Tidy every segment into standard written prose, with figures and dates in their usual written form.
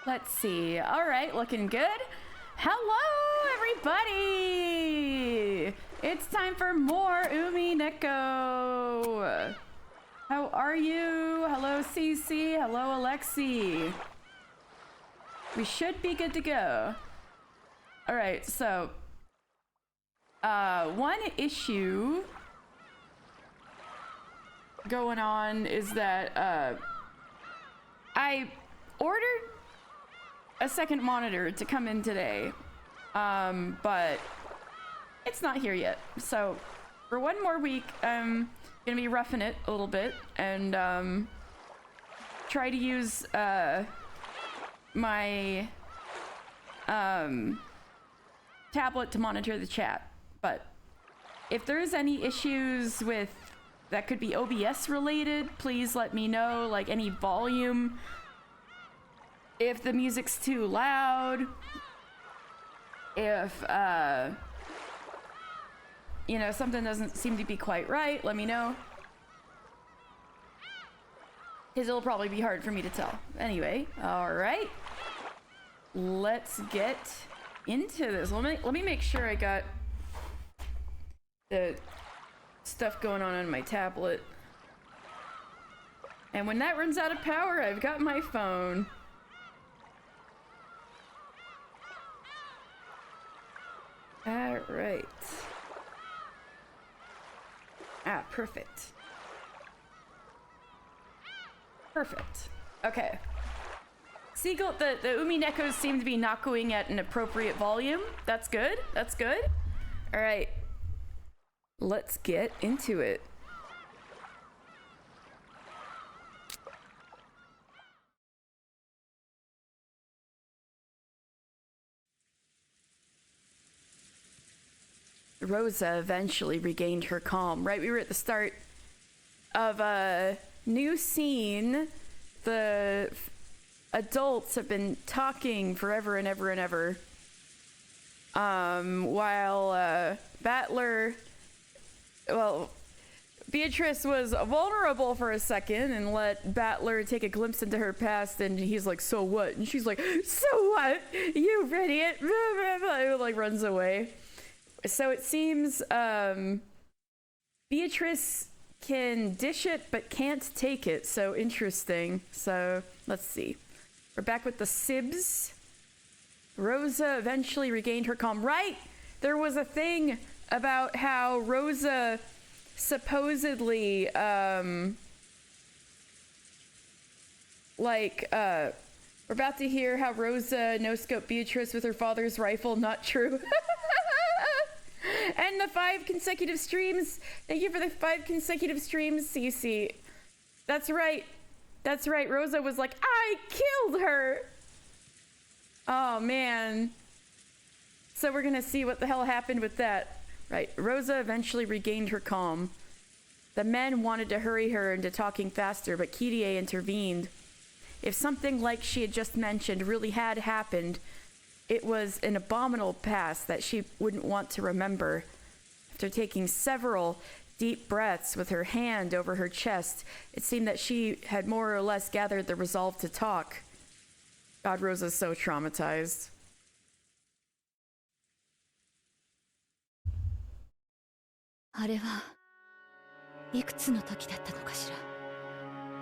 Let's see. All right, looking good. Hello, everybody! It's time for more Umineko. How are you? Hello, CC. Hello, Alexi. We should be good to go. All right, so one issue going on is that I ordered a second monitor to come in today, but it's not here yet. So for one more week, I'm gonna be roughing it a little bit and try to use my tablet to monitor the chat. But if there's any issues with that could be OBS related, please let me know, like any volume, if the music's too loud, if you know, something doesn't seem to be quite right, let me know, because it'll probably be hard for me to tell. Anyway, all right, let's get into this. Let me make sure I got the stuff going on my tablet, and when that runs out of power, I've got my phone. All right. Ah, perfect. Perfect. Okay. Seagull, the Uminekos seem to be not going at an appropriate volume. That's good. That's good. All right. Let's get into it. Rosa eventually regained her calm. Right, we were at the start of a new scene. The adults have been talking forever and ever and ever. While Battler, well, Beatrice was vulnerable for a second and let Battler take a glimpse into her past, and he's like, so what? And she's like, so what? You idiot. Like runs away. So it seems Beatrice can dish it but can't take it. So interesting. So let's see. We're back with the Sibs. Rosa eventually regained her calm. Right? There was a thing about how Rosa supposedly we're about to hear how Rosa no-scoped Beatrice with her father's rifle. Not true. And the 5 consecutive streams. Thank you for the 5 consecutive streams, Cece. That's right. That's right. Rosa was like, I killed her. Oh, man. So we're going to see what the hell happened with that. Right. Rosa eventually regained her calm. The men wanted to hurry her into talking faster, but Kirie intervened. If something like she had just mentioned really had happened, it was an abominable past that she wouldn't want to remember. After taking several deep breaths with her hand over her chest, it seemed that she had more or less gathered the resolve to talk. God, Rosa's so traumatized.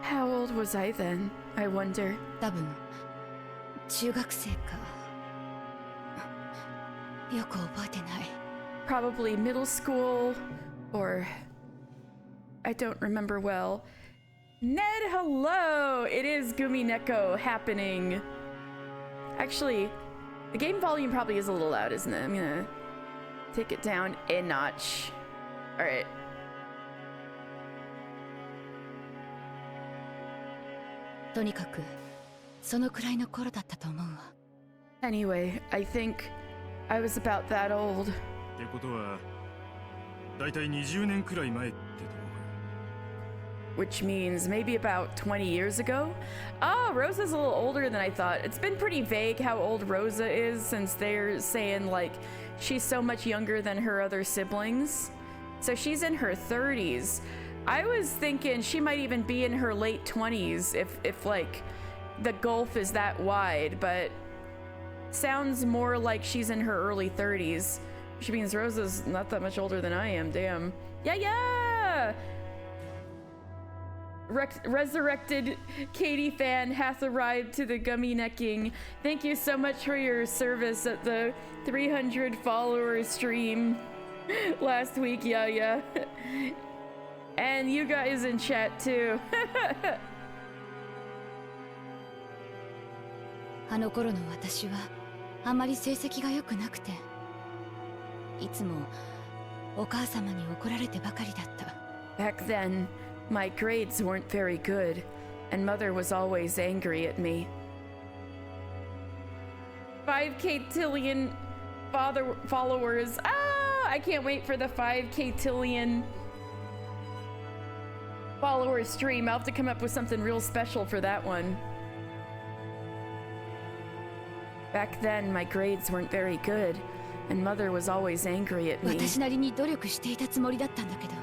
How old was I then, I wonder? Probably middle school, or I don't remember well. Ned, hello! It is Umineko happening. Actually, the game volume probably is a little loud, isn't it? I'm gonna take it down a notch. Alright. Anyway, I think I was about that old. Which means maybe about 20 years ago? Oh, Rosa's a little older than I thought. It's been pretty vague how old Rosa is, since they're saying, like, she's so much younger than her other siblings. So she's in her 30s. I was thinking she might even be in her late 20s if like, the gulf is that wide, but sounds more like she's in her early 30s. Which means Rosa's not that much older than I am, damn. Yeah! Resurrected Katie fan hath arrived to the gummy necking. Thank you so much for your service at the 300 follower stream last week, yeah. And you guys in chat too. あの頃の私はあまり成績が良くなくて、いつもお母様に怒られてばかりだった。Back then, my grades weren't very good, and mother was always angry at me. 5k tillion followers. I can't wait for the 5k tillion follower stream. I'll have to come up with something real special for that one. Back then, my grades weren't very good, and mother was always angry at me. 私なりに努力していたつもりだったんだけど。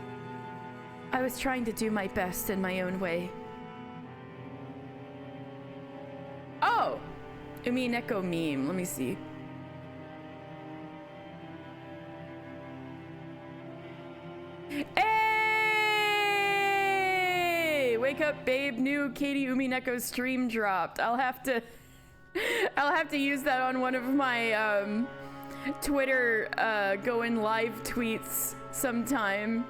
I was trying to do my best in my own way. Oh! Umineko meme. Let me see. Hey! Wake up, babe. New Katie Umineko stream dropped. I'll have to use that on one of my Twitter going live tweets sometime.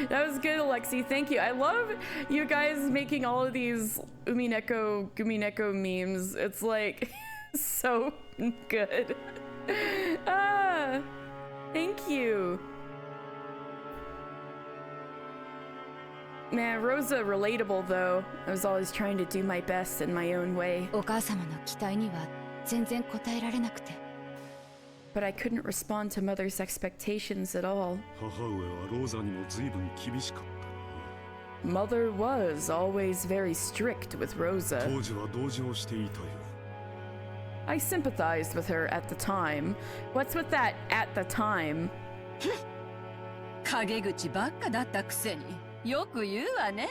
That was good, Alexi. Thank you. I love you guys making all of these Umineko memes. It's like so good. Thank you. Man, Rosa relatable though. I was always trying to do my best in my own way. お母様の期待には全然応えられなくて。But I couldn't respond to mother's expectations at all. 母上はローザにも随分厳しかった。Mother was always very strict with Rosa. 当時は同情していたよ。I sympathized with her at the time. What's with that at the time? 陰口ばっかだったくせによく言うわね。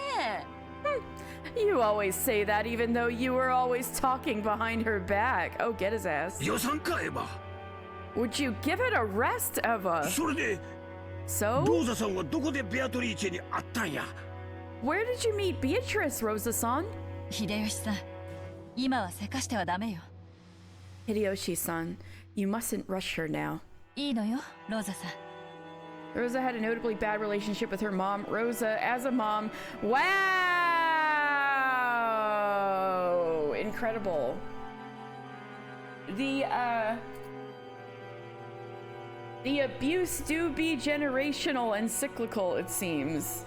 You always say that even though you were always talking behind her back. Oh, get his ass. 予算かエヴァ。 Would you give it a rest, Eva? それで、 So? ローザさんはどこでベアトリーチェに会ったんや。 Where did you meet Beatrice, Rosa-san? 秀吉さん、今はせかしてはダメよ。Hideyoshi-san, you mustn't rush her now. いいのよ、ローザさん。Rosa had a notably bad relationship with her mom. Rosa, as a mom, wow! Incredible. The abuse do be generational and cyclical, it seems.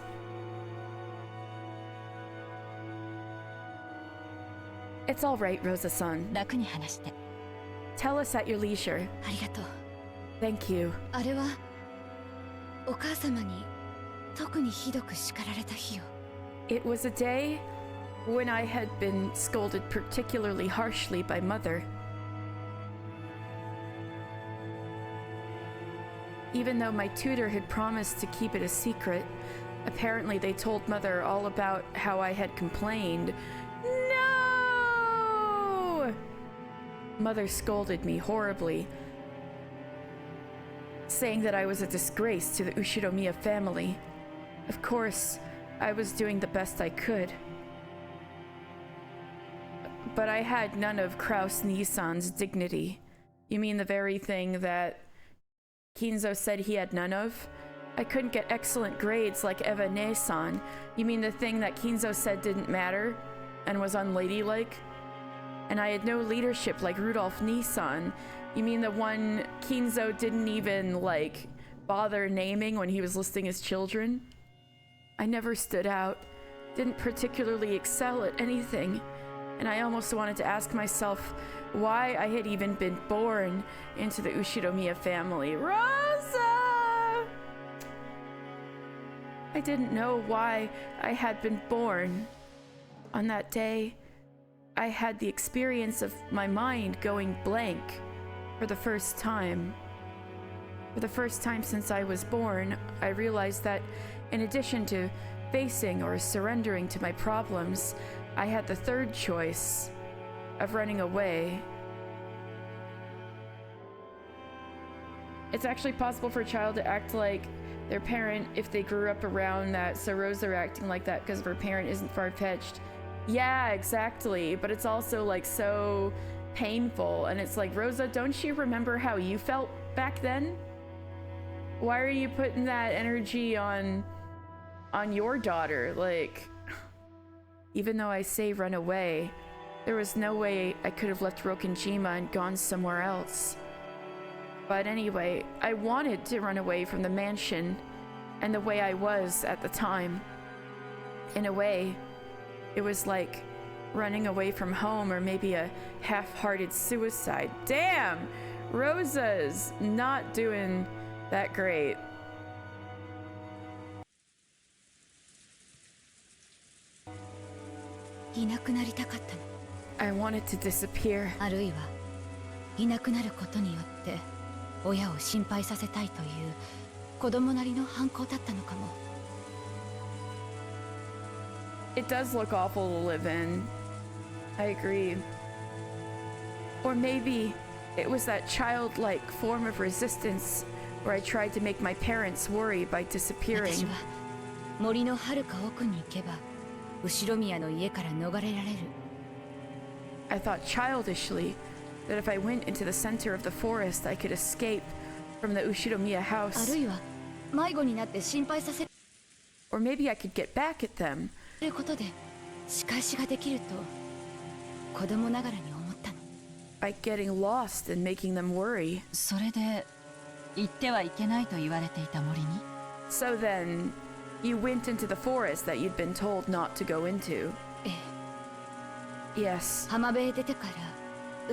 It's all right, Rosa-san. 楽に話して。Tell us at your leisure. ありがとう。 Thank you. あれはお母様に特にひどく叱られた日よ。It was a day when I had been scolded particularly harshly by mother. Even though my tutor had promised to keep it a secret, apparently they told mother all about how I had complained. No! Mother scolded me horribly, saying that I was a disgrace to the Ushiromiya family. Of course, I was doing the best I could. But I had none of Kraus Nisan's dignity. You mean the very thing that Kinzo said he had none of? I couldn't get excellent grades like Eva Ne-san. You mean the thing that Kinzo said didn't matter and was unladylike? And I had no leadership like Rudolph Nisan. You mean the one Kinzo didn't even, like, bother naming when he was listing his children? I never stood out, didn't particularly excel at anything, and I almost wanted to ask myself why I had even been born into the Ushiromiya family. Rosa! I didn't know why I had been born. On that day, I had the experience of my mind going blank for the first time. For the first time since I was born, I realized that in addition to facing or surrendering to my problems, I had the third choice of running away. It's actually possible for a child to act like their parent if they grew up around that, so Rosa acting like that because her parent isn't far-fetched. Yeah, exactly, but it's also like so painful, and it's like, Rosa, don't you remember how you felt back then? Why are you putting that energy on your daughter? Like, even though I say run away, there was no way I could have left Rokkenjima and gone somewhere else. But anyway, I wanted to run away from the mansion and the way I was at the time. In a way, it was like running away from home, or maybe a half-hearted suicide. Damn! Rosa's not doing that great. I wanted to disappear. あるいはいなくなることによって親を心配させたいという子供なりの反抗だったのかも。 It does look awful to live in. I agree. Or maybe it was that childlike form of resistance where I tried to make my parents worry by 私 disappearing. は森の遥か奥に行けば後ろ宮の家から逃れられる。 I thought childishly that if I went into the center of the forest, I could escape from the Ushiromiya あ house. るいは迷子になって心配させ Or maybe I could get back at them. ることで仕返しができると子供ながらに思ったの。 By getting lost and making them worry. それで行ってはいけないと言われていた森に So then, you went into the forest that you'd been told not to go into. ええ、 Yes. 浜辺へ出てから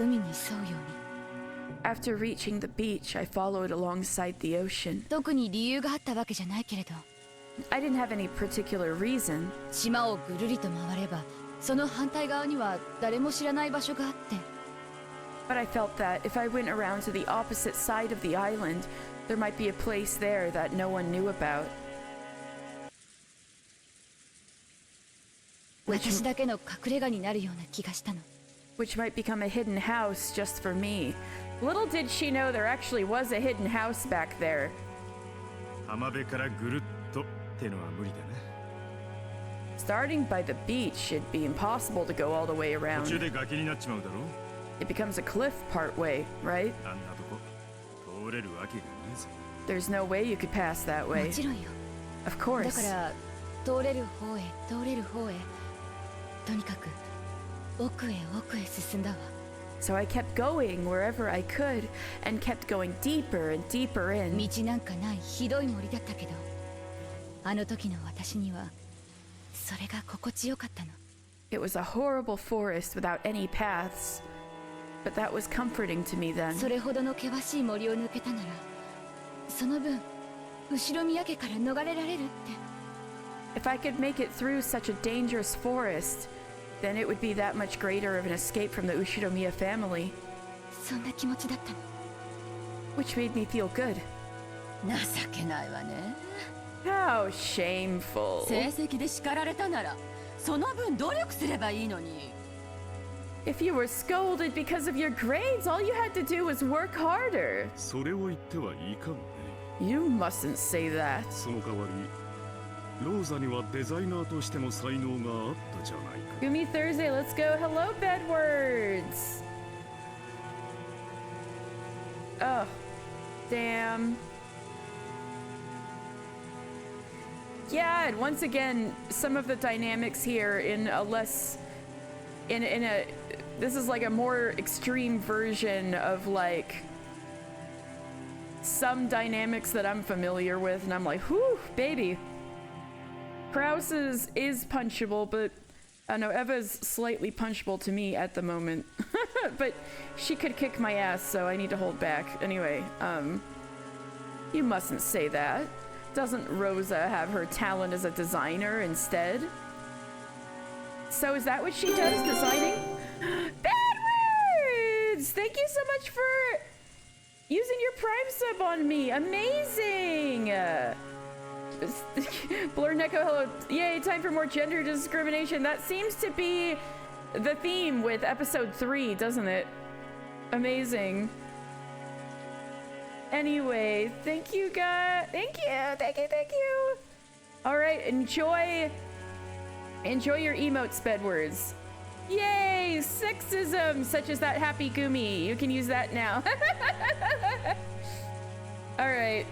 海に沿うように。 After reaching the beach, I followed alongside the ocean. 特に理由があったわけじゃないけれど、 I didn't have any particular reason. 島をぐるりと回ればその反対側には誰も知らない場所があって、 But I felt that if I went around to the opposite side of the island, there might be a place there that no one knew about. 私だけの隠れ家になるような気がしたの。 Which might become a hidden house just for me. Little did she know there actually was a hidden house back there. 浜辺からぐるっとってのは無理だな。 Starting by the beach, it'd be impossible to go all the way 途 around. 中で崖になっちまうだろ。 It becomes a cliff part way, right? あんなとこ通れるわけがねえぜ。 There's no way you could pass that も way. ちろんよ。 Of だ course. から通れる方へ通れる方へ、とにかく奥へ奥へ進んだわ。 So I kept going wherever I could and kept going deeper and deeper in. 道なんかないひどい森だったけど、あの時の私にはそれが心地よかったの。 It was a horrible forest without any paths, but that was comforting to me then. それほどの険しい森を抜けたなら、その分後ろ宮家から逃れられるって。 If I could make it through such a dangerous forest, then it would be that much greater of an escape from the Ushiromiya family, そんな気持ちだったの。 which made me feel good. 情けないわね How shameful. 成績で叱られたならその分努力すればいいのに If you were scolded because of your grades, all you had to do was work harder. それを言ってはいかんね。 You mustn't say that. その代わり、ローザにはデザイナーとしての才能があったじゃないか。 Gumi Thursday, let's go. Hello, Bedwards. Oh, damn. Yeah, and once again, some of the dynamics here in a less, in a, this is like a more extreme version of like some dynamics that I'm familiar with, and I'm like, whew, baby. Krause's is punchable, but I know Eva's slightly punchable to me at the moment. But she could kick my ass, so I need to hold back. Anyway, you mustn't say that. Doesn't Rosa have her talent as a designer instead? So is that what she does, designing? Badwards! Thank you so much for using your Prime sub on me. Amazing! Blurneko, hello. Yay, time for more gender discrimination. That seems to be the theme with episode 3, doesn't it? Amazing. Anyway, thank you guys. Thank you. All right, enjoy your emotes, Bedwards. Yay, sexism, such as that happy gumi. You can use that now. All right.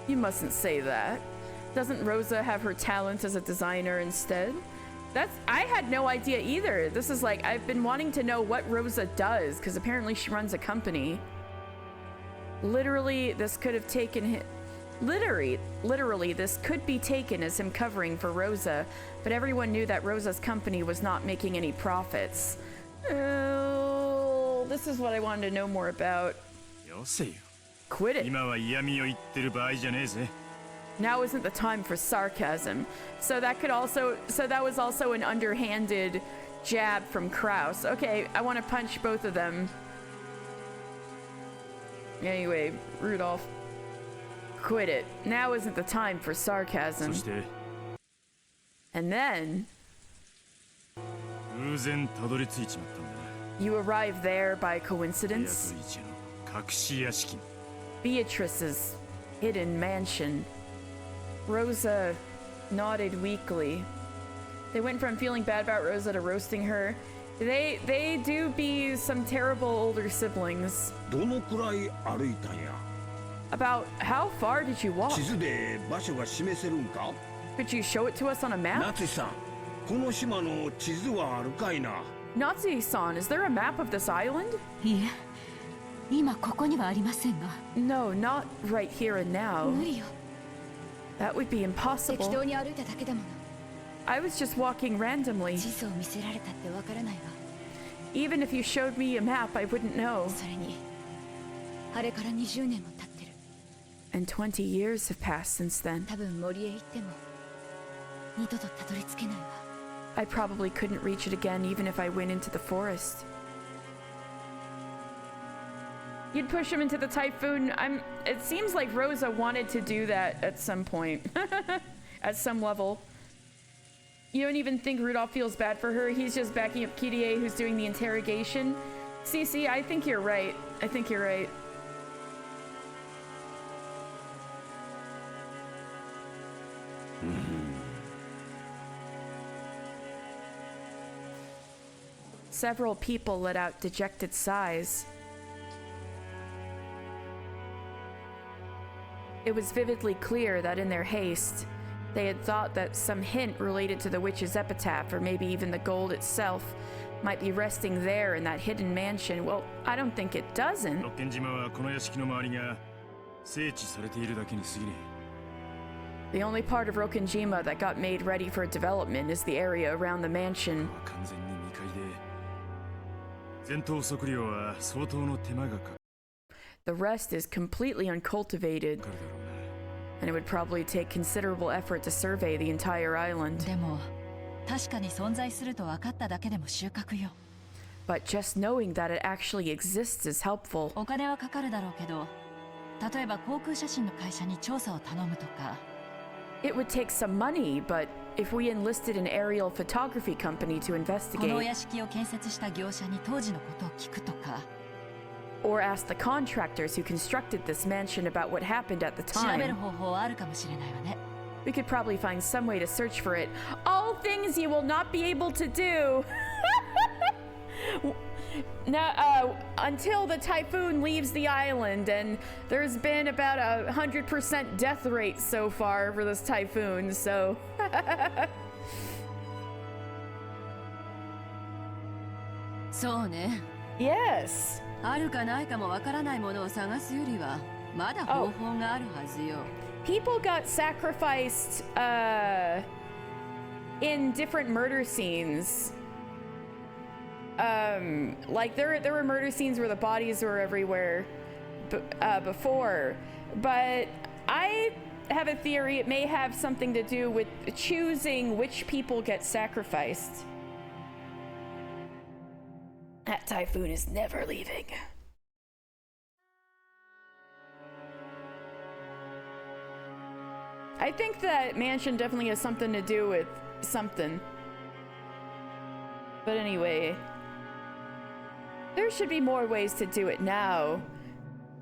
You mustn't say that. Doesn't Rosa have her talent as a designer instead? I had no idea either. This is like, I've been wanting to know what Rosa does, because apparently she runs a company. Literally, this could have taken him... Literally, this could be taken as him covering for Rosa, but everyone knew that Rosa's company was not making any profits. Oh, this is what I wanted to know more about. Quit it. Now isn't the time for sarcasm. So that was also an underhanded jab from Kraus. Okay, I want to punch both of them. Anyway, Rudolph. Quit it. Now isn't the time for sarcasm. And then... you arrived there by coincidence? Beatrice's hidden mansion. Rosa nodded weakly. They went from feeling bad about Rosa to roasting her. They do be some terrible older siblings. About how far did you walk? Could you show it to us on a map? Natsu-san, is there a map of this island? No, not right here and now. That would be impossible. I was just walking randomly. Even if you showed me a map, I wouldn't know. And 20 years have passed since then. I probably couldn't reach it again even if I went into the forest. You'd push him into the typhoon. It seems like Rosa wanted to do that at some point. At some level. You don't even think Rudolph feels bad for her. He's just backing up Kirie, who's doing the interrogation. Cece, I think you're right. I think you're right. Several people let out dejected sighs. It was vividly clear that in their haste, they had thought that some hint related to the witch's epitaph, or maybe even the gold itself, might be resting there in that hidden mansion. Well, I don't think it doesn't. The only part of Rokkenjima that got made ready for development is the area around the mansion. The rest is completely uncultivated, and it would probably take considerable effort to survey the entire island. But just knowing that it actually exists is helpful. It would take some money, but if we enlisted an aerial photography company to investigate, or ask the contractors who constructed this mansion about what happened at the time, we could probably find some way to search for it. All things you will not be able to do. Now, until the typhoon leaves the island, and there's been about 100% death rate so far for this typhoon, so... Yes. People got sacrificed in different murder scenes. Like there were murder scenes where the bodies were everywhere before, but I have a theory it may have something to do with choosing which people get sacrificed. That typhoon is never leaving. I think that mansion definitely has something to do with something. But anyway, there should be more ways to do it now.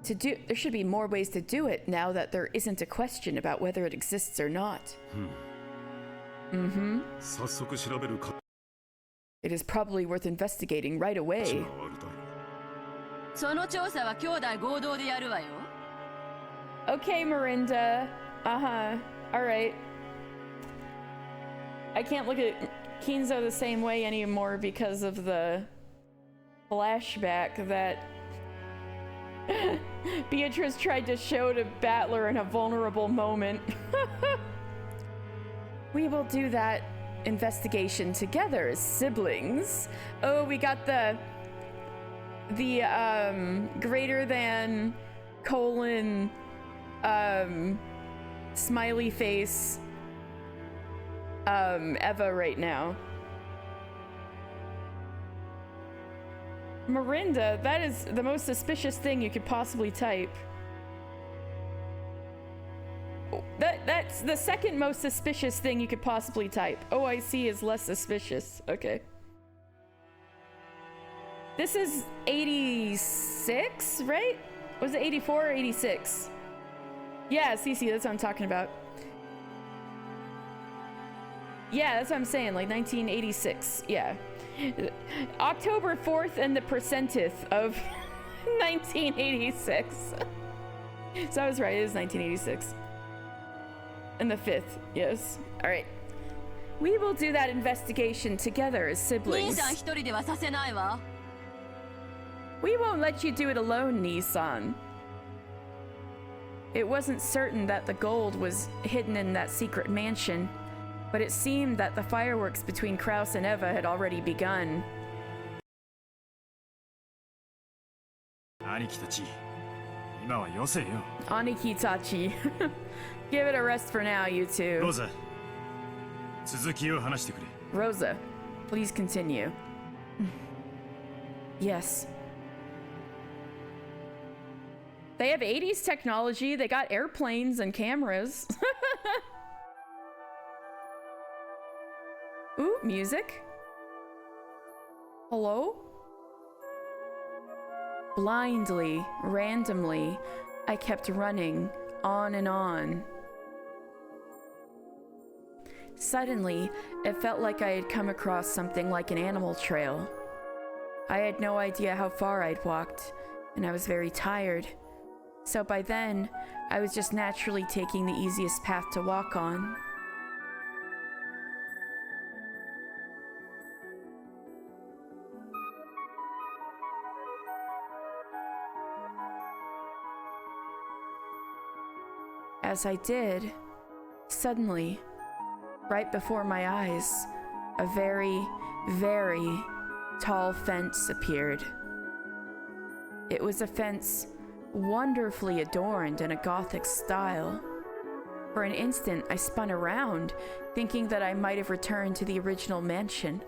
There should be more ways to do it now that there isn't a question about whether it exists or not. Mm-hmm. It is probably worth investigating right away. その調査は兄弟合同でやるわよ。 Okay, Mirinda. Uh-huh. Alright. I can't look at Kinzo the same way anymore because of the flashback that Beatrice tried to show to Battler in a vulnerable moment. We will do that investigation together as siblings. Oh, we got the greater than colon smiley face Eva right now. Mirinda, that is the most suspicious thing you could possibly type. That's the second most suspicious thing you could possibly type. OIC is less suspicious. Okay. This is 86, right? Was it 84 or 86? Yeah, CC, that's what I'm talking about. Yeah, that's what I'm saying, like 1986, yeah. October 4th and the percenteth of 1986. So I was right, it is 1986. And the 5th, yes. All right. We will do that investigation together as siblings. 兄さん一人ではさせないわ。 We won't let you do it alone, Nissan. It wasn't certain that the gold was hidden in that secret mansion, but it seemed that the fireworks between Kraus and Eva had already begun. 兄貴たち、今はよせよ。 Anikitachi. Give it a rest for now, you two. ローザ、続きを話してくれ。 Rosa, please continue. Yes. They have 80s technology. They got airplanes and cameras. Ooh, music. Hello? Blindly, randomly, I kept running on and on. Suddenly, it felt like I had come across something like an animal trail. I had no idea how far I'd walked, and I was very tired. So by then, I was just naturally taking the easiest path to walk on. As I did, suddenly, right before my eyes, a very, very tall fence appeared. It was a fence wonderfully adorned in a Gothic style. For an instant, I spun around, thinking that I might have returned to the original mansion.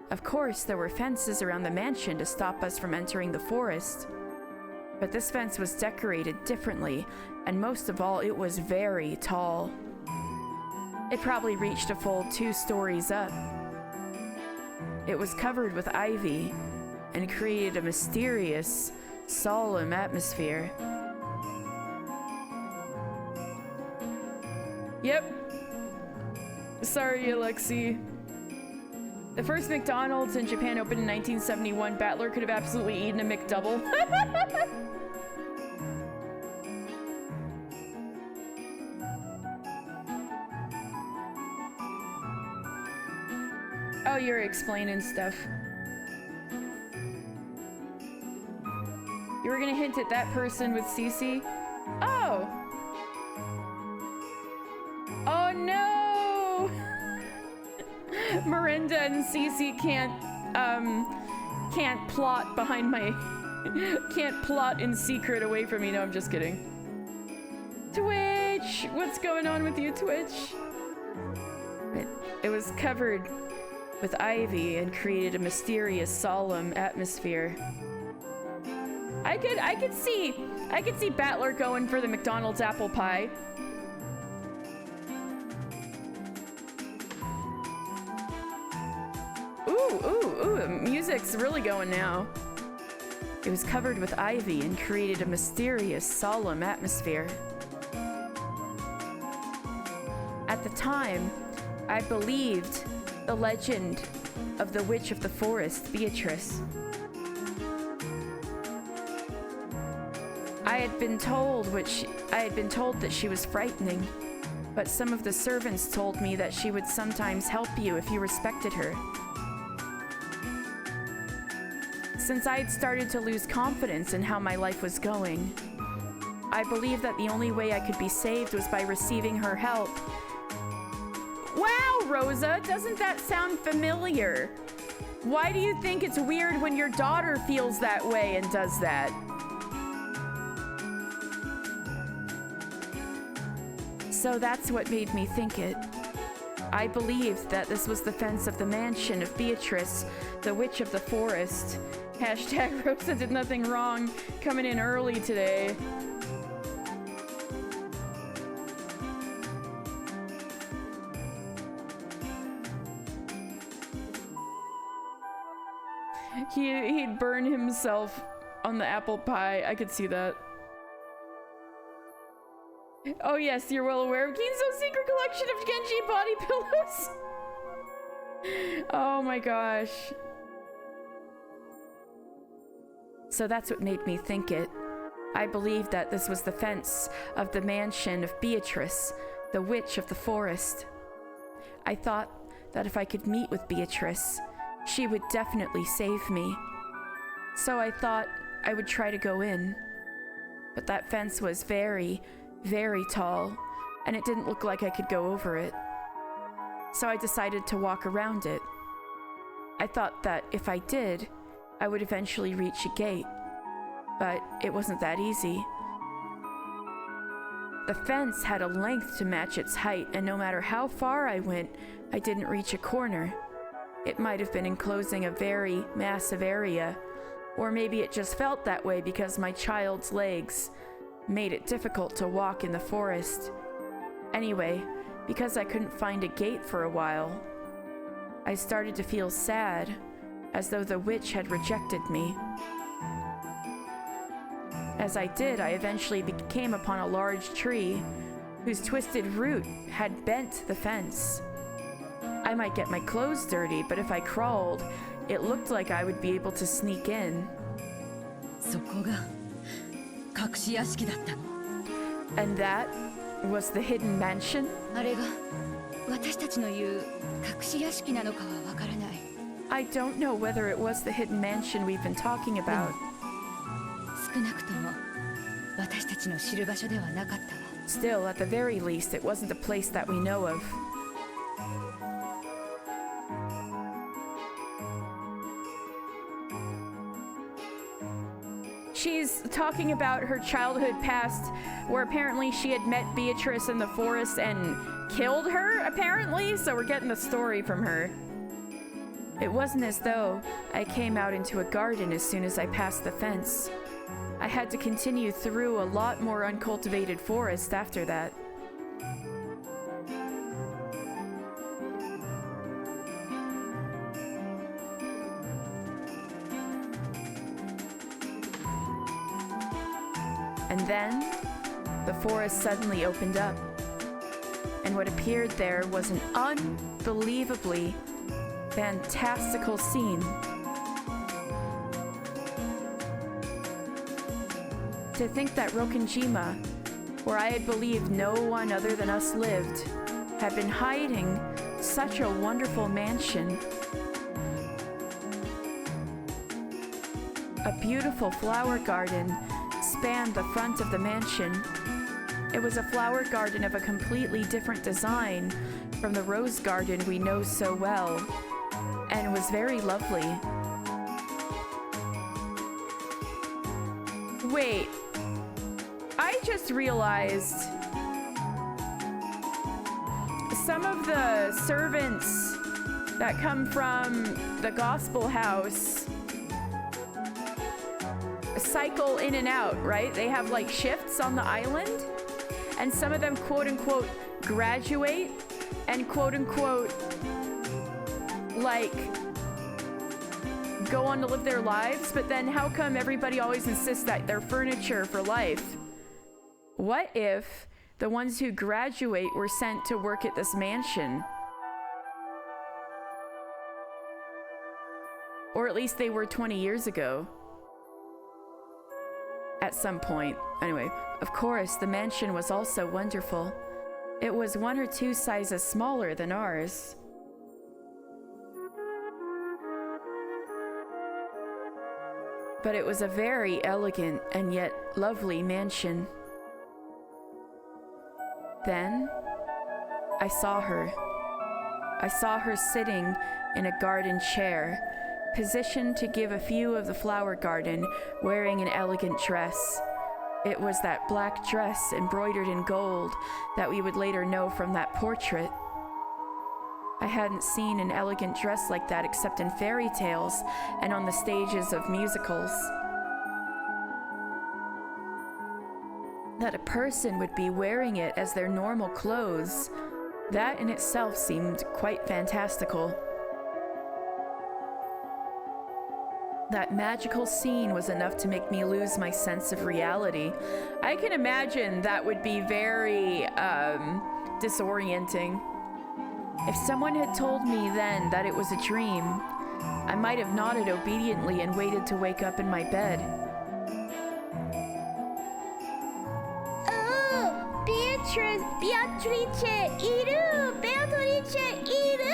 Of course, there were fences around the mansion to stop us from entering the forest. But this fence was decorated differently, and most of all, it was very tall. It probably reached a full 2 stories up. It was covered with ivy and created a mysterious, solemn atmosphere. Yep. Sorry, Alexi. The first McDonald's in Japan opened in 1971. Battler could have absolutely eaten a McDouble. Oh, you're explaining stuff. You were gonna hint at that person with Cece? Oh! Oh no! Mirinda and Cece can't plot behind my... can't plot in secret away from me. No, I'm just kidding. Twitch! What's going on with you, Twitch? It was covered with ivy and created a mysterious, solemn atmosphere. I could see Battler going for the McDonald's apple pie. Ooh, music's really going now. It was covered with ivy and created a mysterious, solemn atmosphere. At the time, I believed the legend of the Witch of the Forest, Beatrice. I had been told that she was frightening, but some of the servants told me that she would sometimes help you if you respected her. Since I had started to lose confidence in how my life was going, I believed that the only way I could be saved was by receiving her help. Wow, Rosa, doesn't that sound familiar? Why do you think it's weird when your daughter feels that way and does that? So that's what made me think it. I believed that this was the fence of the mansion of Beatrice, the Witch of the Forest. Hashtag Rosa did nothing wrong, coming in early today. He'd burn himself on the apple pie. I could see that. Oh yes, you're well aware of Kinzo's secret collection of Genji body pillows. Oh my gosh. So that's what made me think it. I believed that this was the fence of the mansion of Beatrice, the Witch of the Forest. I thought that if I could meet with Beatrice, she would definitely save me. So I thought I would try to go in. But that fence was very, very tall, and it didn't look like I could go over it. So I decided to walk around it. I thought that if I did, I would eventually reach a gate. But it wasn't that easy. The fence had a length to match its height, and no matter how far I went, I didn't reach a corner. It might have been enclosing a very massive area, or maybe it just felt that way because my child's legs made it difficult to walk in the forest. Anyway, because I couldn't find a gate for a while, I started to feel sad, as though the witch had rejected me. As I did, I eventually came upon a large tree whose twisted root had bent the fence. I might get my clothes dirty, but if I crawled, it looked like I would be able to sneak in. そこが隠し屋敷だったの。 And that was the hidden mansion? あれが私たちの言う隠し屋敷なのかはわからない。 I don't know whether it was the hidden mansion we've been talking about. 少なくとも私たちの知る場所ではなかったわ。 Still, at the very least, it wasn't a place that we know of. She's talking about her childhood past, where apparently she had met Beatrice in the forest and killed her, apparently, so we're getting the story from her. It wasn't as though I came out into a garden as soon as I passed the fence. I had to continue through a lot more uncultivated forest after that. And then, the forest suddenly opened up, and what appeared there was an unbelievably fantastical scene. To think that Rokkenjima, where I had believed no one other than us lived, had been hiding such a wonderful mansion. A beautiful flower garden spanned the front of the mansion. It was a flower garden of a completely different design from the rose garden we know so well, and was very lovely. Wait, I just realized some of the servants that come from the gospel house cycle in and out, right? They have like shifts on the island, and some of them quote unquote graduate and quote unquote like go on to live their lives, but then how come everybody always insists that they're furniture for life? What if the ones who graduate were sent to work at this mansion? Or at least they were 20 years ago. At some point. Anyway, of course, the mansion was also wonderful. It was 1 or 2 sizes smaller than ours. But it was a very elegant and yet lovely mansion. Then, I saw her. I saw her sitting in a garden chair, positioned to give a view of the flower garden, wearing an elegant dress. It was that black dress embroidered in gold that we would later know from that portrait. I hadn't seen an elegant dress like that except in fairy tales and on the stages of musicals. That a person would be wearing it as their normal clothes, that in itself seemed quite fantastical. That magical scene was enough to make me lose my sense of reality. I can imagine that would be very disorienting. If someone had told me then that it was a dream, I might have nodded obediently and waited to wake up in my bed. Oh, Beatrice, iru! Beatrice, iru!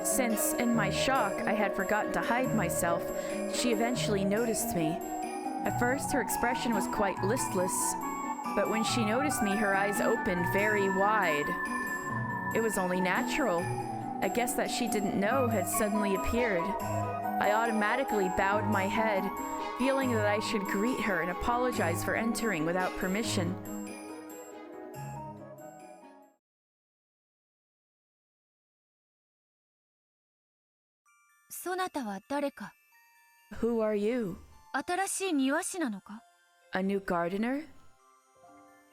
Since, in my shock, I had forgotten to hide myself, she eventually noticed me. At first, her expression was quite listless, but when she noticed me, her eyes opened very wide. It was only natural. A guest that she didn't know had suddenly appeared. I automatically bowed my head, feeling that I should greet her and apologize for entering without permission. Who are you? 新しい庭師なのか? A new gardener?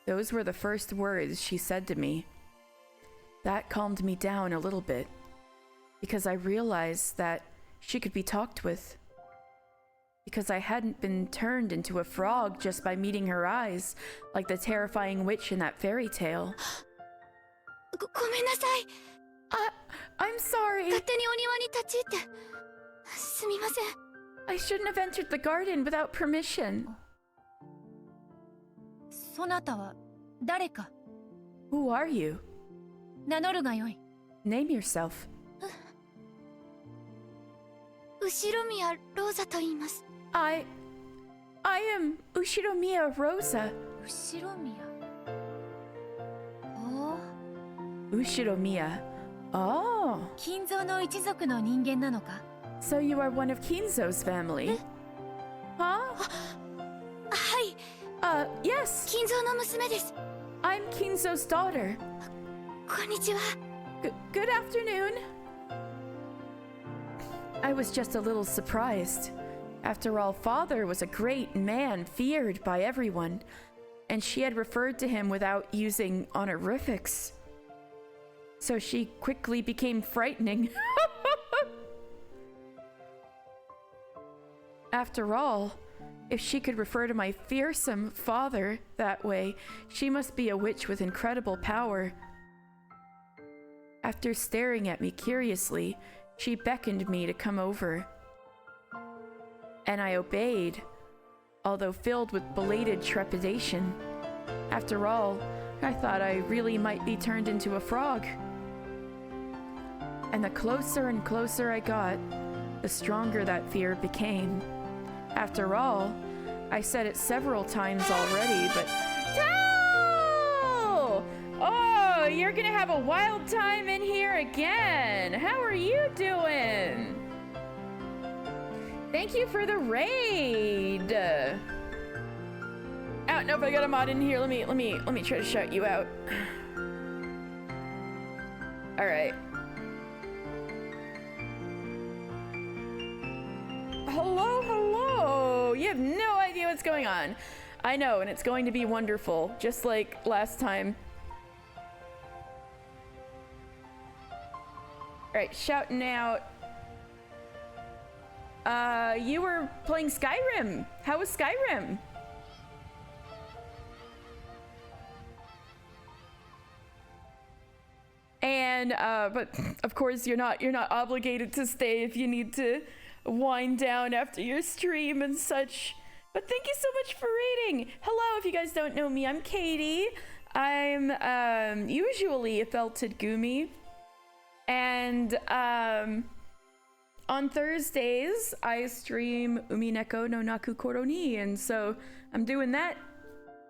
Those were the first words she said to me. That calmed me down a little bit, because I realized that she could be talked with. Because I hadn't been turned into a frog just by meeting her eyes, like the terrifying witch in that fairy tale. ごめんなさい。I'm sorry. 勝手にお庭に立ち入って。すみません。I shouldn't have entered the garden without permission. そなたは誰か? Who are you? 名乗るがよい。Name yourself. 後宮ローザと言います。I am Ushiromiya Rosa. 後宮。おお。Ushiromiya. Oh. 金蔵の一族の人間なのか? So you are one of Kinzo's family? Huh? はい。Yes. 金蔵の娘です。I'm Kinzo's daughter. こんにちは。Good afternoon. I was just a little surprised. After all, father was a great man, feared by everyone, and she had referred to him without using honorifics. So she quickly became frightening. After all, if she could refer to my fearsome father that way, she must be a witch with incredible power. After staring at me curiously, she beckoned me to come over. And I obeyed, although filled with belated trepidation. After all, I thought I really might be turned into a frog. And the closer and closer I got, the stronger that fear became. After all, I said it several times already, but... Tao! Oh, you're gonna have a wild time in here again! How are you doing? Thank you for the raid! I don't know if I got a mod in here. Let me try to shout you out. Alright. Hello, hello! You have no idea what's going on. I know, and it's going to be wonderful, just like last time. Alright, shouting out. You were playing Skyrim. How was Skyrim? And but of course you're not obligated to stay if you need to wind down after your stream and such. But thank you so much for reading. Hello, if you guys don't know me, I'm Katie. I'm usually a felted gumi. And on Thursdays I stream Umineko no Naku Koroni, and so I'm doing that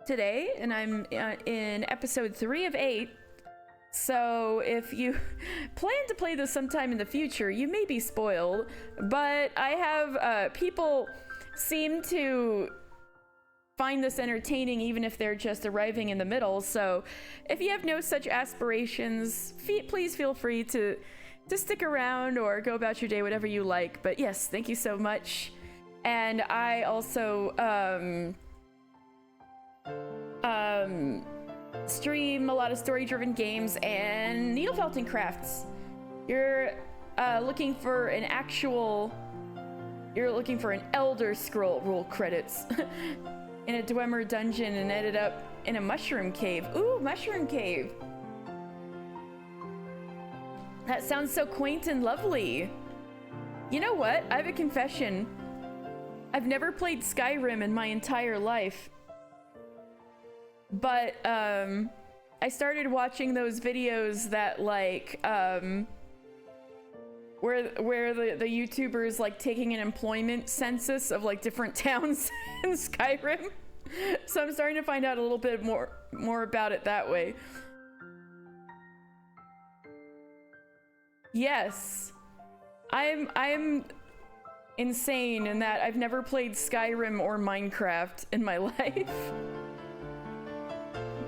today, and I'm in episode 3 of 8. So if you plan to play this sometime in the future, you may be spoiled, but I have people seem to find this entertaining even if they're just arriving in the middle. So if you have no such aspirations, please feel free to stick around or go about your day, whatever you like. But yes, thank you so much. And I also stream a lot of story-driven games and needle felting crafts. You're looking for an Elder Scroll roll credits in a Dwemer dungeon and ended up in a mushroom cave. Ooh, mushroom cave. That sounds so quaint and lovely. You know what? I have a confession. I've never played Skyrim in my entire life. But I started watching those videos that like where the YouTubers like taking an employment census of like different towns in Skyrim. So I'm starting to find out a little bit more about it that way. Yes. I'm insane in that I've never played Skyrim or Minecraft in my life.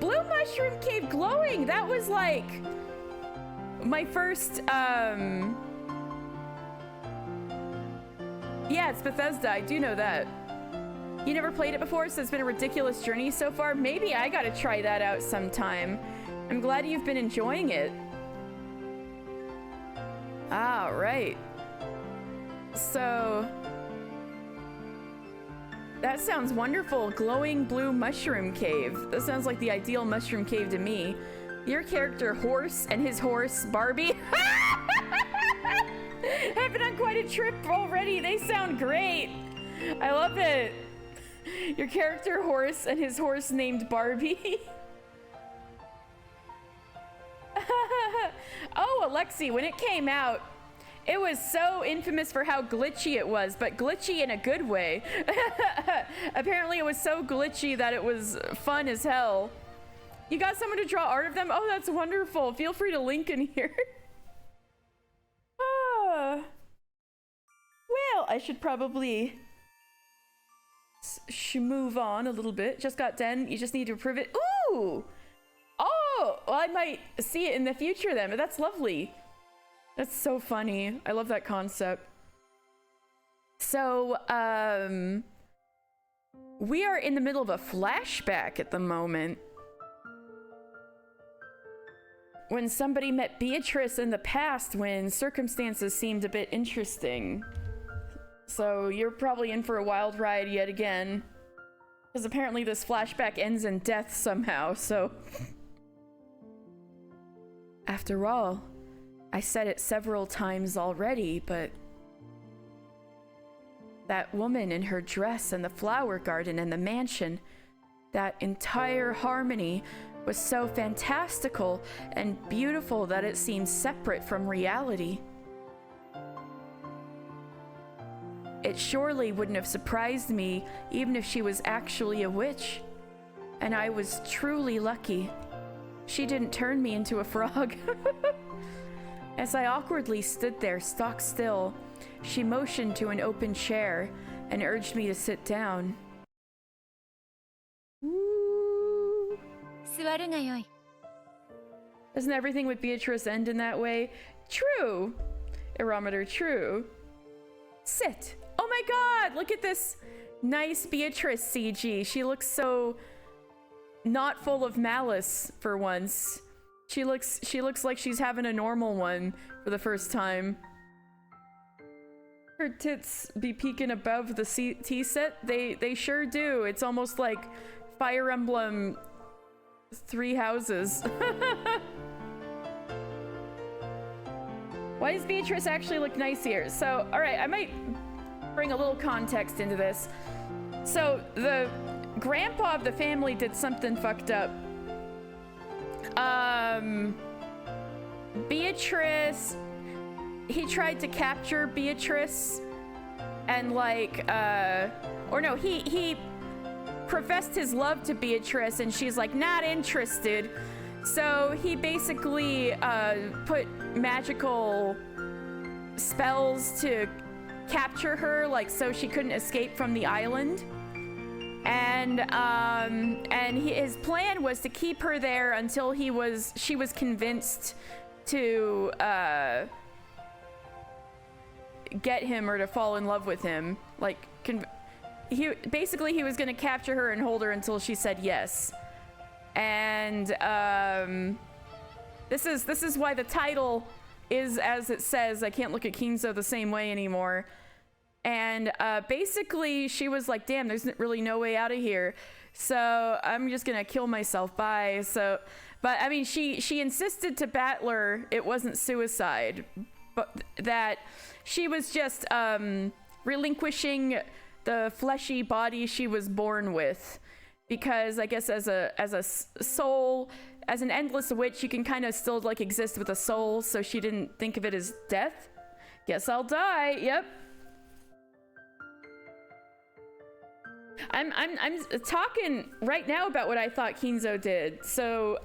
Blue mushroom cave glowing. That was like my first yeah, it's Bethesda. I do know that. You never played it before, so it's been a ridiculous journey so far. Maybe I gotta try that out sometime. I'm glad you've been enjoying it. Ah, right. So that sounds wonderful. Glowing blue mushroom cave. That sounds like the ideal mushroom cave to me. Your character Horse and his horse Barbie. I've been on quite a trip already. They sound great. I love it. Your character Horse and his horse named Barbie. Oh, Alexi, when it came out, it was so infamous for how glitchy it was, but glitchy in a good way. Apparently it was so glitchy that it was fun as hell. You got someone to draw art of them? Oh, that's wonderful. Feel free to link in here. Well, I should probably move on a little bit. Just got done. You just need to approve it. Ooh! Oh! Well, I might see it in the future then, but that's lovely. That's so funny. I love that concept. So, we are in the middle of a flashback at the moment. When somebody met Beatrice in the past when circumstances seemed a bit interesting. So you're probably in for a wild ride yet again. Because apparently this flashback ends in death somehow, so... After all, I said it several times already, but... that woman in her dress and the flower garden and the mansion, that entire harmony was so fantastical and beautiful that it seemed separate from reality. It surely wouldn't have surprised me even if she was actually a witch. And I was truly lucky. She didn't turn me into a frog. As I awkwardly stood there stock still, she motioned to an open chair and urged me to sit down. Ooh. Doesn't everything with Beatrice end in that way? True. Aerometer, true. Sit. Oh my god, look at this nice Beatrice CG. She looks so not full of malice for once. She looks like she's having a normal one for the first time. Her tits be peeking above the tea set. They sure do. It's almost like Fire Emblem Three Houses. Why does Beatrice actually look nice here? So, all right, I might bring a little context into this. So the grandpa of the family did something fucked up. Beatrice, he tried to capture Beatrice and like, or no, he professed his love to Beatrice and she's like, not interested. So he basically put magical spells to capture her, like so she couldn't escape from the island. And his plan was to keep her there until she was convinced to get him or to fall in love with him. Like he was gonna capture her and hold her until she said yes. And this is why the title is as it says. I can't look at Kinzo the same way anymore. And basically she was like, damn, there's really no way out of here, so I'm just gonna kill myself. Bye. So, but I mean, she insisted to Battler it wasn't suicide, but that she was just relinquishing the fleshy body she was born with, because I guess as a soul, as an endless witch, you can kind of still like exist with a soul, so she didn't think of it as death. Guess I'll die. Yep. I'm talking right now about what I thought Kinzo did. So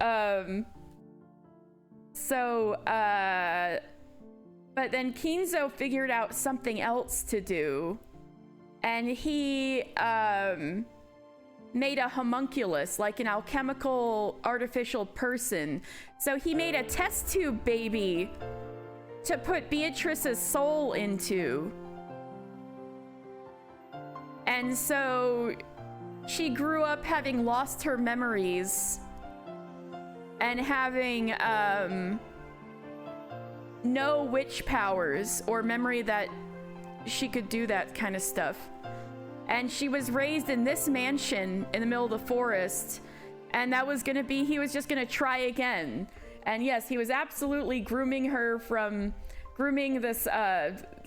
but then Kinzo figured out something else to do, and he made a homunculus, like an alchemical artificial person. So he made a test tube baby to put Beatrice's soul into. And so she grew up having lost her memories and having no witch powers or memory that she could do that kind of stuff. And she was raised in this mansion in the middle of the forest, and that was gonna be, he was just gonna try again. And yes, he was absolutely grooming this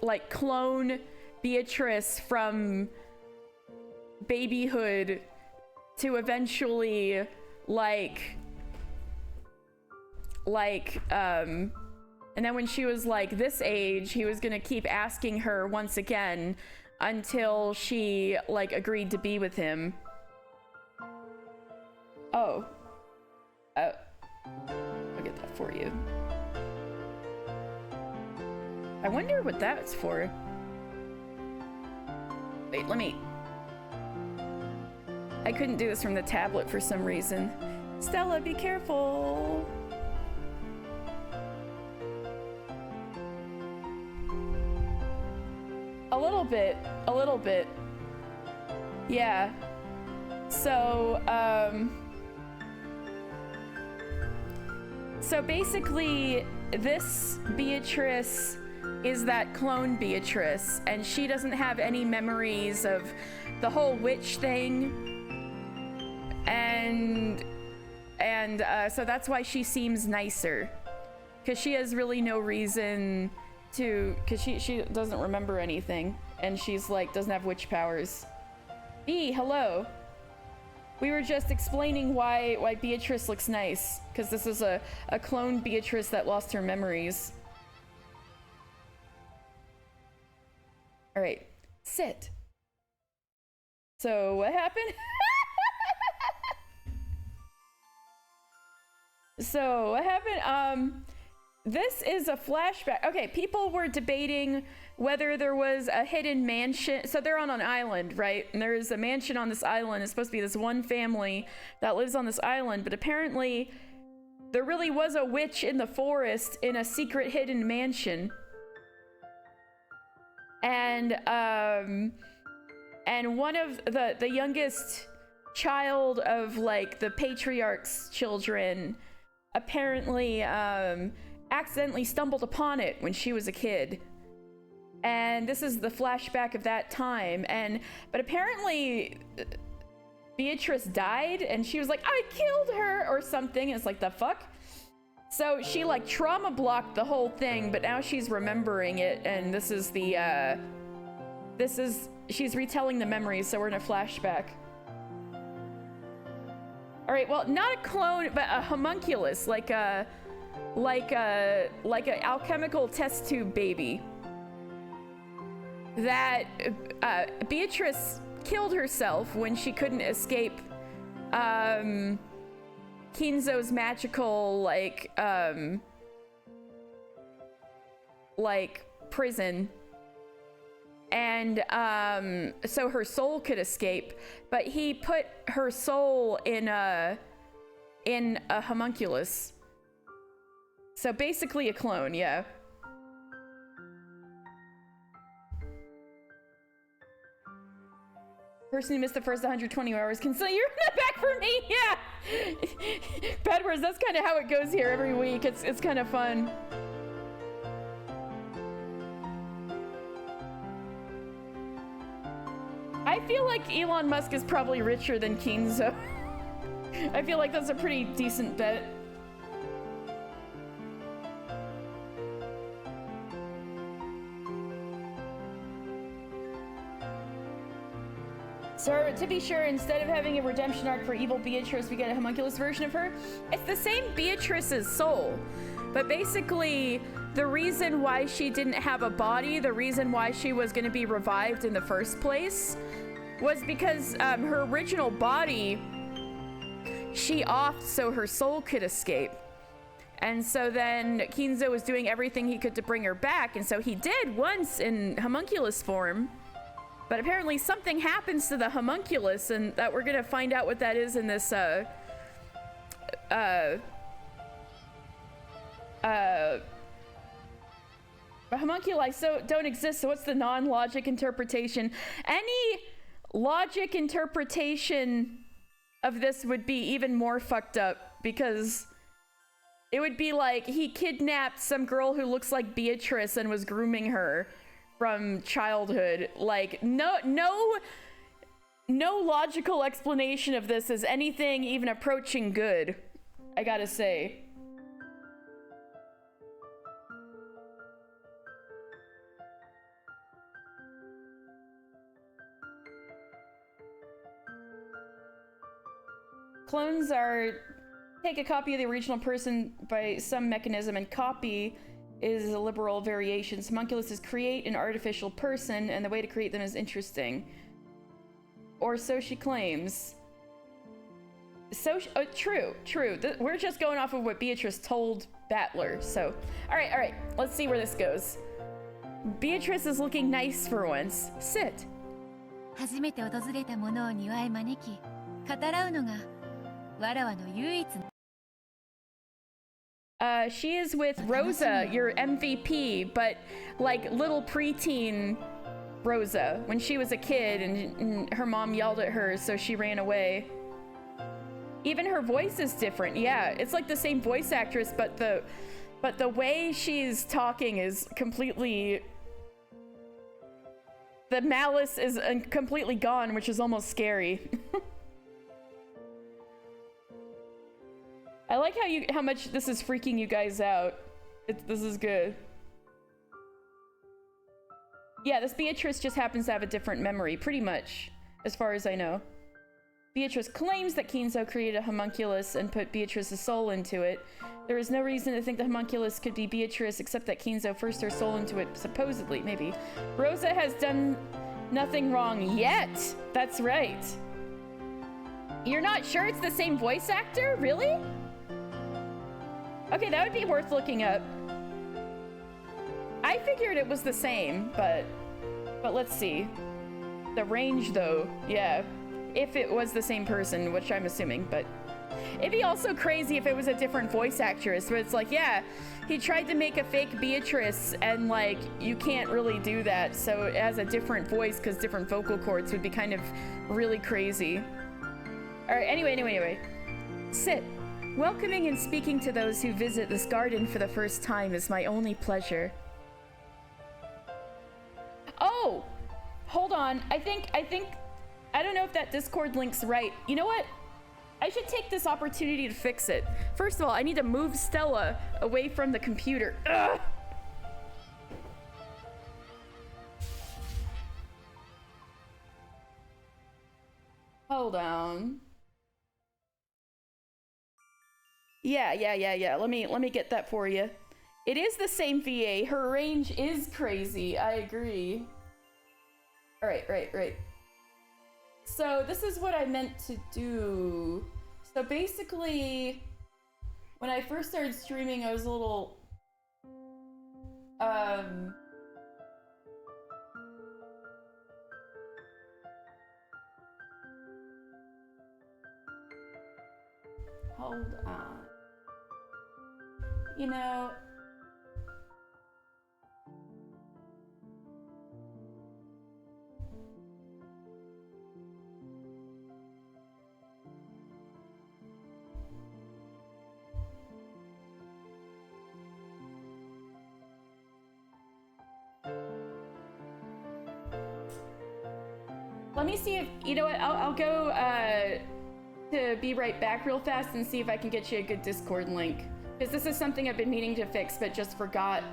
like clone Beatrice from babyhood to eventually and then when she was like this age, he was gonna keep asking her once again until she like agreed to be with him. I'll get that for you. I wonder what that's for. Wait, I couldn't do this from the tablet for some reason. Stella, be careful. A little bit. Yeah. So basically this Beatrice is that clone Beatrice, and she doesn't have any memories of the whole witch thing. And so that's why she seems nicer, because she has really no reason to, because she doesn't remember anything, and she's like doesn't have witch powers. Hello. We were just explaining why Beatrice looks nice, because this is a clone Beatrice that lost her memories. All right, sit. So what happened? So what happened? This is a flashback. Okay, people were debating whether there was a hidden mansion. So they're on an island, right? And there is a mansion on this island. It's supposed to be this one family that lives on this island, but apparently there really was a witch in the forest in a secret hidden mansion. And one of the youngest child of like the patriarch's children apparently accidentally stumbled upon it when she was a kid. And this is the flashback of that time. But apparently Beatrice died and she was like, I killed her or something. And it's like, the fuck? So she like trauma blocked the whole thing, but now she's remembering it. And this is she's retelling the memories. So we're in a flashback. All right, well, not a clone, but a homunculus, like a alchemical test tube baby. That Beatrice killed herself when she couldn't escape Kinzo's magical like prison. And so her soul could escape, but he put her soul in a homunculus. So basically a clone, yeah. Person who missed the first 120 hours can say, you're not back for me, yeah. Bad words, that's kind of how it goes here every week. It's kind of fun. I feel like Elon Musk is probably richer than Kinzo. I feel like that's a pretty decent bet. So, to be sure, instead of having a redemption arc for evil Beatrice, we get a homunculus version of her. It's the same Beatrice's soul, but basically the reason why she didn't have a body, the reason why she was going to be revived in the first place, was because her original body, she offed so her soul could escape. And so then Kinzo was doing everything he could to bring her back, and so he did once in homunculus form. But apparently something happens to the homunculus, and that we're gonna find out what that is in this homunculi don't exist, so what's the non-logic interpretation? Any logic interpretation of this would be even more fucked up, because it would be like he kidnapped some girl who looks like Beatrice and was grooming her from childhood. Like, no logical explanation of this is anything even approaching good, I gotta say. Clones are take a copy of the original person by some mechanism, and copy is a liberal variation. Homunculus is create an artificial person, and the way to create them is interesting. Or so she claims. So, true. We're just going off of what Beatrice told Battler, so. Alright, let's see where this goes. Beatrice is looking nice for once. Sit. 初めて訪れた者を庭へ招き、語らうのがわらわの唯一。She is with Rosa, your MVP, but like little preteen Rosa, when she was a kid and her mom yelled at her, so she ran away. Even her voice is different. Yeah, it's like the same voice actress, but the way she's talking is completely, the malice is completely gone, which is almost scary. I like how much this is freaking you guys out. This is good. Yeah, this Beatrice just happens to have a different memory, pretty much, as far as I know. Beatrice claims that Kinzo created a homunculus and put Beatrice's soul into it. There is no reason to think the homunculus could be Beatrice, except that Kinzo forced her soul into it, supposedly, maybe. Rosa has done nothing wrong yet. That's right. You're not sure it's the same voice actor? Really? Okay, that would be worth looking up. I figured it was the same, but let's see. The range, though, yeah. If it was the same person, which I'm assuming, but it'd be also crazy if it was a different voice actress, but it's like, yeah, he tried to make a fake Beatrice, and like, you can't really do that, so it has a different voice because different vocal cords would be kind of really crazy. All right, anyway. Sit. Welcoming and speaking to those who visit this garden for the first time is my only pleasure. Oh! Hold on. I don't know if that Discord link's right. You know what? I should take this opportunity to fix it. First of all, I need to move Stella away from the computer. Ugh! Hold on. Yeah. Let me get that for you. It is the same VA. Her range is crazy. I agree. All right. So this is what I meant to do. So basically, when I first started streaming, I was a little, hold on. You know, let me see if, you know what, I'll go to be right back real fast and see if I can get you a good Discord link. Because this is something I've been meaning to fix but just forgot.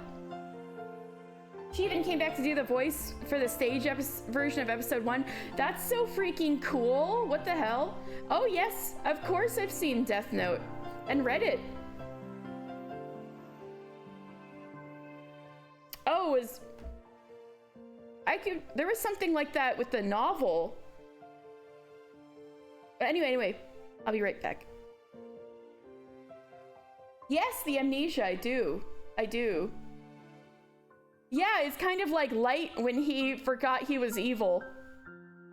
She even came back to do the voice for the stage version of episode 1. That's so freaking cool. What the hell? Oh yes, of course I've seen Death Note and read it. Oh, there was something like that with the novel. But anyway, I'll be right back. Yes, the amnesia, I do. Yeah, it's kind of like Light when he forgot he was evil.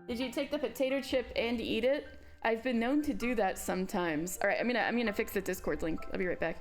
Did you take the potato chip and eat it? I've been known to do that sometimes. All right, I'm gonna fix the Discord link. I'll be right back.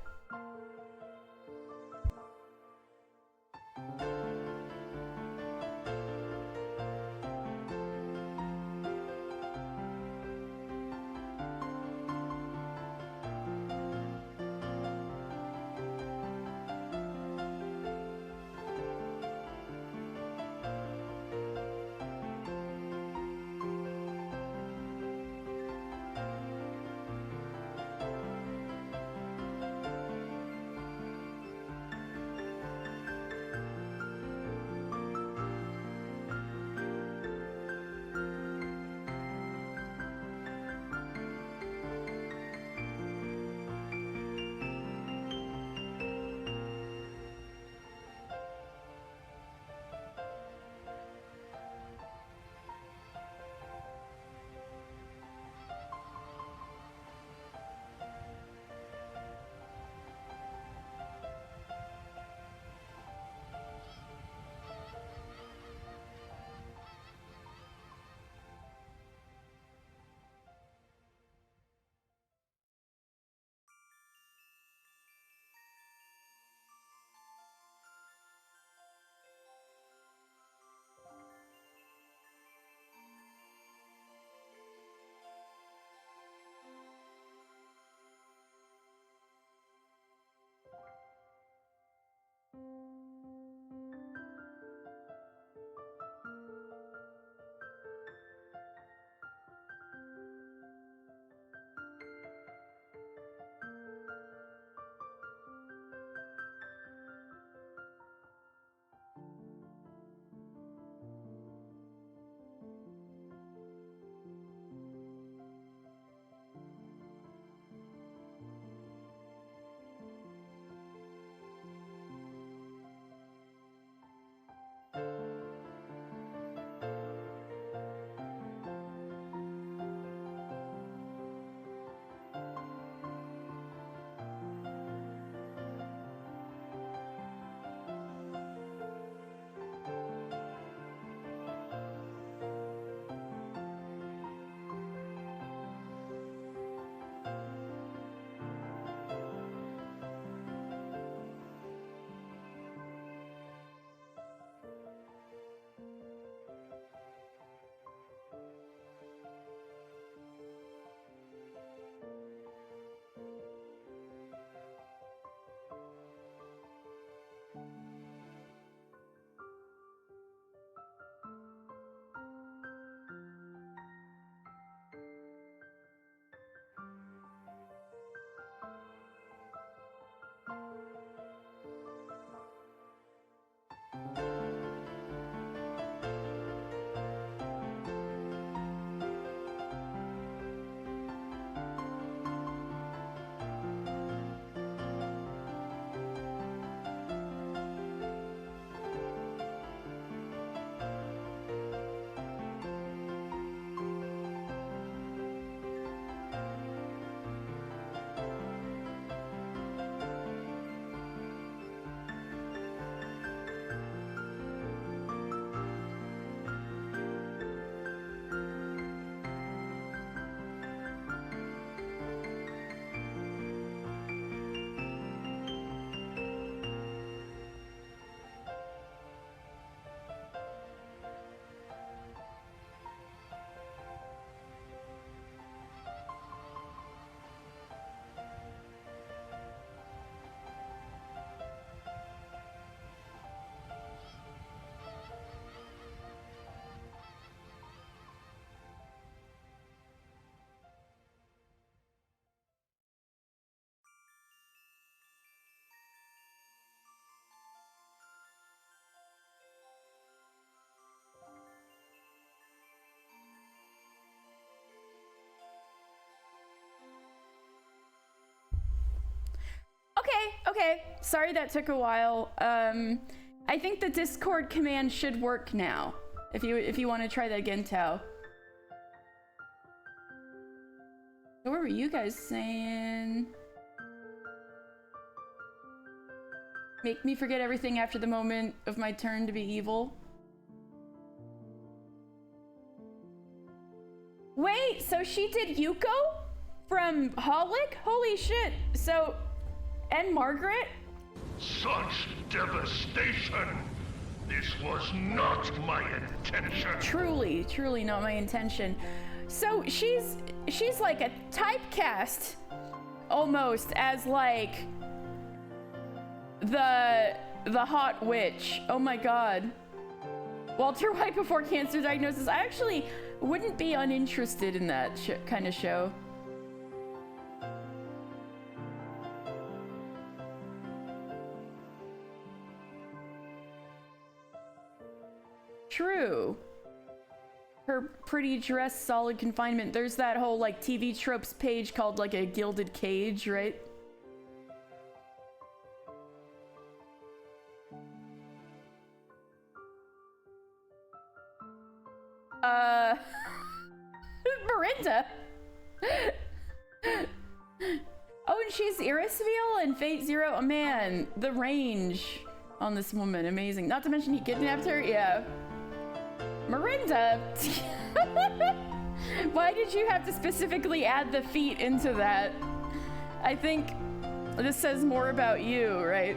Okay. Sorry that took a while. I think the Discord command should work now. If you want to try that again, Tao. So what were you guys saying? Make me forget everything after the moment of my turn to be evil. Wait, so she did Yuko from Holic? Holy shit. So, and Margaret? Such devastation! This was not my intention. Truly not my intention. So she's like a typecast almost as like the hot witch. Oh my god. Walter White before cancer diagnosis. I actually wouldn't be uninterested in that kind of show. True. Her pretty dress, solid confinement. There's that whole like TV tropes page called like a gilded cage, right? Marinda. Oh, and she's Irisville and Fate Zero. Oh man, the range on this woman, amazing. Not to mention he kidnapped her. Yeah. Marinda. Why did you have to specifically add the feet into that? I think this says more about you, right?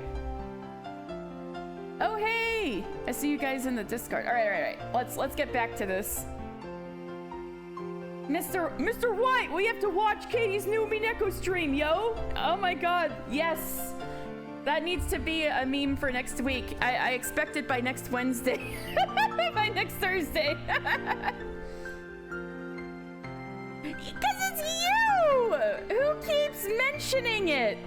Oh hey! I see you guys in the Discord. All right. Let's get back to this. Mr. White, we have to watch Katie's new Umineko stream, yo! Oh my god, yes! That needs to be a meme for next week. I expect it by next Wednesday. By next Thursday. Because it's you! Who keeps mentioning it?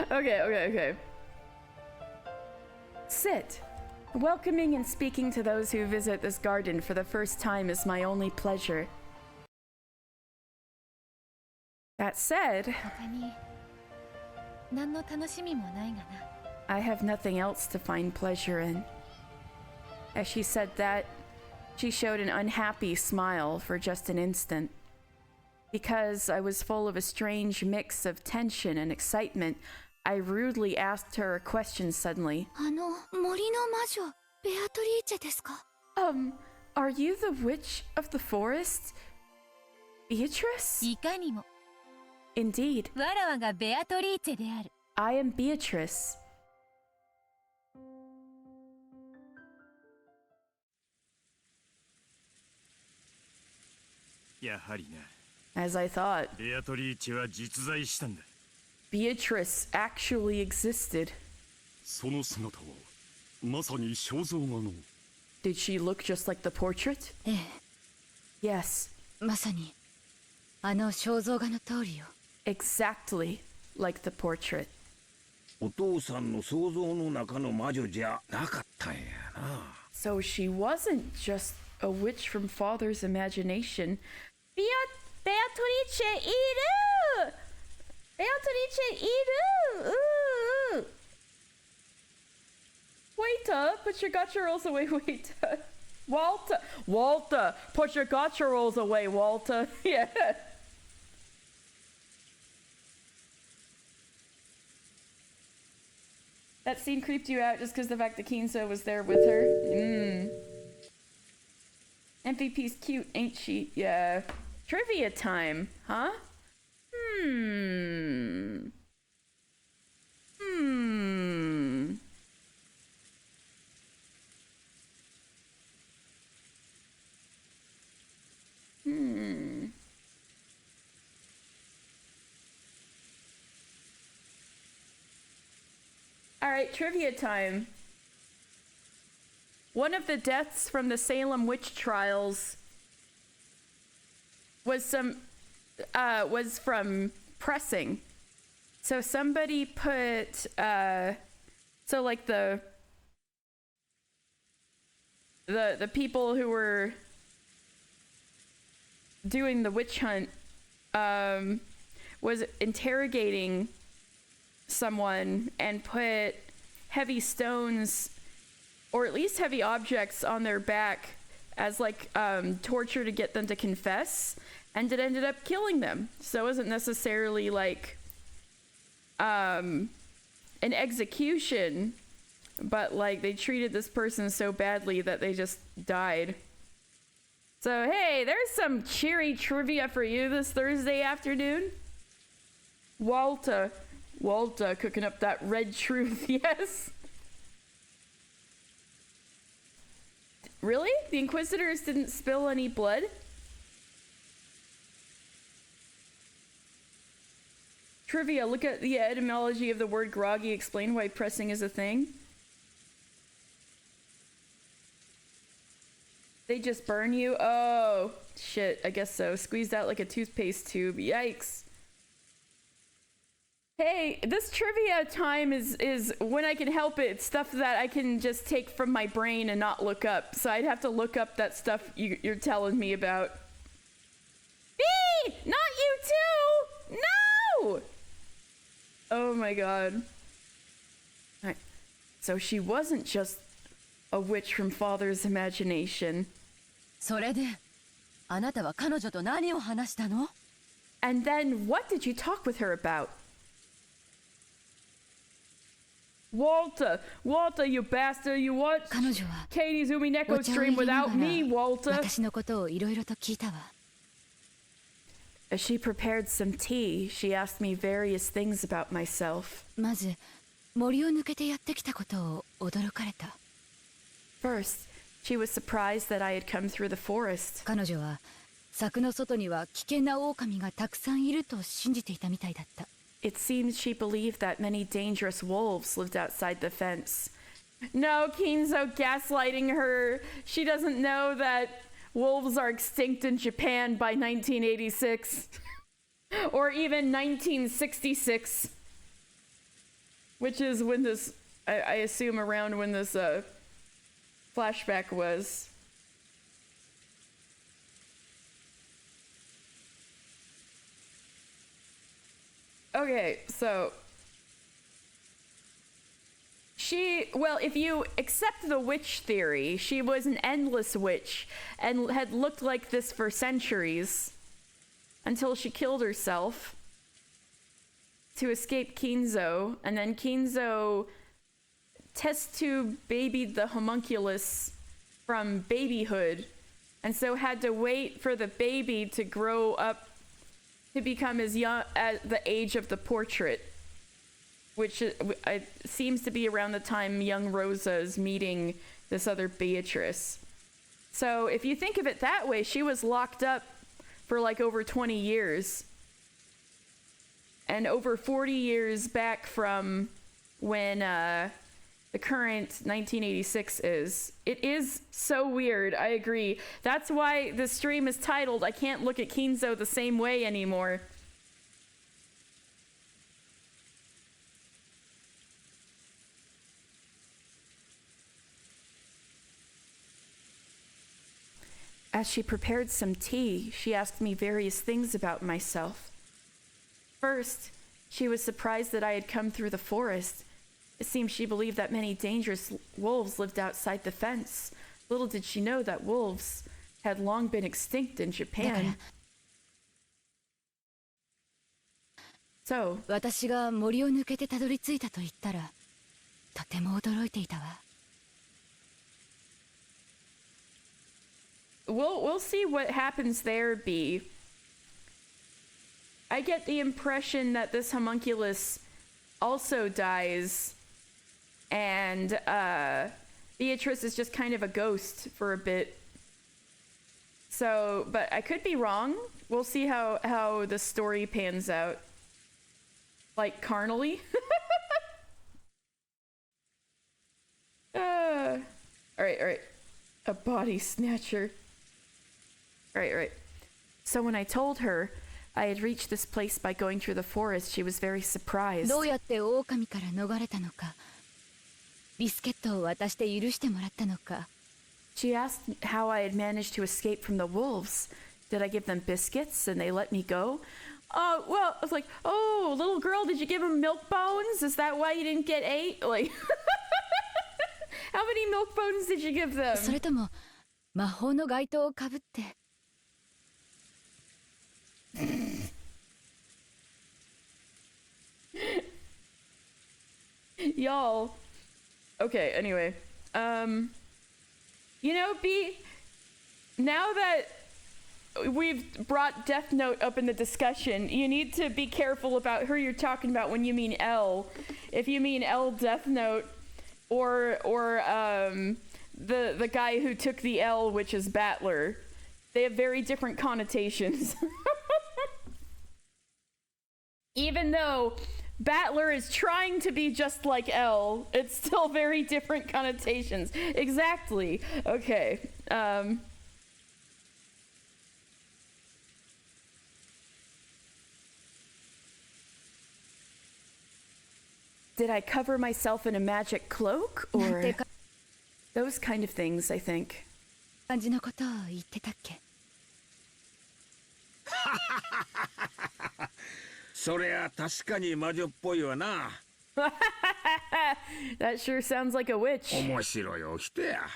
Okay. Sit. Welcoming and speaking to those who visit this garden for the first time is my only pleasure. That said, I have nothing else to find pleasure in. As she said that, she showed an unhappy smile for just an instant. Because I was full of a strange mix of tension and excitement, I rudely asked her a question suddenly. Are you the witch of the forest? Beatrice? Indeed. I am Beatrice. As I thought. Beatrice actually existed. Did she look just like the portrait? Yes. Exactly like the portrait. お父さんの想像の中の魔女じゃなかったんやな。 So she wasn't just a witch from father's imagination. Beatrice iru! Beatrice iru! Ooh. Waiter, put your gotcha rolls away, waiter. Walter, put your gotcha rolls away, Walter. Yeah. That scene creeped you out just because the fact that Kinzo was there with her. MVP's cute, ain't she? Yeah. Trivia time, huh? All right, trivia time. One of the deaths from the Salem witch trials was from pressing. So somebody put so like the people who were doing the witch hunt was interrogating someone and put heavy stones or at least heavy objects on their back as like torture to get them to confess, and it ended up killing them. So it wasn't necessarily like an execution, but like they treated this person so badly that they just died. So hey, there's some cheery trivia for you this Thursday afternoon. Walter cooking up that red truth. Yes. Really? The Inquisitors didn't spill any blood? Trivia, look at the etymology of the word groggy. Explain why pressing is a thing. They just burn you? Oh, shit, I guess so. Squeezed out like a toothpaste tube. Yikes. Hey, this trivia time is when I can help it. It's stuff that I can just take from my brain and not look up. So I'd have to look up that stuff you're telling me about. Bee! Not you too! No! Oh my god. Alright. So she wasn't just a witch from father's imagination. それであなたは彼女と何を話したの? And then what did you talk with her about? Walter, you bastard, you watched 彼女は Katie's お Umineko 茶を入 stream れな without が me, ら Walter. 私のことをいろいろと聞いたわ。 As she prepared some tea, she asked me various things about myself. まず森を抜けてやってきたことを驚かれた。 First, she was surprised that I had come through the forest. 彼女は柵の外には危険な狼がたくさんいると信じていたみたいだった。 It seems she believed that many dangerous wolves lived outside the fence. No, Kinzo gaslighting her. She doesn't know that wolves are extinct in Japan by 1986. Or even 1966. Which is when this, I assume around when this flashback was. Okay, so well, if you accept the witch theory, she was an endless witch and had looked like this for centuries until she killed herself to escape Kinzo, and then Kinzo test tube babied the homunculus from babyhood, and so had to wait for the baby to grow up to become as young as the age of the portrait, which seems to be around the time young Rosa is meeting this other Beatrice. So if you think of it that way, she was locked up for like over 20 years. And over 40 years back from when the current 1986 is. It is so weird, I agree. That's why the stream is titled, I Can't Look at Kinzo the Same Way Anymore. As she prepared some tea, she asked me various things about myself. First, she was surprised that I had come through the forest. It seemed she believed that many dangerous wolves lived outside the fence. Little did she know that wolves had long been extinct in Japan. So, 私が森を抜けてたどり着いたと言ったらとても驚いていたわ。 we'll see what happens there, B. I get the impression that this homunculus also dies, and Beatrice is just kind of a ghost for a bit. So, but I could be wrong. We'll see how the story pans out. Like, carnally. Alright. A body snatcher. Right. So when I told her I had reached this place by going through the forest, she was very surprised. どうやって狼から逃れたのか、ビスケットを渡して許してもらったのか。 She asked how I had managed to escape from the wolves. Did I give them biscuits and they let me go? Well, I was like, oh, little girl, did you give them milk bones? Is that why you didn't get 8? Like, how many milk bones did you give them? それとも魔法の街灯をかぶって。 Y'all. Okay, anyway. You know, B, now that we've brought Death Note up in the discussion, you need to be careful about who you're talking about when you mean L. If you mean L Death Note or the guy who took the L, which is Battler, they have very different connotations. Even though Battler is trying to be just like L, it's still very different connotations. Exactly. Okay. Did I cover myself in a magic cloak? Or those kind of things, I think. 感じのことを言ってたっけ。そりゃ確かに魔女っぽいわな。That sure sounds like a witch. 面白いお人や。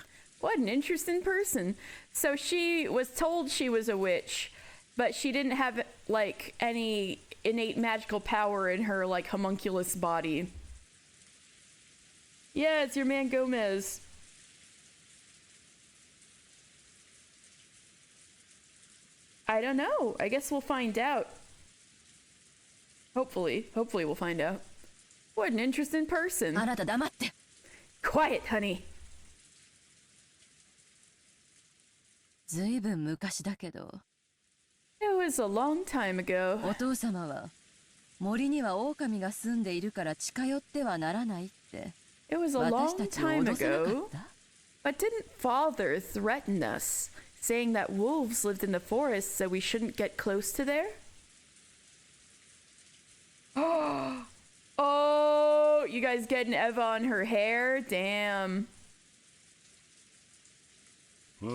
What an interesting person. So she was told she was a witch, but she didn't have, like, any innate magical power in her, like, homunculus body. Yeah, it's your man Gomez. I don't know. I guess we'll find out. Hopefully we'll find out. What an interesting person. あなた黙って。 Quiet, honey. ずいぶん昔だけど、 It was a long time ago. お父様は森には狼が住んでいるから近寄ってはならないって It was a 私 long たちを time 脅せなかっ ago. た？ But didn't Father threaten us, saying that wolves lived in the forest so we shouldn't get close to there? Oh, you guys getting Eva on her hair? Damn. ああ、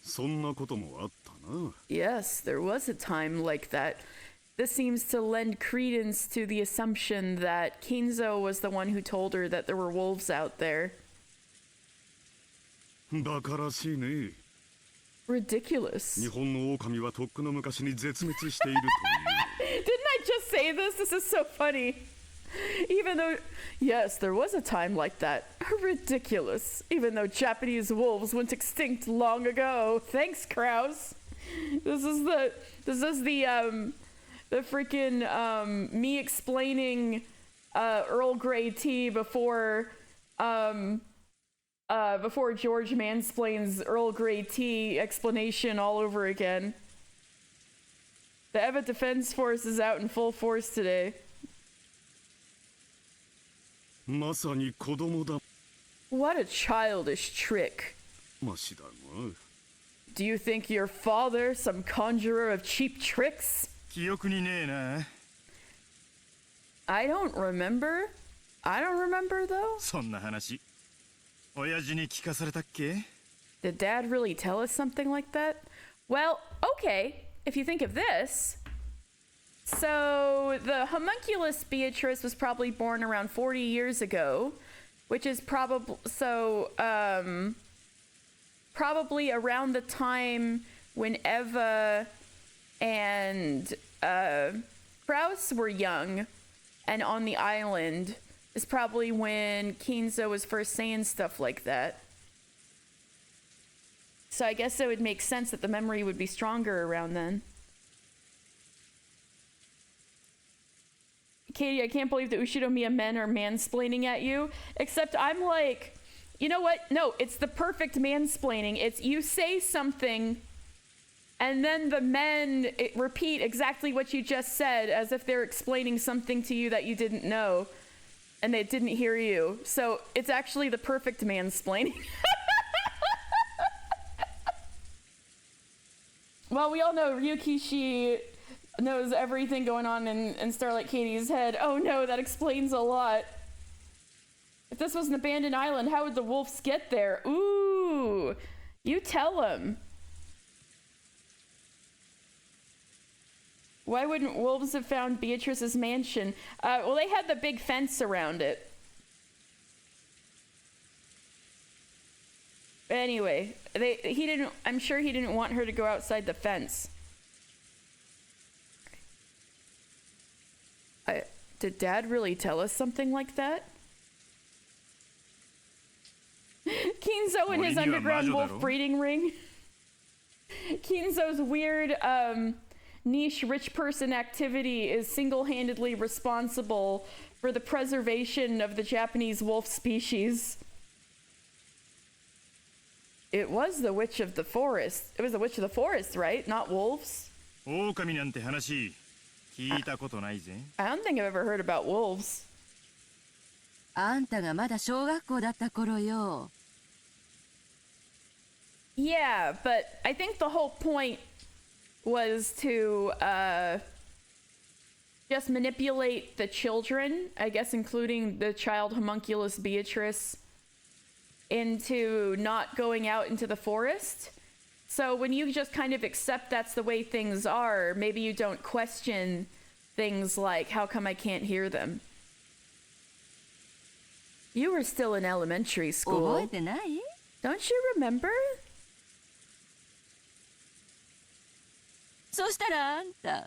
そんなこともあったな。 Yes, there was a time like that. This seems to lend credence to the assumption that Kinzo was the one who told her that there were wolves out there. バカらしいね。 Ridiculous. 日本の狼はとっくの昔に絶滅しているという。 Didn't I just say this? This is so funny. Even though, yes, there was a time like that. Ridiculous. Even though Japanese wolves went extinct long ago. Thanks, Kraus. This is the freaking me explaining Earl Grey tea before George mansplains Earl Grey tea explanation all over again. The Eva Defense Force is out in full force today. まさに子供だ。 What a childish trick. ましだな。 Do you think your father some conjurer of cheap tricks? 記憶にねえな。 I don't remember. I don't remember though. そんな話親父に聞かされたっけ？ Did Dad really tell us something like that? Well, okay, if you think of this. So the homunculus Beatrice was probably born around 40 years ago, which is probably probably around the time when Eva and Kraus were young and on the island is probably when Kinzo was first saying stuff like that. So I guess it would make sense that the memory would be stronger around then. Katie, I can't believe that Ushinomiya men are mansplaining at you. Except I'm like, you know what? No, it's the perfect mansplaining. It's you say something, and then the men repeat exactly what you just said as if they're explaining something to you that you didn't know, and they didn't hear you. So it's actually the perfect mansplaining. Well, we all know Ryukishi knows everything going on in Starlight Katie's head. Oh no, that explains a lot. If this was an abandoned island, how would the wolves get there? Ooh, you tell them. Why wouldn't wolves have found Beatrice's mansion? Well, they had the big fence around it. Anyway, I'm sure he didn't want her to go outside the fence. Did Dad really tell us something like that? Kinzo and his underground wolf breeding ring. Kinzo's weird niche rich person activity is single-handedly responsible for the preservation of the Japanese wolf species. It was the Witch of the Forest. It was the Witch of the Forest, right? Not wolves? 狼なんて話聞いたことないぜ。I don't think I've ever heard about wolves. あんたがまだ小学校だった頃よ。Yeah, but I think the whole point was to just manipulate the children, I guess including the child homunculus Beatrice, into not going out into the forest. So when you just kind of accept that's the way things are, maybe you don't question things like, how come I can't hear them? You were still in elementary school. 覚えてない？ Don't you remember? そしたらあんた、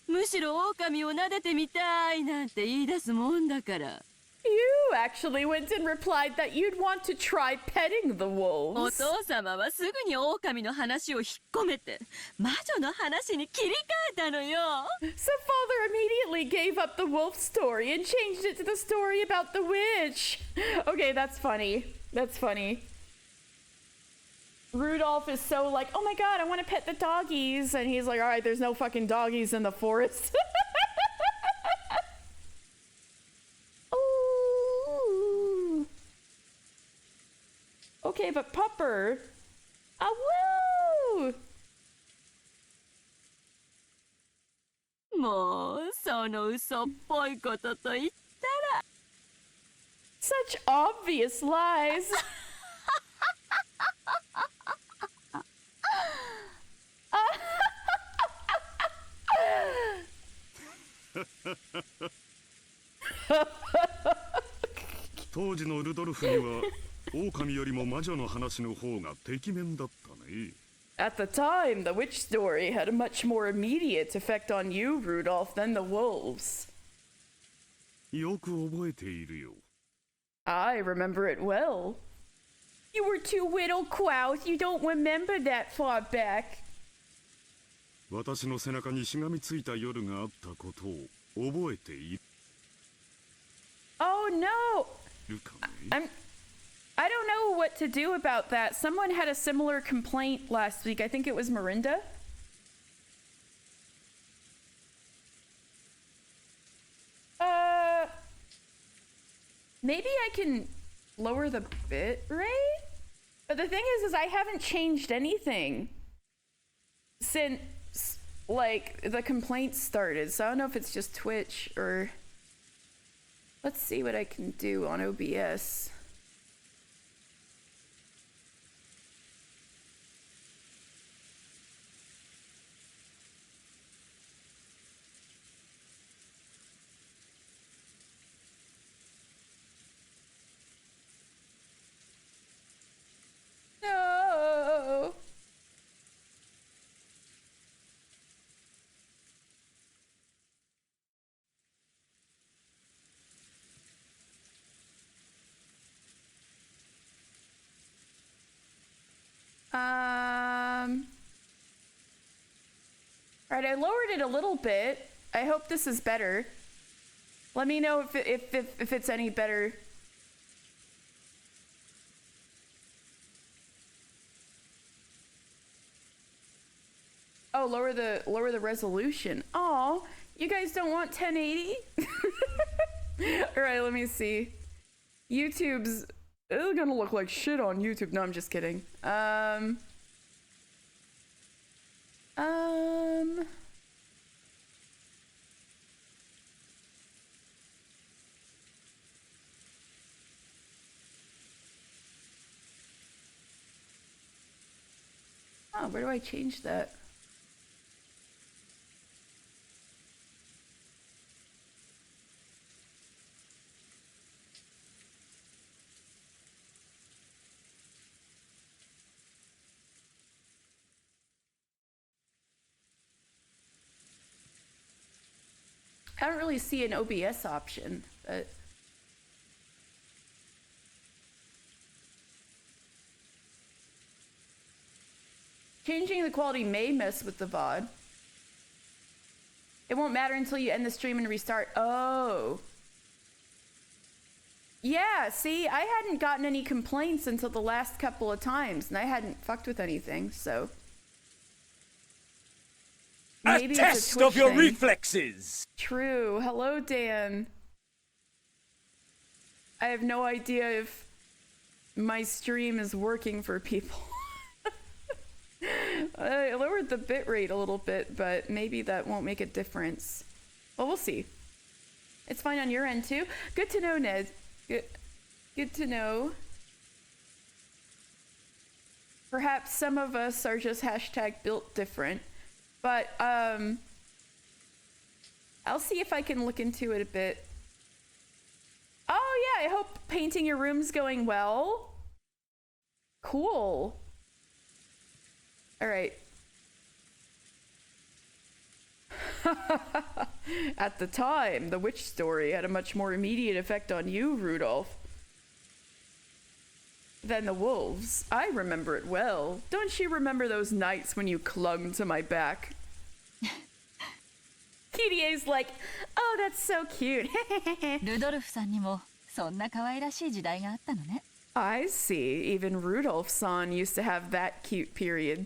むしろ狼を撫でてみたいなんて言い出すもんだから。You actually went and replied that you'd want to try petting the お wolves. 父様はすぐに狼の話を引っ込めて魔女の話に切り替えたのよ。 So father immediately gave up the wolf story and changed it to the story about the witch. Okay, that's funny. That's funny. Rudolph is so like, oh my god, I want to pet the doggies. And he's like, all right, there's no fucking doggies in the forest. Ooh. Okay, but Pupper. Ah, woo! もうその嘘っぽいことと言ったら Such obvious lies. 当時のルドルフには狼よりも魔女の話の方がてきめんだったね。 At the time, the witch story had a much more immediate effect on you, Rudolph, than the wolves. よく覚えているよ。 I remember it well. You were too little, Klaus. You don't remember that far back. 私の背中にしがみついた夜があったことを覚えてい Oh no! るかね。 I don't know what to do about that. Someone had a similar complaint last week. I think it was Mirinda. Maybe I can lower the bit rate? But the thing is I haven't changed anything since, like, the complaints started. So I don't know if it's just Twitch or... Let's see what I can do on OBS. Alright, I lowered it a little bit. I hope this is better. Let me know if it's any better. Oh, lower the resolution. Oh, you guys don't want 1080? Alright, let me see. YouTube's gonna look like shit on YouTube. No, I'm just kidding. Oh, where do I change that? I don't really see an OBS option, but changing the quality may mess with the VOD. It won't matter until you end the stream and restart. Oh. Yeah, see, I hadn't gotten any complaints until the last couple of times, and I hadn't fucked with anything, so. Maybe a it's test Twitch of your thing. reflexes. True. Hello, Dan. I have no idea if my stream is working for people. I lowered the bitrate a little bit, but maybe that won't make a difference. Well, we'll see. It's fine on your end, too. Good to know, Ned. Good to know. Perhaps some of us are just #built different. But, I'll see if I can look into it a bit. Oh, yeah, I hope painting your room's going well. Cool. All right. At the time, the witch story had a much more immediate effect on you, Rudolph, than the wolves. I remember it well. Don't you remember those nights when you clung to my back? KDA's like, oh, that's so cute. ルドルフさんにもそんな可愛らしい時代があったのね。 I see. Even Rudolph-san used to have that cute period.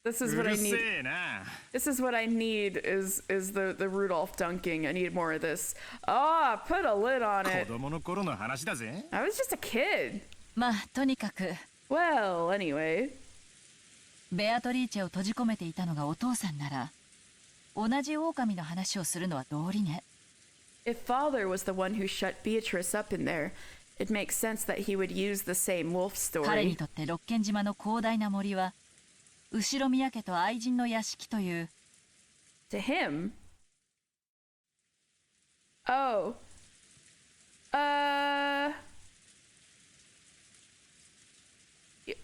This is what I need. This is what I need is the Rudolph dunking. I need more of this. Ah, put a lid on it. 子供の頃の話だぜ。 I was just a kid. まあとにかく Well, anyway. ベアトリーチェを閉じ込めていたのがお父さんなら、同じ狼の話をするのは道理ね。 If father was the one who shut Beatrice up in there, it makes sense that he would use the same wolf 彼に story. とって六軒島の広大な森は、後宮家と愛人の屋敷という。 To him? Oh.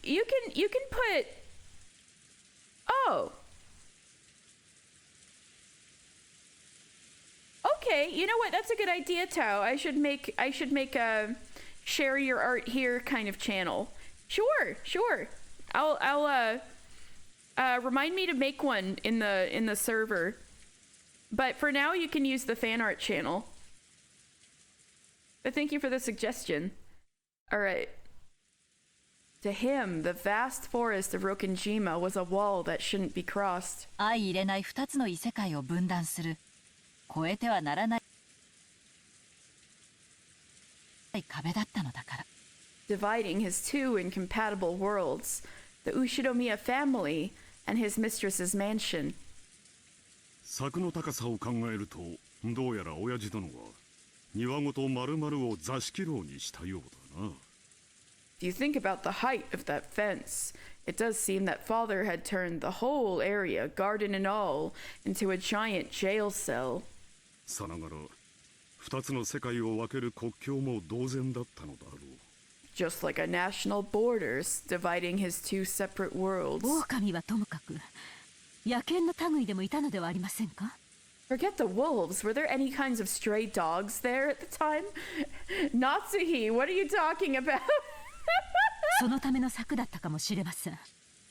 You can put. Oh. Okay, you know what? That's a good idea, Tao. I should make a share your art here kind of channel. Sure. I'll remind me to make one in the server. But for now, you can use the fan art channel. But thank you for the suggestion. All right. To him, the vast forest of Rokinjima was a wall that shouldn't be crossed. 相入れない二つの異世界を分断する。越えてはならない壁だったのだから。 Dividing his two incompatible worlds, the Ushinomiya family and his mistress's mansion. 柵の高さを考えると、どうやら親父殿は庭ごと丸々を座敷牢にしたようだな。 If you think about the height of that fence, it does seem that father had turned the whole area, garden and all, into a giant jail cell. さながら二つの世界を分ける国境も同然だったのだろう。 Just like a national borders dividing his two separate worlds. 狼はともかく野犬の類でもいたのではありませんか？ Forget the wolves. Were there any kinds of stray dogs there at the time? Natsuhi, what are you talking about? そのための策だったかもしれません。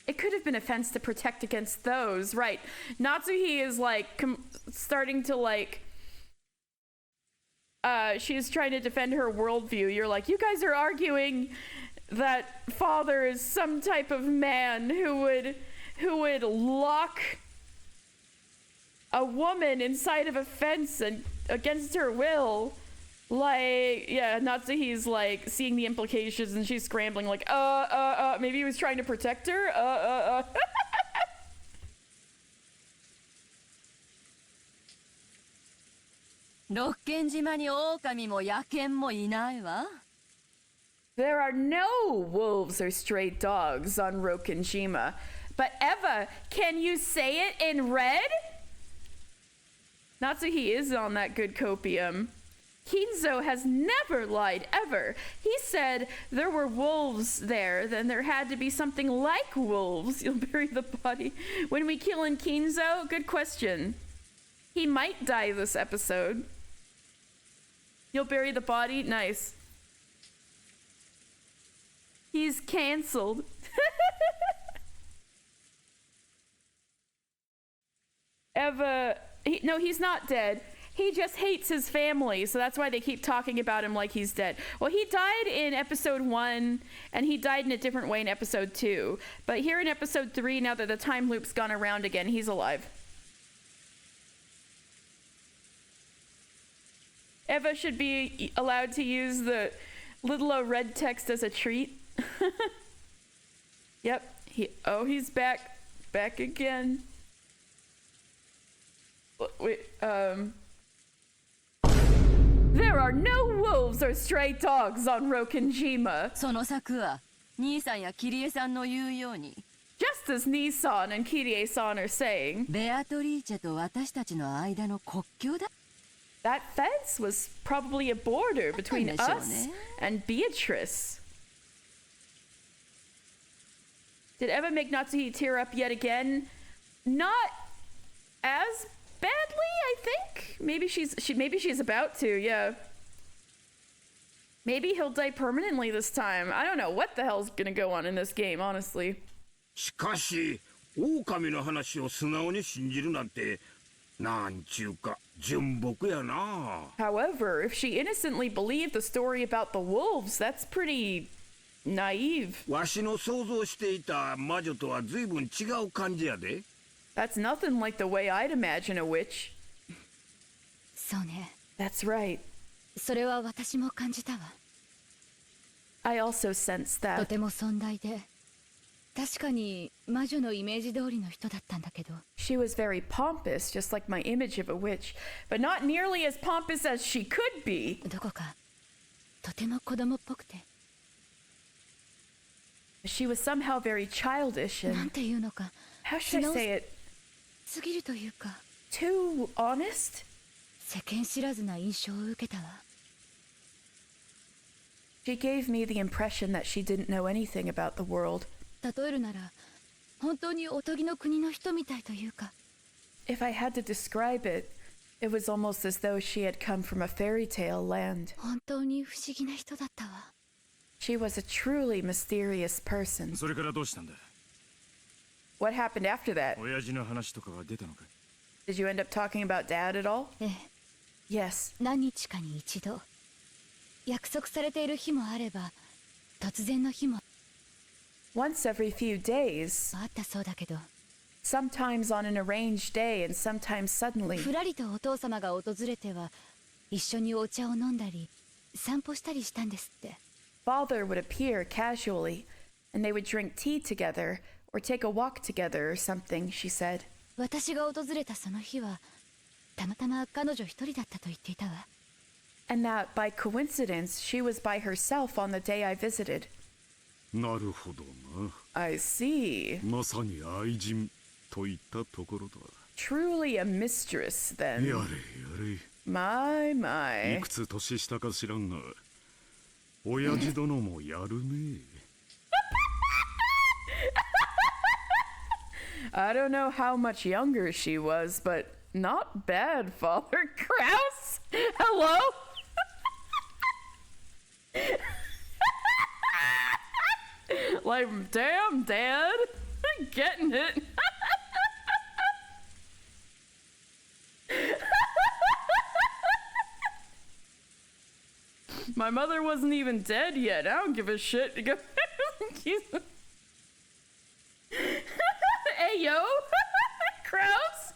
It could have been a fence to protect against those, right? Natsuhi is like starting to like. She's trying to defend her worldview. You're like, you guys are arguing that father is some type of man who would lock a woman inside of a fence and against her will. Like, yeah, Natsuhi's like seeing the implications and she's scrambling like, maybe he was trying to protect her? 六軒島に狼も野犬もいないわ。 There are no wolves or stray dogs on Rokenjima. But Eva, can you say it in red? Natsuhi is on that good copium. Kinzo has never lied, ever. He said there were wolves there, then there had to be something like wolves. You'll bury the body. When we kill in Kinzo? Good question. He might die this episode. You'll bury the body? Nice. He's canceled. Eva, no, he's not dead. He just hates his family, so that's why they keep talking about him like he's dead. Well, he died in episode 1, and he died in a different way in episode 2. But here in episode 3, now that the time loop's gone around again, he's alive. Eva should be allowed to use the little red text as a treat. Yep. He's back. Back again. Wait, There are no wolves or stray dogs on Rokenjima. その策は兄さんやキリエさんの言うように、 Just as Nissan and Kirie-san are saying, ベアトリーチェと私たちの間の国境だ。 that fence was probably a border between us and Beatrice. Did Eva make Natsuhi tear up yet again? Not as badly, I think. Maybe she's about to, yeah. Maybe he'll die permanently this time. I don't know what the hell's gonna go on in this game, honestly. しかし狼の話を素直に信じるなんてなんちゅうか純朴やな。 However, if she innocently believed the story about the wolves, that's pretty naive. わしの想像していた魔女とは随分違う感じやで。 That's nothing like the way I'd imagine a witch. そうね。 That's right. それは私も感じたわ。 I also sensed と that. ても尊大で、確かに魔女のイメージ通りの人だったんだけど。 She was very pompous, just like my image of a witch, but not nearly as pompous as she could be. どこかとても子供っぽくて、 She was somehow very childish なん and, ていうのか、 how should I say it, 過ぎるというか、 too honest? 世間知らずな印象を受けたわ。 She gave me the impression that she didn't know anything about the world. 例えるなら、本当におとぎの国の人みたいというか、 If I had to describe it, it was almost as though she had come from a fairy tale land. 本当に不思議な人だったわ。 She was a truly mysterious person. それからどうしたんだ。 What happened after that? 親父の話とかは出たのか。 Did you end up talking about dad at all? ええ、 Yes. 何日かに一度、約束されている日もあれば、突然の日も Once every few days, あったそうだけど、 sometimes on an arranged day and sometimes suddenly. ふらりとお父様が訪れては、一緒にお茶を飲んだり、散歩したりしたんですって。 Father would appear casually, and they would drink tea together or take a walk together or something, she said. 私が訪れたその日は、たまたま彼女一人だったと言っていたわ。 And that, by coincidence, she was by herself on the day I visited. なるほどな。 I see. まさに愛人といったところだ。 Truly a mistress, や then. れやれ。 My, い my. くつ年下か知らんが、親父殿もやるね。I don't know how much younger she was, but not bad, Father Kraus. Hello? Like, damn, Dad. Getting it. My mother wasn't even dead yet. I don't give a shit. Hey, yo. Kraus.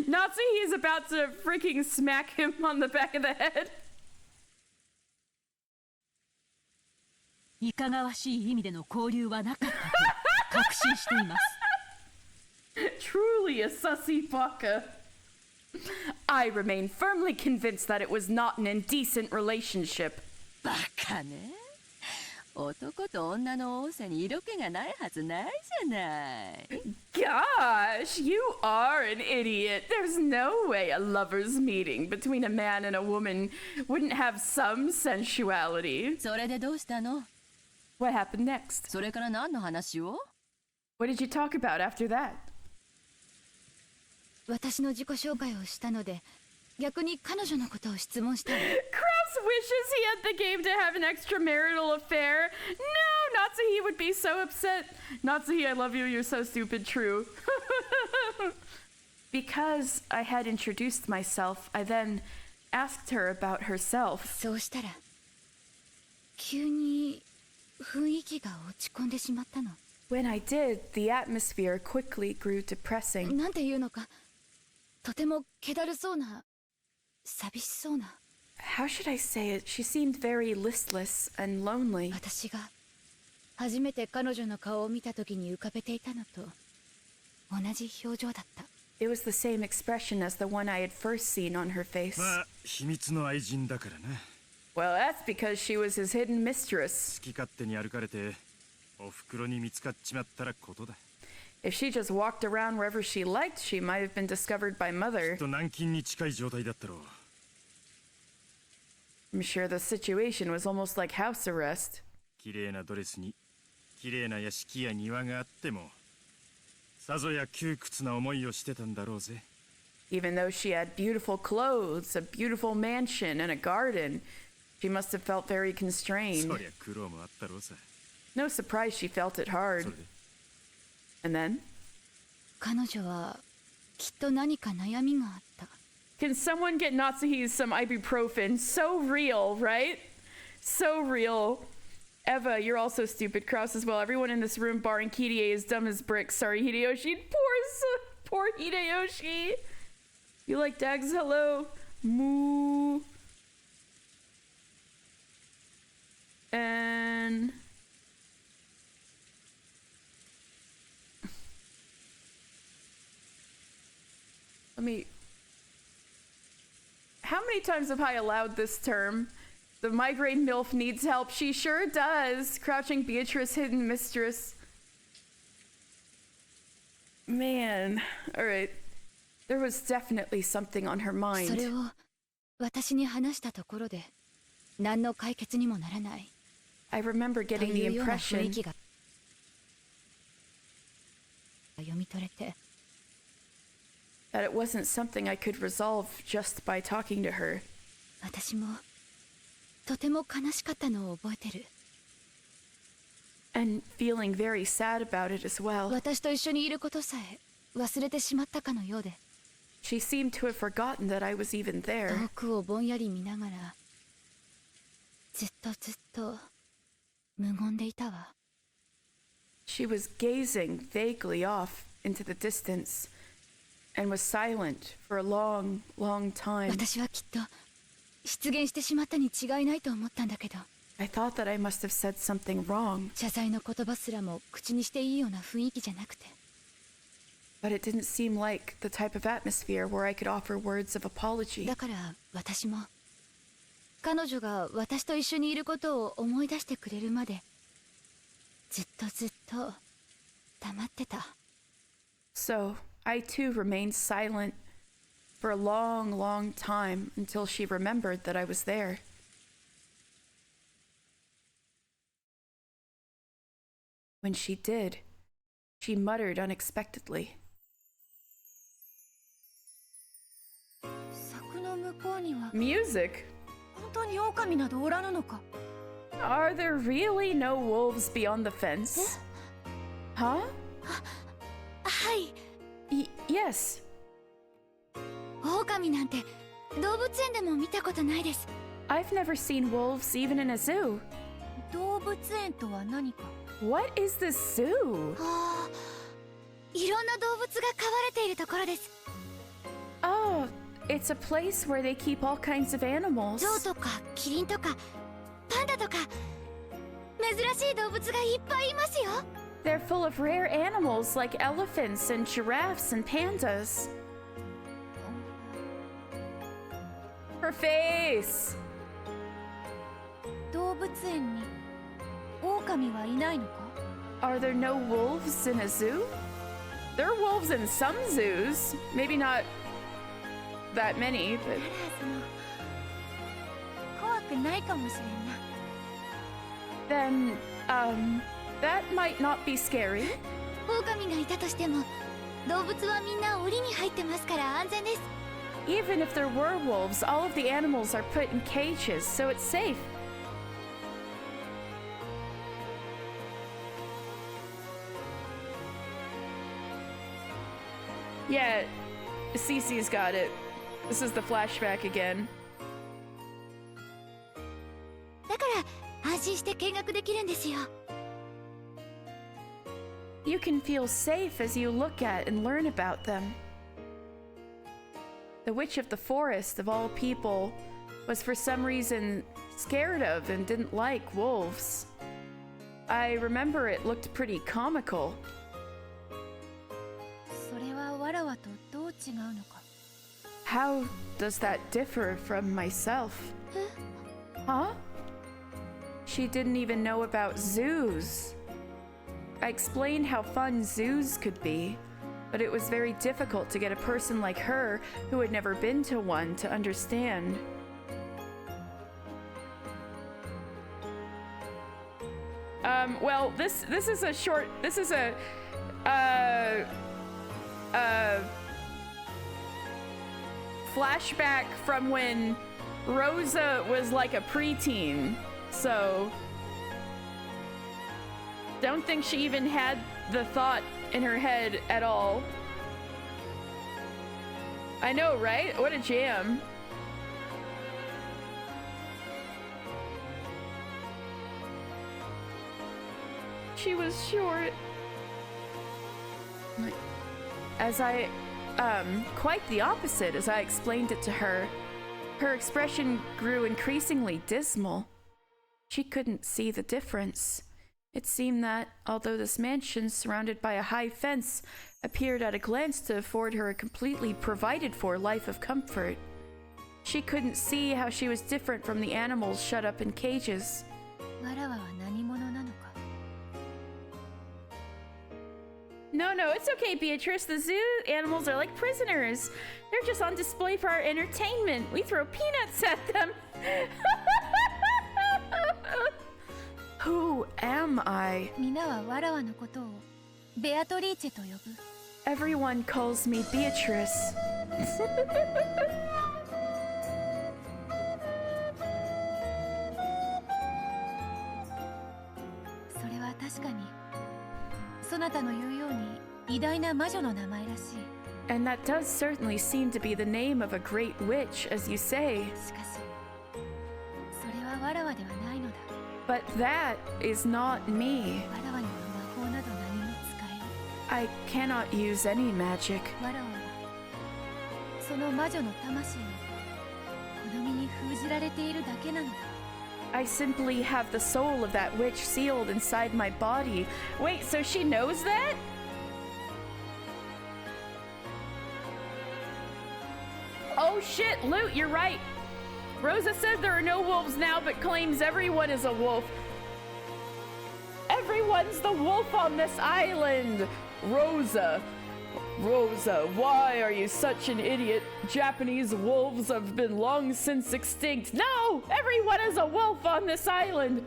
Nazi, he's about to freaking smack him on the back of the head. いかがわしい意味での交流はなかったと確信しています。Truly a sussy baka. I remain firmly convinced that it was not an indecent relationship. バカね。男と女の多さに色気がないはずないじゃない。Gosh, you are an idiot. There's no way a lover's meeting between a man and a woman wouldn't have some sensuality. それでどうしたの？ What happened next? それから何の話を？ What did you talk about after that? 私の自己紹介をしたので、逆に彼女のことを質問したわ。Kraus wishes he had the game to have an extramarital affair. No, Natsuhi would be so upset. Natsuhi, I love you. You're so stupid. True. Because I had introduced myself, I then asked her about herself. そうしたら、急に雰囲気が落ち込んでしまったの。When I did, the atmosphere quickly grew depressing. なんていうのか、とても気だるそうな、寂しそうな。How should I say it? She seemed very listless and lonely. 私が初めて彼女の顔を見た時に浮かべていたのと同じ表情だった。It was the same expression as the one I had first seen on her face. まあ秘密の愛人だからな。 Well, that's because she was his hidden mistress. 好き勝手に歩かれてお袋に見つかっちまったらことだ。 If she just walked around wherever she liked, she might have been discovered by Mother. と軟禁に近い状態だったろう。 I'm sure the situation was almost like house arrest. 綺麗なドレスに綺麗な屋敷や庭があってもさぞや窮屈な思いをしてたんだろうぜ。 Even though she had beautiful clothes, a beautiful mansion, and a garden, she must have felt very そ constrained. りゃ苦労もあったろうさ。 No surprise she felt it そ hard. れで And then? 彼女はきっと何か悩みがあった。 Can someone get Natsuhi some ibuprofen? So real, right? So real. Eva, you're also stupid. Kraus as well. Everyone in this room, barring Kirie, is dumb as bricks. Sorry, Hideyoshi. Poor Hideyoshi. You like Dags? Hello. Moo. And... Let me... How many times have I allowed this term? The migraine MILF needs help. She sure does. Crouching Beatrice, hidden mistress. Man. Alright. There was definitely something on her それ mind. を私に話したところで何の解決にもならない I remember と getting い the うような雰囲 impression 気が読み取れて that it wasn't something I could resolve just by talking to her. 私もとても悲しかったのを覚えてる And feeling very sad about it as well. 私と一緒にいることさえ忘れてしまったかのようで She seemed to have forgotten that I was even 遠 there. くをぼんやり見ながらずっと無言でいたわ She was gazing vaguely off into the distance and was silent for a long, long time. 私はきっと失言してしまったに違いないと思ったんだけど I thought that I must have said something wrong, 謝罪の言葉すらも口にしていいような雰囲気じゃなくて but it didn't seem like the type of atmosphere where I could offer words of apology. だから私も彼女が私と一緒にいることを思い出してくれるまでずっと黙ってた So I too remained silent for a long, long time until she remembered that I was there. When she did, she muttered unexpectedly. 柵の向こうには Music? 本当に狼などおらぬのか。Are there really no wolves beyond the fence? Huh? はい。 Yes. 狼なんて動物園でも見たことないです。 I've never seen wolves even in a zoo. 動物園とは何か。 What is this zoo? ああ、いろんな動物が飼われているところです。 Oh, it's a place where they keep all kinds of animals. 象とかキリンとかパンダとか珍しい動物がいっぱいいますよ。 They're full of rare animals like elephants and giraffes and pandas. Her face! 動物園に狼はいないのか？ Are there no wolves in a zoo? There are wolves in some zoos. Maybe not that many, but... 怖くないかもしれんな。 Then, that might not be scary. 狼がいたとしても動物はみんな檻に入ってますから安全です。 Even if there were wolves, all of the animals are put in cages, so it's safe. Yeah, Cece's got it. This is the flashback again. だから安心して見学できるんですよ。 You can feel safe as you look at and learn about them. The Witch of the Forest, of all people, was for some reason scared of and didn't like wolves. I remember it looked pretty comical. それはわらわとどう違うのか。 How does that differ from myself? Huh? She didn't even know about zoos. I explained how fun zoos could be, but it was very difficult to get a person like her who had never been to one to understand. Well, this is a short, this is a, flashback from when Rosa was like a preteen, so don't think she even had the thought in her head at all. I know, right? What a jam. She was short. Quite the opposite as I explained it to her. Her expression grew increasingly dismal. She couldn't see the difference. It seemed that, although this mansion, surrounded by a high fence, appeared at a glance to afford her a completely provided-for life of comfort, she couldn't see how she was different from the animals shut up in cages. わらわは何者なのか。 No, it's okay, Beatrice. The zoo animals are like prisoners. They're just on display for our entertainment. We throw peanuts at them. Who am I? 皆はわらわのことをベアトリーチェと呼ぶ。 Everyone calls me Beatrice. それは確かにそなたの言うように偉大な魔女の名前らしい。 And that does certainly seem to be the name of a great witch, as you say. しかしそれはわらわではないのだ。 But that is not me. わらわには魔法など何も使えん。 I cannot use any magic. わらわはその魔女の魂を好みに封じられているだけなのだ。 I simply have the soul of that witch sealed inside my body. Wait, so she knows that? Oh shit, Lute, you're right. Rosa says there are no wolves now, but claims everyone is a wolf. Everyone's the wolf on this island. Rosa, why are you such an idiot? Japanese wolves have been long since extinct. No! Everyone is a wolf on this island!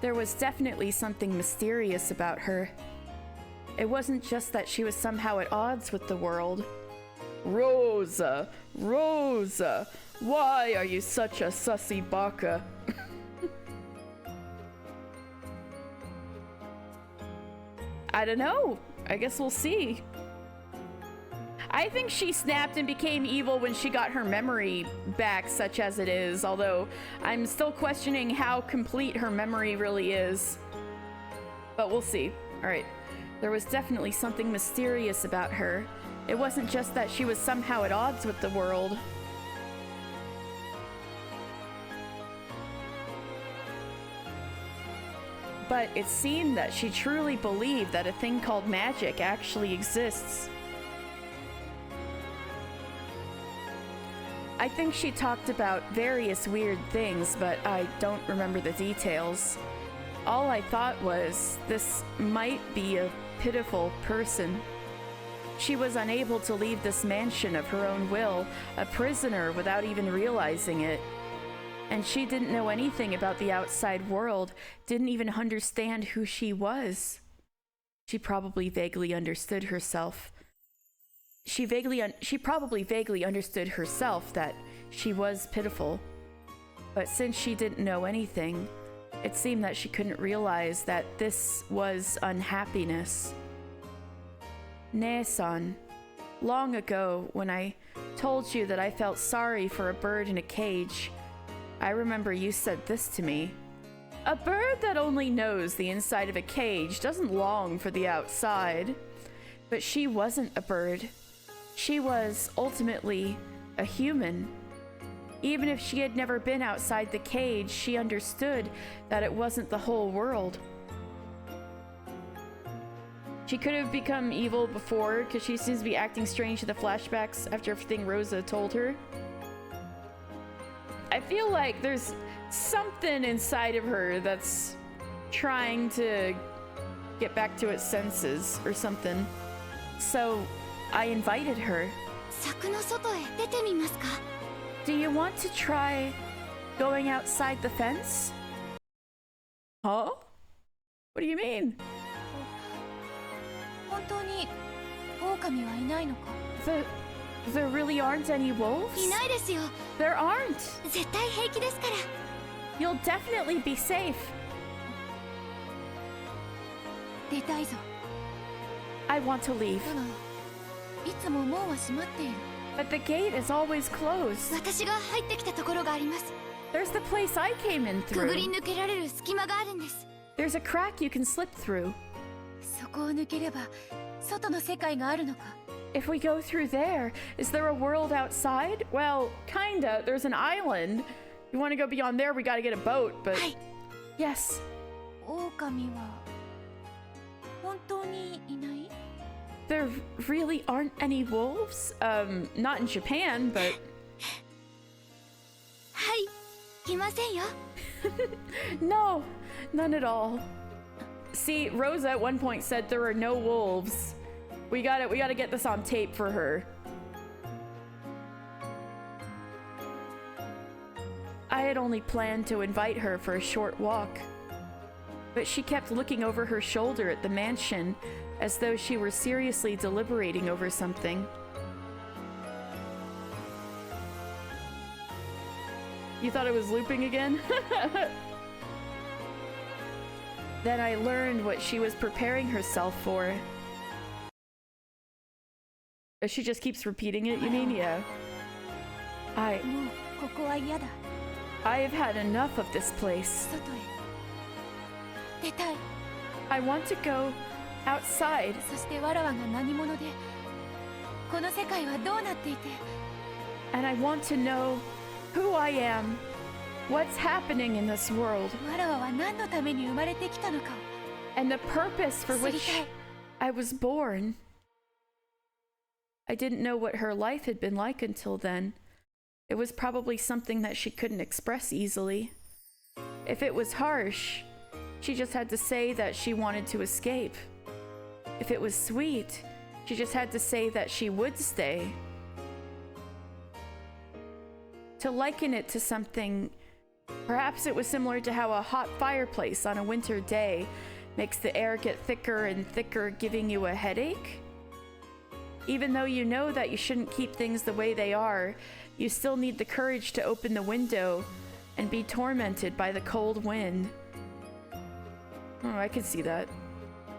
There was definitely something mysterious about her. It wasn't just that she was somehow at odds with the world. Rosa, Rosa, why are you such a sussy baka? I don't know. I guess we'll see. I think she snapped and became evil when she got her memory back, such as it is, although I'm still questioning how complete her memory really is. But we'll see. Alright. There was definitely something mysterious about her. It wasn't just that she was somehow at odds with the world. But it seemed that she truly believed that a thing called magic actually exists. I think she talked about various weird things, but I don't remember the details. All I thought was, this might be a pitiful person. She was unable to leave this mansion of her own will, a prisoner without even realizing it. And she didn't know anything about the outside world, didn't even understand who she was. She probably vaguely understood herself. She probably vaguely understood herself that she was pitiful. But since she didn't know anything, it seemed that she couldn't realize that this was unhappiness. Ne-san, long ago when I told you that I felt sorry for a bird in a cage, I remember you said this to me. A bird that only knows the inside of a cage doesn't long for the outside. But she wasn't a bird. She was ultimately a human. Even if she had never been outside the cage, she understood that it wasn't the whole world. She could have become evil before, because she seems to be acting strange to the flashbacks after everything Rosa told her. I feel like there's something inside of her that's trying to get back to its senses or something. So I invited her. Do you want to try going outside the fence? Huh? What do you mean? There really aren't any wolves? There aren't. You'll definitely be safe. I want to leave. But the gate is always closed. There's the place I came in through. There's a crack you can slip through. If we go through there, is there a world outside? Well, kinda. There's an island. You want to go beyond there, we gotta get a boat, but... Yes. There really aren't any wolves? Not in Japan, but... No, none at all. See, Rosa at one point said there are no wolves. We gotta get this on tape for her. I had only planned to invite her for a short walk, but she kept looking over her shoulder at the mansion as though she were seriously deliberating over something. You thought it was looping again? Then I learned what she was preparing herself for. She just keeps repeating it, you mean? Yeah. I have had enough of this place. I want to go outside. And I want to know who I am, what's happening in this world, and the purpose for which I was born. I didn't know what her life had been like until then. It was probably something that she couldn't express easily. If it was harsh, she just had to say that she wanted to escape. If it was sweet, she just had to say that she would stay. To liken it to something, perhaps it was similar to how a hot fireplace on a winter day makes the air get thicker and thicker, giving you a headache? Even though you know that you shouldn't keep things the way they are, you still need the courage to open the window and be tormented by the cold wind. Oh, I could see that.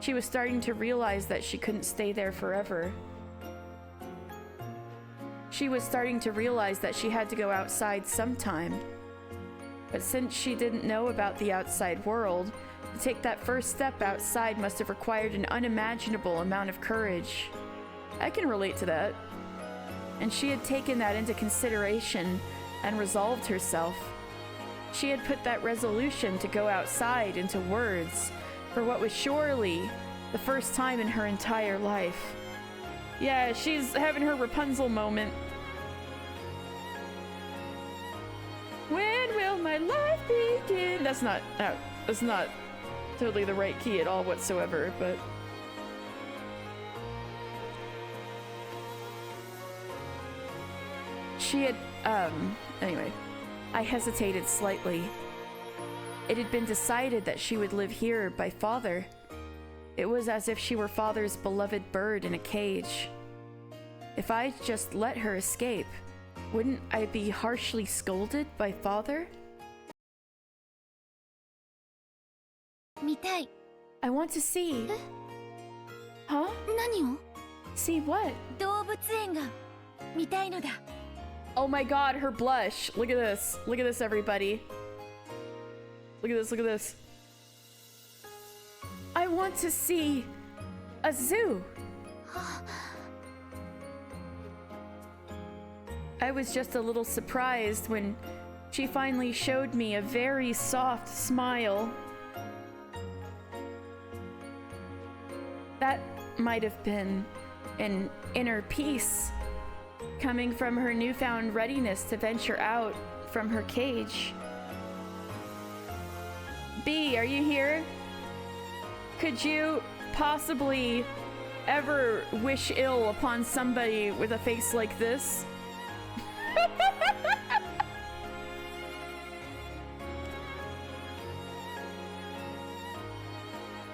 She was starting to realize that she couldn't stay there forever. She was starting to realize that she had to go outside sometime. But since she didn't know about the outside world, to take that first step outside must have required an unimaginable amount of courage. I can relate to that. And she had taken that into consideration and resolved herself. She had put that resolution to go outside into words for what was surely the first time in her entire life. Yeah, she's having her Rapunzel moment. When will my life begin? That's not totally the right key at all whatsoever, but she had, anyway, I hesitated slightly. It had been decided that she would live here by Father. It was as if she were Father's beloved bird in a cage. If I just let her escape, wouldn't I be harshly scolded by Father? 見たい。 I want to see. Huh? 何を？ See what? 動物園が見たいのだ。 Oh my god, her blush. Look at this. Look at this, everybody. Look at this, look at this. I want to see a zoo. I was just a little surprised when she finally showed me a very soft smile. That might have been an inner peace coming from her newfound readiness to venture out from her cage. B, are you here? Could you possibly ever wish ill upon somebody with a face like this?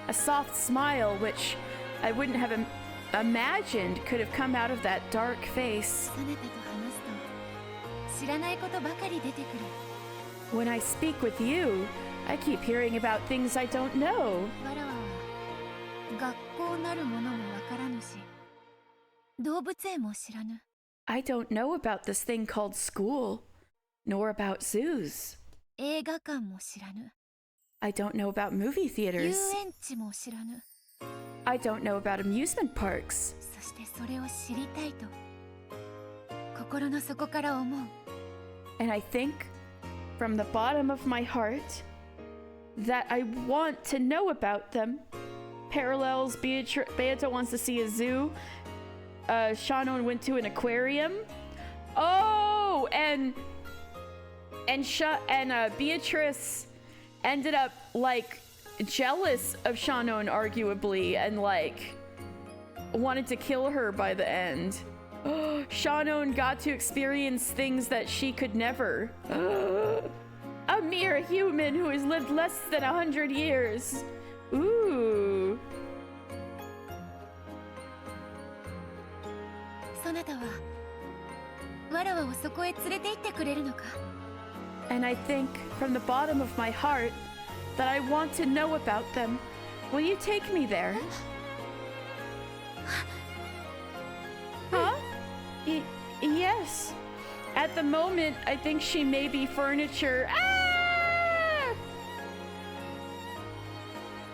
A soft smile, which I wouldn't have imagined could have come out of that dark face. そなたと話すと知らないことばかり出てくる。 When I speak with you, I keep hearing about things I don't know. わらわは学校なるものもわからぬし、動物園も知らぬ。 I don't know about this thing called school, nor about zoos. 映画館も知らぬ。 I don't know about movie 遊 theaters. 園地も知らぬ。 I don't know about amusement parks. そしてそれを知りたいと心の底から思う。 And I think, from the bottom of my heart, that I want to know about them. Parallels, Beato wants to see a zoo. Shannon went to an aquarium. Oh, and Beatrice ended up like jealous of Shannon, arguably, and like wanted to kill her by the end. Shannon got to experience things that she could never. A mere human who has lived less than 100 years. Ooh. そなたはわらわをそこへ連れて行ってくれるのか。 And I think from the bottom of my heart that I want to know about them. Will you take me there? Huh? Yes. At the moment, I think she may be furniture. Ah!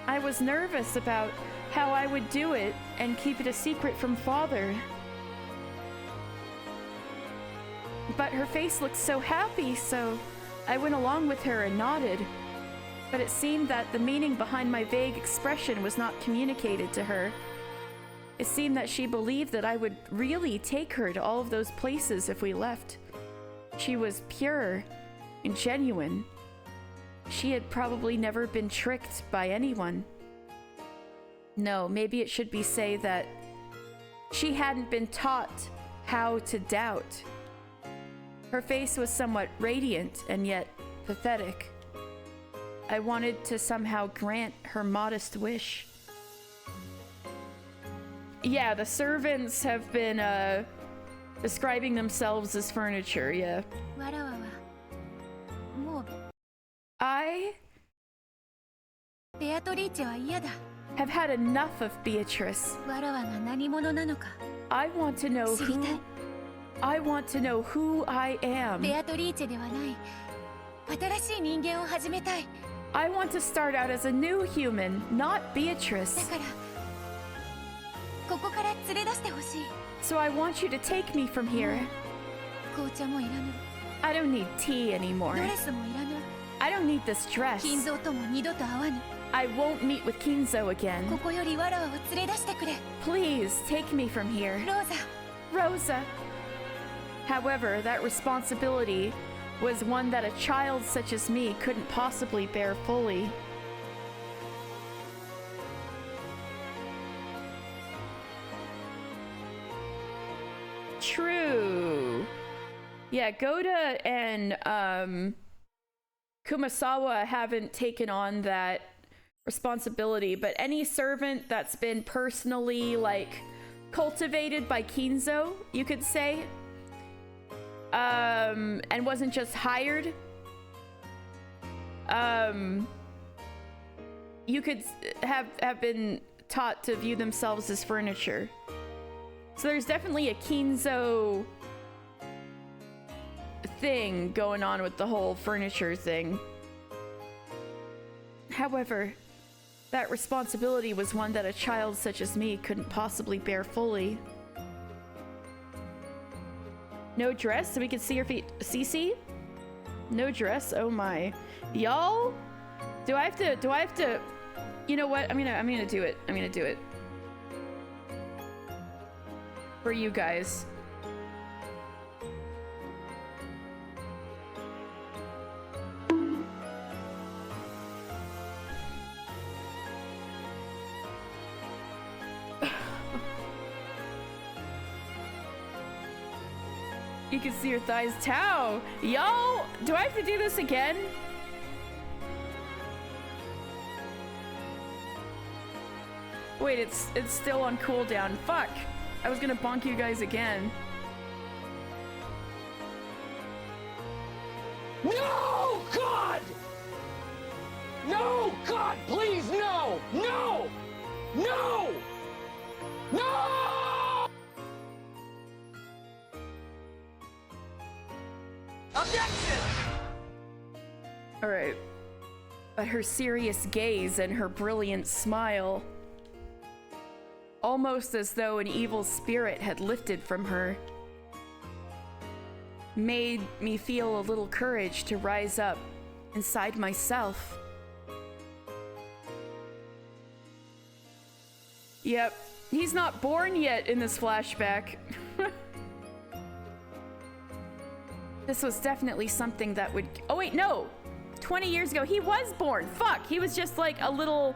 I was nervous about how I would do it and keep it a secret from Father. But her face looked so happy, so I went along with her and nodded. But it seemed that the meaning behind my vague expression was not communicated to her. It seemed that she believed that I would really take her to all of those places if we left. She was pure and genuine. She had probably never been tricked by anyone. No, maybe it should be say that she hadn't been taught how to doubt. Her face was somewhat radiant and yet pathetic. I wanted to somehow grant her modest wish. Yeah, the servants have been describing themselves as furniture, yeah. わらわはもう I ベアトリーチェは嫌だ。 have had enough of Beatrice. わらわが何者なのか I want to know 知り who たい。 I want to know who I am. ベアトリーチェではない新しい人間を始めたい。 I want to start out as a new human, not だ Beatrice. からここから連れ出してほしい。 So I want you to take me from here. 紅茶もいらぬ。 I don't need tea ド anymore. レスもいらぬ。 I don't need this dress. 金蔵とも二度と会わぬ。 I won't meet with Kinzo こ again. こよりわらわを連れ出してくれ。 Please take me from here. ローザ。 Rosa. However, that responsibility was one that a child such as me couldn't possibly bear fully. True. Yeah, Goda and Kumasawa haven't taken on that responsibility, but any servant that's been personally like cultivated by Kinzo, you could say, and wasn't just hired, you could have been taught to view themselves as furniture. So there's definitely a Kinzo thing going on with the whole furniture thing. However, that responsibility was one that a child such as me couldn't possibly bear fully. No dress so we can see your feet. Cece? No dress? Oh my. Y'all? Do I have to you know what? I'm gonna do it. I'm gonna do it. For you guys. You can see your thighs. Tao! Yo! Do I have to do this again? Wait, it's still on cooldown. Fuck! I was gonna bonk you guys again. No! God! No! God, please, no! No! No! No! Objection! Alright. But her serious gaze and her brilliant smile, almost as though an evil spirit had lifted from her, made me feel a little courage to rise up inside myself. Yep, he's not born yet in this flashback. This was definitely something that would... Oh wait, no! 20 years ago, he was born! Fuck! He was just like a little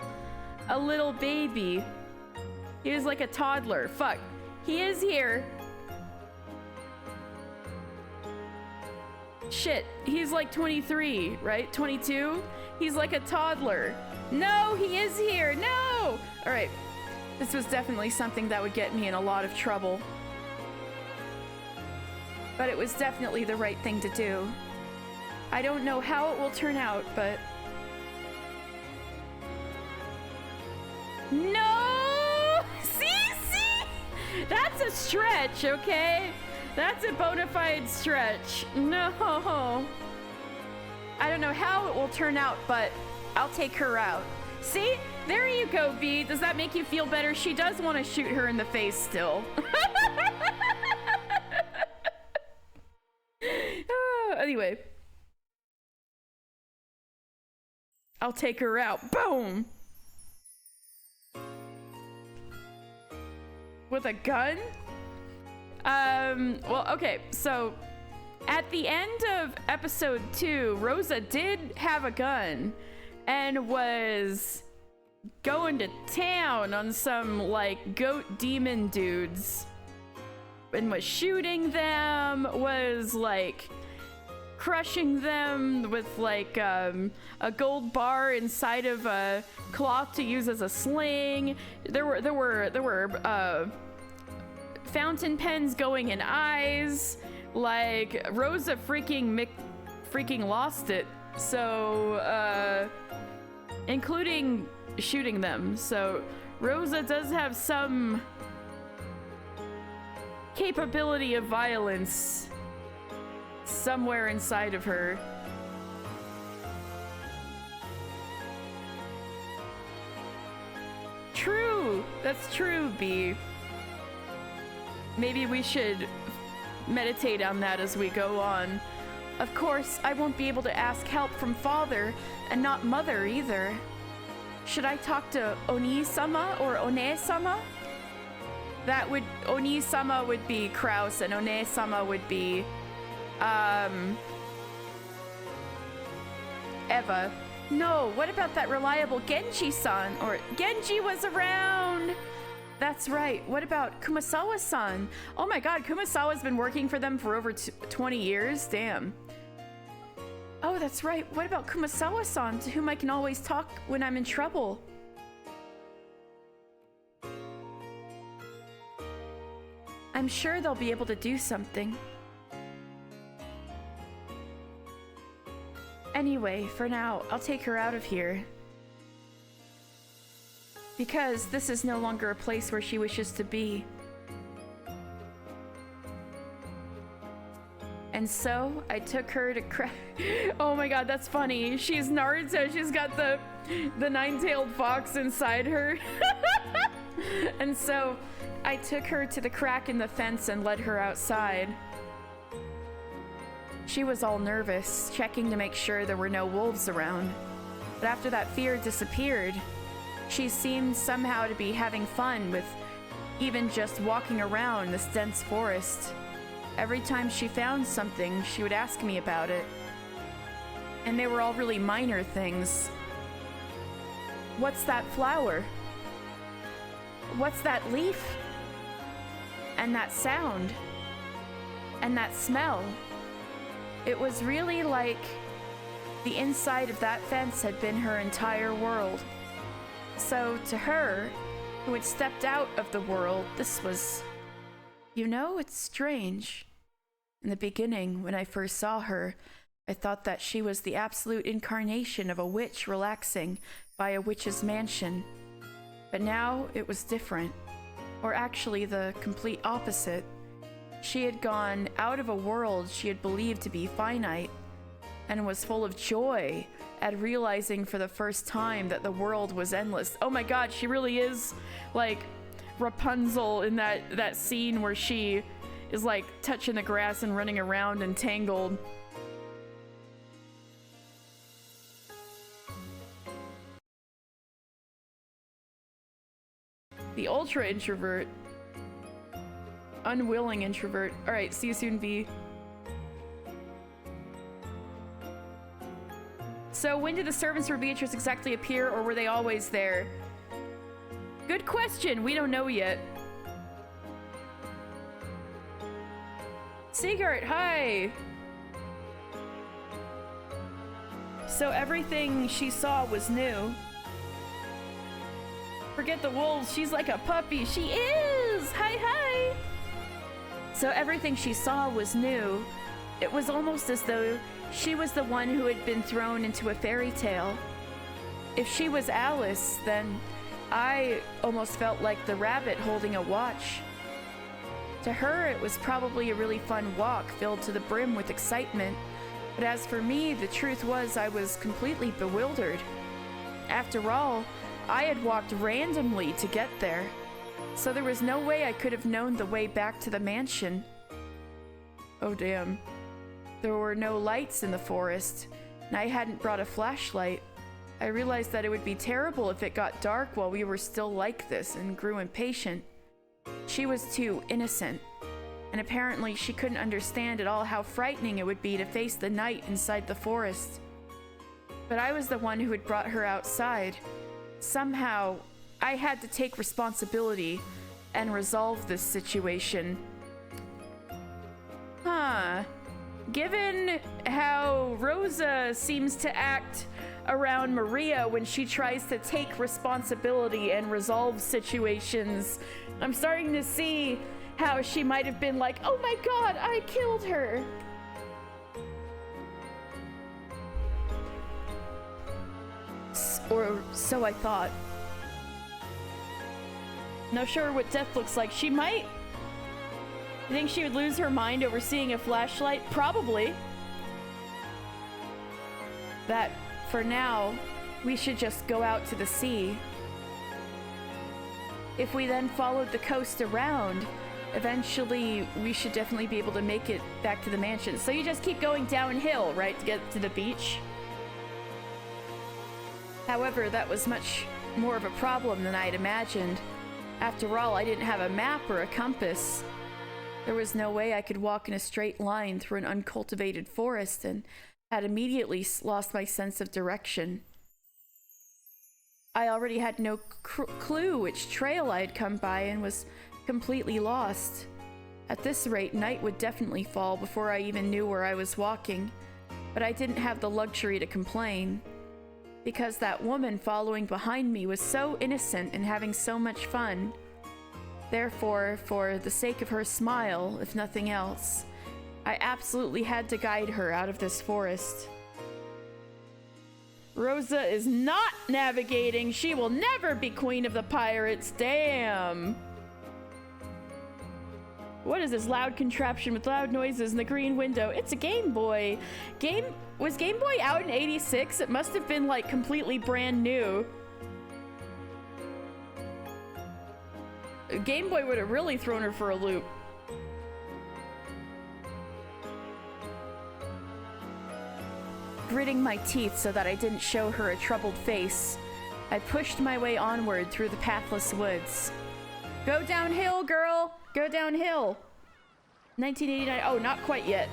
baby. He was like a toddler. Fuck. He is here. Shit. He's like 23, right? 22? He's like a toddler. No, he is here. No! Alright. This was definitely something that would get me in a lot of trouble. But it was definitely the right thing to do. I don't know how it will turn out, but... No! See? That's a stretch, okay? That's a bona fide stretch. No. I don't know how it will turn out, but I'll take her out. See? There you go, V. Does that make you feel better? She does want to shoot her in the face still. Anyway. I'll take her out. Boom! With a gun? Well, okay, so at the end of episode 2, Rosa did have a gun and was going to town on some, like, goat demon dudes and was shooting them, was, like, crushing them with like a gold bar inside of a cloth to use as a sling. There were fountain pens going in eyes. Like Rosa freaking lost it. So including shooting them. So Rosa does have some capability of violence somewhere inside of her. True! That's true, B. Maybe we should meditate on that as we go on. Of course, I won't be able to ask help from father, and not mother either. Should I talk to Oni-sama or One-sama? Oni-sama would be Kraus, and One-sama would be, Eva. No, what about that reliable Genji-san? Or Genji was around! That's right. What about Kumasawa-san? Oh my god, Kumasawa's been working for them for over 20 years? Damn. Oh, that's right. What about Kumasawa-san, to whom I can always talk when I'm in trouble? I'm sure they'll be able to do something. Anyway, for now, I'll take her out of here. Because this is no longer a place where she wishes to be. And so, I took her to Oh my god, that's funny. She's Naruto, she's got the nine-tailed fox inside her. And so, I took her to the crack in the fence and led her outside. She was all nervous, checking to make sure there were no wolves around. But after that fear disappeared, she seemed somehow to be having fun with even just walking around this dense forest. Every time she found something, she would ask me about it. And they were all really minor things. What's that flower? What's that leaf? And that sound? And that smell? It was really like the inside of that fence had been her entire world. So to her, who had stepped out of the world, this was... You know, it's strange. In the beginning, when I first saw her, I thought that she was the absolute incarnation of a witch relaxing by a witch's mansion. But now it was different. Or actually the complete opposite. She had gone out of a world she had believed to be finite, and was full of joy at realizing for the first time that the world was endless. Oh my god, she really is like Rapunzel in that scene where she is like touching the grass and running around and tangled. The ultra introvert. Unwilling introvert. Alright, see you soon, V. So when did the servants for Beatrice exactly appear, or were they always there? Good question, we don't know yet. Sigurd, hi! So everything she saw was new. Forget the wolves, she's like a puppy. She is! Hi, hi! So everything she saw was new. It was almost as though she was the one who had been thrown into a fairy tale. If she was Alice, then I almost felt like the rabbit holding a watch. To her, it was probably a really fun walk filled to the brim with excitement. But as for me, the truth was I was completely bewildered. After all, I had walked randomly to get there. So there was no way I could have known the way back to the mansion. Oh damn. There were no lights in the forest, and I hadn't brought a flashlight. I realized that it would be terrible if it got dark while we were still like this, and grew impatient. She was too innocent, and apparently she couldn't understand at all how frightening it would be to face the night inside the forest. But I was the one who had brought her outside. Somehow, I had to take responsibility and resolve this situation. Huh. given how Rosa seems to act around Maria when she tries to take responsibility and resolve situations, I'm starting to see how she might have been like, oh my god, I killed her. Or so I thought. Not sure what death looks like. She might. You think she would lose her mind over seeing a flashlight? Probably. That, for now, we should just go out to the sea. If we then followed the coast around, eventually we should definitely be able to make it back to the mansion. So you just keep going downhill, right, to get to the beach? However, that was much more of a problem than I'd imagined. After all, I didn't have a map or a compass. There was no way I could walk in a straight line through an uncultivated forest, and had immediately lost my sense of direction. I already had no clue which trail I had come by and was completely lost. At this rate, night would definitely fall before I even knew where I was walking, but I didn't have the luxury to complain, because that woman following behind me was so innocent and having so much fun. Therefore, for the sake of her smile, if nothing else, I absolutely had to guide her out of this forest. Rosa is not navigating. She will never be queen of the pirates. Damn. What is this loud contraption with loud noises in the green window? It's a Game Boy. Was Game Boy out in '86? It must have been like completely brand new. Game Boy would have really thrown her for a loop. Gritting my teeth so that I didn't show her a troubled face, I pushed my way onward through the pathless woods. Go downhill, girl! Go downhill! 1989. Oh, not quite yet.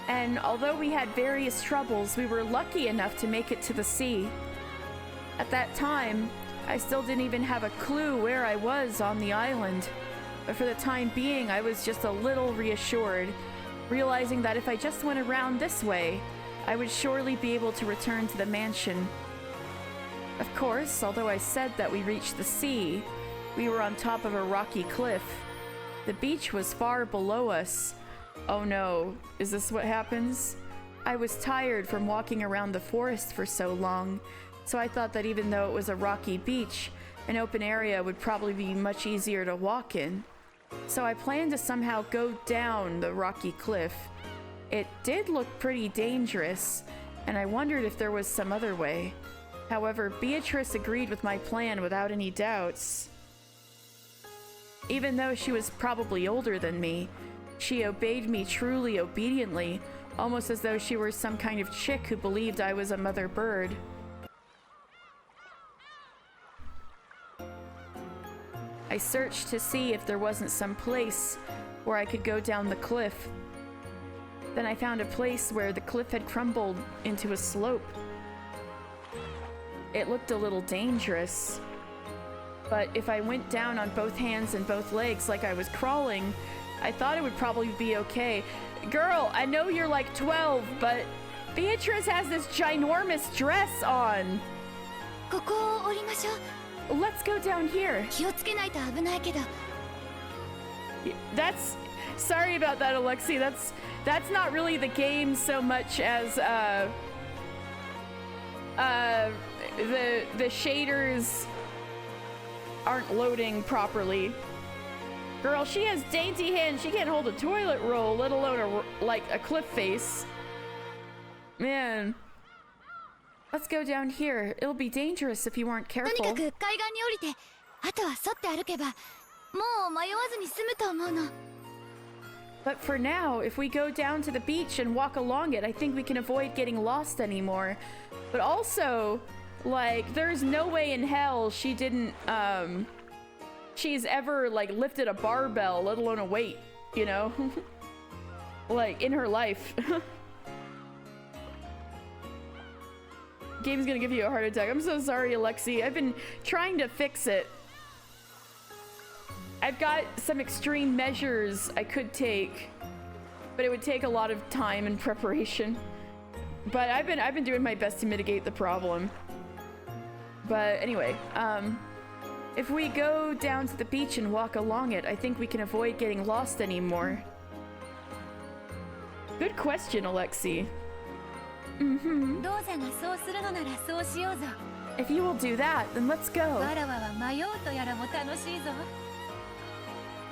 And although we had various troubles, we were lucky enough to make it to the sea. At that time, I still didn't even have a clue where I was on the island. But for the time being, I was just a little reassured, realizing that if I just went around this way, I would surely be able to return to the mansion. Of course, although I said that we reached the sea, we were on top of a rocky cliff. The beach was far below us. Oh no, is this what happens? I was tired from walking around the forest for so long, so I thought that even though it was a rocky beach, an open area would probably be much easier to walk in. So I planned to somehow go down the rocky cliff. It did look pretty dangerous, and I wondered if there was some other way. However, Beatrice agreed with my plan without any doubts. Even though she was probably older than me, she obeyed me truly obediently, almost as though she were some kind of chick who believed I was a mother bird. I searched to see if there wasn't some place where I could go down the cliff. Then I found a place where the cliff had crumbled into a slope. It looked a little dangerous, but if I went down on both hands and both legs like I was crawling, I thought it would probably be okay. Girl, I know you're like 12, but Beatrice has this ginormous dress on. ここを降りましょう。 Let's go down here. 気をつけないと危ないけど。 That's sorry about that, Alexi. That's not really the game so much as the shaders aren't loading properly. Girl, she has dainty hands. She can't hold a toilet roll, let alone a cliff face. Man. Let's go down here. It'll be dangerous if you aren't とに careful. かく海岸に降りて、あとは沿って歩けば、もう迷わずに済むと思うの。 But for now, if we go down to the beach and walk along it, I think we can avoid getting lost anymore. But also, like, there's no way in hell she didn't, she's ever, like, lifted a barbell, let alone a weight, you know? Like, in her life. Game's gonna give you a heart attack. I'm so sorry, Alexi. I've been trying to fix it. I've got some extreme measures I could take but it would take a lot of time and preparation. But I've been doing my best to mitigate the problem. But anyway, if we go down to the beach and walk along it, I think we can avoid getting lost anymore. Good question, Alexi. Mm-hmm. ローザがそうするのならそうしようぞ。 If you will do that, then let's go. わらわは迷うとやらも楽しいぞ。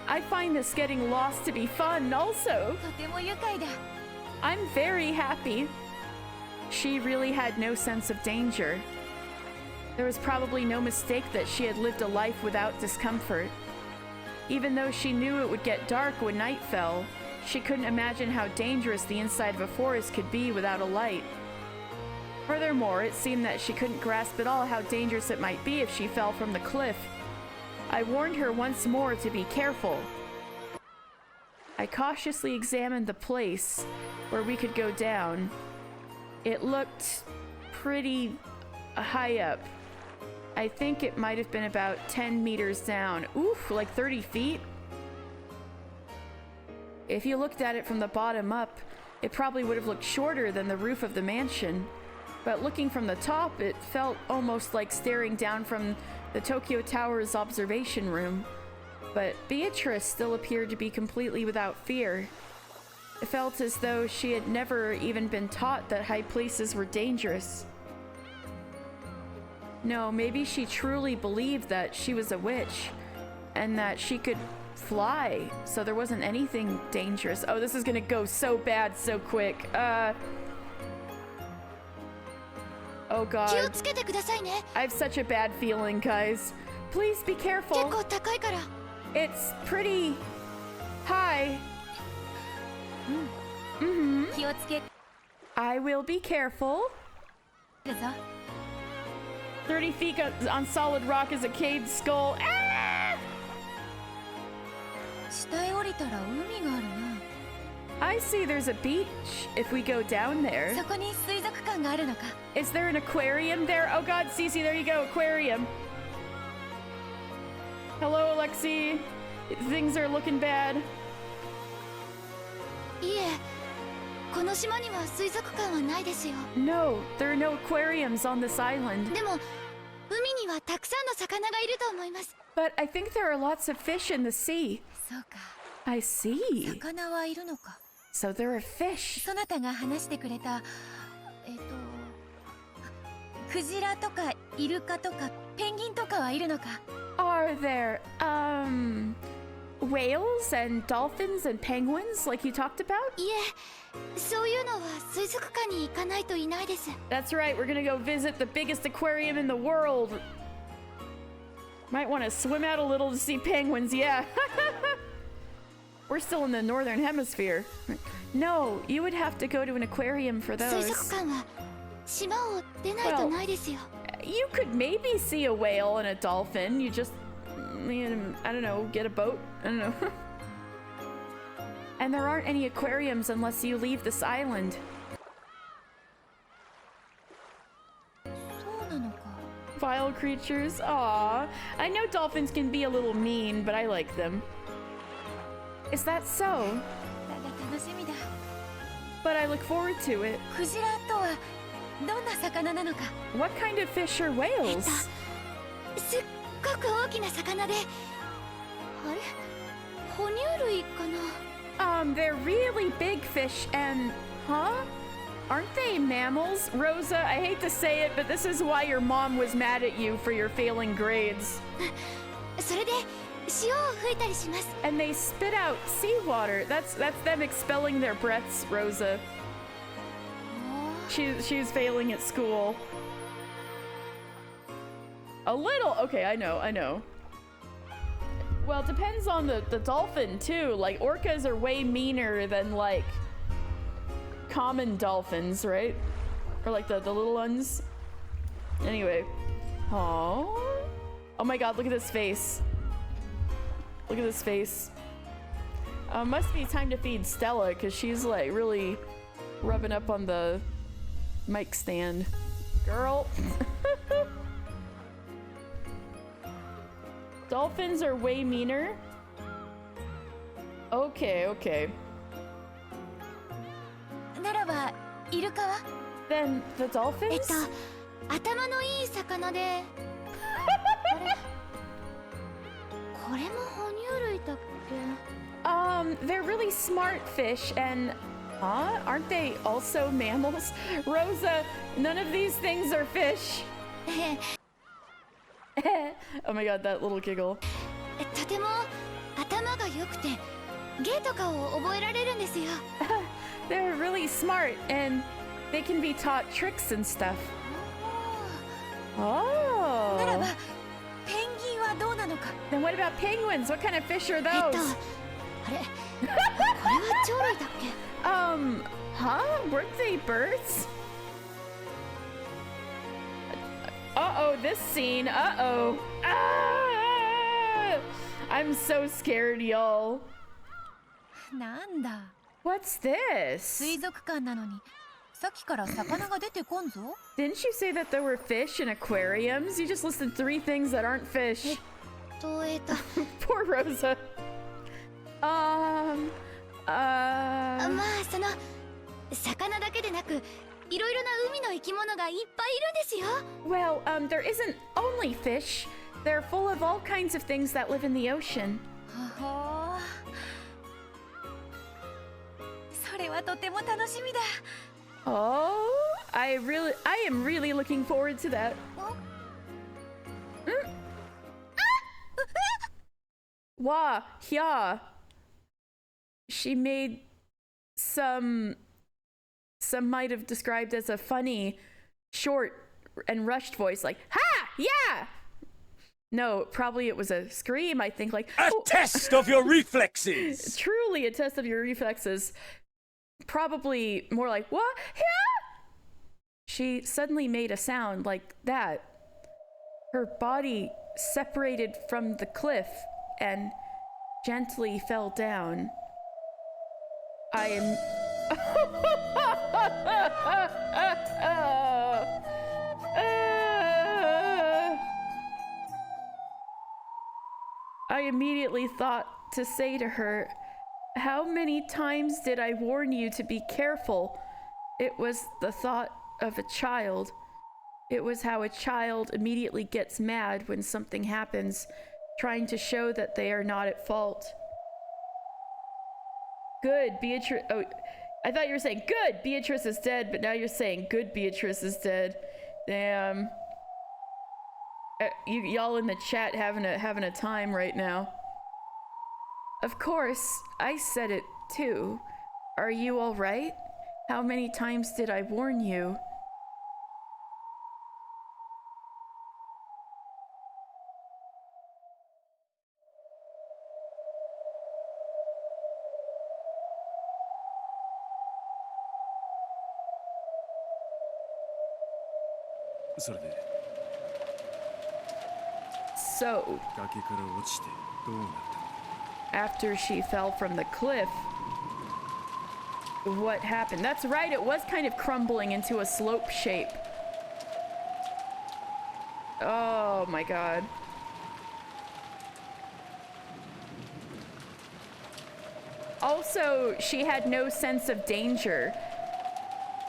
I find this getting lost to be fun also. とても愉快だ。 I'm very happy. She really had no sense of danger. There was probably no mistake that she had lived a life without discomfort. Even though she knew it would get dark when night fell, she couldn't imagine how dangerous the inside of a forest could be without a light. Furthermore, it seemed that she couldn't grasp at all how dangerous it might be if she fell from the cliff. I warned her once more to be careful. I cautiously examined the place where we could go down. It looked pretty high up. I think it might have been about 10 meters down. Oof, like 30 feet? If you looked at it from the bottom up, it probably would have looked shorter than the roof of the mansion. But looking from the top, it felt almost like staring down from the Tokyo Tower's observation room. But Beatrice still appeared to be completely without fear. It felt as though she had never even been taught that high places were dangerous. No, maybe she truly believed that she was a witch and that she could fly, so there wasn't anything dangerous. Oh, this is gonna go so bad so quick. Oh 気を god. つけてくださいね。 I have such a bad feeling, guys. Please be 結 careful. 構高いから。 It's pretty high. 気をつけ I will be careful. るぞ。 30 feet on solid rock is a caved skull. Ah! 下へ降りたら海があるな。 I see there's a beach if we go down there. そこに水族館があるのか。 Is there an aquarium there? Oh god, Cece, there you go, aquarium. Hello, Alexi. Things are looking bad. いえ、この島には水族館はないですよ。 No, there are no aquariums on this island. でも、海にはたくさんの魚がいると思います。 But I think there are lots of fish in the sea. そうか。 I see. 魚はいるのか。 So there are fish. そなたが話してくれた、クジラとかイルカとかペンギンとかはいるのか。 Are there, whales and dolphins and penguins like you talked about? いえ、そういうのは水族館に行かないといないです。 That's right, we're gonna go visit the biggest aquarium in the world. Might want to swim out a little to see penguins, yeah. We're still in the northern hemisphere. No, you would have to go to an aquarium for 水族 those. 館は島を出ないとないですよ。 You could maybe see a whale and a dolphin. You just, I don't know, get a boat? I don't know. And there aren't any aquariums unless you leave this island. そうなのか。 Vile creatures. Aw. I know dolphins can be a little mean, but I like them. Is that so? だが楽しみだ。 But I look forward to it. クジラとはどんな魚なのか。 What kind of fish are whales? すっごく大きな魚で、あれ？哺乳類かな。 They're really big fish and... Huh? Aren't they mammals? Rosa, I hate to say it, but this is why your mom was mad at you for your failing grades. それで潮を吹いたりします。 And they spit out seawater. That's them expelling their breaths, Rosa. She's failing at school. A little. Okay, I know. Well, it depends on the dolphin too. Like orcas are way meaner than like common dolphins, right? Or like the little ones. Anyway. Oh my god, look at this face. Look at this face. Must be time to feed Stella because she's like really rubbing up on the mic stand. Girl. Dolphins are way meaner. Okay. ならばイルカは Then the dolphins? 頭のいい魚であれこれも哺乳類だっけ They're really smart fish and aren't they also mammals? Rosa, none of these things are fish. Oh my god, that little giggle. とても頭が良くて芸とかを覚えられるんですよ。They're really smart and they can be taught tricks and stuff. ならば Oh. ペンギンはどうなのか。 Then what about penguins? What kind of fish are あ those? れこれは鳥類だっけ。 Weren't they birds? Uh-oh, this scene. Uh-oh. Ah! I'm so scared, y'all. なんだ What's this? 水族館なのにさっきから魚が出てこんぞ。 Didn't you say that there were fish in aquariums? You just listed 3 things that aren't fish. Poor Rosa. まあその魚だけでなくいろいろな海の生き物がいっぱいいるんですよ。 Well, there isn't only fish. They're full of all kinds of things that live in the ocean. ほほそれはとても楽しみだ。 Oh, I am really looking forward to that. Wah, yeah. She made some might have described as a funny, short and rushed voice, like, ha, yeah. No, probably it was a scream, I think, like, A test of your reflexes! truly a test of your reflexes. Probably more like, what? Yeah! She suddenly made a sound like that. Her body separated from the cliff and gently fell down. I am... I immediately thought to say to her, how many times did I warn you to be careful? It was the thought of a child. It was how a child immediately gets mad when something happens, trying to show that they are not at fault. Good, Beatrice. Oh, I thought you were saying good, Beatrice is dead, but now you're saying good, Beatrice is dead. Damn. Y'all in the chat having a time right now. Of course, I said it too. Are you all right? How many times did I warn you? So, after she fell from the cliff, what happened? That's right, it was kind of crumbling into a slope shape. Oh my god. Also, she had no sense of danger,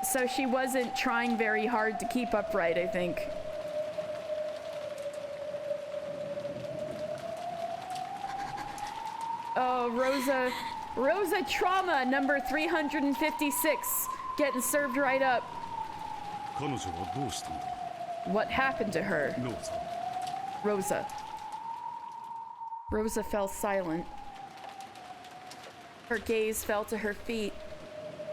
so she wasn't trying very hard to keep upright, I think. Oh, Rosa trauma number 356, getting served right up. What happened to her? Rosa fell silent. Her gaze fell to her feet,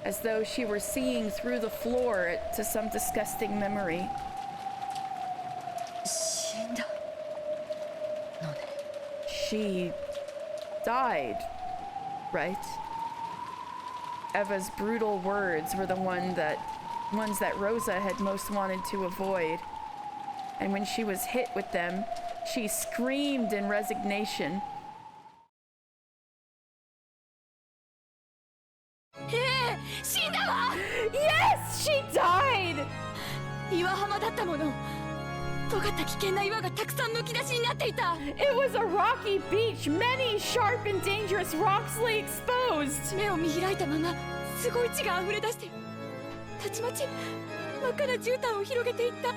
as though she were seeing through the floor to some disgusting memory. She died, right? Eva's brutal words were the ones that Rosa had most wanted to avoid. And when she was hit with them, she screamed in resignation. Yes, she died! 岩浜だったもの。尖った危険な岩がたくさんむき出しになっていた。 It was a rocky beach. Many sharp and dangerous rocks lay exposed. 目を見開いたまま、すごい血が溢れ出して、たちまち真っ赤な絨毯を広げていった。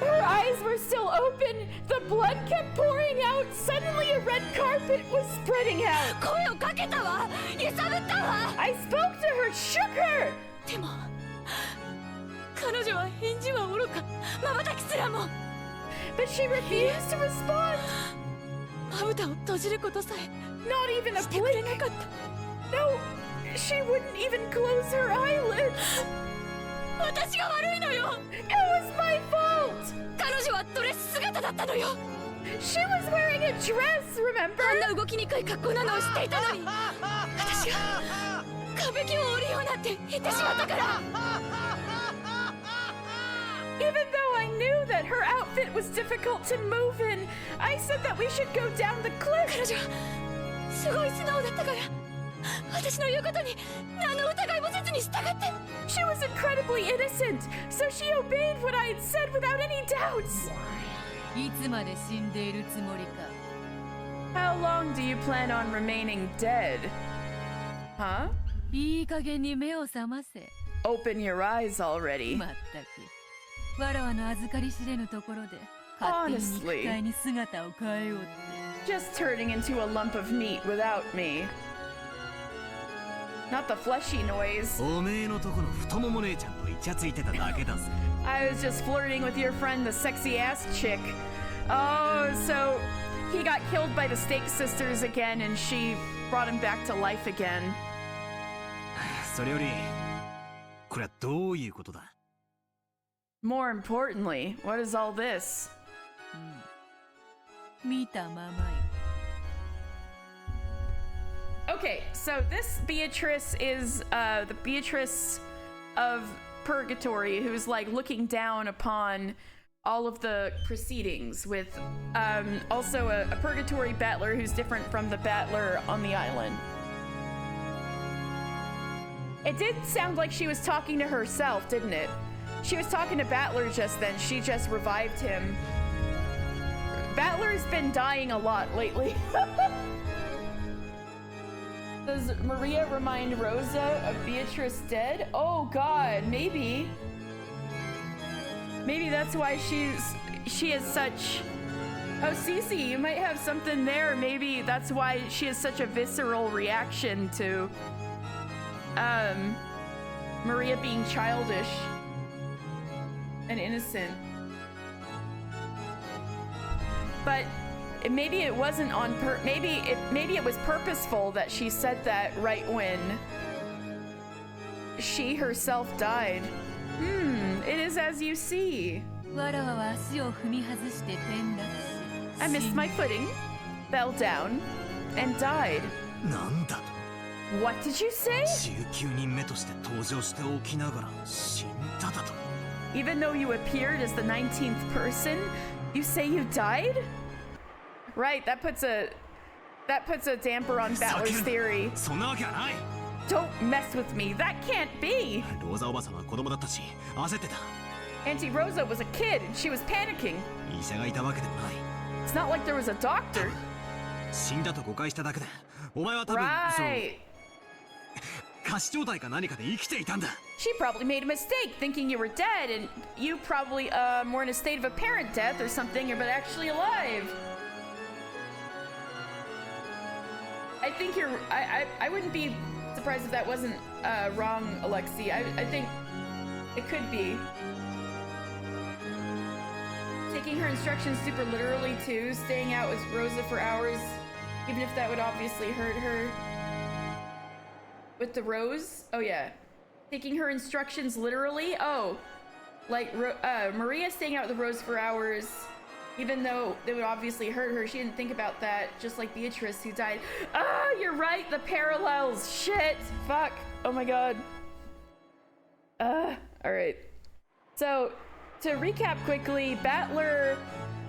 Her eyes were still open. The blood kept pouring out. Suddenly, a red carpet was spreading out. 声をかけたわ、揺さぶったわ。 I spoke to her, shook her. でも彼女は返事はおろか、瞬きすらも。 But she refused to respond. まぶたを閉じることさえ Not even a してくれ blink. なかった。 No, she wouldn't even close her eyelids. 私が悪いのよ。 It was my fault. 彼女はドレス姿だったのよ。 She was wearing a dress, あん remember? な動きにくい格好なのを知っていたのに、私が壁壁を降りようなんて言ってしまったから。 Even though I knew that her outfit was difficult to move in, I said that we should go down the 彼 cliff. 女はすごい素直だったから、私の言うことに何の疑いもせずに従って。 She was incredibly innocent, so she obeyed what I had said without any doubts. いつまで死んでいるつもりか。 How long do you plan on remaining dead? Huh? いい加減に目を覚ませ。 Open your eyes already. まったく、わらわの預かり知れぬところで勝手に肉体に姿を変えようって。 Just turning into a lump of meat without me. Not the fleshy noise. おめえのとこの太もも姉ちゃんとイチャついてただけだぜ。 I was just flirting with your friend, the sexy ass chick. Oh, so he got killed by the Stake Sisters again, and she brought him back to life again. それよりこれはどういうことだ？ More importantly, what is all this? 見たままよ。 Okay, so this Beatrice is the Beatrice of Purgatory, who's like looking down upon all of the proceedings, with also a Purgatory battler who's different from the battler on the island. It did sound like she was talking to herself, didn't it? She was talking to Battler just then. She just revived him. Battler's been dying a lot lately. Does Maria remind Rosa of Beatrice dead? Oh god, maybe. Maybe that's why she is such... Oh, Cece, you might have something there. Maybe that's why she has such a visceral reaction to Maria being childish and innocent. But maybe it wasn't on maybe it was purposeful that she said that right when she herself died. It is as you see. わらわは足を踏み外して転落し、 I missed my footing, fell down, and died. なんだと？ What did you say? 19人目として登場しておきながら死んだだと？ Even though you appeared as the 19th person, you say you died? Right, that puts a damper on Battler's theory. そんなわけはない。 Don't mess with me. That can't be. ローザおばさんは子供だったし焦ってた。 Auntie Rosa was a kid and she was panicking. 医者がいたわけでもない。 It's not like there was a doctor. 死んだと誤解しただけで、お前は多分その Right. 仮死状態か何かで生きていたんだ。 She probably made a mistake thinking you were dead, and you probably were in a state of apparent death or something, but actually alive. I think you're. I wouldn't be surprised if that wasn't wrong, Alexi. I think it could be. Taking her instructions super literally too, staying out with Rosa for hours, even if that would obviously hurt her. With the rose? Oh yeah. Taking her instructions literally? Oh. Like Maria staying out with the rose for hours, even though they would obviously hurt her, she didn't think about that, just like Beatrice who died. Ah, you're right, the parallels. Shit. Fuck. Oh my god. Alright. So, to recap quickly, Battler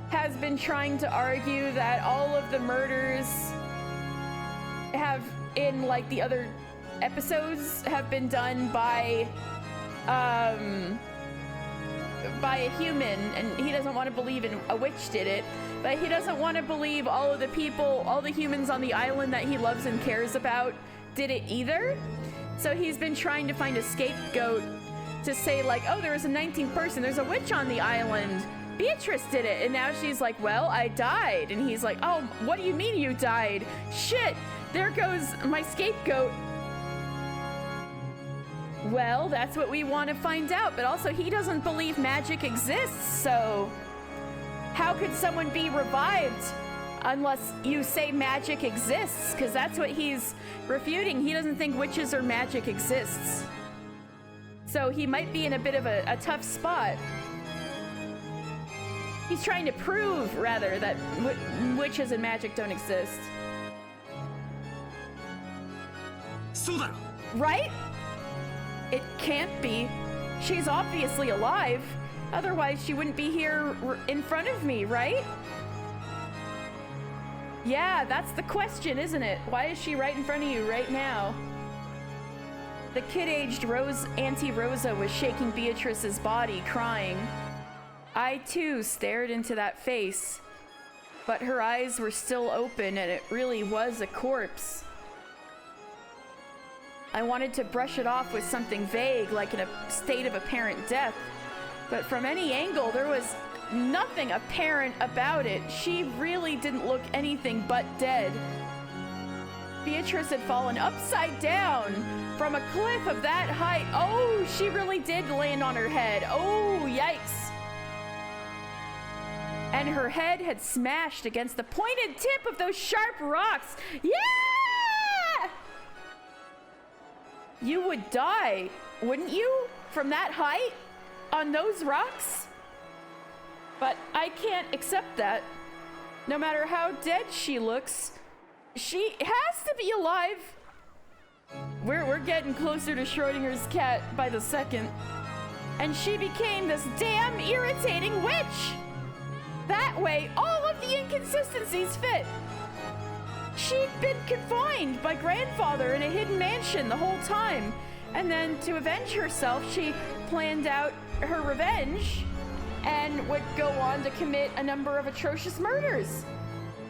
has been trying to argue that all of the murders have, in like the other episodes, have been done by a human, and he doesn't want to believe in a witch did it, but he doesn't want to believe all of the people, all the humans on the island that he loves and cares about did it either. So he's been trying to find a scapegoat to say like, oh, there was a 19th person. There's a witch on the island. Beatrice did it. And now she's like, well, I died. And he's like, oh, what do you mean you died? Shit, there goes my scapegoat. Well, that's what we want to find out. But also, he doesn't believe magic exists. So how could someone be revived unless you say magic exists? Because that's what he's refuting. He doesn't think witches or magic exists. So he might be in a bit of a tough spot. He's trying to prove, rather, that witches and magic don't exist. Right? It can't be. She's obviously alive. Otherwise, she wouldn't be here in front of me, right? Yeah, that's the question, isn't it? Why is she right in front of you right now? The kid-aged Auntie Rosa was shaking Beatrice's body, crying. I, too, stared into that face. But her eyes were still open, and it really was a corpse. I wanted to brush it off with something vague, like in a state of apparent death. But from any angle, there was nothing apparent about it. She really didn't look anything but dead. Beatrice had fallen upside down from a cliff of that height. Oh, she really did land on her head. Oh, yikes. And her head had smashed against the pointed tip of those sharp rocks. Yeah! You would die, wouldn't you? From that height? On those rocks? But I can't accept that. No matter how dead she looks, she has to be alive. We're getting closer to Schrodinger's cat by the second. And she became this damn irritating witch. That way, all of the inconsistencies fit. She'd been confined by grandfather in a hidden mansion the whole time. And then to avenge herself, she planned out her revenge and would go on to commit a number of atrocious murders.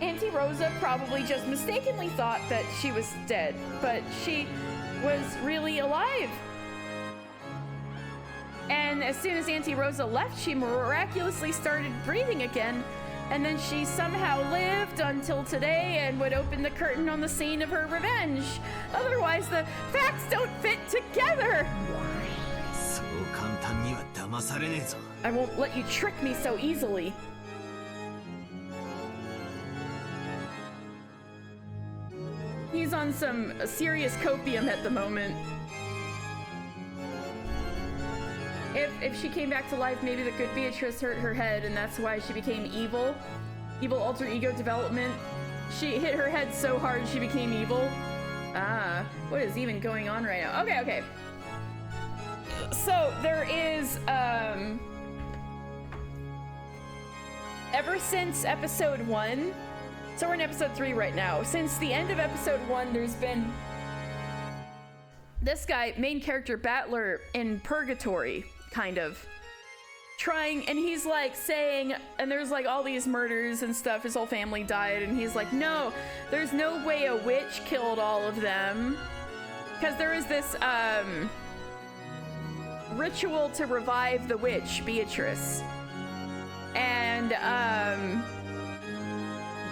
Auntie Rosa probably just mistakenly thought that she was dead, but she was really alive. And as soon as Auntie Rosa left, she miraculously started breathing again. And then she somehow lived until today and would open the curtain on the scene of her revenge. Otherwise, the facts don't fit together. I won't let you trick me so easily. He's on some serious copium at the moment. If she came back to life, maybe the good Beatrice hurt her head and that's why she became evil. Evil alter ego development. She hit her head so hard she became evil. Ah, what is even going on right now? Okay. So there is, ever since episode 1, so we're in episode 3 right now. Since the end of episode 1, there's been this guy, main character Battler, in purgatory, kind of. Trying, and he's like saying, and there's like all these murders and stuff, his whole family died, and he's like, no, there's no way a witch killed all of them. Because there is this, ritual to revive the witch, Beatrice. And,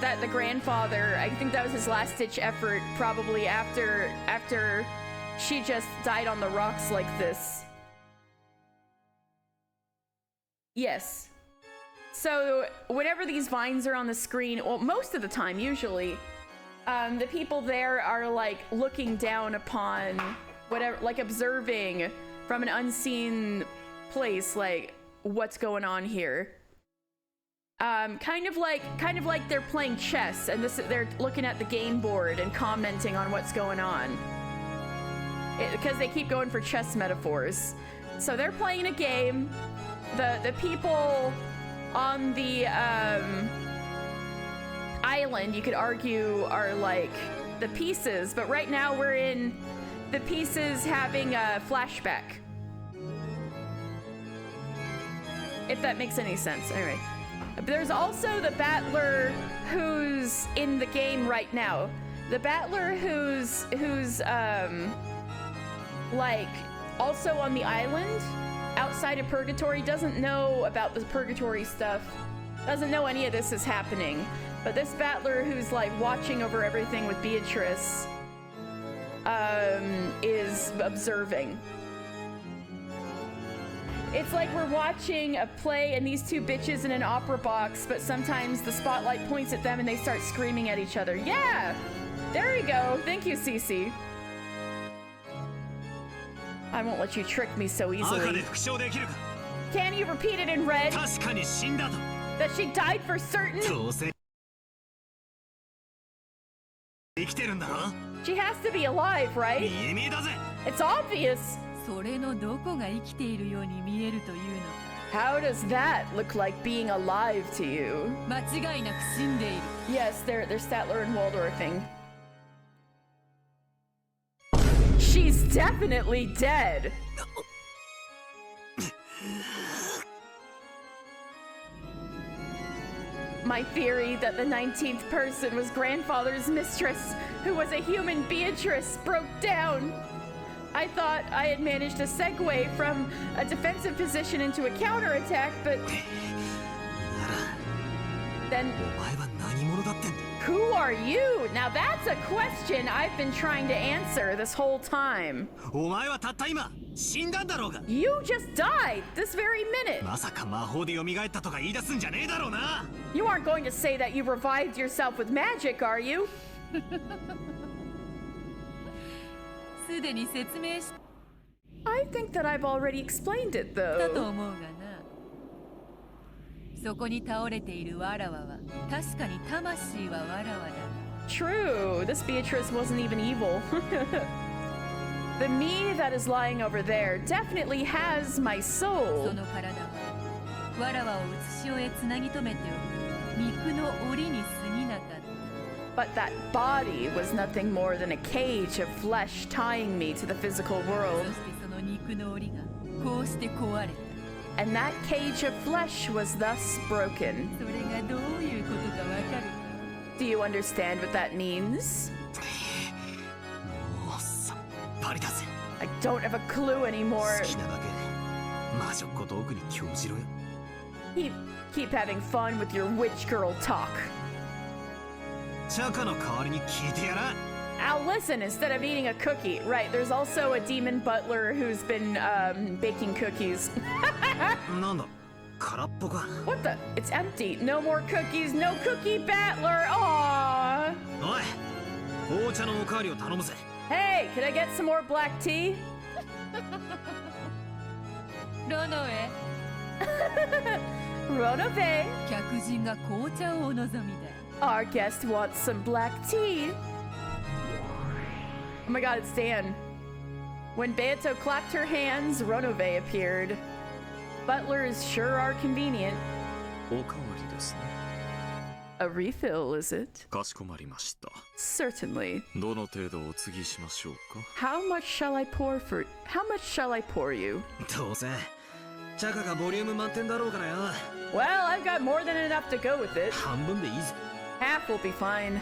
that the grandfather, I think that was his last-ditch effort, probably after she just died on the rocks like this. Yes. So whenever these vines are on the screen, well, most of the time, usually, the people there are like looking down upon whatever, like observing from an unseen place, like what's going on here. Kind of like they're playing chess, and they're looking at the game board and commenting on what's going on. Because they keep going for chess metaphors. So they're playing a game. The people on the island, you could argue, are like the pieces, but right now we're in the pieces having a flashback. If that makes any sense. Anyway. There's also the Battler who's in the game right now. The Battler who's like, also on the island outside of Purgatory, doesn't know about the Purgatory stuff, doesn't know any of this is happening. But this battler who's like watching over everything with Beatrice is observing. It's like we're watching a play and these two bitches in an opera box, but sometimes the spotlight points at them and they start screaming at each other. Yeah! There we go. Thank you, Cece. I won't let you trick me so easily. Can you repeat it in red? That she died for certain? She has to be alive, right? It's obvious. How does that look like being alive to you? Yes, they're Statler and Waldorfing. She's definitely dead. My theory that the 19th person was grandfather's mistress, who was a human Beatrice, broke down. I thought I had managed to segue from a defensive position into a counterattack, but then who are you? Now that's a question I've been trying to answer this whole time. You just died this very minute. You aren't going to say that you revived yourself with magic, are you? I think that I've already explained it, though. True, this Beatrice wasn't even evil. The me that is lying over there definitely has my soul. But that body was nothing more than a cage of flesh tying me to the physical world. And that cage of flesh was thus broken. Do you understand what that means? I don't have a clue anymore. Keep having fun with your witch girl talk. I'll listen instead of eating a cookie. Right, there's also a demon butler who's been baking cookies. What the? It's empty. No more cookies. No cookie battler. Aww. Hey, can I get some more black tea? Ronove. Our guest wants some black tea. Oh my god, it's Dan. When Beato clapped her hands, Ronove appeared. Butlers sure are convenient. A refill, is it? Certainly. How much shall I pour you? Well, I've got more than enough to go with it. Half will be fine.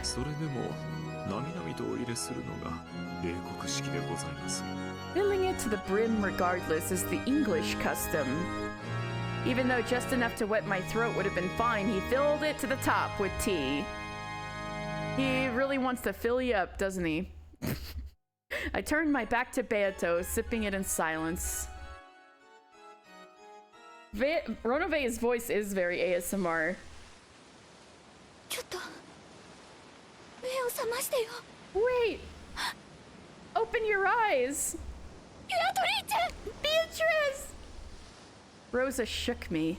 Filling it to the brim regardless is the English custom. Even though just enough to wet my throat would have been fine, he filled it to the top with tea. He really wants to fill you up, doesn't he? I turned my back to Beato, sipping it in silence. Ronove's voice is very ASMR. Wait! Open your eyes! Beatrice! Rosa shook me.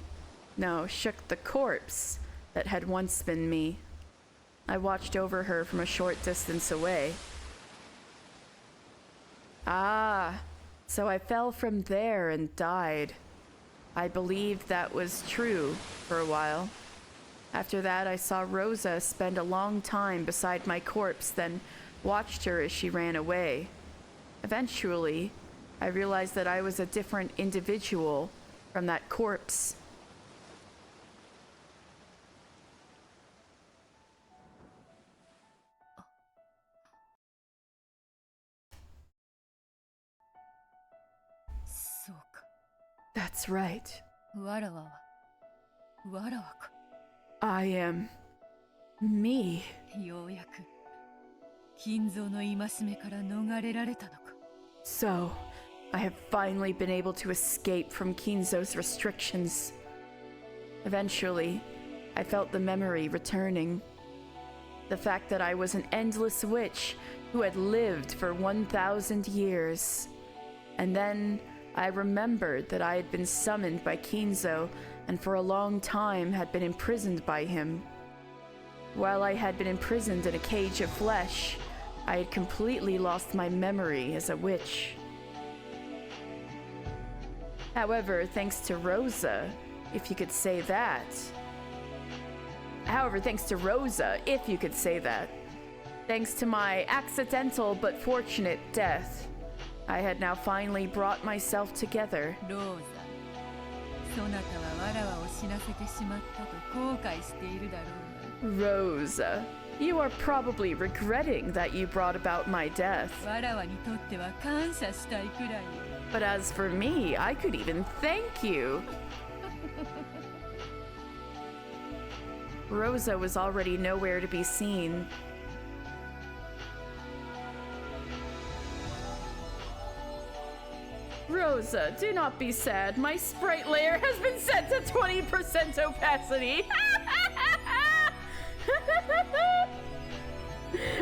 No, shook the corpse that had once been me. I watched over her from a short distance away. Ah, so I fell from there and died. I believed that was true for a while. After that, I saw Rosa spend a long time beside my corpse, then watched her as she ran away. Eventually, I realized that I was a different individual from that corpse. That's right. わらわはわらわか。 I am me. ようやく金蔵の戒めから逃れられたのか。 So, I have finally been able to escape from Kinzo's restrictions. Eventually, I felt the memory returning. The fact that I was an endless witch who had lived for 1,000 years. And then I remembered that I had been summoned by Kinzo and for a long time had been imprisoned by him. While I had been imprisoned in a cage of flesh, I had completely lost my memory as a witch. However, thanks to Rosa, if you could say that. Thanks to my accidental but fortunate death, I had now finally brought myself together. ローザ、そなたはわらわを死なせてしまったと後悔しているだろうな。 Rosa, you are probably regretting that you brought about my death. わらわにとっては感謝したいくらいよ。 But as for me, I could even thank you. Rosa was already nowhere to be seen. Rosa, do not be sad. My sprite layer has been set to 20% opacity.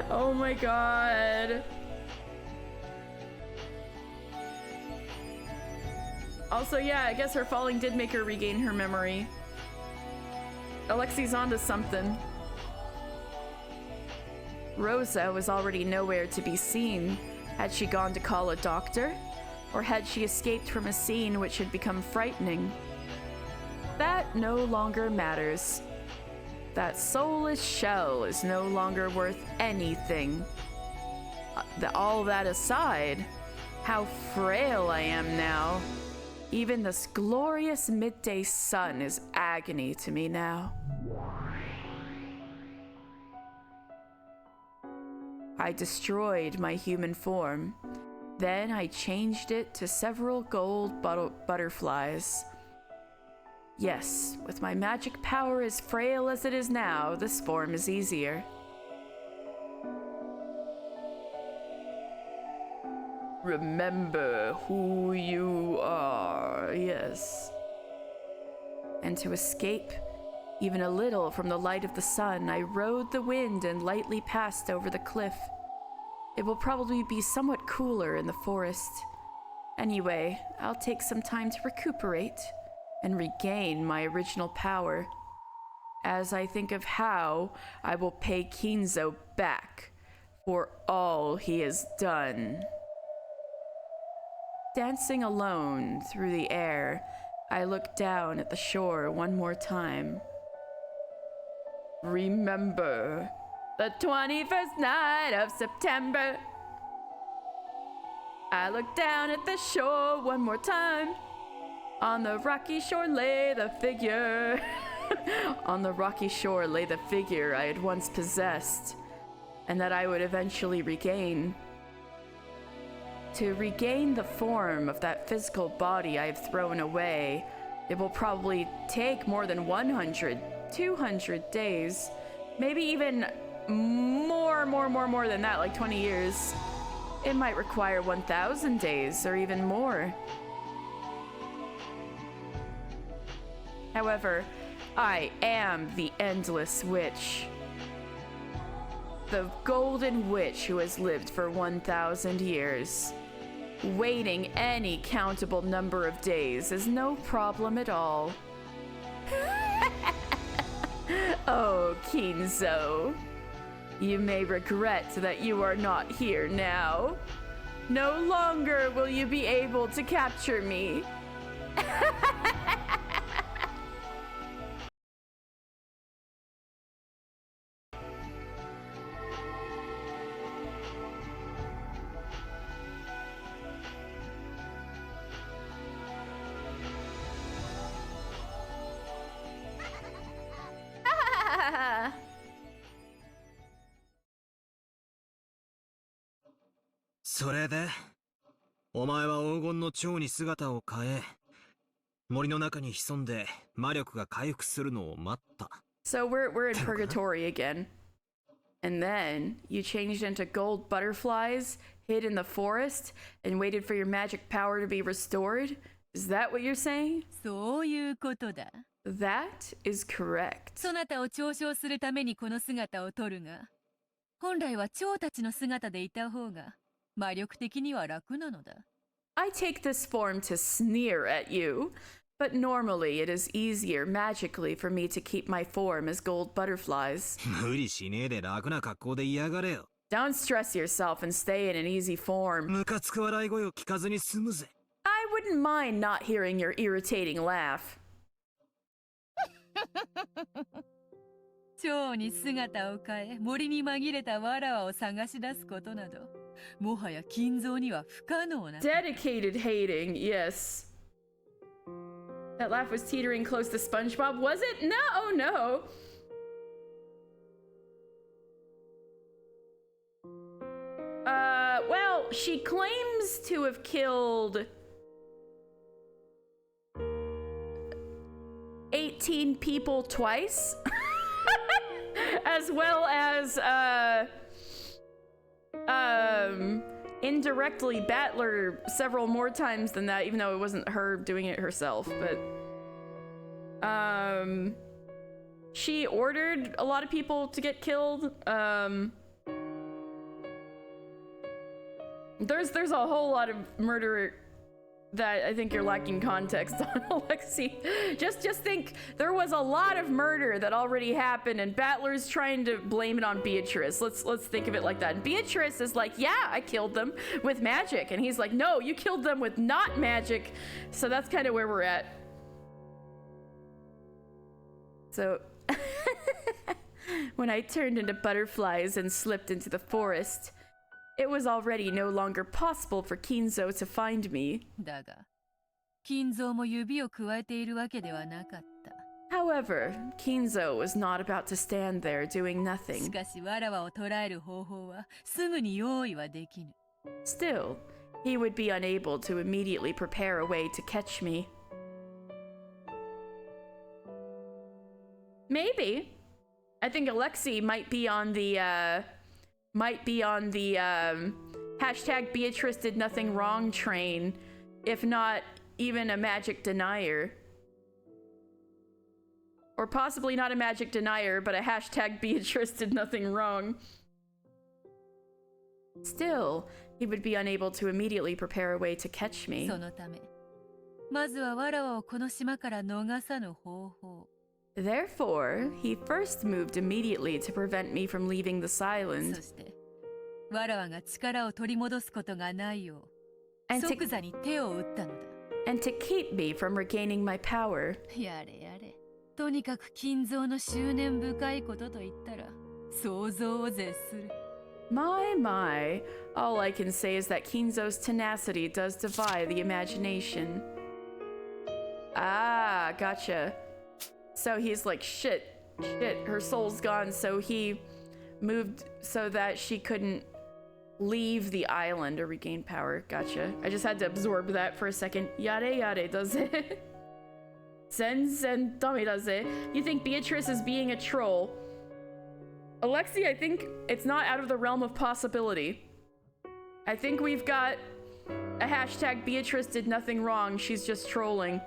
Oh my god. Also, yeah, I guess her falling did make her regain her memory. Alexi's onto something. Rosa was already nowhere to be seen. Had she gone to call a doctor? Or had she escaped from a scene which had become frightening? That no longer matters. That soulless shell is no longer worth anything. All that aside, how frail I am now. Even this glorious midday sun is agony to me now. I destroyed my human form. Then I changed it to several gold butterflies. Yes, with my magic power as frail as it is now, this form is easier. Remember who you are, yes. And to escape, even a little from the light of the sun, I rode the wind and lightly passed over the cliff. It will probably be somewhat cooler in the forest. Anyway, I'll take some time to recuperate and regain my original power. As I think of how I will pay Kinzo back for all he has done. Dancing alone through the air, I look down at the shore one more time. Remember the 21st night of September. I look down at the shore one more time. On the rocky shore lay the figure. On the rocky shore lay the figure I had once possessed, and that I would eventually regain. To regain the form of that physical body I have thrown away, it will probably take more than 100, 200 days. Maybe even more than that, like 20 years. It might require 1,000 days or even more. However, I am the Endless Witch. The Golden Witch who has lived for 1,000 years. Waiting any countable number of days is no problem at all. Oh, Kinzo. You may regret that you are not here now. No longer will you be able to capture me. Ah! それでお前は黄金の蝶に姿を変え森の中に潜んで魔力が回復するのを待った。 So we're in purgatory again. And then you changed into gold butterflies, hid in the forest, and waited for your magic power to be restored? Is that what you're saying? そういうことだ。 That is correct. そなたを嘲笑するためにこの姿を取るが、本来は蝶たちの姿でいた方が魔力的には楽なのだ。 I take this form to sneer at you, but normally it is easier magically for me to keep my form as gold butterflies. 無理しねえで楽な格好でいやがれよ。 Don't stress yourself and stay in an easy form. ムカつく笑い声を聞かずに済むぜ。 I wouldn't mind not hearing your irritating laugh. 蝶に姿を変え、森に紛れたわらわを探し出すことなど、もはや金蔵には不可能な。 Dedicated hating, yes. That laugh was teetering close to SpongeBob, was it? No, no. Well, she claims to have killed 18 people twice, as well as, indirectly Battler several more times than that, even though it wasn't her doing it herself, but, she ordered a lot of people to get killed. There's a whole lot of murder that I think you're lacking context on, Alexi. Just think there was a lot of murder that already happened, and Battler's trying to blame it on Beatrice. Let's think of it like that. And Beatrice is like, yeah, I killed them with magic, and he's like, no, you killed them with not magic. So that's kind of where we're at. So when I turned into butterflies and slipped into the forest, it was already no longer possible for Kinzo to find me. だが、金蔵も指を加えているわけではなかった。 However, Kinzo was not about to stand there doing し nothing. かし、わらわを捕らえる方法はすぐに用意はできぬ。 Still, he would be unable to immediately prepare a way to catch me. Maybe. I think Alexi might be on the hashtag Beatrice did nothing wrong train, if not even a magic denier. Or possibly not a magic denier, but a hashtag Beatrice did nothing wrong. Still, he would be unable to immediately prepare a way to catch me. そのため、まずはわらわをこの島から逃さぬ方法。 Therefore, he first moved immediately to prevent me from leaving the そ island. して、わらわが力を取り戻すことがないよう、 And to- 即座に手を打ったのだ。 And to keep me from regaining my power. やれやれ。とにかく金蔵の執念深いことと言ったら、想像を絶する。 My, all I can say is that Kinzo's tenacity does defy the imagination. Ah, gotcha. So he's like, shit, her soul's gone, so he moved so that she couldn't leave the island or regain power. Gotcha. I just had to absorb that for a second. Yare yare does it. Sen dummy does it. You think Beatrice is being a troll? Alexi, I think it's not out of the realm of possibility. I think we've got a hashtag Beatrice did nothing wrong. She's just trolling.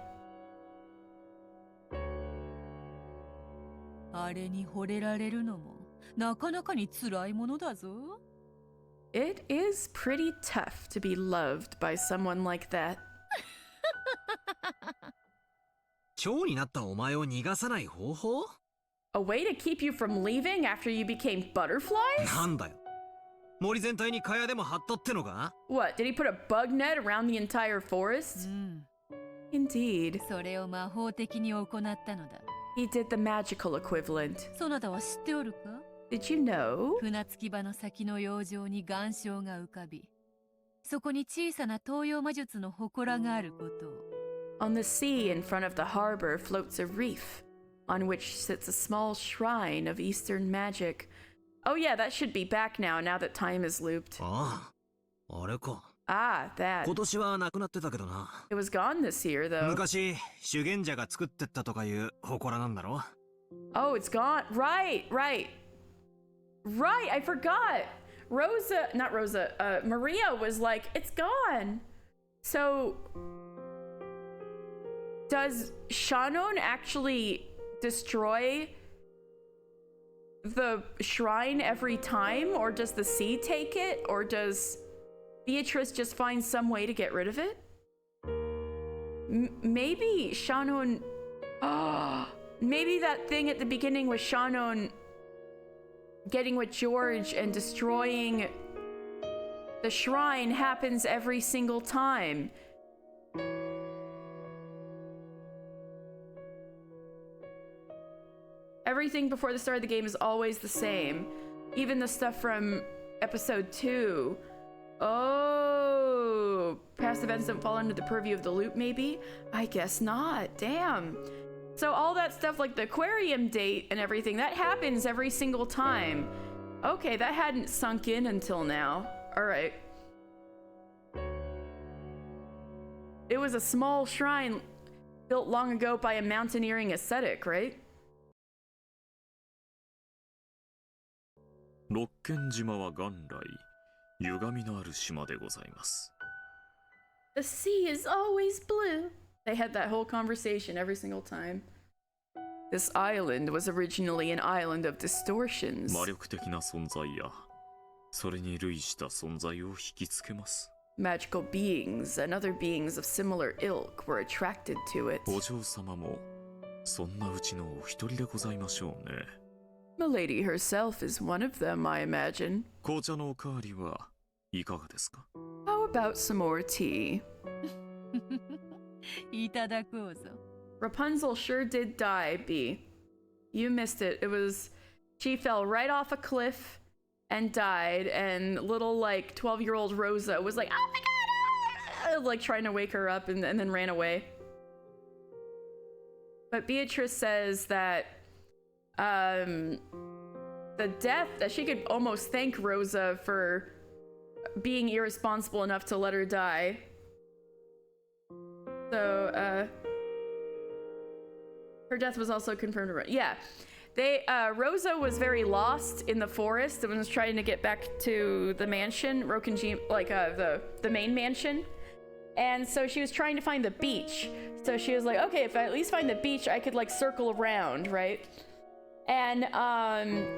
あれに惚れられるのも、なかなかに辛いものだぞ。 It is pretty tough to be loved by someone like that. 蝶になったお前を逃がさない方法？ A way to keep you from leaving after you became butterflies? なんだよ。森全体に蚊帳でも張ったってのか？ What, did he put a bug net around the entire forest? うん。 Indeed. それを魔法的に行ったのだ。 He did the magical equivalent. そなたは知っておるか？ Did you know? 船着き場の先の洋上に岩礁が浮かび、そこに小さな東洋魔術の祠があることを。 On the sea in front of the harbor floats a reef, on which sits a small shrine of Eastern magic. Oh yeah, that should be back now that time is looped. ああ、あれか。Ah, that. 今年はなくなってたけどな。 It was gone this year, though. 昔、修験者が作ってったとかいう祠なんだろ。 Oh, it's gone. Right. I forgot. Maria was like, it's gone. So, does Shannon actually destroy the shrine every time? Or does the sea take it? Or does Beatrice just find some way to get rid of it? Maybe Shannon... maybe that thing at the beginning was Shannon getting with George and destroying the shrine happens every single time. Everything before the start of the game is always the same. Even the stuff from episode 2. Oh, past events don't fall under the purview of the loop, maybe? I guess not. Damn. So all that stuff like the aquarium date and everything, that happens every single time. Okay, that hadn't sunk in until now. All right. It was a small shrine built long ago by a mountaineering ascetic, right? 六軒島は元来歪みのある島でございます。 The sea is always blue. They had that whole conversation every single time. This island was originally an island of distortions. 魔力的な存在やそれに類した存在を引きつけます。 Magical beings and other beings of similar ilk were attracted to it. お嬢様もそんなうちのお一人でございましょうね。 Milady herself is one of them, I imagine. 紅茶のおかわりはいかがですか? How about some more tea? いただこうぞ。 Rapunzel sure did die, B. You missed it. It was... She fell right off a cliff and died, and little, like, 12-year-old Rosa was like, oh my god! Ah! Like, trying to wake her up and then ran away. But Beatrice says that, the death, that she could almost thank Rosa for being irresponsible enough to let her die. So, her death was also confirmed. Yeah. Rosa was very lost in the forest and was trying to get back to the mansion, Rokenji, like, the main mansion. And so she was trying to find the beach. So she was like, okay, if I at least find the beach, I could, like, circle around, right? And,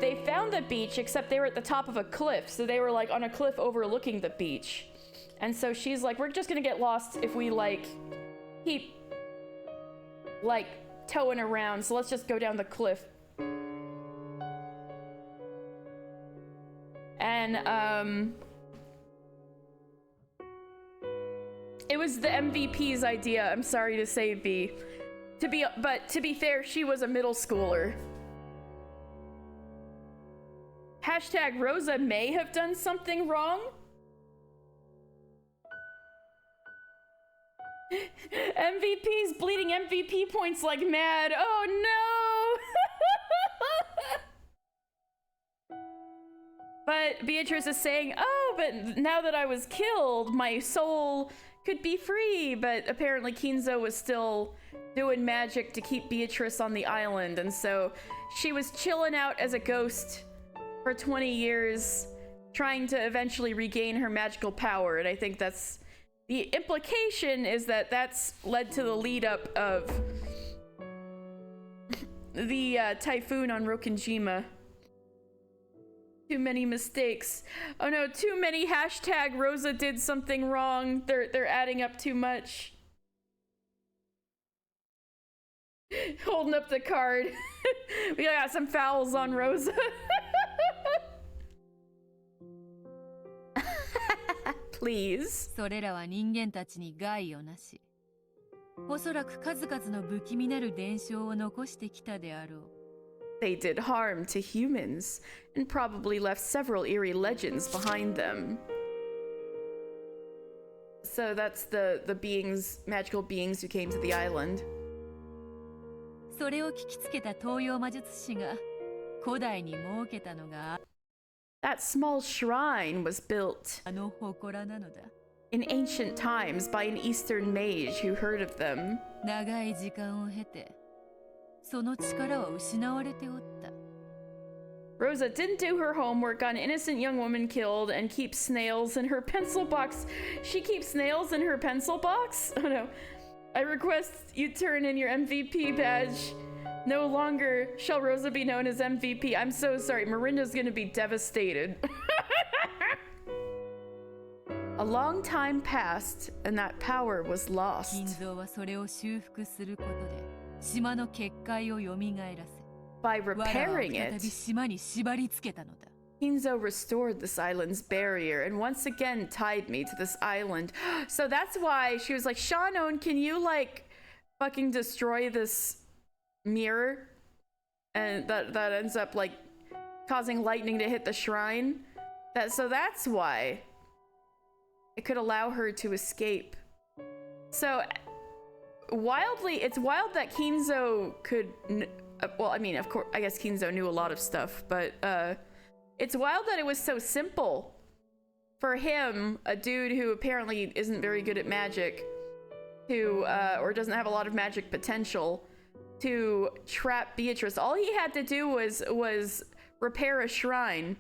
they found the beach, except they were at the top of a cliff. So they were, like, on a cliff overlooking the beach. And so she's like, we're just gonna get lost if we, like, keep, like, towing around. So let's just go down the cliff. And, it was the MVP's idea, I'm sorry to say, B. But to be fair, she was a middle schooler. Hashtag Rosa may have done something wrong. MVP's bleeding MVP points like mad. Oh no! But Beatrice is saying, oh, but now that I was killed, my soul could be free. But apparently Kinzo was still doing magic to keep Beatrice on the island. And so she was chilling out as a ghost for 20 years, trying to eventually regain her magical power. And I think that's... the implication is that that's led to the lead up of the typhoon on Rokenjima. Too many mistakes. Oh no, too many hashtag Rosa did something wrong. They're adding up too much. Holding up the card. We got some fouls on Rosa. Please. それらは人間たちに害をなし、おそらく数々の不気味なる伝承を残してきたであろう。They did harm to humans and probably left several eerie legends behind them. So that's the beings, magical beings who came to the island. それを聞きつけた東洋魔術師が古代に設けたのが That small shrine was built. あの祠なのだ。in ancient times by an Eastern mage who heard of them. 長い時間を経てその力は失われておった。 Rosa didn't do her homework, got an innocent young woman killed, and keeps snails in her pencil box. She keeps snails in her pencil box? Oh no. I request you turn in your MVP badge. No longer shall Rosa be known as MVP. I'm so sorry. Mirinda's gonna be devastated. A long time passed, and that power was lost. 金蔵はそれを修復することで島の結界を蘇らせ By repairing 藁を再び it, 島に縛り付けたのだ。 Kinzo restored this island's barrier and once again tied me to this island. So that's why she was like, Shannon, can you like fucking destroy this mirror? And that ends up like causing lightning to hit the shrine. So that's why it could allow her to escape. So it's wild that Kinzo could, well, I mean, of course, I guess Kinzo knew a lot of stuff, but it's wild that it was so simple for him, a dude who apparently isn't very good at magic, to or doesn't have a lot of magic potential, to trap Beatrice. All he had to do was repair a shrine.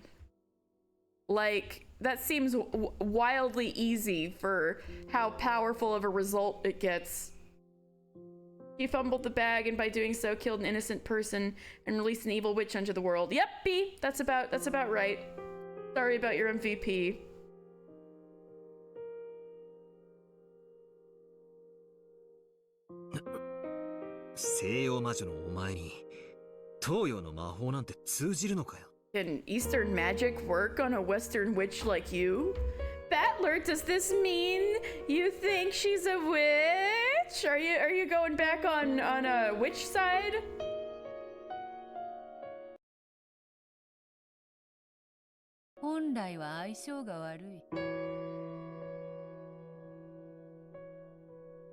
Like, that seems wildly easy for how powerful of a result it gets. He fumbled the bag and by doing so killed an innocent person and released an evil witch unto the world. Yep, B, that's about right. Sorry about your MVP. 西洋魔女のお前に東洋の魔法なんて通じるのかよ。 Can Eastern magic work on a Western witch like you? Battler, does this mean you think she's a witch? Are you going back on a witch side?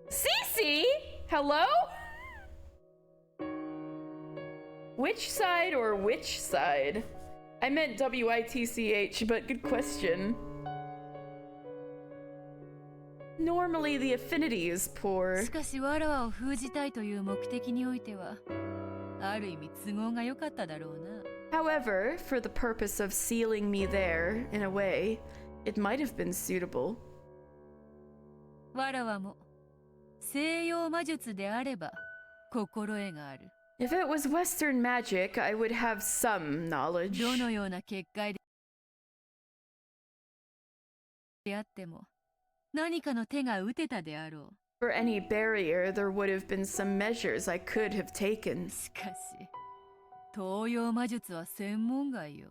Cece? Hello? Which side or which side? I meant WITCH, but good question. Normally the affinity is poor. しかしわらわを封じたいという目的においてはある意味都合が良かっただろうな。 However, for the purpose of sealing me there, in a way, it might have been suitable. わらわも西洋魔術であれば心得がある。 If it was Western magic, I would have some knowledge. どのような結界であっても何かの手が打てたであろう。 For any barrier, there would have been some measures I could have taken. しかし東洋魔術は専門外よ。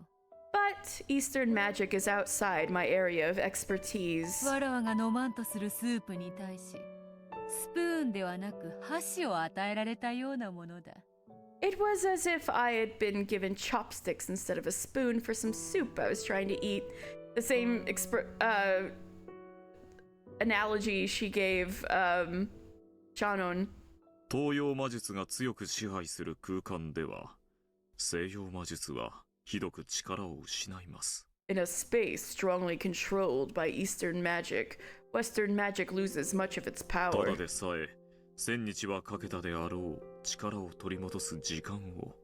But Eastern magic is outside my area of expertise. わらわが飲まんとするスープに対しスプーンではなく箸を与えられたようなものだ。 It was as if I had been given chopsticks instead of a spoon for some soup I was trying to eat. The same analogy she gave Shannon. 東洋魔術が強く支配する空間では西洋魔術はひどく力を失います。 In a space strongly controlled by Eastern magic, Western magic loses much of its た power. だでさえ1000日はかけたであろう力を取り戻す時間を。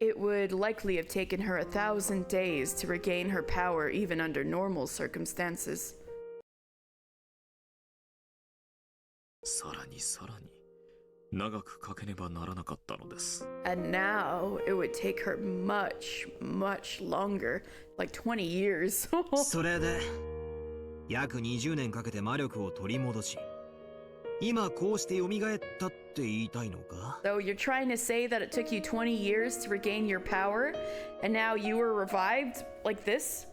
It would likely have taken her 1,000 days to regain her power even under normal circumstances. さらにさらに長くかけねばならなかったのです。 And now it would take her much, much longer, like 20 years. それで約20年かけて魔力を取り戻し今こうして蘇ったって言いたいのか？ So you're trying to say that it took you 20 years to regain your power, and now you were revived like this?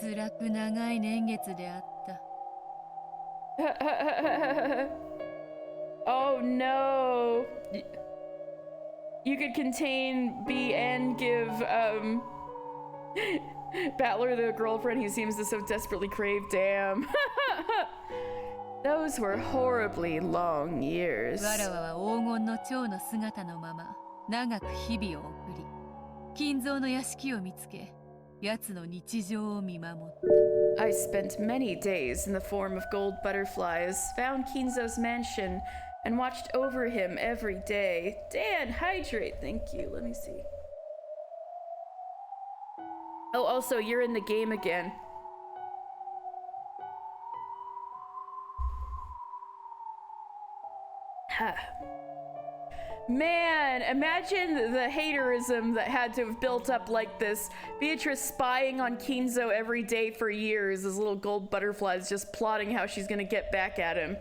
辛く長い年月であった。Oh no! You could contain, be, and give Battler the girlfriend he seems to so desperately crave. Damn. Those were horribly long years. わらわは黄金の蝶の姿のまま長く日々を送り金蔵の屋敷を見つけ奴の日常を見守った。 I spent many days in the form of gold butterflies, found Kinzo's mansion, and watched over him every day. Dan, hydrate. Thank you. Let me see. Oh, also, you're in the game again. Man, imagine the haterism that had to have built up like this. Beatrice spying on Kinzo every day for years as little gold butterflies just plotting how she's gonna get back at him.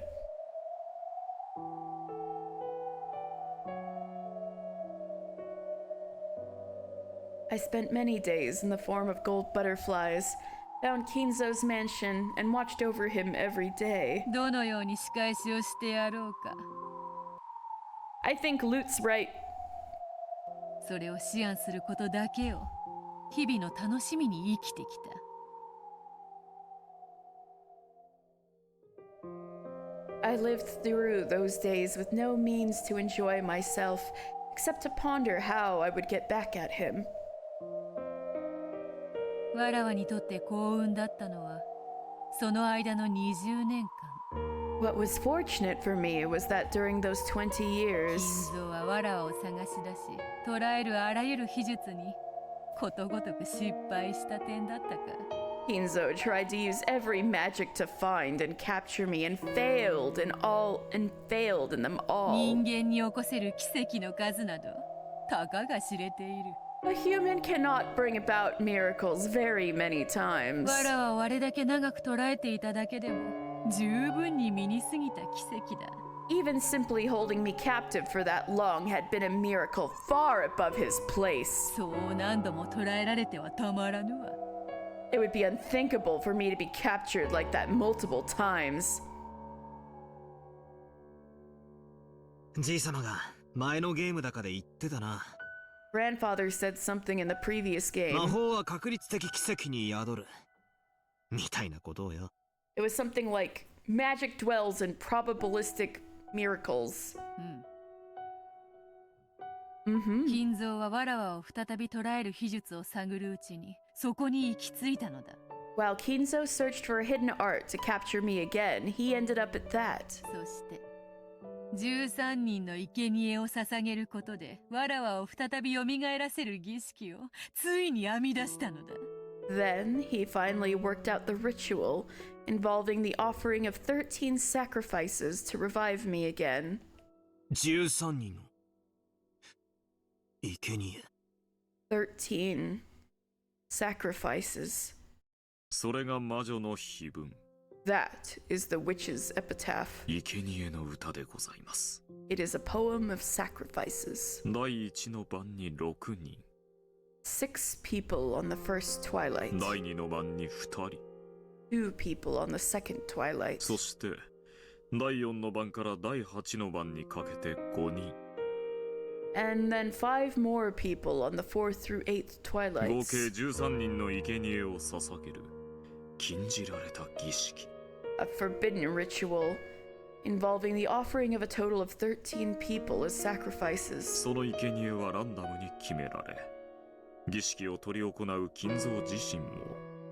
I spent many days in the form of gold butterflies, found Kinzo's mansion, and watched over him every day. どのように仕返しをしてやろうか。 I think Lute's right. それを思案することだけを日々の楽しみに生きてきた。 I lived through those days with no means to enjoy myself, except to ponder how I would get back at him. わらわにとって幸運だったのはその間の20年間。 What was fortunate for me was that during those 20 years, 金蔵はわらわを探し出し、捕らえるあらゆる秘術にことごとく失敗した点だったか。 Kinzo tried to use every magic to find and capture me and failed in them all. 人間に起こせる奇跡の数などたかが知れている。 A human cannot bring about miracles very many times. わらわをあれだけ長く捕らえていただけでも十分に身に過ぎた奇跡だ。 Even simply holding me captive for that long had been a miracle far above his place. そう何度も捕らえられてはたまらぬわ。 It would be unthinkable for me to be captured like that multiple times. じいさまが前のゲームだかで言ってたな。 Grandfather said something in the previous game. 魔法は確率的奇跡に宿る。みたいなことをよ。 It was something like magic dwells in probabilistic miracles. 金蔵はわらわを再び捕らえる秘術を探るうちにそこに行き着いたのだ。 While Kinzo searched for a hidden art to capture me again, he ended up at that. そして13人の生贄を捧げることでわらわを再び蘇らせる儀式をついに編み出したのだ。 Then he finally worked out the ritual involving the offering of 13 sacrifices to revive me again. 13人の生贄。 13 sacrifices. それが魔女の碑文。 That is the witch's epitaph. 生贄の歌でございます。 It is a poem of sacrifices. 第一の晩に6人。 6 people on the first twilight. 第二の晩に2人。 2 people on the second twilight. そして第4の晩から第8の晩にかけて5人。 And then 5 more people on the 4th through 8th 合計 twilights. 13人の生贄を捧げる禁じられた儀式。 A forbidden ritual involving the offering of a total of 13 people as sacrifices. その生贄はランダムに決められ、儀式を執り行う金蔵自身も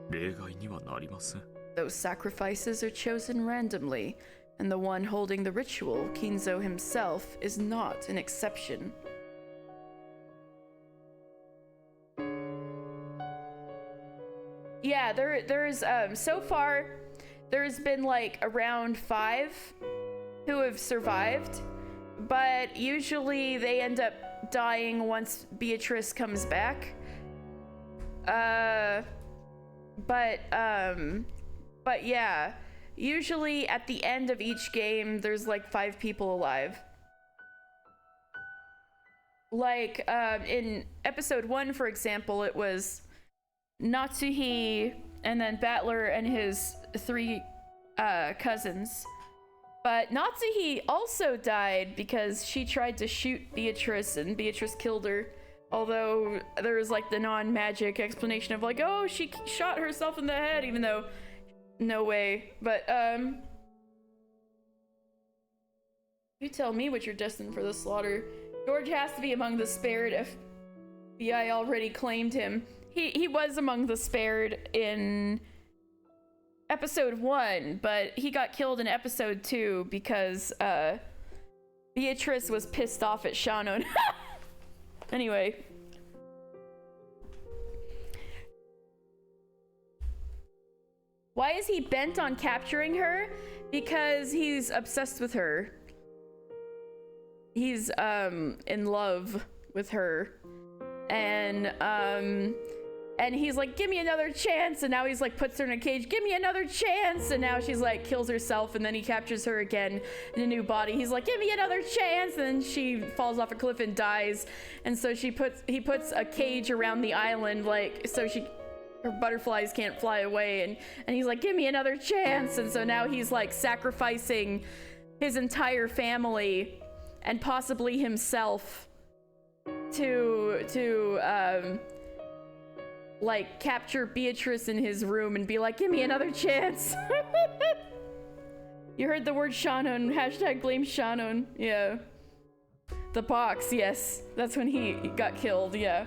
例外にはなりません。 Those sacrifices are chosen randomly, and the one holding the ritual, Kinzo himself, is not an exception. Yeah, there's so far there's been like around 5 who have survived, but usually they end up dying once Beatrice comes back. But yeah, usually at the end of each game there's like 5 people alive. Like in episode 1, for example, it was Natsuhi and then Battler and his 3 cousins. But Natsuhi also died because she tried to shoot Beatrice and Beatrice killed her. Although there was like the non-magic explanation of like, oh, she shot herself in the head, even though no way. But you tell me what you're destined for the slaughter. George has to be among the spared. FBI already claimed him. he was among the spared in episode 1, but he got killed in episode 2 because Beatrice was pissed off at Shannon. Anyway. Why is he bent on capturing her? Because he's obsessed with her. He's in love with her. And he's like, give me another chance, and now he's like puts her in a cage, give me another chance, and now she's like kills herself, and then he captures her again in a new body. He's like, give me another chance, and then she falls off a cliff and dies, and so he puts a cage around the island, like so her butterflies can't fly away, and he's like, give me another chance, and so now he's like sacrificing his entire family and possibly himself to like capture Beatrice in his room and be like, give me another chance. You heard the word Shannon, hashtag blame Shannon. Yeah, the box, yes, that's when he got killed. Yeah,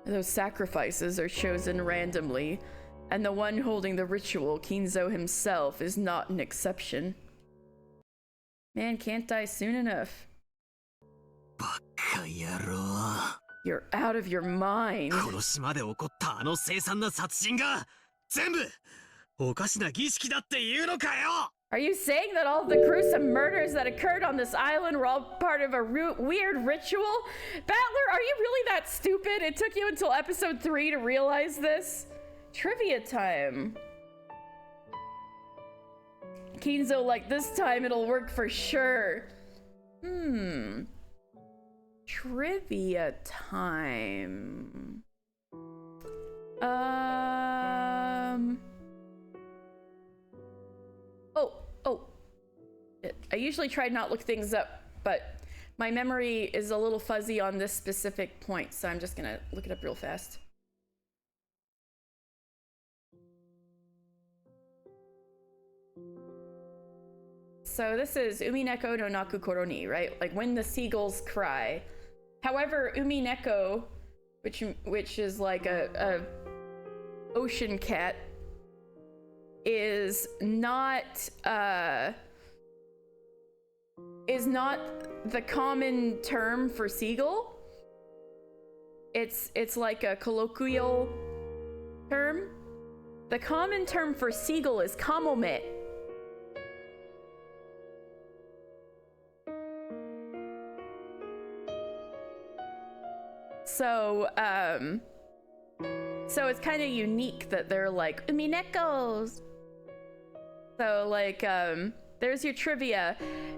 those sacrifices are chosen randomly, and the one holding the ritual, Kinzo himself, is not an exception. Man can't die soon enough. You're out of your mind. この島で起こったあの凄惨な殺人が全部おかしな儀式だって言うのかよ Are you saying that all of the gruesome murders that occurred on this island were all part of a weird ritual? Battler, are you really that stupid? It took you until episode 3 to realize this? Trivia time. Kinzo, like, this time it'll work for sure. Trivia time. Oh. I usually try not look things up, but my memory is a little fuzzy on this specific point, so I'm just gonna look it up real fast. So this is Umineko no naku koro ni, right? Like when the seagulls cry. However, Umineko, which is like a ocean cat, is not the common term for seagull. It's like a colloquial term. The common term for seagull is kamome. So it's kind of unique that they're like Uminekos. So like, there's your trivia.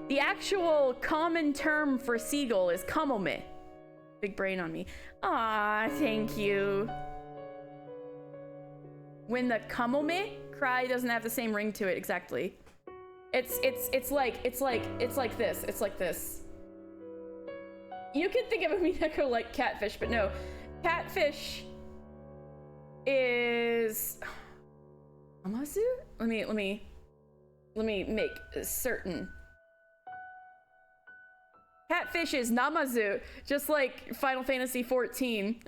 The actual common term for seagull is kamome. Big brain on me. Ah, thank you. When the kamome cry doesn't have the same ring to it exactly. It's like this. It's like this. You could think of Umineko like catfish, but no. Catfish is Amazu? Let me make certain. Catfish is Namazu, just like Final Fantasy 14.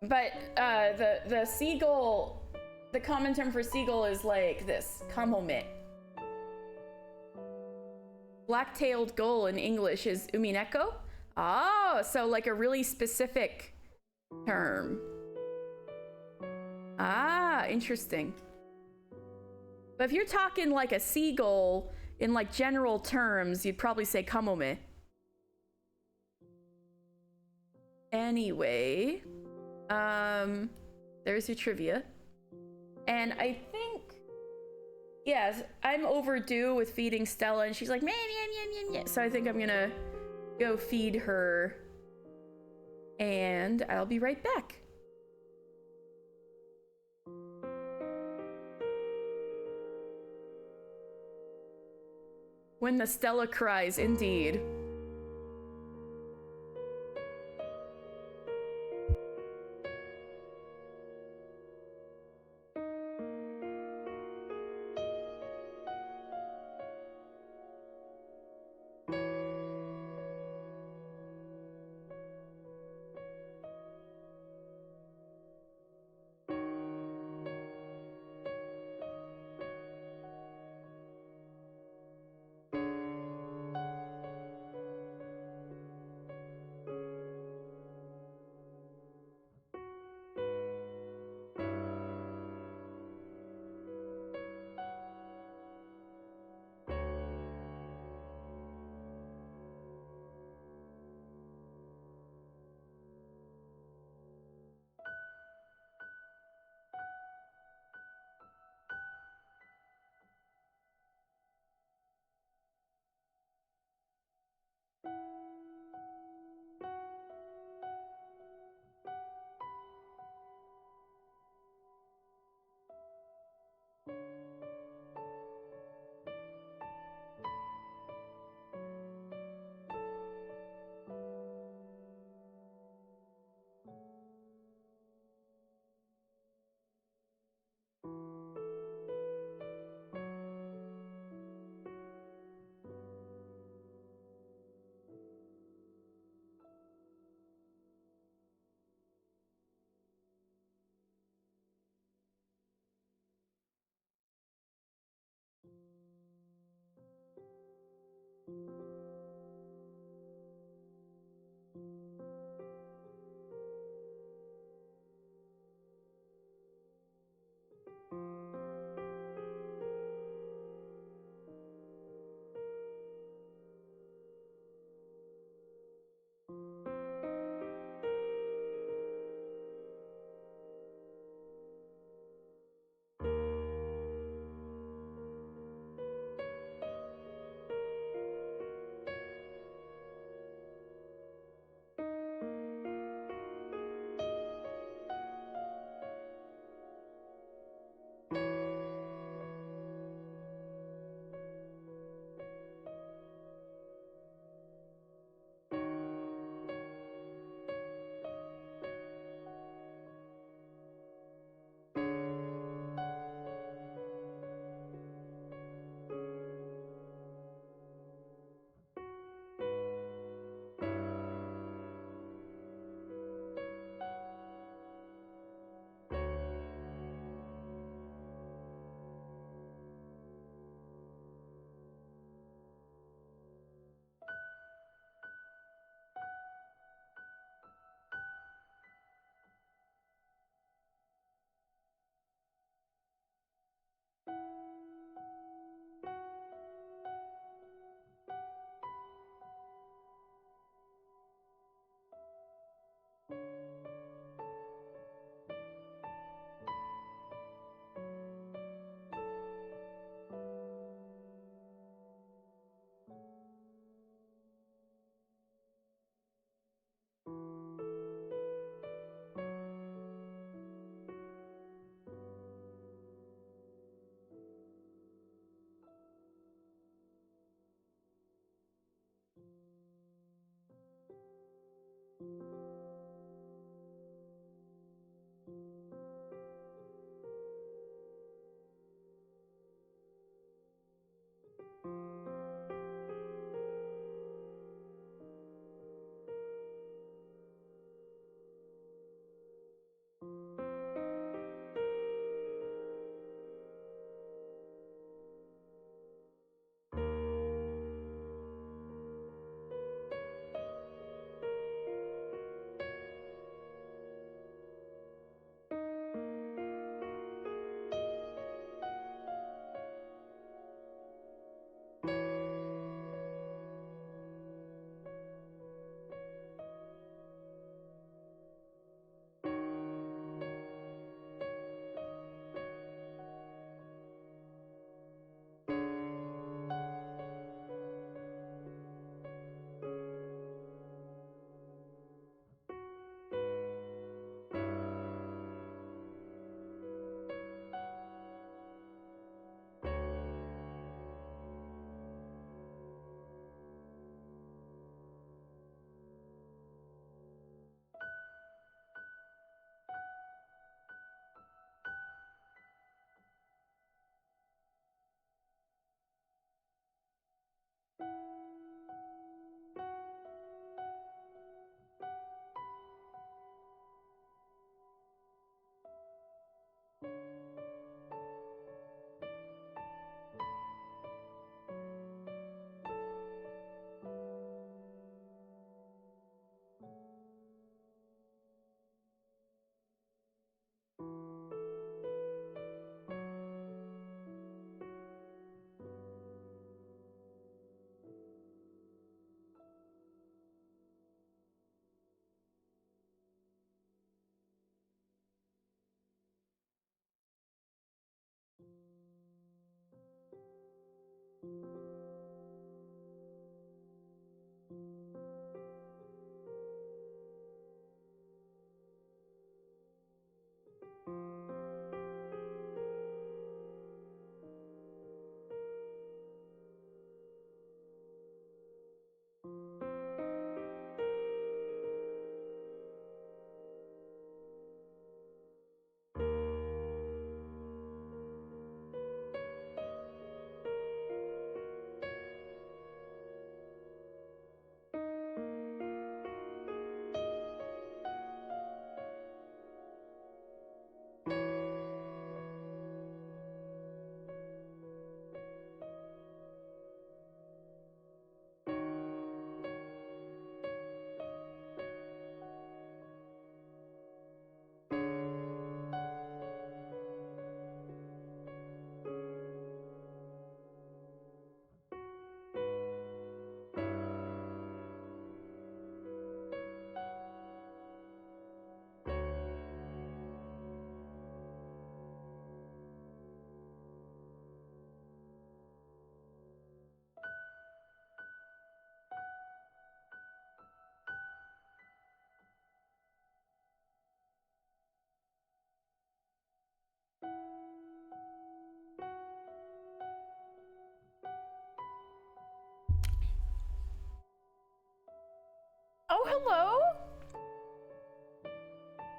But the seagull, the common term for seagull is like this, kamome. Black-tailed gull in English is Umineko. Oh, so like a really specific term. Ah, interesting. But if you're talking like a seagull in like general terms, you'd probably say kamome. Anyway, there's your trivia. And I think, yes, I'm overdue with feeding Stella, and she's like, man, yeah. So I think I'm gonna go feed her, and I'll be right back. When the Stella cries, indeed.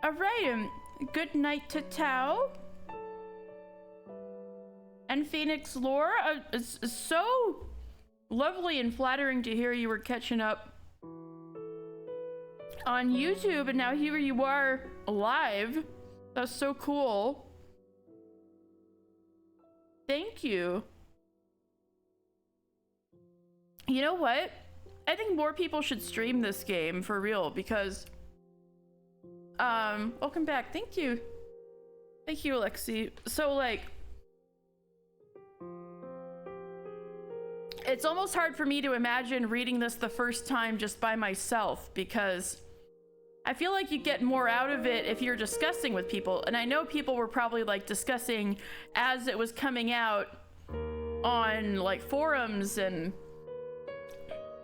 Alright, good night to Tao. And Phoenix Lore. It's so lovely and flattering to hear you were catching up on YouTube, and now here you are live. That's so cool. Thank you. You know what? I think more people should stream this game for real, because welcome back. Thank you. Thank you, Alexi. So like, it's almost hard for me to imagine reading this the first time just by myself, because I feel like you get more out of it if you're discussing with people. And I know people were probably like discussing as it was coming out on like forums and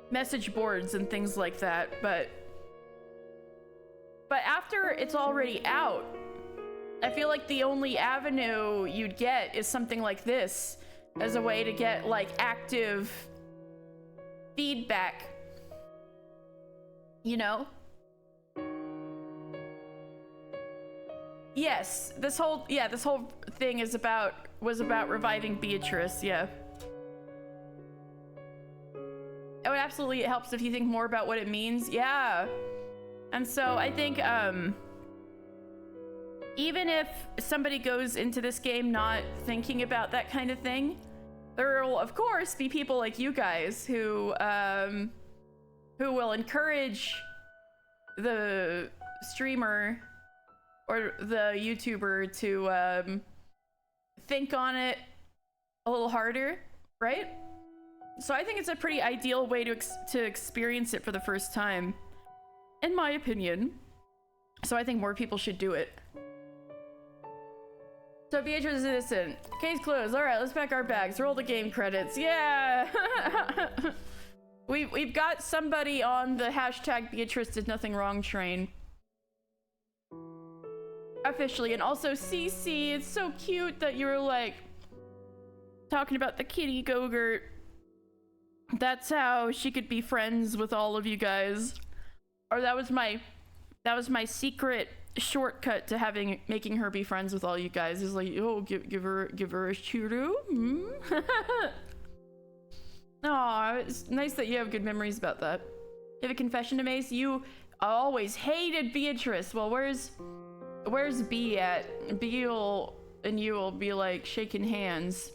message boards and things like that, but after it's already out, I feel like the only avenue you'd get is something like this as a way to get like active feedback, you know? Yes, this whole thing was about reviving Beatrice, yeah. Oh, it absolutely helps if you think more about what it means, yeah. And so I think even if somebody goes into this game not thinking about that kind of thing, there will of course be people like you guys who will encourage the streamer or the YouTuber to think on it a little harder, right? So I think it's a pretty ideal way to experience it for the first time, in my opinion. So I think more people should do it. So Beatrice is innocent. Case closed. All right, let's pack our bags. Roll the game credits. Yeah. We've got somebody on the hashtag Beatrice did nothing wrong train. Officially. And also CC, it's so cute that you were like talking about the kitty Gogurt. That's how she could be friends with all of you guys. Or that was my secret shortcut to making her be friends with all you guys. Is like, oh, give her a churu. Aw, it's nice that you have good memories about that. You have a confession to make? You always hated Beatrice. Well, where's B at? B and you will be like shaking hands.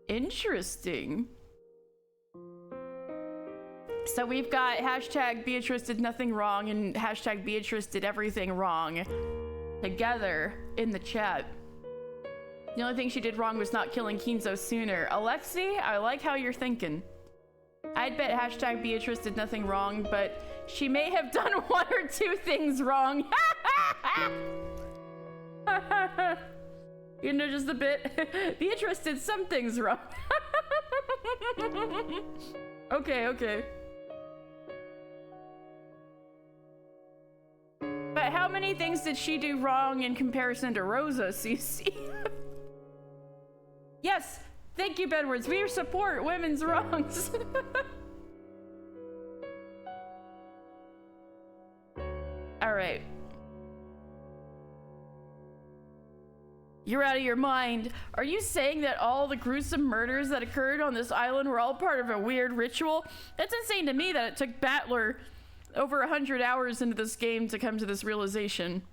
Interesting. So we've got hashtag Beatrice did nothing wrong and hashtag Beatrice did everything wrong together in the chat. The only thing she did wrong was not killing Kinzo sooner. Alexi, I like how you're thinking. I'd bet hashtag Beatrice did nothing wrong, but she may have done one or two things wrong. You know, just a bit. Beatrice did some things wrong. Okay. But how many things did she do wrong in comparison to Rosa, CC? Yes, thank you, Bedwards. We support women's wrongs. All right. You're out of your mind. Are you saying that all the gruesome murders that occurred on this island were all part of a weird ritual? That's insane to me that it took Battler over 100 hours into this game to come to this realization.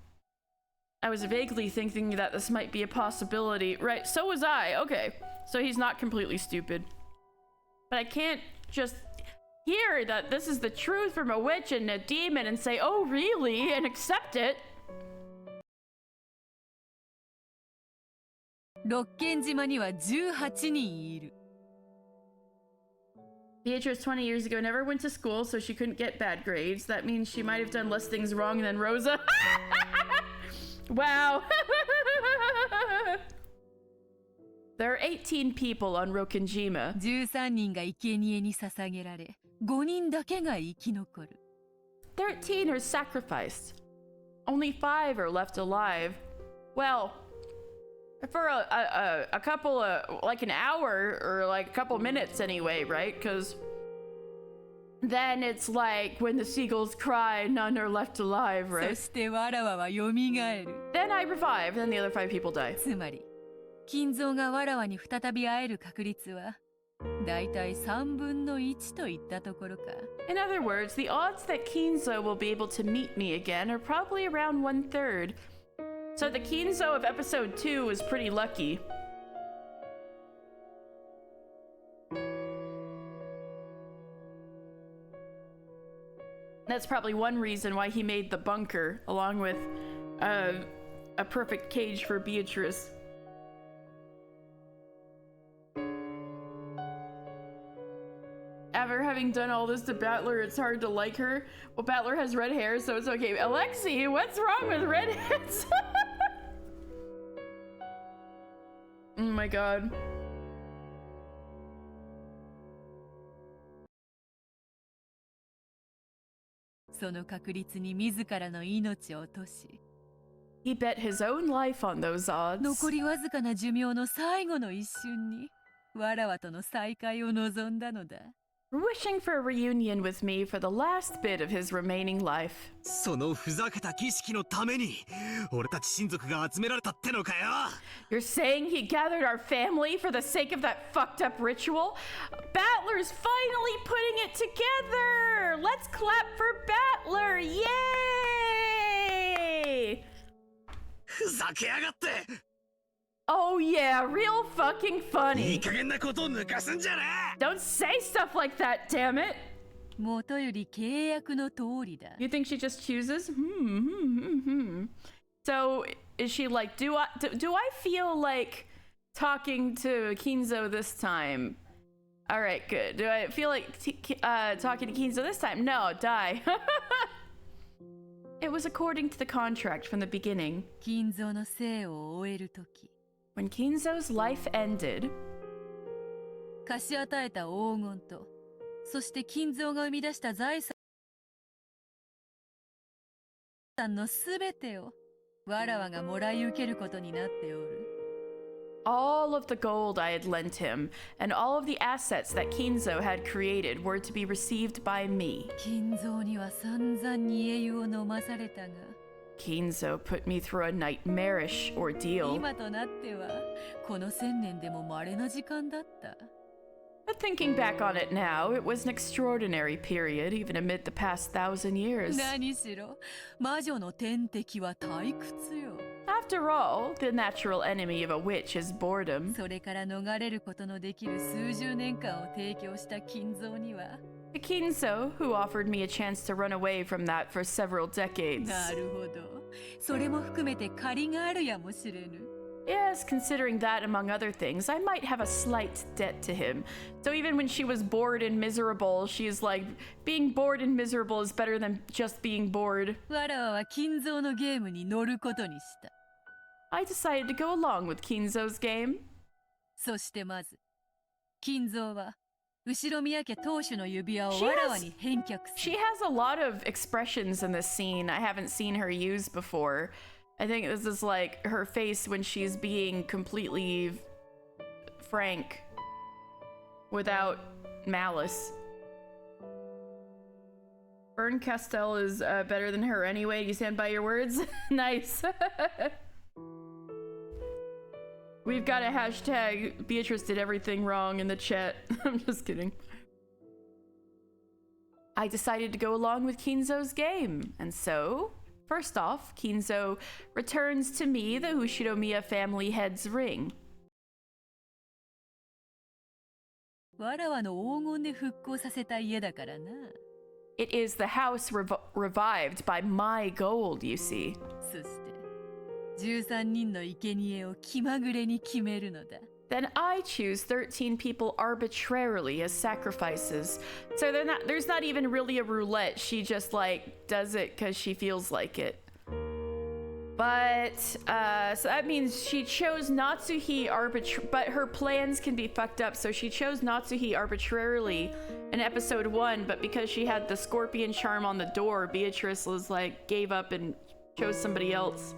I was vaguely thinking that this might be a possibility. Right, so was I. Okay, so he's not completely stupid. But I can't just hear that this is the truth from a witch and a demon and say, oh really, and accept it. 六軒島には18人いる。 Beatrice 20 years ago never went to school, so she couldn't get bad grades. That means she might have done less things wrong than Rosa. Wow. There are 18 people on Rokenjima. 13人が生贄に捧げられ、5人だけが生き残る。 13 are sacrificed. Only 5 are left alive. Well, for a couple of, like an hour or like a couple minutes anyway, right? Because then it's like when the seagulls cry, none are left alive, そ right? してわらわはよみがえる。 Then I revive, then the other 5 people die. つまり金蔵がわらわに再び会える確率はだいたい3分の1といったところか。 In other words, the odds that Kinzo will be able to meet me again are probably around 1/3. So the Kinzo of episode 2 was pretty lucky. That's probably one reason why he made the bunker, along with a perfect cage for Beatrice. After having done all this to Battler, it's hard to like her. Well, Battler has red hair, so it's okay. Alexi, what's wrong with redheads? Oh my god. He bet his own life on those odds. 残りわずかな寿命の最後の一瞬にわらわとの再会を望んだのだ。 Wishing for a reunion with me for the last bit of his remaining life. そのふざけた儀式のために俺たち親族が集められたってのかよ。 You're saying he gathered our family for the sake of that fucked up ritual? Battler's finally putting it together! Let's clap for Battler! Yay! ふざけやがって。 Oh yeah, real fucking いい funny. 加減なことを抜かすんじゃねえ。 Don't say stuff like that, damn it! もとより契約の通りだ。 You think she just chooses? So, is she like, do I feel like talking to Kinzo this time? Alright, good. Do I feel like talking to Kinzo this time? No, die. It was according to the contract from the beginning. 金蔵の生を終えるとき、 When Kinzo's life ended, 貸し与えた黄金と、そして金蔵が生み出した財産のすべてをわらわがもらい受けることになっておる。 all of the gold I had lent him and all of the assets that Kinzo had created were to be received by me. 金蔵には散々煮え湯を飲まされたが、 Kinzo put me through a nightmarish ordeal. 今となってはこの1000年でも稀な時間だった。 But thinking back on it now, it was an extraordinary period, even amid the past 1,000 years. 何しろ魔女の天敵は退屈よ。 After all, the natural enemy of a witch is boredom. それから逃れることのできる数十年間を提供した金蔵には、 The Kinzo, who offered me a chance to run away from that for several decades. なるほど。それも含めて借りがあるやもしれぬ。 Yes, considering that among other things, I might have a slight debt to him. So even when she was bored and miserable, she's like, being bored and miserable is better than just being bored. わらわは金蔵のゲームに乗ることにした。 I decided to go along with Kinzo's game. そしてまず、金蔵は後ろ宮家当主の指輪をわらわに返却す She る。 has a lot of expressions in this scene I haven't seen her use before. I think this is like her face when she's being completely frank, without malice. Fern Castell is better than her anyway. Do you stand by your words? Nice. We've got a hashtag Beatrice did everything wrong in the chat. I'm just kidding. I decided to go along with Kinzo's game, and so, first off, Kinzo returns to me the Hushiromiya family head's ring. わらわの黄金で復興させた家だからな。 It is the house revived by my gold, you see. そして13人の生贄を気まぐれに決めるのだ。 Then I choose 13 people arbitrarily as sacrifices. So there's not even really a roulette. She just like does it because she feels like it. But so that means she chose Natsuhi but her plans can be fucked up. So she chose Natsuhi arbitrarily in episode 1, but because she had the scorpion charm on the door, Beatrice was like gave up and chose somebody else.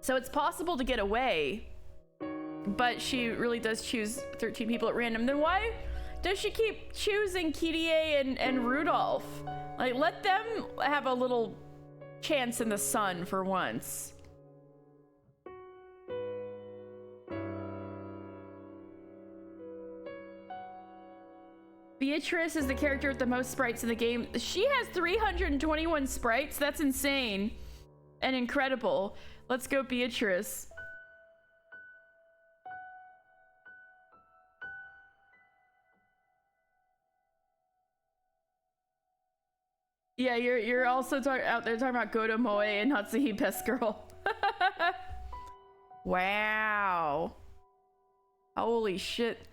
So it's possible to get away, But she really does choose 13 people at random. Then why does she keep choosing Kirie and Rudolph? Like, let them have a little chance in the sun for once. Beatrice is the character with the most sprites in the game. She has 321 sprites. That's insane and incredible. Let's go, Beatrice. Yeah, you're also out there talking about Goto Moe and Natsuhi Best Girl. Wow. Holy shit.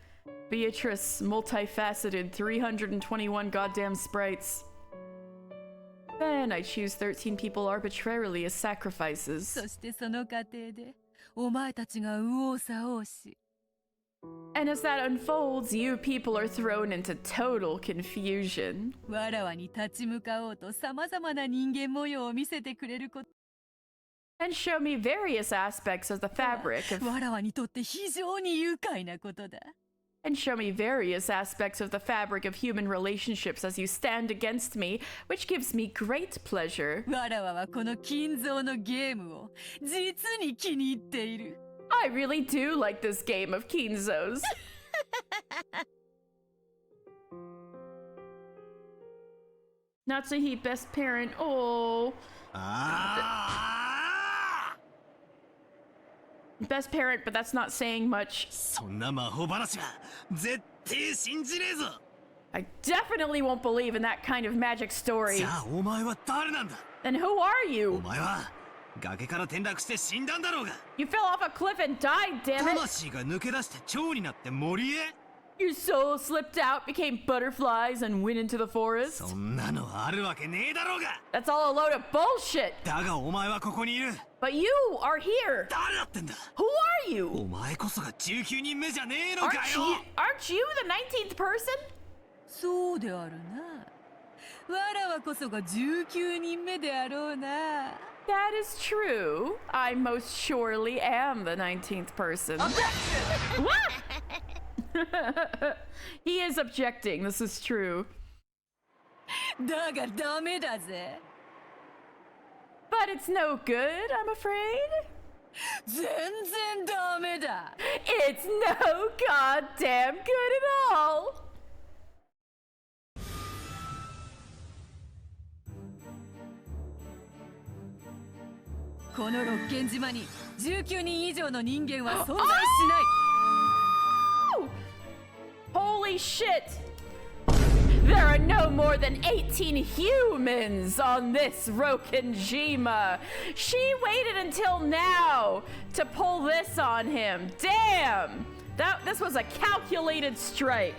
Beatrice, multifaceted, 321 goddamn sprites. Then I choose 13 people arbitrarily as sacrifices. そしてその過程でお前たちが右往左往し And as that unfolds, you people are thrown into total confusion. わらわに立ち向かおうと様々な人間模様を見せてくれること And show me various aspects of the fabric of わらわにとって非常に愉快なことだ And show me various aspects of the fabric of human relationships as you stand against me, which gives me great pleasure. わらわはこの金蔵のゲームを実に気に入っている I really do like this game of Kinzo's. Natsuhi, best parent. Oh. Best parent, but that's not saying much. そんな魔法話は絶対信じねえぞ I definitely won't believe in that kind of magic story. じゃあお前は誰なんだ Then who are you? お前は崖から転落して死んだんだろうが You fell off a cliff and died, damn it. 魂が抜け出して蝶になって森へ Your soul slipped out, became butterflies, and went into the forest. そんなのあるわけねえだろうが That's all a load of bullshit. だがお前はここにいる But you are here. 誰だってんだ Who are you? お前こそが19人目じゃねえのかよ Aren't you the 19th person? そうであるなわらわこそが19人目であろうな That is true. I most surely am the 19th person. What? He is objecting. This is true. だがダメだぜ But it's no good, I'm afraid. 全然ダメだ It's no goddamn good at all. この六軒島に19人以上の人間は存在しない Holy shit! There are no more than 18 humans on this Rokenjima. She waited until now to pull this on him. Damn! This was a calculated strike.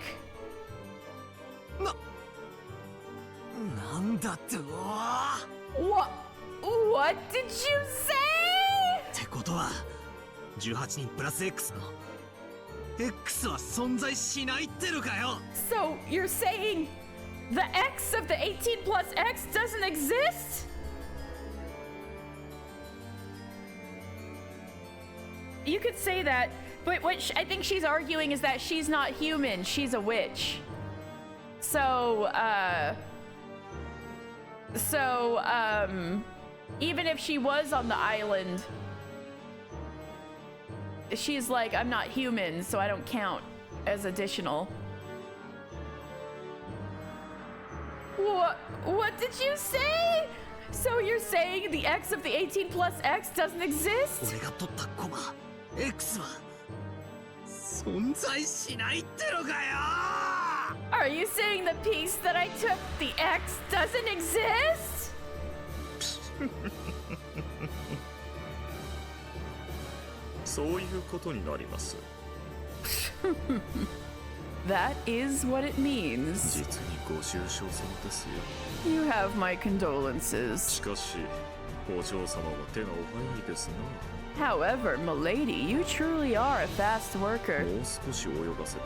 なんだってWhat did you say? ってことは18人プラス X の X は存在しないってのかよ So you're saying the X of the 18 plus X doesn't exist? You could say that, but what I think she's arguing is that she's not human, she's a witch. So, even if she was on the island, she's like, I'm not human, so I don't count as additional. What did you say? So you're saying the X of the 18 plus X doesn't exist? 俺が取ったコマ X は存在しないってのかよ Are you saying the piece that I took, the X, doesn't exist? そういうことになります That is what it means. 実にご愁傷様ですよ You have my condolences. しかしお嬢様は手がお早いですな However, milady, you truly are a fast worker. もう少し泳がせて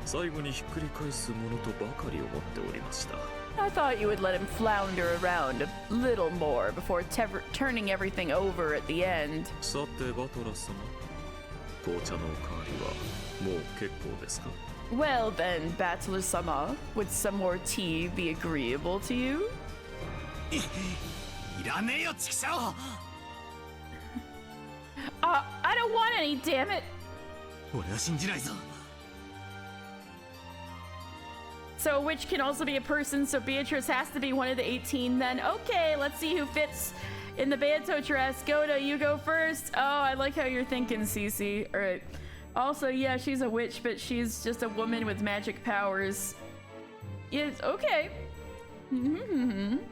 最後にひっくり返すものとばかり思っておりました I thought you would let him flounder around a little more before turning everything over at the end. さてバトラ様紅茶のおかわりはもう結構ですか？ Well then, Bachelor-sama, would some more tea be agreeable to you? いらねえよチキシャオ。 I don't want any, damn it! 俺は信じないぞ。 So a witch can also be a person, so Beatrice has to be one of the 18 then. Okay, let's see who fits in the Banto dress. Goda, you go first. Oh, I like how you're thinking, Cece. Alright. Also, yeah, she's a witch, but she's just a woman with magic powers. Yes, okay.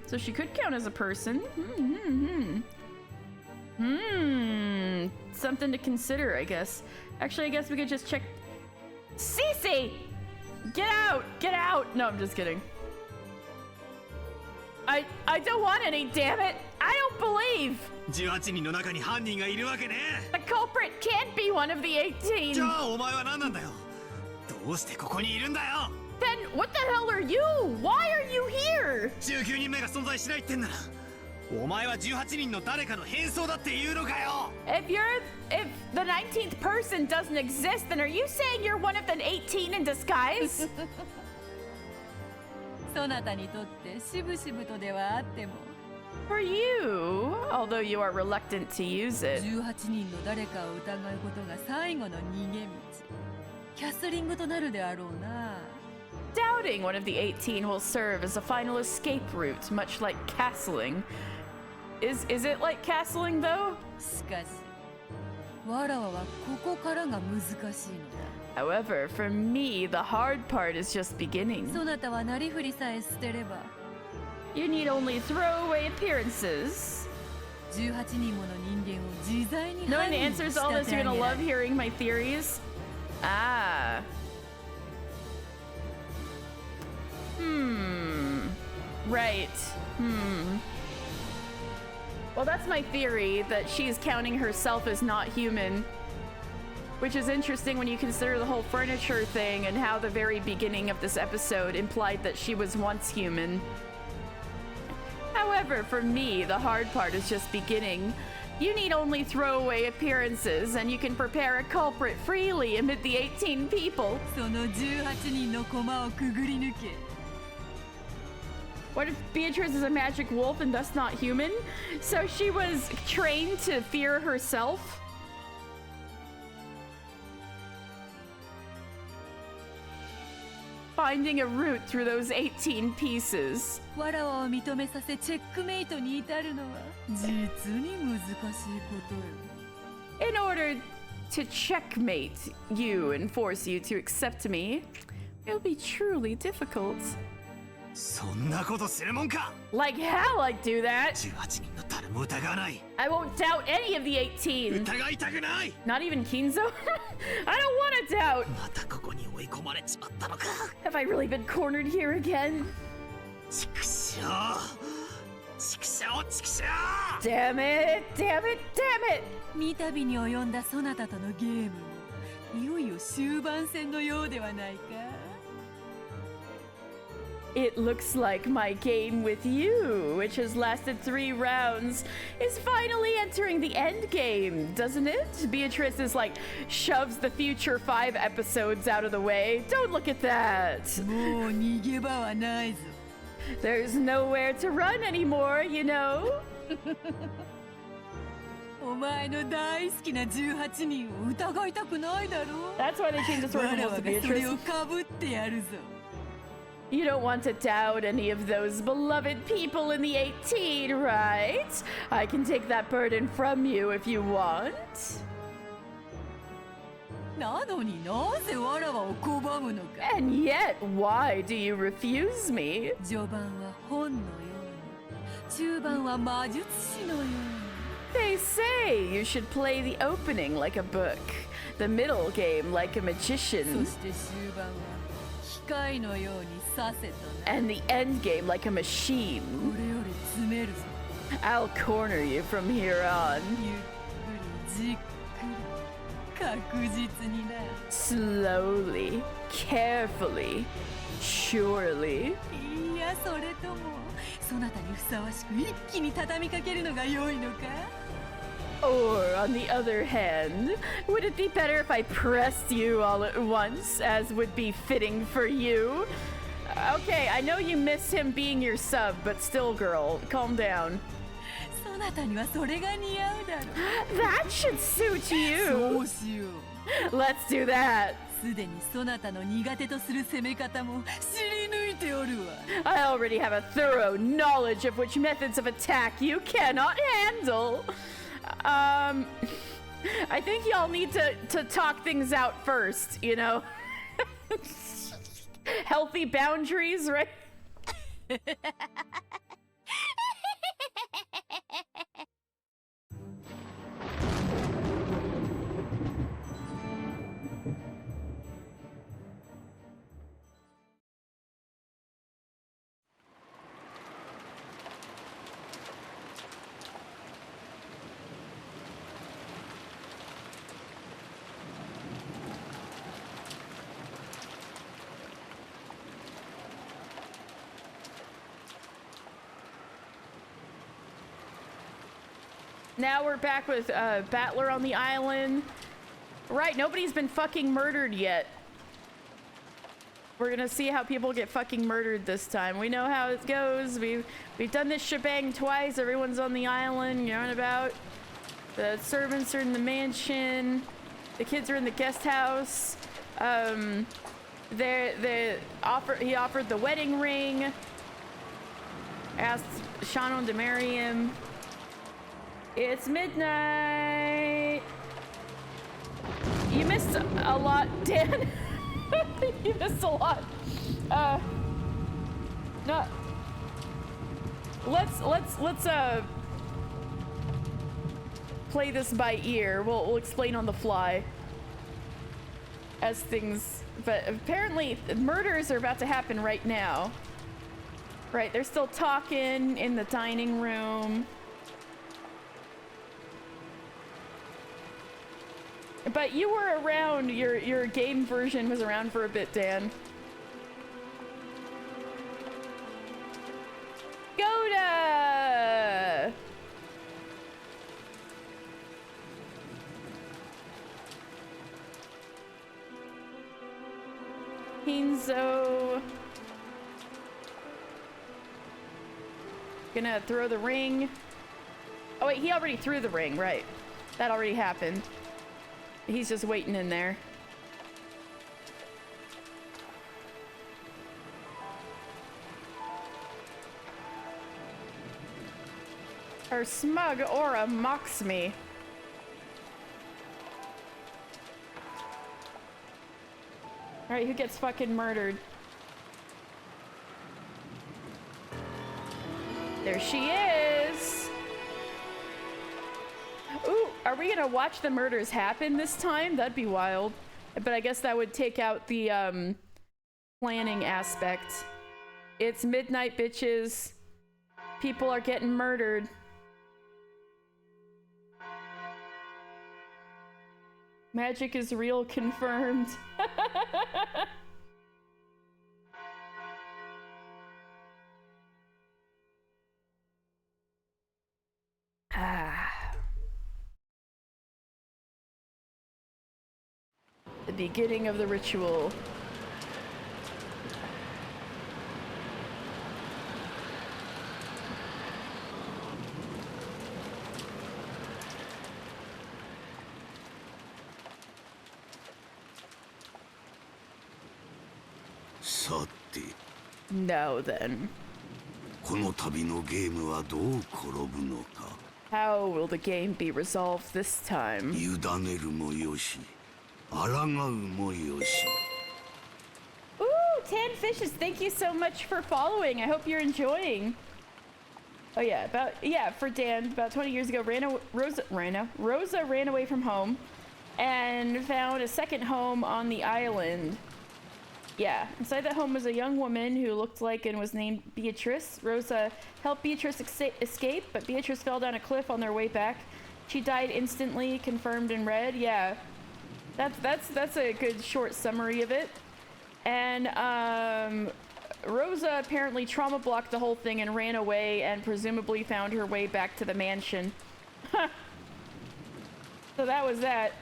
So she could count as a person. Something to consider, I guess. Actually, I guess we could just check. Cece! Get out! Get out! No, I'm just kidding. I don't want any, damn it! I don't believe! 18人の中に犯人がいるわけね。 The culprit can't be one of the 18! じゃあお前は何なんだよ。どうしてここにいるんだよ。 Then what the hell are you? Why are you here? 19人目が存在しないってんなら、お前は18人の誰かの変装だって言うのかよ。 If the 19th person doesn't exist, then are you saying you're one of the 18 in disguise? そなたにとってしぶしぶとではあっても For you, although you are reluctant to use it. 18人の誰かを疑うことが最後の逃げ道。キャスリングとなるであろうな。 Doubting one of the 18 will serve as a final escape route, much like castling. Is it like castling though? しかし、わらわはここからが難しいのだ。 However, for me, the hard part is just beginning. そなたはなりふりさえ捨てれば、 You need only throwaway appearances. 18人もの人間を自在に Knowing 犯 the 人に answers 仕 to all 立 this, て you're 上 gonna げら love れ hearing my theories. Ah. Right. Well, that's my theory, that she's counting herself as not human. Which is interesting when you consider the whole furniture thing and how the very beginning of this episode implied that she was once human. However, for me, the hard part is just beginning. You need only throwaway appearances, and you can prepare a culprit freely amid the 18 people. その18人の駒をくぐり抜け。 What if Beatrice is a magic wolf and thus not human? So she was trained to fear herself? Finding a route through those 18 pieces. わらわを認めさせチェックメイトに至るのは実に難しいことよ。 In order to checkmate you and force you to accept me, it'll be truly difficult. そんなことするもんか。 Like hell I'd do that. 18人の誰も疑わない。 I won't doubt any of the 18. 疑いたくない。 Not even Kinzo? I don't want to doubt. またここに追い込まれちまったのか。 Have I really been cornered here again? ちくしょう。ちくしょう、ちくしょう。 Damn it, damn it, damn it. 三度に及んだそなたとのゲームもいよいよ終盤戦のようではないか。 It looks like my game with you, which has lasted 3 rounds, is finally entering the end game, doesn't it? Beatrice is like, shoves the future 5 episodes out of the way. Don't look at that. もう逃げ場はないぞ。 There's nowhere to run anymore, you know? お前の大好きな18人を疑いたくないだろう。 That's why they changed the sword わら to わがそれ Beatrice. をかぶってやるぞ。 You don't want to doubt any of those beloved people in the 18, right? I can take that burden from you if you want. なのになぜわらわを拒むのか。 And yet, why do you refuse me? 序盤は本のように、中盤は魔術師のように。 They say you should play the opening like a book, the middle game like a そ magician, して終盤は機械のようにさせたな。 and the end game like a machine. これより詰めるぞ。 I'll corner you from here on. ゆっくりじっくり確実にな。 Slowly, carefully, surely. いや、それともそなたにふさわしく一気に畳みかけるのが良いのか。Or, on the other hand, would it be better if I pressed you all at once, as would be fitting for you? Okay, I know you miss him being your sub, but still, girl, calm down. そなたにはそれが似合うだろ That should suit そ you. うしよう Let's do that. すでにそなたの苦手とする攻め方も知り抜いておるわ I already have a thorough knowledge of which methods of attack you cannot handle. I think y'all need to talk things out first, you know? Healthy boundaries, right? Now we're back with Battler on the island. Right, nobody's been fucking murdered yet. We're gonna see how people get fucking murdered this time. We know how it goes. We've done this shebang twice. Everyone's on the island, you know what about. The servants are in the mansion. The kids are in the guest house. He offered the wedding ring. Asked Shannon to marry him. It's midnight. You missed a lot, Dan. You missed a lot. No. Let's play this by ear. We'll explain on the fly as things. But apparently, murders are about to happen right now. Right, they're still talking in the dining room. But you were around, your game version was around for a bit, Dan. Goda! Kinzo. Gonna throw the ring. Oh wait, he already threw the ring, right. That already happened. He's just waiting in there. Her smug aura mocks me. Alright, who gets fucking murdered? There she is! Ooh, are we gonna watch the murders happen this time? That'd be wild. But I guess that would take out the, planning aspect. It's midnight, bitches. People are getting murdered. Magic is real, confirmed. The beginning of the ritual. Now then. この旅のゲームはどう転ぶのか。How will the game be resolved this time? 委ねるもよし、抗うもよし。 Ooh, Tan Fishes, thank you so much for following. I hope you're enjoying. Oh yeah, for Dan, about 20 years ago, Rosa ran away from home and found a second home on the island. Yeah, inside that home was a young woman who looked like and was named Beatrice. Rosa helped Beatrice escape, but Beatrice fell down a cliff on their way back. She died instantly, confirmed in red. Yeah, that's a good short summary of it. And Rosa apparently trauma blocked the whole thing and ran away and presumably found her way back to the mansion. So that was that.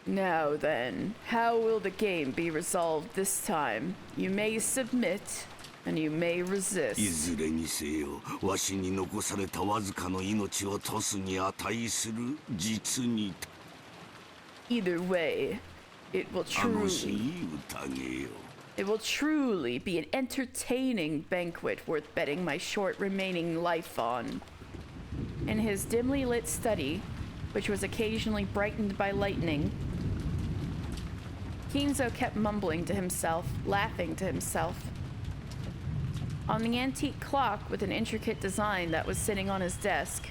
Now then, how will the game be resolved this time? You may submit, and you may い resist. ずれにせよわしに残されたわずかの命をトスに値する実に Either way, it will 楽し truly, い宴よ it will truly be an entertaining banquet worth betting my short remaining life on. In his dimly lit study, which was occasionally brightened by lightning, Kinzo kept mumbling to himself, laughing to himself. On the antique clock with an intricate design that was sitting on his desk,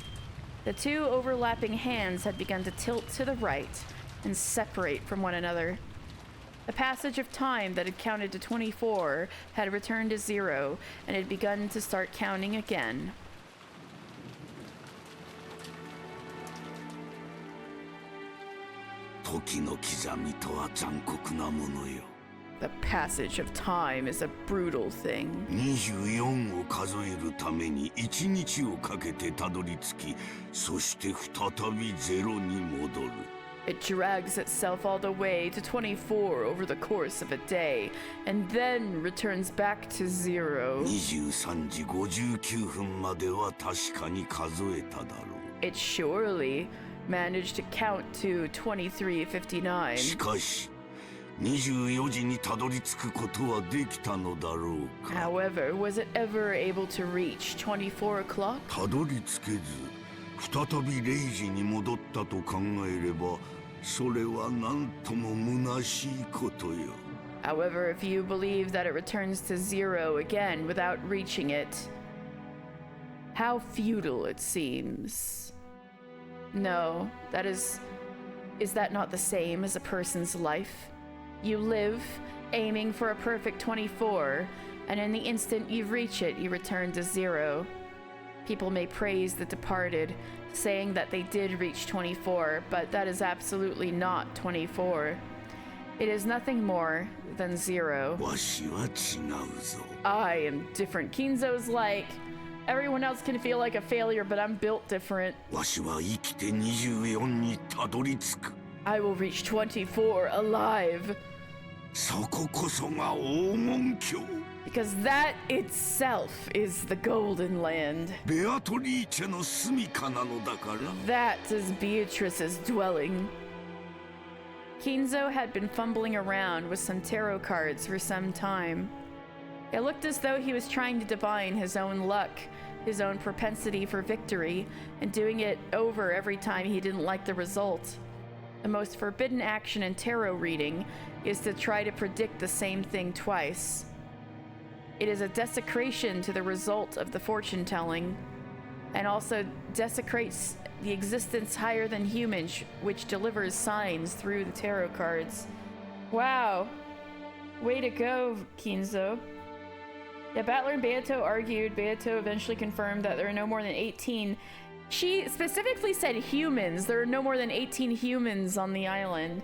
the two overlapping hands had begun to tilt to the right and separate from one another. The passage of time that had counted to 24 had returned to 0 and had begun to start counting again. The passage of time is a brutal thing. 24を数えるために1日をかけてたどり着き、そして再びゼロに戻る。 It drags itself all the way to 24 over the course of a day, and then returns back to 0. 23時59分までは確かに数えただろう。 It surely managed to count to 23:59. しかし、24時にたどり着くことはできたのだろうか。 However, was it ever able to reach 24 o'clock? たどり着けず、再び0時に戻ったと考えれば、それはなんとも虚しいことよ。 However, if you believe that it returns to 0 again without reaching it, how futile it seems. No, is that not the same as a person's life? You live, aiming for a perfect 24, and in the instant you reach it, you return to 0. People may praise the departed, saying that they did reach 24, but that is absolutely not 24. It is nothing more than 0. わしは違うぞ。 I am different. Kinzo's like, everyone else can feel like a failure, but I'm built different. わしは生きて24にたどり着く。 I will reach 24 alive. そここそが黄金鏡。 Because that itself is the Golden Land. ベアトリーチェの住処なのだから。 That is Beatrice's dwelling. Kinzo had been fumbling around with some tarot cards for some time. It looked as though he was trying to divine his own luck, his own propensity for victory, and doing it over every time he didn't like the result. The most forbidden action in tarot reading is to try to predict the same thing twice. It is a desecration to the result of the fortune telling, and also desecrates the existence higher than human, which delivers signs through the tarot cards. Wow. Way to go, Kinzo. Yeah, Battler and Beato argued. Beato eventually confirmed that there are no more than 18. She specifically said humans. There are no more than 18 humans on the island.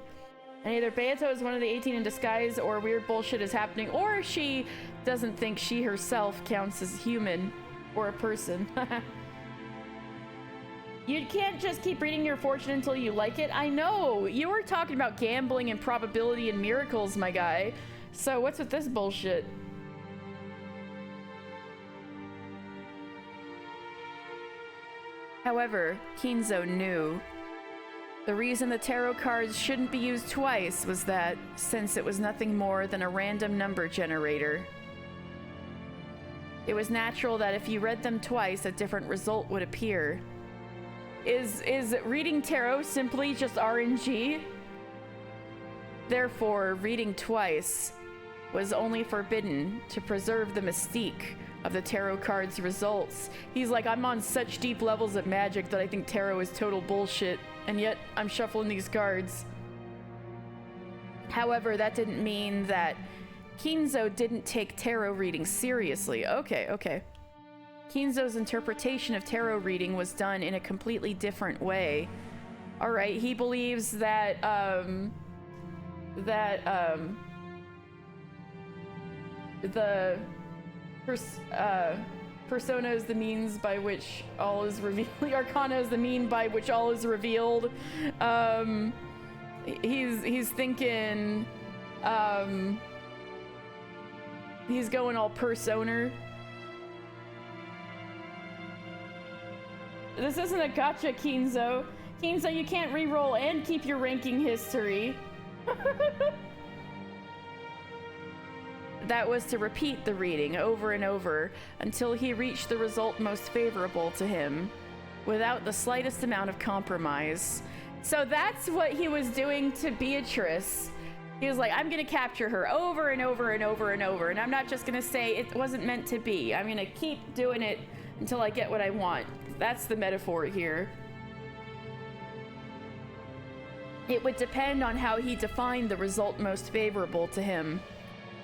And either Beato is one of the 18 in disguise, or weird bullshit is happening, or she doesn't think she herself counts as human or a person. You can't just keep reading your fortune until you like it. I know! You were talking about gambling and probability and miracles, my guy. So what's with this bullshit? However, Kinzo knew. The reason the tarot cards shouldn't be used twice was that, since it was nothing more than a random number generator, it was natural that if you read them twice, a different result would appear. Is reading tarot simply just RNG? Therefore, reading twice was only forbidden to preserve the mystique of the tarot card's results. He's like, I'm on such deep levels of magic that I think tarot is total bullshit, and yet I'm shuffling these cards. However, that didn't mean that Kinzo didn't take tarot reading seriously. Okay. Kinzo's interpretation of tarot reading was done in a completely different way. Alright, he believes that, Persona is the means by which all is revealed. Arcana is the mean by which all is revealed. He's thinking, he's going all persona. This isn't a gotcha, Kinzo. Kinzo, you can't re-roll and keep your ranking history. That was to repeat the reading over and over until he reached the result most favorable to him, without the slightest amount of compromise. So that's what he was doing to Beatrice. He was like, I'm gonna capture her over and over and over and over, and I'm not just gonna say it wasn't meant to be. I'm gonna keep doing it until I get what I want. That's the metaphor here. It would depend on how he defined the result most favorable to him.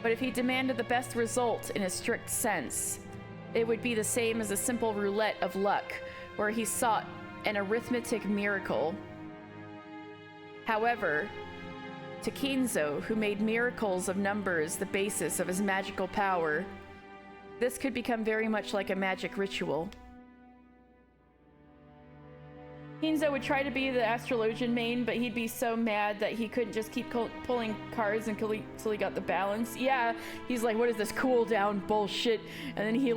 But if he demanded the best result in a strict sense, it would be the same as a simple roulette of luck, where he sought an arithmetic miracle. However, to Kinzo, who made miracles of numbers the basis of his magical power, this could become very much like a magic ritual. Kinzo would try to be the astrologian main, but he'd be so mad that he couldn't just keep pulling cards until he got the balance. Yeah, he's like, what is this cooldown bullshit? And then he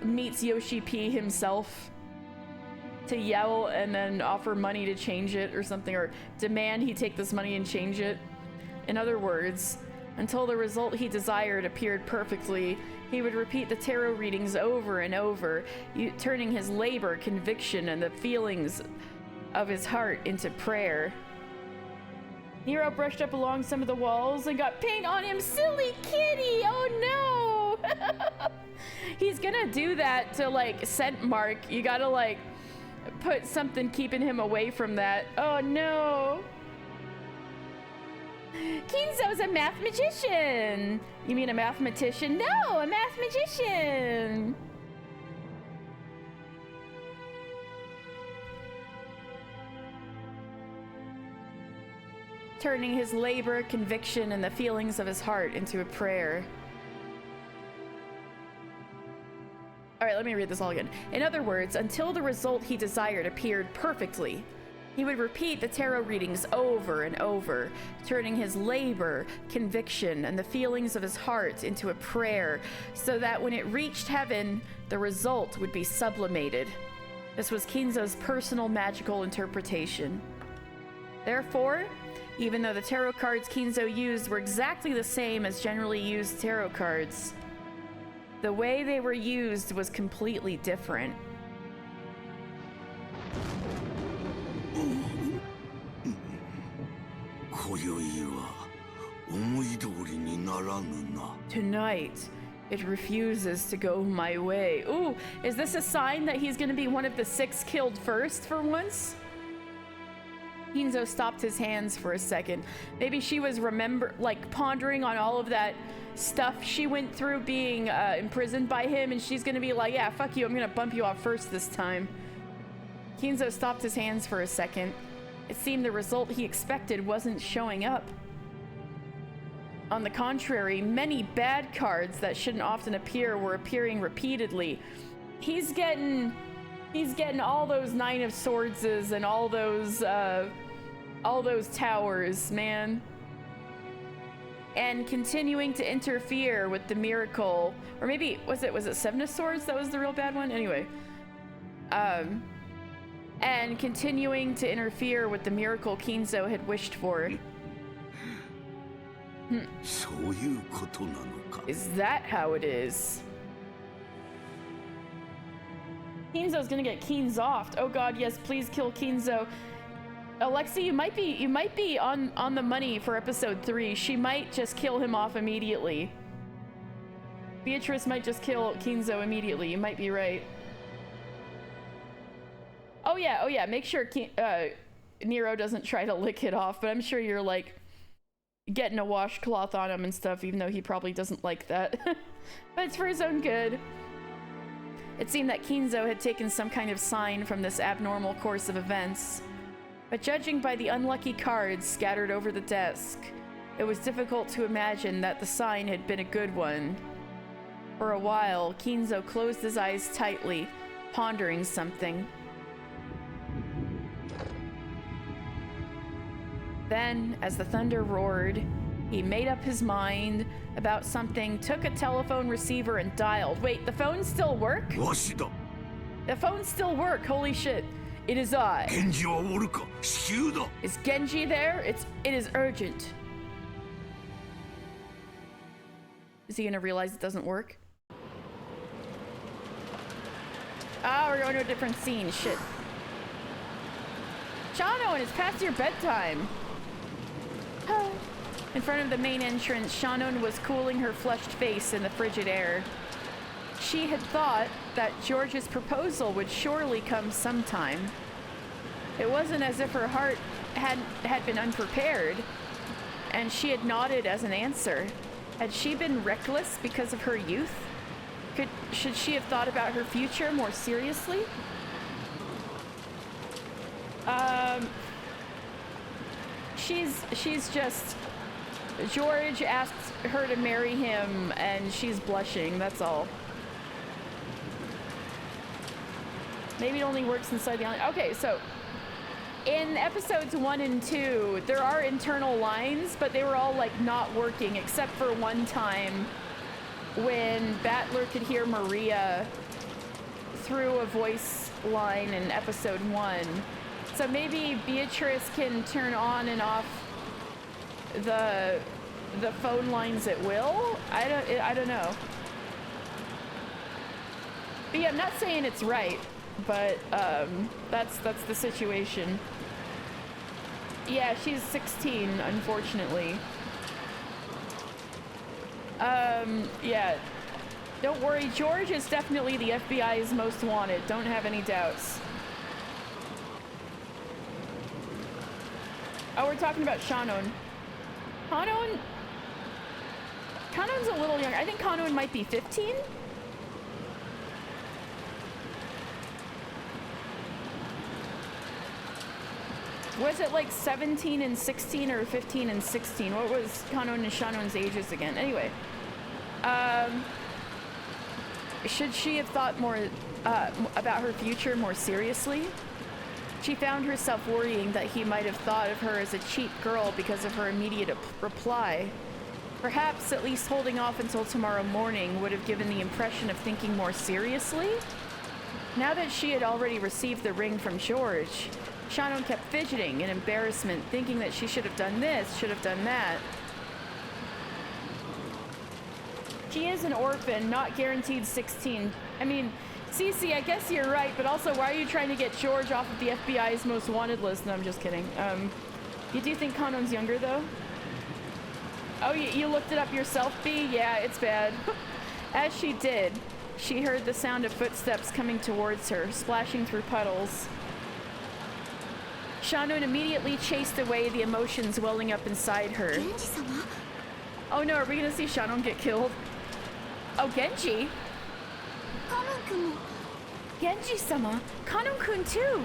meets Yoshi P himself to yell and then offer money to change it or something, or demand he take this money and change it. In other words, until the result he desired appeared perfectly, he would repeat the tarot readings over and over, turning his labor, conviction, and the feelings of his heart into prayer. Nero brushed up along some of the walls and got paint on him. Silly kitty! Oh no! He's gonna do that to, like, scent mark. You gotta, like, put something keeping him away from that. Oh no! Kinzo's a mathematician! You mean a mathematician? No, a mathematician! Turning his labor, conviction, and the feelings of his heart into a prayer. Alright, let me read this all again. In other words, until the result he desired appeared perfectly, he would repeat the tarot readings over and over, turning his labor, conviction, and the feelings of his heart into a prayer, so that when it reached heaven, the result would be sublimated. This was Kinzo's personal magical interpretation. Therefore, even though the tarot cards Kinzo used were exactly the same as generally used tarot cards, the way they were used was completely different. Tonight, it refuses to go my way. Ooh, is this a sign that he's gonna be one of the 6 killed first for once? Kinzo stopped his hands for a second. Maybe she was pondering on all of that stuff she went through being imprisoned by him, and she's gonna be like, yeah, fuck you, I'm gonna bump you off first this time. Kinzo stopped his hands for a second. It seemed the result he expected wasn't showing up. On the contrary, many bad cards that shouldn't often appear were appearing repeatedly. He's getting all those 9 of Swordses and all those towers, man. And continuing to interfere with the miracle, or maybe was it 7 of Swords that was the real bad one? Anyway, and continuing to interfere with the miracle Kinzo had wished for. Is that how it is? Kinzo's gonna get Keen's offed. Oh god, yes, please kill Kinzo. Alexi, you might be on the money for episode 3. She might just kill him off immediately. Beatrice might just kill Kinzo immediately. You might be right. Oh yeah, make sure Nero doesn't try to lick it off, but I'm sure you're like getting a washcloth on him and stuff, even though he probably doesn't like that. But it's for his own good. It seemed that Kinzo had taken some kind of sign from this abnormal course of events. But judging by the unlucky cards scattered over the desk, it was difficult to imagine that the sign had been a good one. For a while, Kinzo closed his eyes tightly, pondering something. Then, as the thunder roared, he made up his mind about something, took a telephone receiver and dialed. Wait, the phones still work? The phones still work, holy shit. It is I. Is Genji there? It is urgent. Is he gonna realize it doesn't work? Ah, we're going to a different scene, shit. Shano, and it's past your bedtime. In front of the main entrance, Shannon was cooling her flushed face in the frigid air. She had thought that George's proposal would surely come sometime. It wasn't as if her heart had been unprepared, and she had nodded as an answer. Had she been reckless because of her youth? Should she have thought about her future more seriously? She's just... George asked her to marry him, and she's blushing, that's all. Maybe it only works inside the island. Okay, so in episodes 1 and 2, there are internal lines, but they were all like not working, except for one time when Battler could hear Maria through a voice line in episode 1. So maybe Beatrice can turn on and off the phone lines at will. I don't know. But yeah, I'm not saying it's right, but that's the situation. Yeah, she's 16, unfortunately. Yeah. Don't worry, George is definitely the FBI's most wanted. Don't have any doubts. Oh, we're talking about Shannon. Kanon's a little younger. I think Kanon might be 15? Was it like 17 and 16 or 15 and 16? What was Kanon and Shannon's ages again? Anyway. Should she have thought more about her future more seriously? She found herself worrying that he might have thought of her as a cheap girl because of her immediate reply. Perhaps at least holding off until tomorrow morning would have given the impression of thinking more seriously? Now that she had already received the ring from George, Shannon kept fidgeting in embarrassment, thinking that she should have done this, should have done that. She is an orphan, not guaranteed 16. I mean, Cece, I guess you're right, but also why are you trying to get George off of the FBI's most wanted list? No, I'm just kidding. You do think Kanon's younger, though? Oh, you looked it up yourself, B? Yeah, it's bad. As she did, she heard the sound of footsteps coming towards her, splashing through puddles. Shannon immediately chased away the emotions welling up inside her. Genji-sama? Oh no, are we gonna see Shannon get killed? Oh, Genji? Kanon-kun. Genji-sama? Kanon-kun too!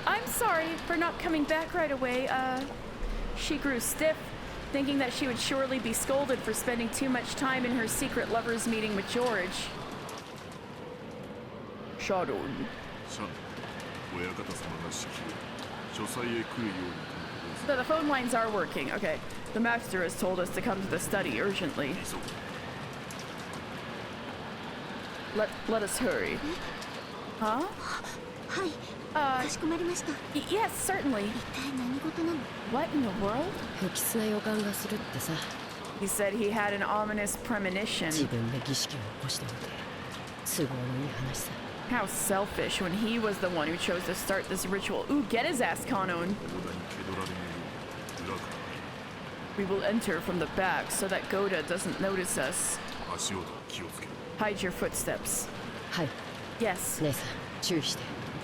I'm sorry for not coming back right away. She grew stiff, thinking that she would surely be scolded for spending too much time in her secret lover's meeting with George. Shannon. So the phone lines are working. Okay. The master has told us to come to the study urgently. Let us hurry. Huh? Yes, certainly. What in the world? He said he had an ominous premonition. How selfish when he was the one who chose to start this ritual. Ooh, get his ass, Kanon. We will enter from the back so that Goda doesn't notice us. Hide your footsteps. Yes.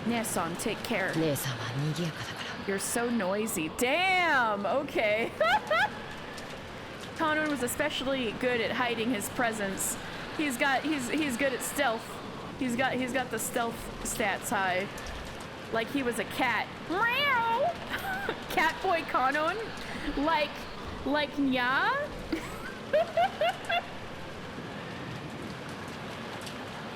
Nesan, take care. You're so noisy. Damn! Okay. Kanon was especially good at hiding his presence. He's good at stealth. He's got the stealth stats high. Like he was a cat. Meow! Catboy Kanon? Like nya?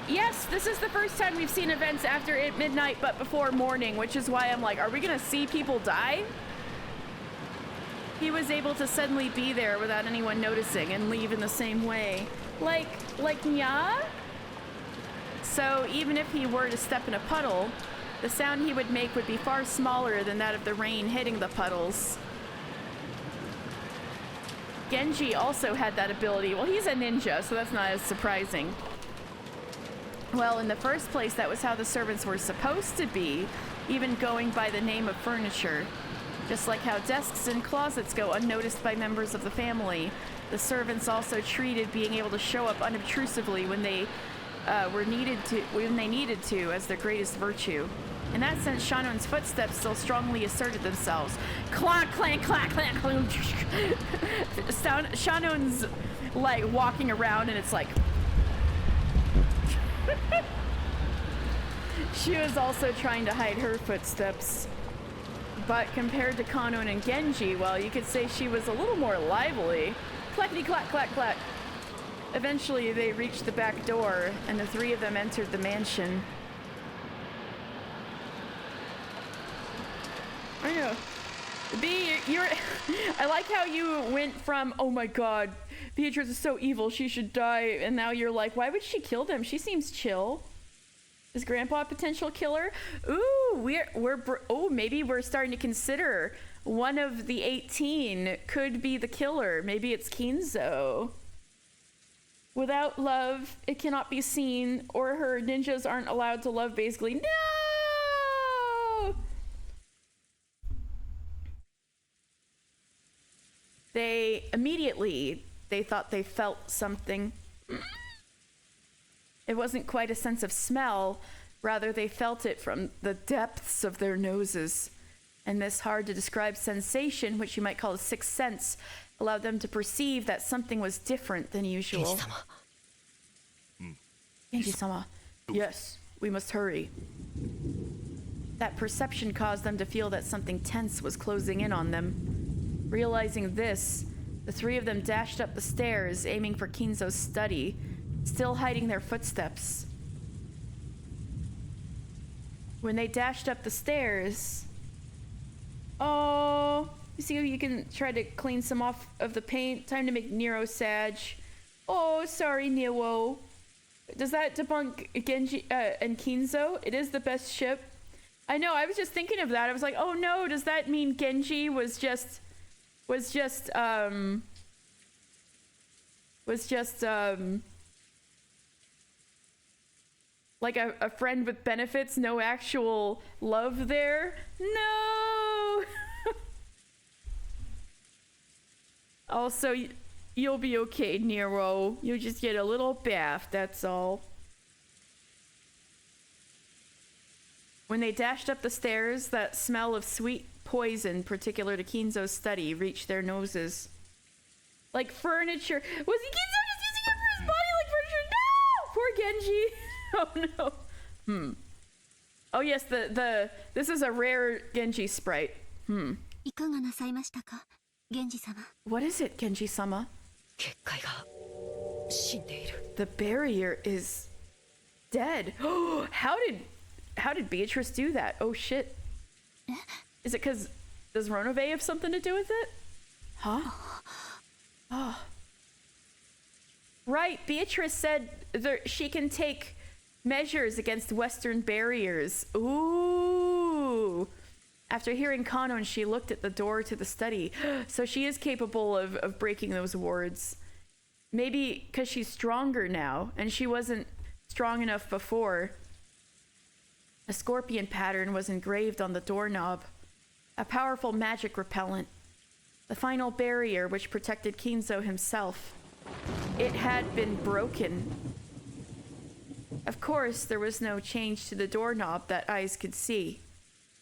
Yes, this is the first time we've seen events after midnight but before morning, which is why I'm like, are we gonna see people die? He was able to suddenly be there without anyone noticing and leave in the same way. Like nya? So even if he were to step in a puddle, the sound he would make would be far smaller than that of the rain hitting the puddles. Genji also had that ability. Well, he's a ninja, so that's not as surprising. Well, in the first place, that was how the servants were supposed to be, even going by the name of furniture. Just like how desks and closets go unnoticed by members of the family, the servants also treated being able to show up unobtrusively when they needed to as their greatest virtue. In that sense, Shanon's footsteps still strongly asserted themselves. Clank, clank, clank, clank, clank. Shanon's like walking around and it's like... She was also trying to hide her footsteps. But compared to Kanon and Genji, well, you could say she was a little more lively. Clackety clack, clack, clack. Eventually, they reached the back door, and the three of them entered the mansion. I know. B, you're... I like how you went from, oh my god, Beatrice is so evil, she should die, and now you're like, why would she kill them? She seems chill. Is Grandpa a potential killer? Ooh, maybe we're starting to consider one of the 18 could be the killer. Maybe it's Kinzo. Without love, it cannot be seen or heard. Ninjas aren't allowed to love, basically. No! They thought they felt something. It wasn't quite a sense of smell, rather they felt it from the depths of their noses. And this hard to describe sensation, which you might call a sixth sense, allowed them to perceive that something was different than usual. Genji-sama. Genji-sama. Yes, we must hurry. That perception caused them to feel that something tense was closing in on them. Realizing this, the three of them dashed up the stairs, aiming for Kinzo's study, still hiding their footsteps. When they dashed up the stairs... Oh, you see, you can try to clean some off of the paint. Time to make Nero sad. Oh, sorry, Nero. Does that debunk Genji and Kinzo? It is the best ship. I know, I was just thinking of that. I was like, oh no, does that mean Genji was just like a friend with benefits, no actual love there? No! Also, you'll be okay, Nero. You just get a little bath, that's all. When they dashed up the stairs, that smell of sweet poison, particular to Kinzo's study, reached their noses. Like furniture. Was he Kinzo just using it for his body like furniture? No! Poor Genji. Oh no. Oh yes, this is a rare Genji sprite. What is it, Genji-sama? The barrier is dead. How did Beatrice do that? Oh shit. Is it because does Ronove have something to do with it? Huh? Oh. Right, Beatrice said she can take measures against Western barriers. Ooh. After hearing Kanon, she looked at the door to the study. So she is capable of breaking those wards. Maybe because she's stronger now, and she wasn't strong enough before. A scorpion pattern was engraved on the doorknob. A powerful magic repellent. The final barrier which protected Kinzo himself. It had been broken. Of course, there was no change to the doorknob that eyes could see.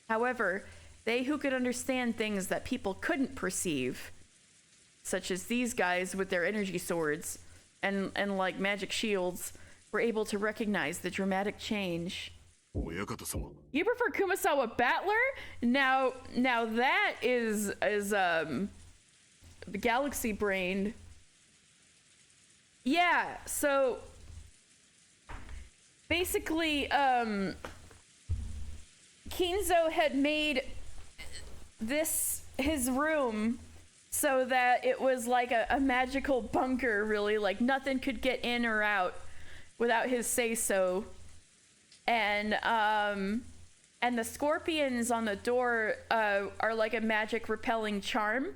However, they who could understand things that people couldn't perceive, such as these guys with their energy swords and like magic shields, were able to recognize the dramatic change. You prefer Kumasawa Battler? Now that is galaxy brained. Yeah, so basically, Kinzo had made this his room so that it was like a magical bunker, really. Like nothing could get in or out without his say-so. And the scorpions on the door are like a magic repelling charm.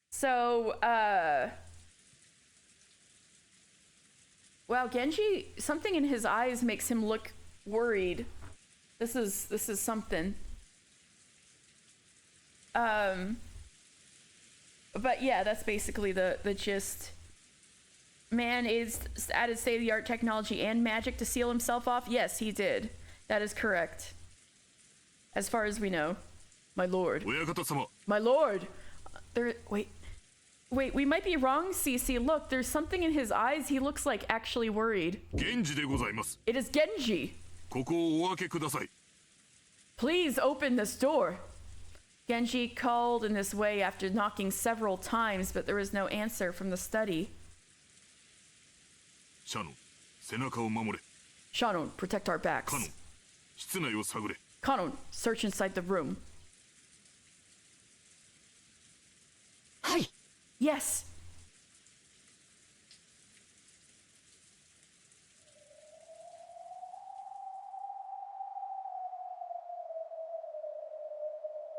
So, wow, Genji, something in his eyes makes him look worried. This is something. But yeah, that's basically the gist. Man is added state-of-the-art technology and magic to seal himself off. Yes, he did. That is correct. As far as we know. My lord. My lord! Wait, we might be wrong, Cece. Look, there's something in his eyes. He looks like actually worried. It is Genji. Please open this door. Genji called in this way after knocking several times, but there was no answer from the study. Shannon, protect our backs. Kanon, search inside the room. Hi. Yes.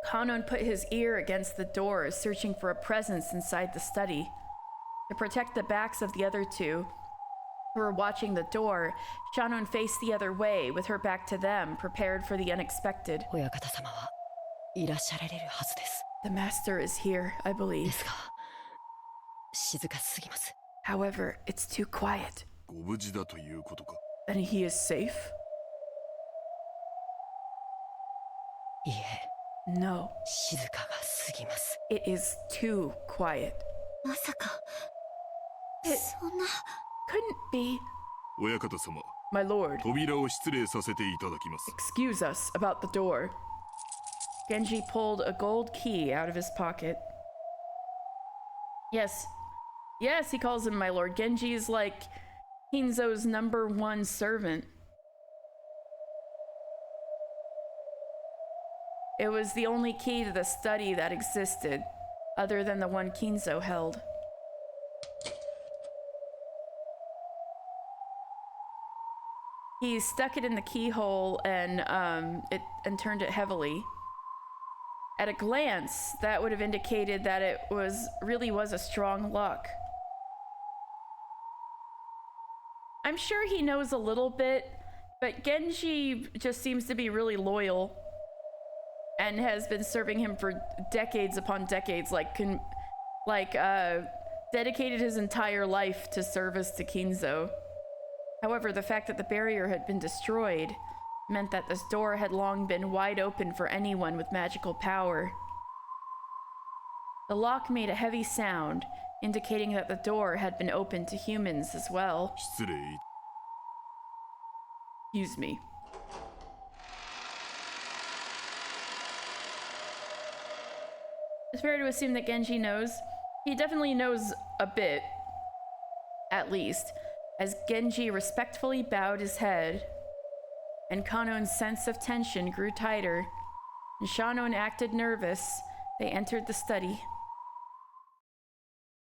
Kanon put his ear against the door, searching for a presence inside the study. To protect the backs of the other two who were watching the door, Shannon faced the other way, with her back to them, prepared for the unexpected. The master is here, I believe. However, it's too quiet. Then he is safe? No. It is too quiet. It couldn't be. My lord. Excuse us about the door. Genji pulled a gold key out of his pocket. Yes. Yes, he calls him my lord. Genji is like Kinzo's #1 servant. It was the only key to the study that existed, other than the one Kinzo held. He stuck it in the keyhole and turned it heavily. At a glance, that would have indicated that it really was a strong lock. I'm sure he knows a little bit, but Genji just seems to be really loyal and has been serving him for decades upon decades, dedicated his entire life to service to Kinzo. However, the fact that the barrier had been destroyed meant that this door had long been wide open for anyone with magical power. The lock made a heavy sound, indicating that the door had been opened to humans as well. Excuse me. It's fair to assume that Genji knows. He definitely knows a bit, at least, as Genji respectfully bowed his head, and Kanon's sense of tension grew tighter, and Shannon acted nervous. They entered the study.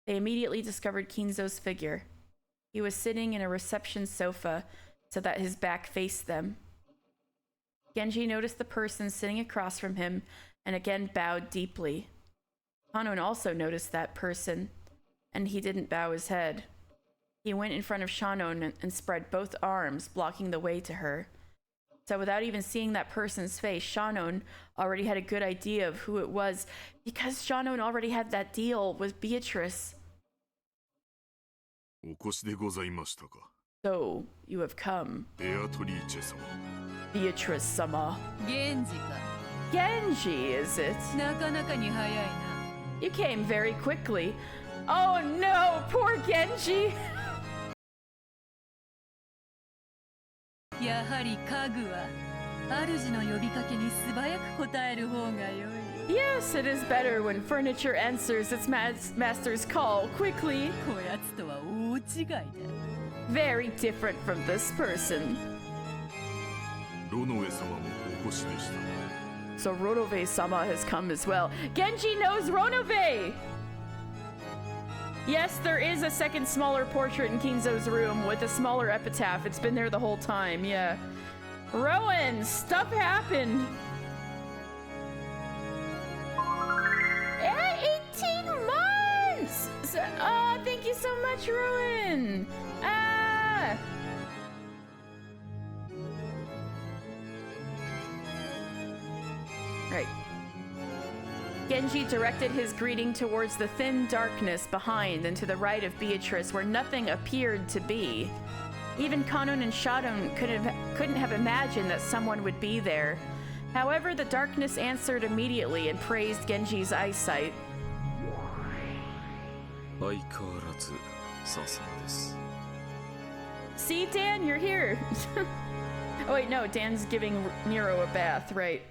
They immediately discovered Kinzo's figure. He was sitting in a reception sofa so that his back faced them. Genji noticed the person sitting across from him and again bowed deeply. Kanon also noticed that person, and he didn't bow his head. He went in front of Shannon and spread both arms, blocking the way to her. So without even seeing that person's face, Shannon already had a good idea of who it was, because Shannon already had that deal with Beatrice. So, you have come. Beatrice-sama. Genji-ka. Genji, is it? なかなかに早いな。 You came very quickly. Oh no, poor Genji! やはり家具は主の呼びかけに素早く応える方が良い。Yes, it is better when furniture answers its master's call quickly. こやつとは大違いだ。 Very different from this person. ロノエ様もお越しでした。 So Ronove-sama has come as well. Genji knows Ronove! Yes, there is a second smaller portrait in Kinzo's room with a smaller epitaph. It's been there the whole time, yeah. Rowan, stuff happened. 18 months! Oh, thank you so much, Rowan. Right. Genji directed his greeting towards the thin darkness behind and to the right of Beatrice, where nothing appeared to be. Even Kanon and Shadon couldn't have imagined that someone would be there. However, the darkness answered immediately and praised Genji's eyesight. 相変わらずささです。 See, Dan, you're here. Oh wait, no, Dan's giving Nero a bath, right?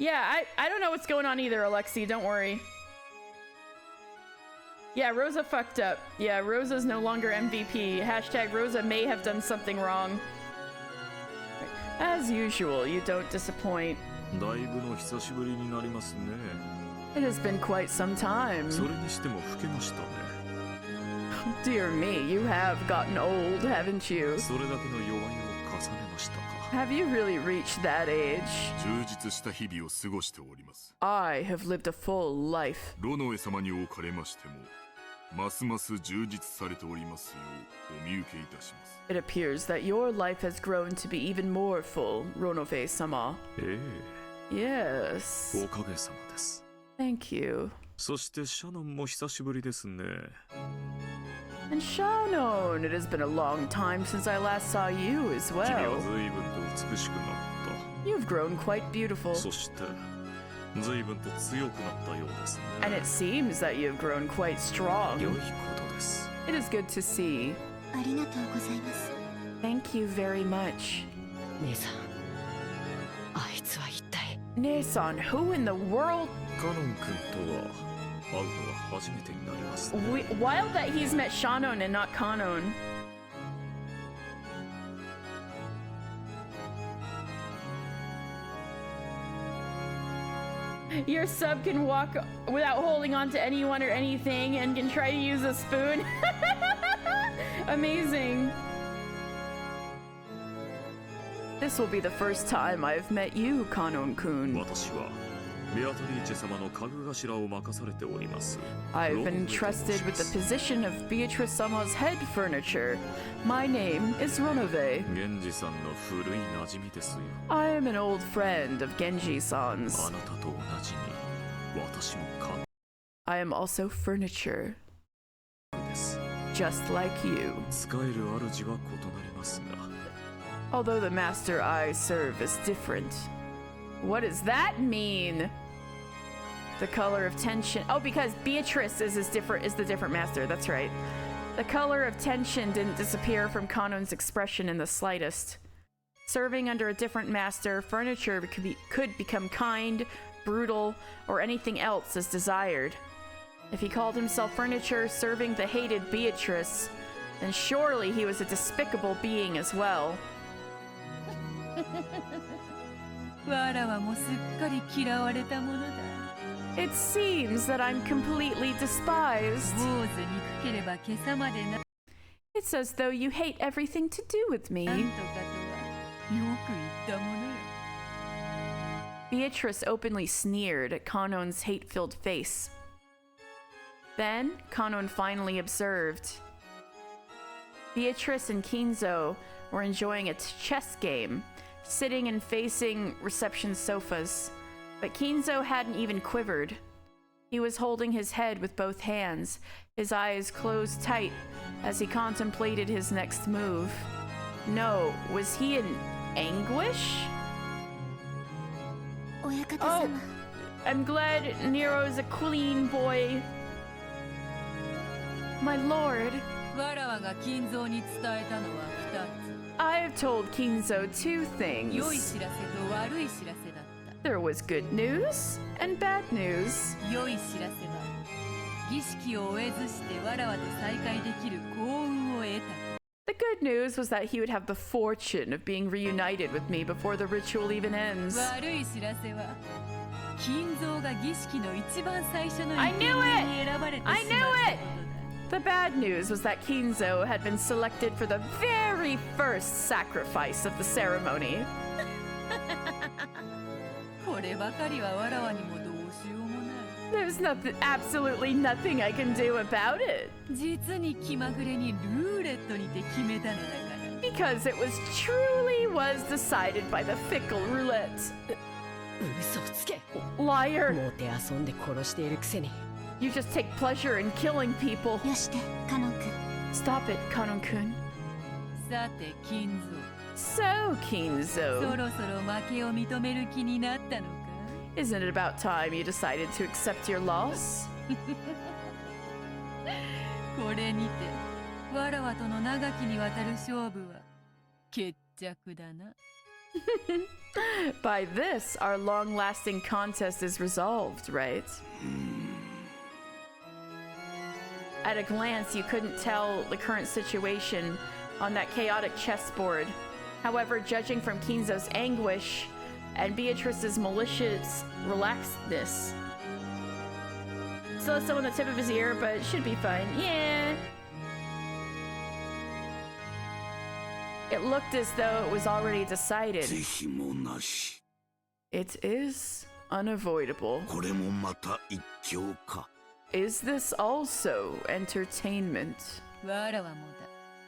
Yeah, I don't know what's going on either, Alexi, don't worry. Yeah, Rosa fucked up. Yeah, Rosa's no longer MVP. Hashtag Rosa may have done something wrong. As usual, you don't disappoint. だいぶの久しぶりになりますね。 It has been quite some time. それにしても老けましたね。 Dear me, you have gotten old, haven't you? それだけの弱いを重ねましたか。 Have you really reached that age? 充実した日々を過ごしております。 I have lived a full life. ロノエ様におかれましても、ますます充実されておりますようお見受けいたします。 It appears that your life has grown to be even more full, Ronove-sama. ええ。 Yes. おかげさまです。 Thank you. そしてシャノンも久しぶりですね。 And Shannon, it has been a long time since I last saw you as 君は well. 随分と美しくなっ You've grown quite beautiful. た。そして随分と強くなったようですね。 And it seems that you've grown quite strong. 良いことです。 It is good to see. ありがとうございます。 Thank you very much. 姉さん、あいつは一体。 Nason, who in the world? カノン君とは会うのは初めてになりますね。 Wild that he's met Shannon and not Kanon. Your sub can walk without holding on to anyone or anything and can try to use a spoon. Amazing. This will be the first time I've met you, Kanon-kun. 私はベアトリーチェ様の家具頭を任されております。 I've been entrusted with the position of Beatrice-sama's head furniture. My name is Ronove. 源氏さんの古い馴染みですよ。 I am an old friend of Genji-san's. あなたと同じに私も家 I am also furniture, 具です。 just like you. 使える主は異なりますが。 Although the master I serve is different. What does that mean? The color of tension. Oh, because Beatrice is the different master. That's right. The color of tension didn't disappear from Kanon's expression in the slightest. Serving under a different master, furniture could become kind, brutal, or anything else as desired. If he called himself furniture serving the hated Beatrice, then surely he was a despicable being as well. わらわもすっかり嫌われたものだ。 It seems that I'm completely despised. 坊主憎ければ今朝までな。 It's as though you hate everything to do with me. なんとかとはよく言ったものよ。 Beatrice openly sneered at Kanon's hate-filled face. Then, Kanon finally observed. Beatrice and Kinzo were enjoying a chess game, sitting and facing reception sofas. But Kinzo hadn't even quivered. He was holding his head with both hands, his eyes closed tight as he contemplated his next move. No, was he in anguish? Oh, I'm glad Nero's a clean boy. My lord. わらわが金蔵に伝えたのは2つ。 I have told Kinzo two 良い things. 知らせと悪い知らせだった。There was good news and bad news. 良い知らせは、儀式を終えずしてわらわと再会できる幸運を得た。The good news was that he would have the fortune of being reunited with me before the ritual even ends. 悪い知らせは、金蔵が儀式の一番最初の I 生 knew 贄 it! に選ばれてしま I った knew ことだ。 it! The bad news was that Kinzo had been selected for the very first sacrifice of the ceremony. こればかりはわらわにもどうしようもない。There's absolutely nothing I can do about it. 実に気まぐれにルーレットにて決めたのだから。Because it truly was decided by the fickle roulette. 嘘つけ。 Liar. もて遊んで殺しているくせに。 You just take pleasure in killing people. よしてカノン君。 Stop it, Kanon-kun. さて、金蔵。 So, そ Kinzo, ろそろ負けを認める気になったのか isn't it about time you decided to accept your loss? これにて、わらわとの長きにわたる勝負は決着だな。By this, our long-lasting contest is resolved, right? At a glance, you couldn't tell the current situation on that chaotic chessboard. However, judging from Kinzo's anguish and Beatrice's malicious relaxedness, still on the tip of his ear, but it should be fine. Yeah. It looked as though it was already decided. 是非もなし。 It is unavoidable. これもまた一興か。 Is this also entertainment? わらわもだ。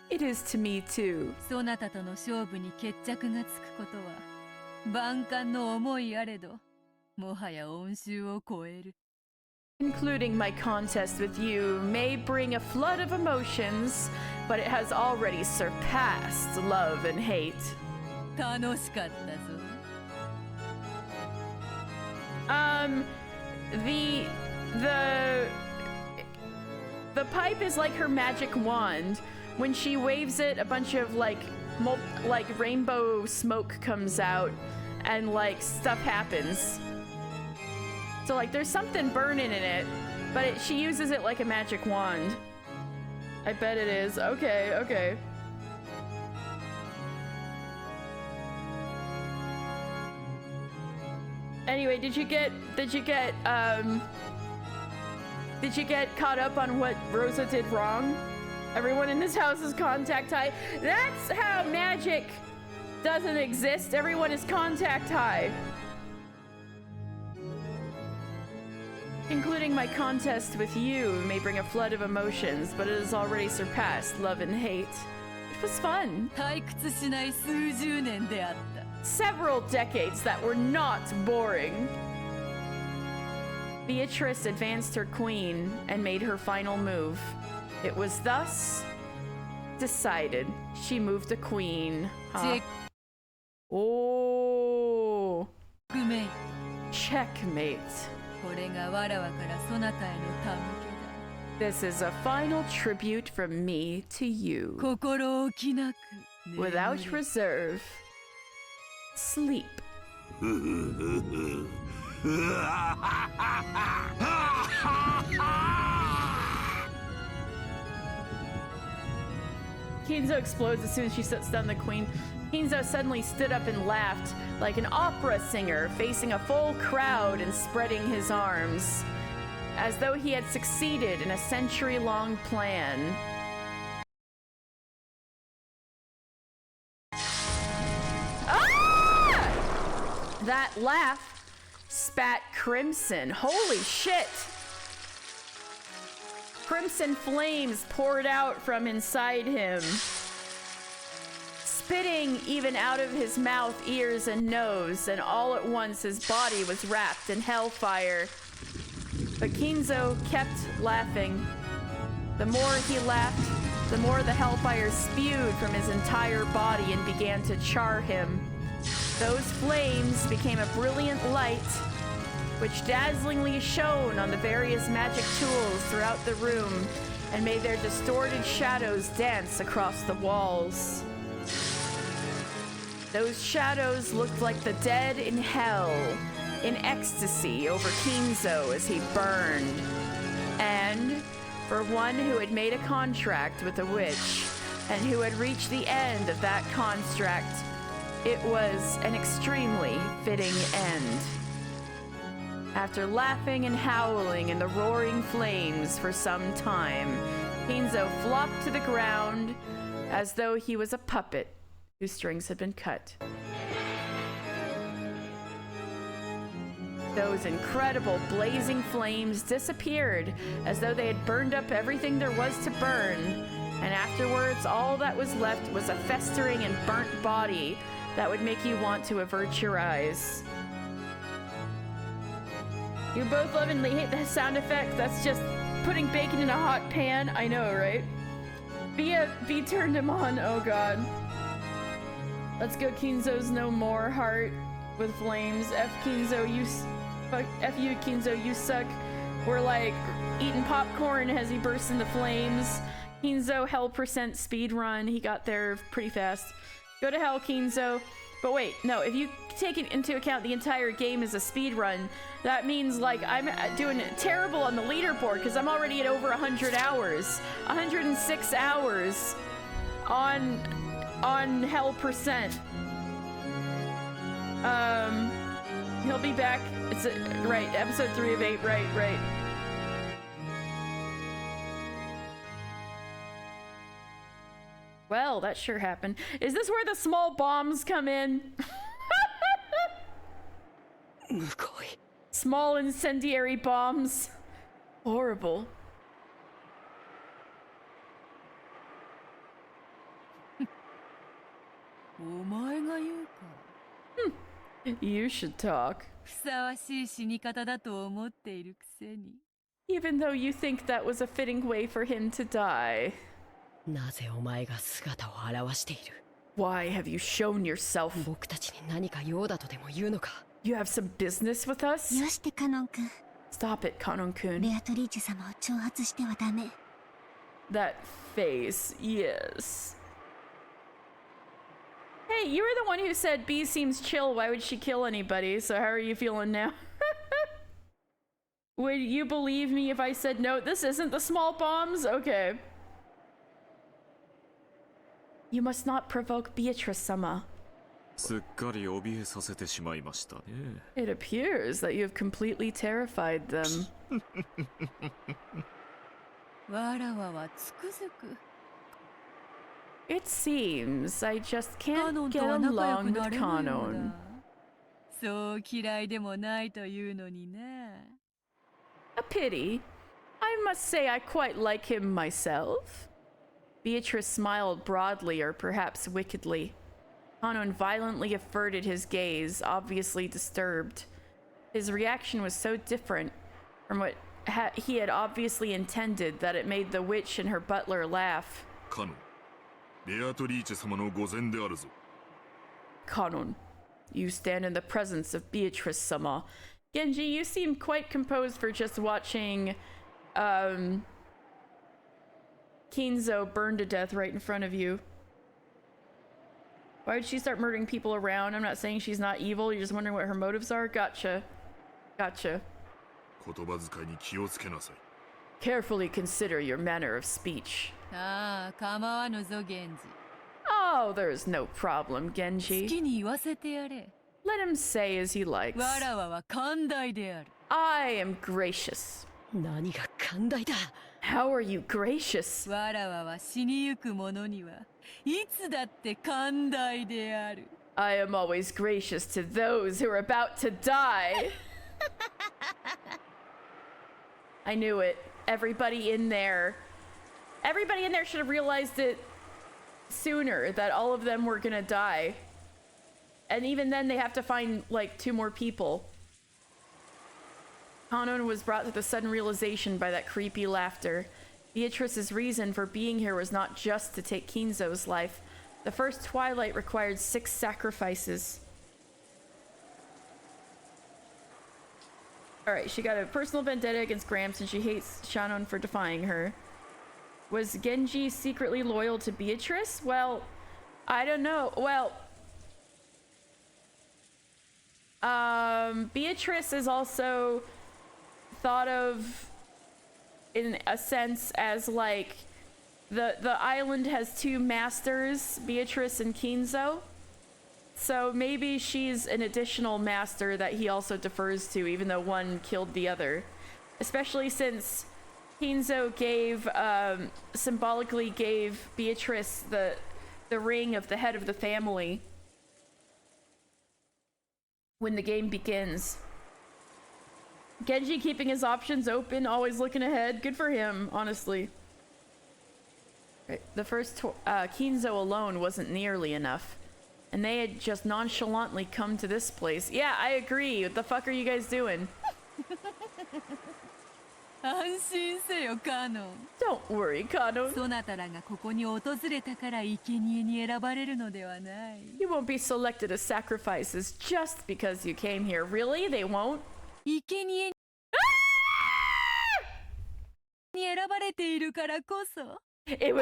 It is to me too. そなたとの勝負に決着がつくことは万感の思いあれど、もはや恩衆を超える。 Including my contest with you may bring a flood of emotions, but it has already surpassed love and hate. 楽しかったぞ。The pipe is like her magic wand. When she waves it, a bunch of like rainbow smoke comes out and like stuff happens. So like there's something burning in it, but she uses it like a magic wand. I bet it is. Okay, okay. Anyway, did you get caught up on what Rosa did wrong? Everyone in this house is contact high. That's how magic doesn't exist. Everyone is contact high. Including my contest with you may bring a flood of emotions, but it has already surpassed love and hate. It was fun. 退屈しない数十年であった。 Several decades that were not boring. Beatrice advanced her queen and made her final move. It was thus decided. She moved a queen. Huh? Oh. Checkmate. これがわらわからそなたへの手向けだ。 This is a final tribute from me to you. 心置きなく。 Without reserve. Sleep. Kinzo explodes as soon as she sets down the queen. Kinzo suddenly stood up and laughed like an opera singer facing a full crowd and spreading his arms, as though he had succeeded in a century-long plan. Ah! That laugh spat crimson. Holy shit! Crimson flames poured out from inside him, spitting even out of his mouth, ears, and nose, and all at once his body was wrapped in hellfire. But Kinzo kept laughing. The more he laughed, the more the hellfire spewed from his entire body and began to char him. Those flames became a brilliant light, which dazzlingly shone on the various magic tools throughout the room and made their distorted shadows dance across the walls. Those shadows looked like the dead in hell, in ecstasy over Kinzo as he burned. And for one who had made a contract with a witch and who had reached the end of that contract, it was an extremely fitting end. After laughing and howling in the roaring flames for some time, Kinzo flopped to the ground as though he was a puppet whose strings had been cut. Those incredible blazing flames disappeared as though they had burned up everything there was to burn, and afterwards all that was left was a festering and burnt body that would make you want to avert your eyes. You both love and hate the sound effects. That's just putting bacon in a hot pan. I know, right? B turned him on. Oh god. Let's go Kinzo's no more heart with flames. F Kinzo, F you Kinzo, you suck. We're like eating popcorn as he bursts into flames. Kinzo, hell percent speed run. He got there pretty fast. Go to hell, Kinzo. But wait, no, if you take it into account the entire game is a speed run, that means like I'm doing terrible on the leaderboard because I'm already at over 100 hours. 106 hours on hell percent. He'll be back. It's right, episode 3 of 8, right. Well, that sure happened. Is this where the small bombs come in? Small incendiary bombs. Horrible. You should talk. Even though you think that was a fitting way for him to die. Why have you shown yourself? You have some business with us? Stop it, Kanon-kun. That face, yes. Hey, you were the one who said B seems chill. Why would she kill anybody? So how are you feeling now? Would you believe me if I said no, this isn't the small bombs? Okay. You must not provoke Beatrice-sama. It appears that you have completely terrified them. It seems I just can't get along with Kanon. A pity. I must say I quite like him myself. Beatrice smiled broadly, or perhaps wickedly. Kanon violently averted his gaze, obviously disturbed. His reaction was so different from what he had obviously intended that it made the witch and her butler laugh. Kanon, you stand in the presence of Beatrice-sama. Genji, you seem quite composed for just watching Kinzo burn to death right in front of you. Why would she start murdering people around? I'm not saying she's not evil, you're just wondering what her motives are? Gotcha. Carefully consider your manner of speech. Oh, there's no problem, Genji. Let him say as he likes. I am gracious. How are you gracious? I am always gracious to those who are about to die. I knew it. Everybody in there should have realized it sooner, that all of them were gonna die. And even then they have to find like 2 more people. Kanon was brought to the sudden realization by that creepy laughter. Beatrice's reason for being here was not just to take Kinzo's life. The first twilight required 6 sacrifices. Alright, she got a personal vendetta against Gramps and she hates Shannon for defying her. Was Genji secretly loyal to Beatrice? Well, I don't know. Well, Beatrice is also thought of in a sense as like the island has two masters, Beatrice and Kinzo. So maybe she's an additional master that he also defers to, even though one killed the other. Especially since Kinzo symbolically gave Beatrice the ring of the head of the family when the game begins. Genji keeping his options open, always looking ahead. Good for him, honestly. Right. The first Kinzo alone wasn't nearly enough. And they had just nonchalantly come to this place. Yeah, I agree. What the fuck are you guys doing? Don't worry, Kano. You won't be selected as sacrifices just because you came here. Really? They won't? It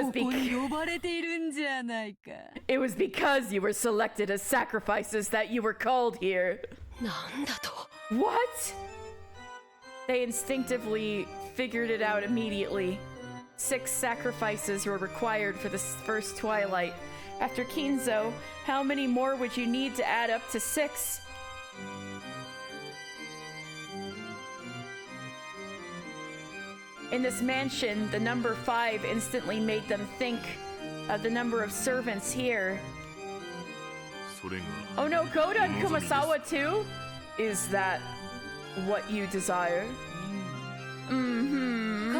was because you were selected as sacrifices that you were called here. What? They instinctively figured it out immediately. 6 sacrifices were required for this first twilight. After Kinzo, how many more would you need to add up to 6? In this mansion, the number 5 instantly made them think of the number of servants here. Oh no, Goda and Kumasawa too? Is that what you desire? Mm-hmm.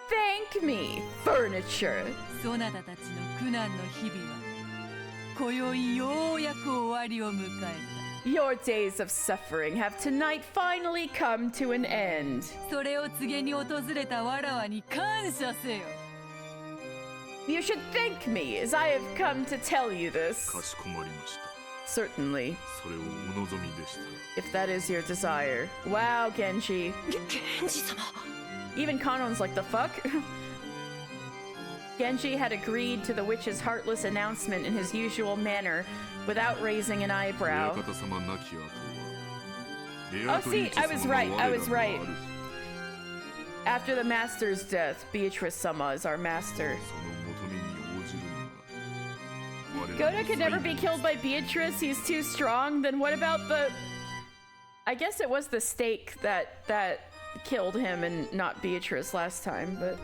Thank me, furniture. Your days of suffering have tonight finally come to an end. You should thank me, as I have come to tell you this. Certainly. If that is your desire. Wow, Genji. Even Kanon's like, the fuck? Genji had agreed to the witch's heartless announcement in his usual manner, without raising an eyebrow. Oh, see, I was right. After the master's death, Beatrice-sama is our master. Goda could never be killed by Beatrice, he's too strong. Then what about the... I guess it was the stake that killed him and not Beatrice last time, but...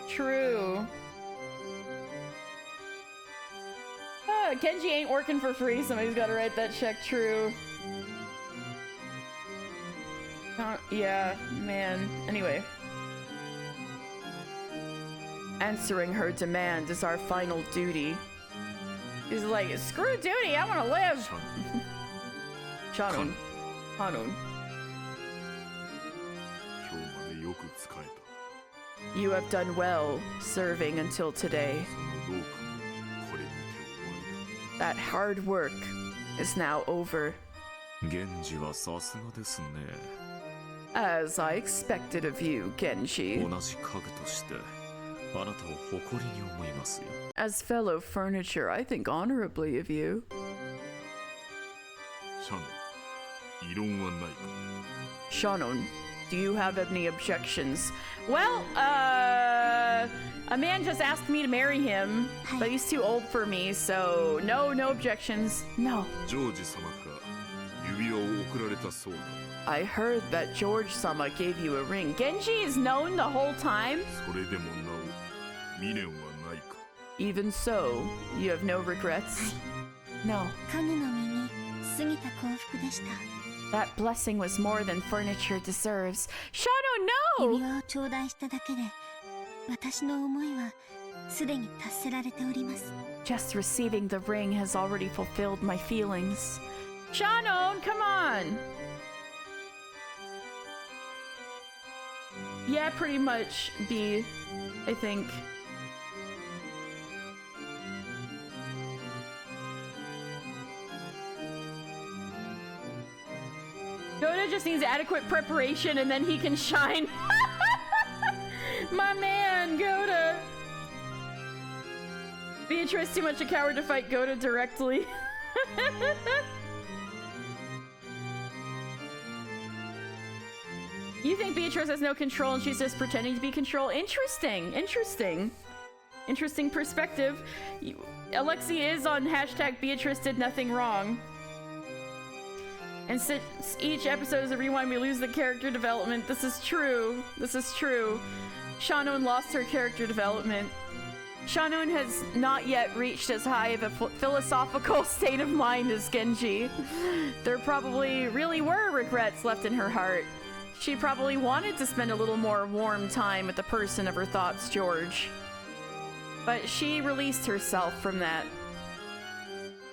True. Genji ain't working for free, somebody's gotta write that check. True. Yeah, man. Anyway. Answering her demand is our final duty. He's like, screw duty, I wanna live! Shannon. Hanon. You have done well, serving until today. That hard work is now over. As I expected of you, Genji. As fellow furniture, I think honorably of you. Shannon, do you have any objections? Well, a man just asked me to marry him, but he's too old for me, so no objections. No. I heard that George-sama gave you a ring. Genji is known the whole time? Even so, you have no regrets? No. That blessing was more than furniture deserves. Shano, no! Just receiving the ring has already fulfilled my feelings. Shannon, come on! Yeah, pretty much, B, I think. Goda just needs adequate preparation and then he can shine. My man, Goda. Beatrice, too much a coward to fight Goda directly. You think Beatrice has no control and she's just pretending to be control? Interesting. Interesting perspective. Alexi is on hashtag Beatrice did nothing wrong. And since each episode is a rewind, we lose the character development. This is true. Shanon lost her character development. Shanon has not yet reached as high of a philosophical state of mind as Genji. There probably really were regrets left in her heart. She probably wanted to spend a little more warm time with the person of her thoughts, George. But she released herself from that.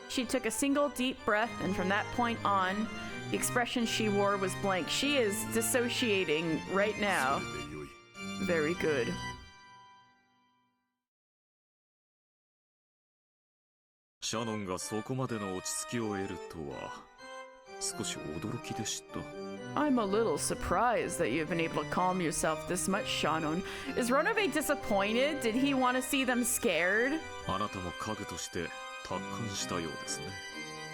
She took a single deep breath, and from that point on, the expression she wore was blank. She is dissociating right now. Very good. Shannon がそこまでの落ち着きを得るとは少し驚きでした。I'm a little surprised that you've been able to calm yourself this much, Shannon. Is Ronove disappointed? Did he want to see them scared? あなたも家具として達観したようですね。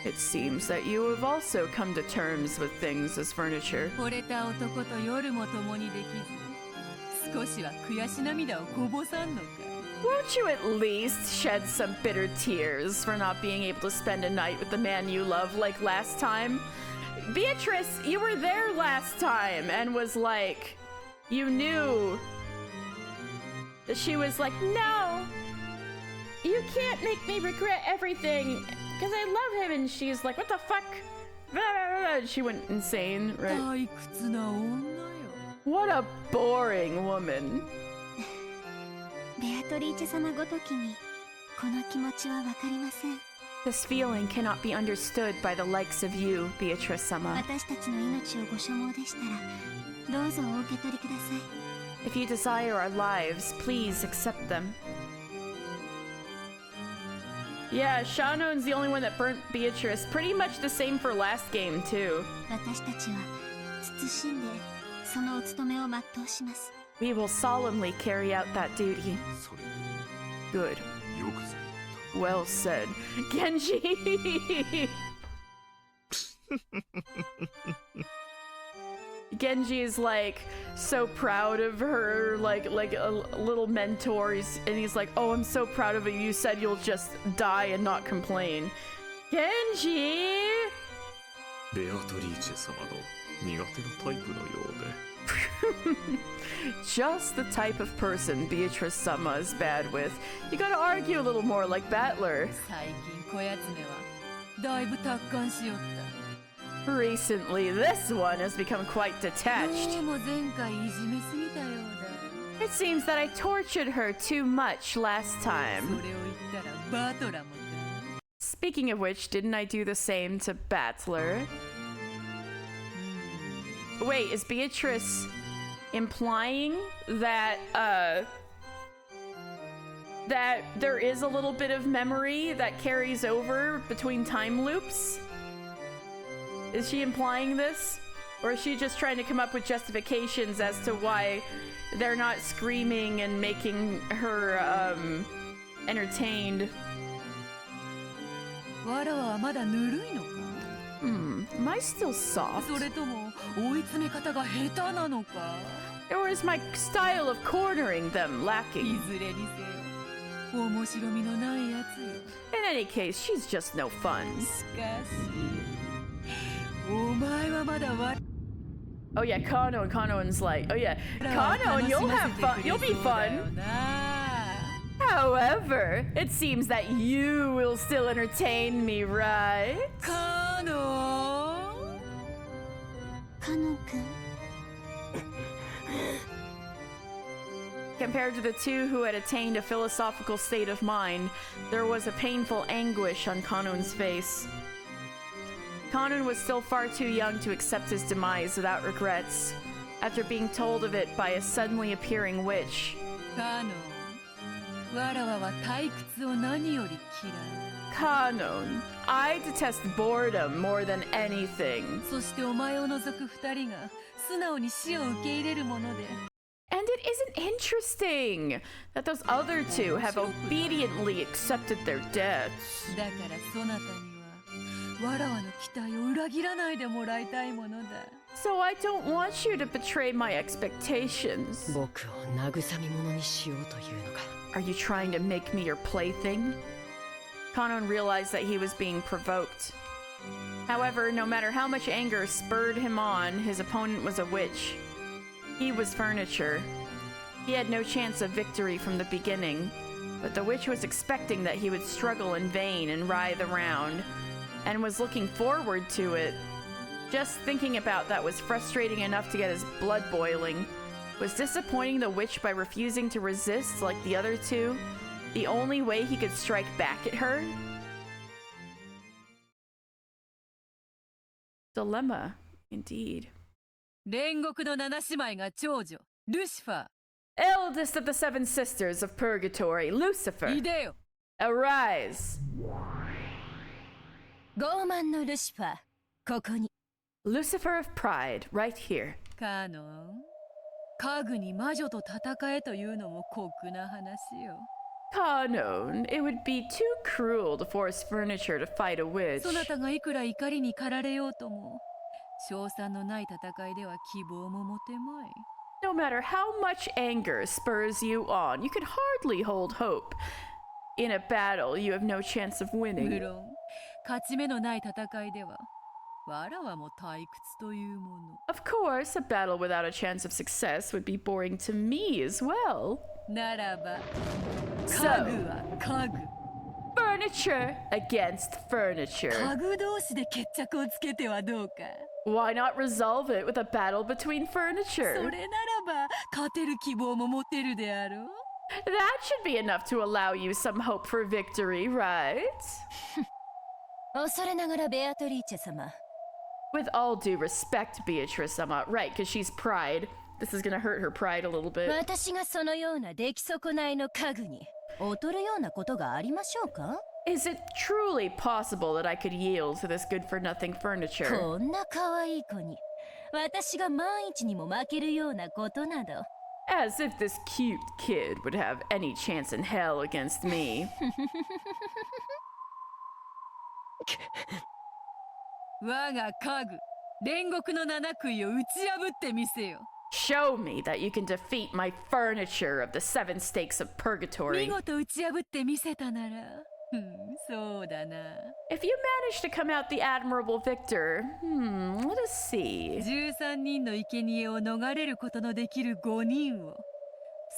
It seems that you have also come to terms with things as furniture. 惚れた男と夜も共にできず、少しは悔し涙をこぼさんのか。Won't you at least shed some bitter tears for not being able to spend a night with the man you love like last time? Beatrice, you were there last time and was like, you knew that she was like, no, you can't make me regret everything because I love him. And she's like, what the fuck? She went insane, right? What a boring woman. ベアトリーチェ様ごときにこの気持ちはわかりません。This feeling cannot be understood by the likes of you, Beatrice sama. 私たちの命をご所望でしたらどうぞお受け取りください。If you desire our lives, please accept them. Yeah, Shanon's the only one that burnt Beatrice. Pretty much the same for last game, too. 私たちは謹んでそのお務めを全うします。We will solemnly carry out that duty. Good. Well said. Genji! Genji is like so proud of her, like a little mentor. He's like, oh, I'm so proud of you. You said you'll just die and not complain. Genji! ベアトリーチェ様の苦手なタイプのようで。Just the type of person Beatrice sama is bad with. You gotta argue a little more like Battler. 最近小やつめはだいぶ達観しよった。Recently, this one has become quite detached. どうも前回いじめすぎたようだ。It seems that I tortured her too much last そ time. れを言ったらバトラもか。Speaking of which, didn't I do the same to Battler? Wait, is Beatrice implying that that there is a little bit of memory that carries over between time loops? Is she implying this? Or is she just trying to come up with justifications as to why they're not screaming and making her entertained? わらわはまだぬるいのか。Am I still soft? それとも追い詰め方が下手なのか。Or is my style of cornering them い lacking? ずれにせよ面白みのないやつよ。 In any case, she's just no fun. しかしお前はまだわ。 Oh yeah, Kano's like, oh yeah, Kano, you'll have fun, you'll be fun. However, it seems that you will still entertain me, right? カノ。カノ君。 Compared to the two who had attained a philosophical state of mind, there was a painful anguish on Kanon's face. Kanon was still far too young to accept his demise without regrets, after being told of it by a suddenly appearing witch. カノ。わらわは退屈を何より嫌い。 Kanon, I detest boredom more than anything. そしてお前を除く二人が素直に死を受け入れるもので And it isn't interesting that those other two have obediently accepted their debts. だからそなたにはわらわの期待を裏切らないでもらいたいものだ。 So I don't want you to betray my expectations. 僕を慰み者にしようというのか。 Are you trying to make me your plaything? Kanon realized that he was being provoked. However, no matter how much anger spurred him on, his opponent was a witch. He was furniture. He had no chance of victory from the beginning, but the witch was expecting that he would struggle in vain and writhe around, and was looking forward to it. Just thinking about that was frustrating enough to get his blood boiling. Was disappointing the witch by refusing to resist like the other two the only way he could strike back at her? Dilemma, indeed. 煉獄の七姉妹が長女ルシファー。 Eldest of the seven sisters of purgatory, Lucifer. いでよ。 Arise. 傲慢のルシファー、ここに。 Lucifer of pride, right here. カノン、家具に魔女と戦えというのも酷な話よ。 Kanon, it would be too cruel to force furniture to fight a witch. そなたがいくら怒りに駆られようとも、勝算のない戦いでは希望も持てまい。 No matter how much anger spurs you on, you could hardly hold hope. In a battle, you have no chance of 無 winning. 論、勝ち目のない戦いでは、わらわも退屈というもの。 Of course, a battle without a chance of success would be boring to me as well. ならば、 So, 家具は家具。 furniture against furniture. 家具同士で決着をつけてはどうか。 Why not resolve it with a battle between そ furniture? れならば、勝てる希望も持てるであろう。 That should be enough to allow you some hope for victory, right? 恐れながらベアトリーチェ様。 With all due respect, Beatrice-sama, right, because she's pride. This is gonna hurt her pride a little bit. 私がそのような出来損ないの家具に劣るようなことがありましょうか？ Is it truly possible that I could yield to this good-for-nothing furniture? こんな可愛い子に私が万一にも負けるようなことなど。 As if this cute kid would have any chance in hell against me. 我が家具、煉獄の七杭を打ち破ってみせよ。 Show me that you can defeat my furniture of the seven stakes of 見 purgatory. 事打ち破ってみせたなら、そうだな。 If you manage to come out the admirable victor, let us see. 13人の生贄を逃れることのできる5人を、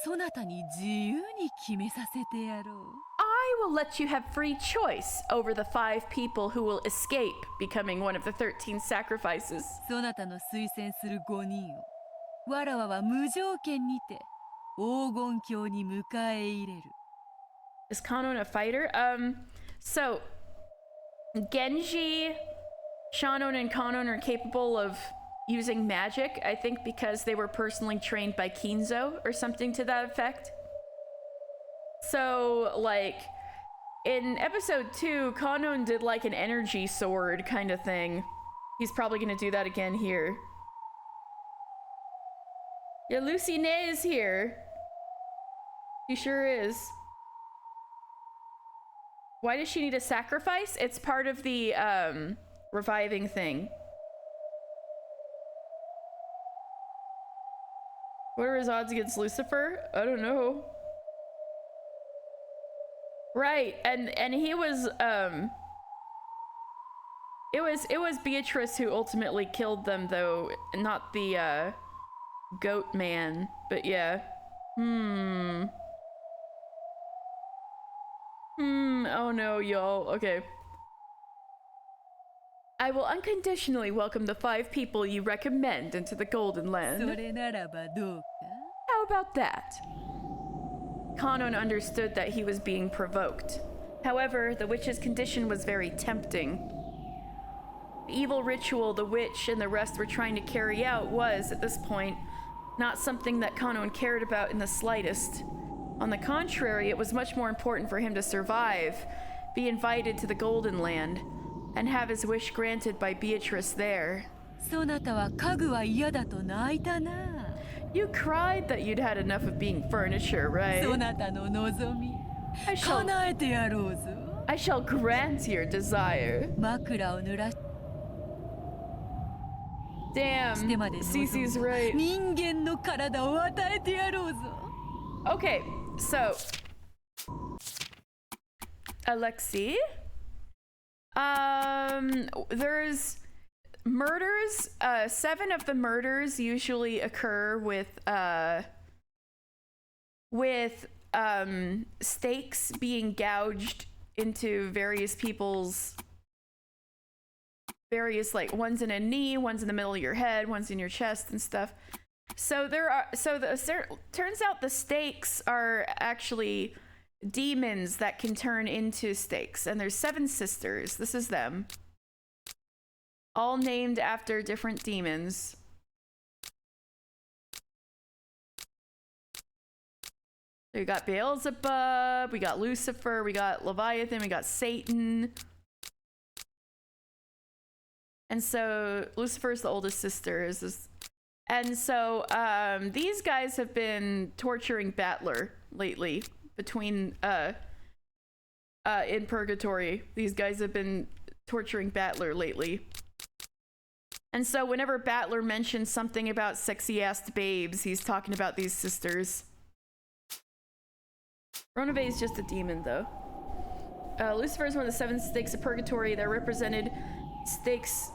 そなたに自由に決めさせてやろう。 I will let you have free choice over the 5 people who will escape becoming one of the 13 sacrifices. そなたの推薦する5人を、わらわは無条件にて黄金鏡に迎え入れる。 Is Kanon a fighter? So Genji, Shannon, and Kanon are capable of using magic, I think because they were personally trained by Kinzo or something to that effect. So, like, in episode 2, Kanon did like an energy sword kind of thing. He's probably gonna do that again here. Yeah, Lucy Nay is here. He sure is. Why does she need a sacrifice? It's part of the reviving thing. What are his odds against Lucifer? I don't know. Right, and he was it was Beatrice who ultimately killed them though, not the goat man, but yeah. Oh no, y'all. Okay. I will unconditionally welcome the 5 people you recommend into the Golden Land. それならばどうか。 How about that? Kanon understood that he was being provoked. However, the witch's condition was very tempting. The evil ritual the witch and the rest were trying to carry out was, at this point, not something that Kanon cared about in the slightest. On the contrary, it was much more important for him to survive, be invited to the Golden Land, and have his wish granted by Beatrice there. そなたは家具は嫌だと泣いたな。You cried that you'd had enough of being furniture, right? そなたの望み I shall, 叶えてやろうぞ I shall grant your desire. 枕を濡らして Damn, まで Cece's 望んだ right. 人間の体を与えてやろうぞ Okay, so Alexei, there's murders. 7 of the murders usually occur with stakes being gouged into various people's various, like, one's in a knee, one's in the middle of your head, one's in your chest and stuff. So turns out the stakes are actually demons that can turn into stakes, and there's 7 sisters. This is them, all named after different demons. We got Beelzebub, we got Lucifer, we got Leviathan, we got Satan. And so Lucifer's the oldest sister. And so these guys have been torturing Battler lately between in purgatory. These guys have been torturing Battler lately. And so whenever Battler mentions something about sexy-ass babes, he's talking about these sisters. Ronove is just a demon, though. Lucifer is one of the 7 stakes of purgatory that represented stakes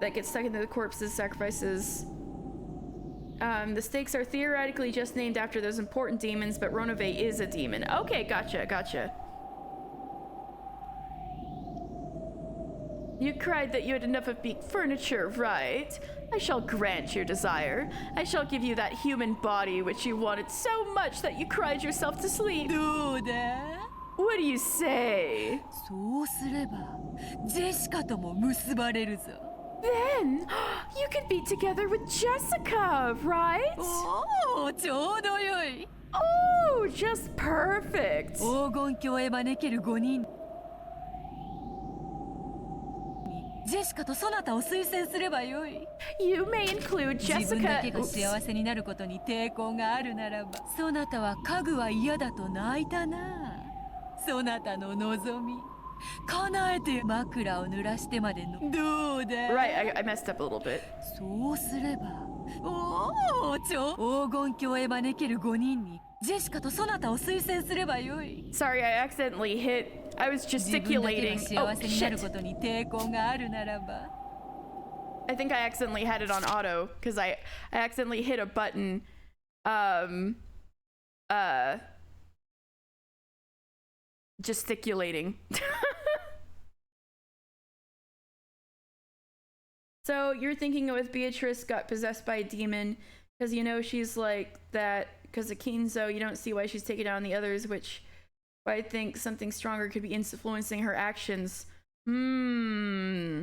that get stuck into the corpses, sacrifices. The stakes are theoretically just named after those important demons, but Ronove is a demon. Okay, gotcha. You cried that you had enough of being furniture, right? I shall grant your desire. I shall give you that human body which you wanted so much that you cried yourself to sleep. どうだ What do you say? そうすればジェシカとも結ばれるぞ Then you could be together with Jessica, right? おおちょうどよい Oh, just perfect. 黄金鏡へ招ける5人にジェシカとそなたを推薦すればよい You may include 自分だ Jessica. けが幸せになることに抵抗があるならばそなたは家具は嫌だと泣いたなそなたの望み叶えて枕を濡らしてまでのどうだ Right, I messed up a little bit. そうすればおお黄金鏡へ招ける5人にジェシカとそなたを推薦すればよい Sorry, I accidentally hit. I was 自分だけ gesticulating. が Oh, 幸せになる shit. ことに抵抗があるならば I think I accidentally had it on auto because I accidentally hit a button. Gesticulating. So you're thinking with Beatrice got possessed by a demon because you know she's like that because of Kinzo. You don't see why she's taking down the others, which I think something stronger could be influencing her actions. We're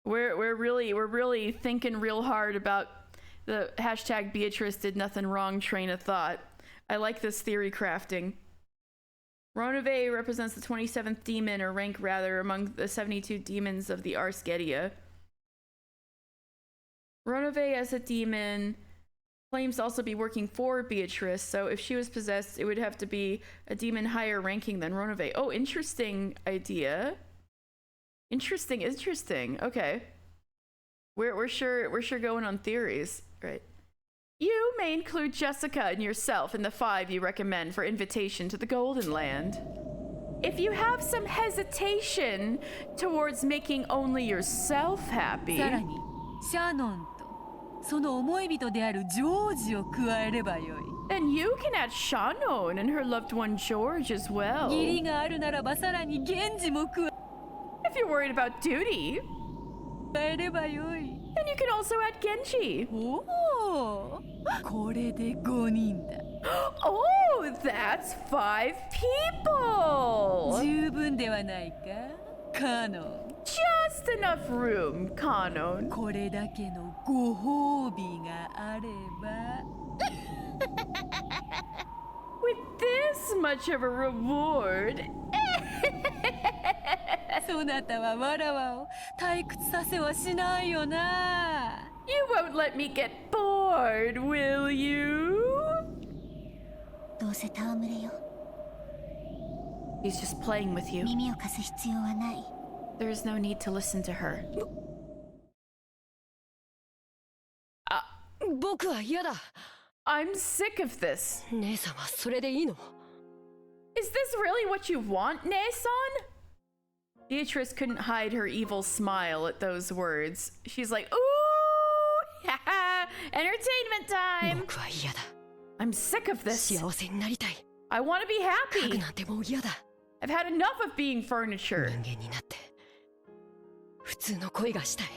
really thinking real hard about the hashtag Beatrice did nothing wrong train of thought. I like this theory crafting. Ronove represents the 27th demon, or rank rather, among the 72 demons of the Ars Goetia. Ronove as a demon claims to also be working for Beatrice, so if she was possessed, it would have to be a demon higher ranking than Ronove. Oh, interesting idea. Interesting. Okay. We're sure going on theories, right? You may include Jessica and yourself in the 5 you recommend for invitation to the Golden Land. If you have some hesitation towards making only yourself happy, さらにシャノンとその思い人であるジョージを加えればよい then you can add Shannon and her loved one George as well. 義理があるならばさらに源氏も加 If you're worried about duty, えればよい then you can also add Genji. おおこれで5人だ Oh, that's 5 people. 十分ではないかカノン Just enough room, Kanon. これだけのご褒美があれば With this much of a reward. そなたはわらわを退屈させはしないよな You won't let me get bored, will you? どうせ戯れよ。 He's just playing with you. 耳を貸す必要はない。 There's no need to listen to her. 僕は嫌だ。 I'm sick of this. 姉さんはそれでいいの？ Is this really what you want, Nae-san? Beatrice couldn't hide her evil smile at those words. She's like, ooh, haha, entertainment time. 僕は嫌だ。 I'm sick of this. 幸せになりたい。 I want to be 家具 happy. なんてもう嫌だ。 I've had enough of being furniture. 人間になって普通の恋がしたい。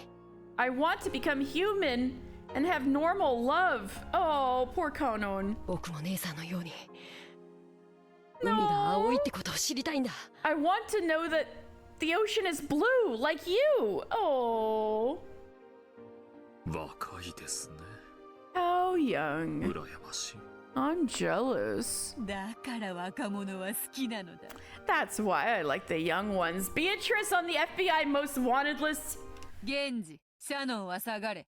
I want to become human and have normal love. Oh, poor Konon. 僕も姉さんのように海が青いってことを知りたいんだ。 I want to know that the ocean is blue like you. Oh. 若いですね。 How young. 羨ましい。 I'm jealous. だから若者は好きなのだ。 That's why I like the young ones. Beatrice on the FBI most wanted list. 源氏、シャノンは下がれ。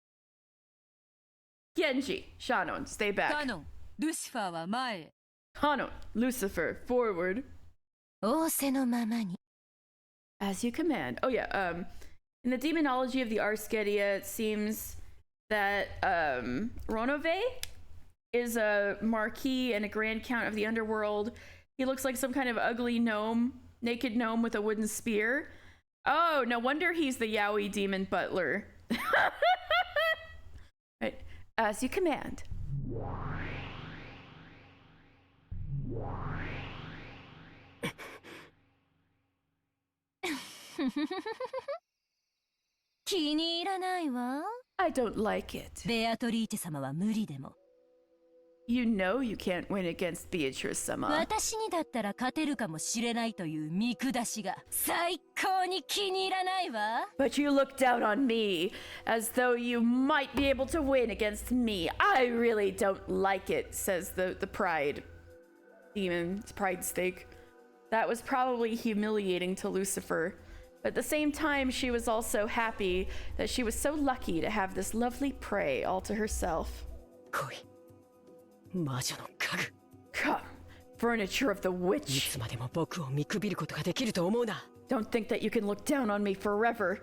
Genji, Shannon, stay カ back. ノン、ルシファーは前へ。 Hanon, Lucifer, forward. 仰せのままに。 As you command. Oh yeah, in the demonology of the Arskedia, it seems that Ronove is a marquis and a grand count of the underworld. He looks like some kind of ugly gnome, naked gnome with a wooden spear. Oh, no wonder he's the yaoi demon butler. Right. As you command. 気に入らないわ。 I don't like it. ベアトリーチェ様は無理でも。 You know you can't win against Beatrice sama. 私にだったら勝てるかもしれないという見下しが最高に気に入らないわ。 But you look down on me as though you might be able to win against me. I really don't like it, says the pride demon's pride stake. That was probably humiliating to Lucifer. But at the same time, she was also happy that she was so lucky to have this lovely prey all to herself. 来い。魔女の家具。 Come, furniture of the い witch. つまでも僕を見くびることができると思うな。 Don't think that you can look down on me forever.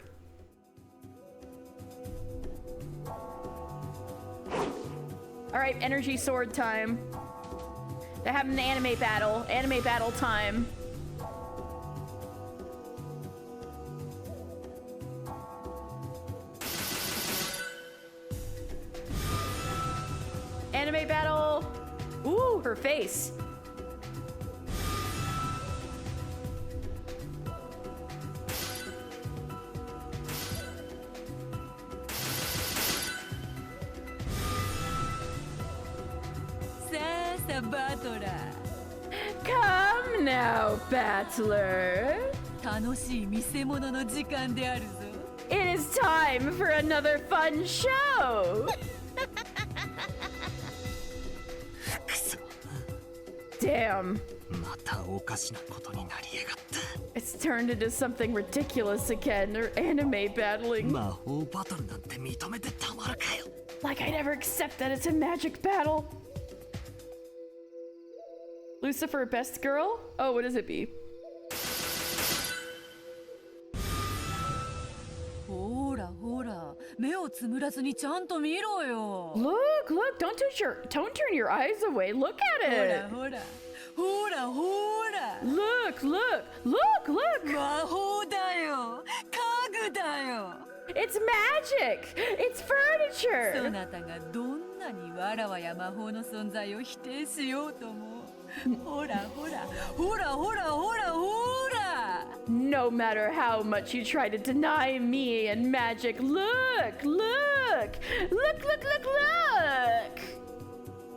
All right, energy sword time. They're having an anime battle. Anime battle time. Anime battle. Ooh, her face. Come now, battler. 楽しい見せ物の時間であるぞ。 It is time for another fun show. Damn. またおかしなことになりやがった。 It's turned into something ridiculous again. They're anime battling. 魔法バトルなんて認めてたまるかよ。 Like I never accept that it's a magic battle. Lucifer, best girl? Oh, what does it be? ほらほら、目をつむらずにちゃんと見ろよ。 Look, look, don't turn your eyes away. Look at ほ it. らほら、ほらほら。 Look, look, look, look. 魔法だよ。家具だよ。 It's magic. It's そ furniture. なたがどんなにわらわや魔法の存在を否定しようとも。ほらほら、ほらほらほらほら。 No matter how much you try to deny me and magic, look, look, look, look, look, look.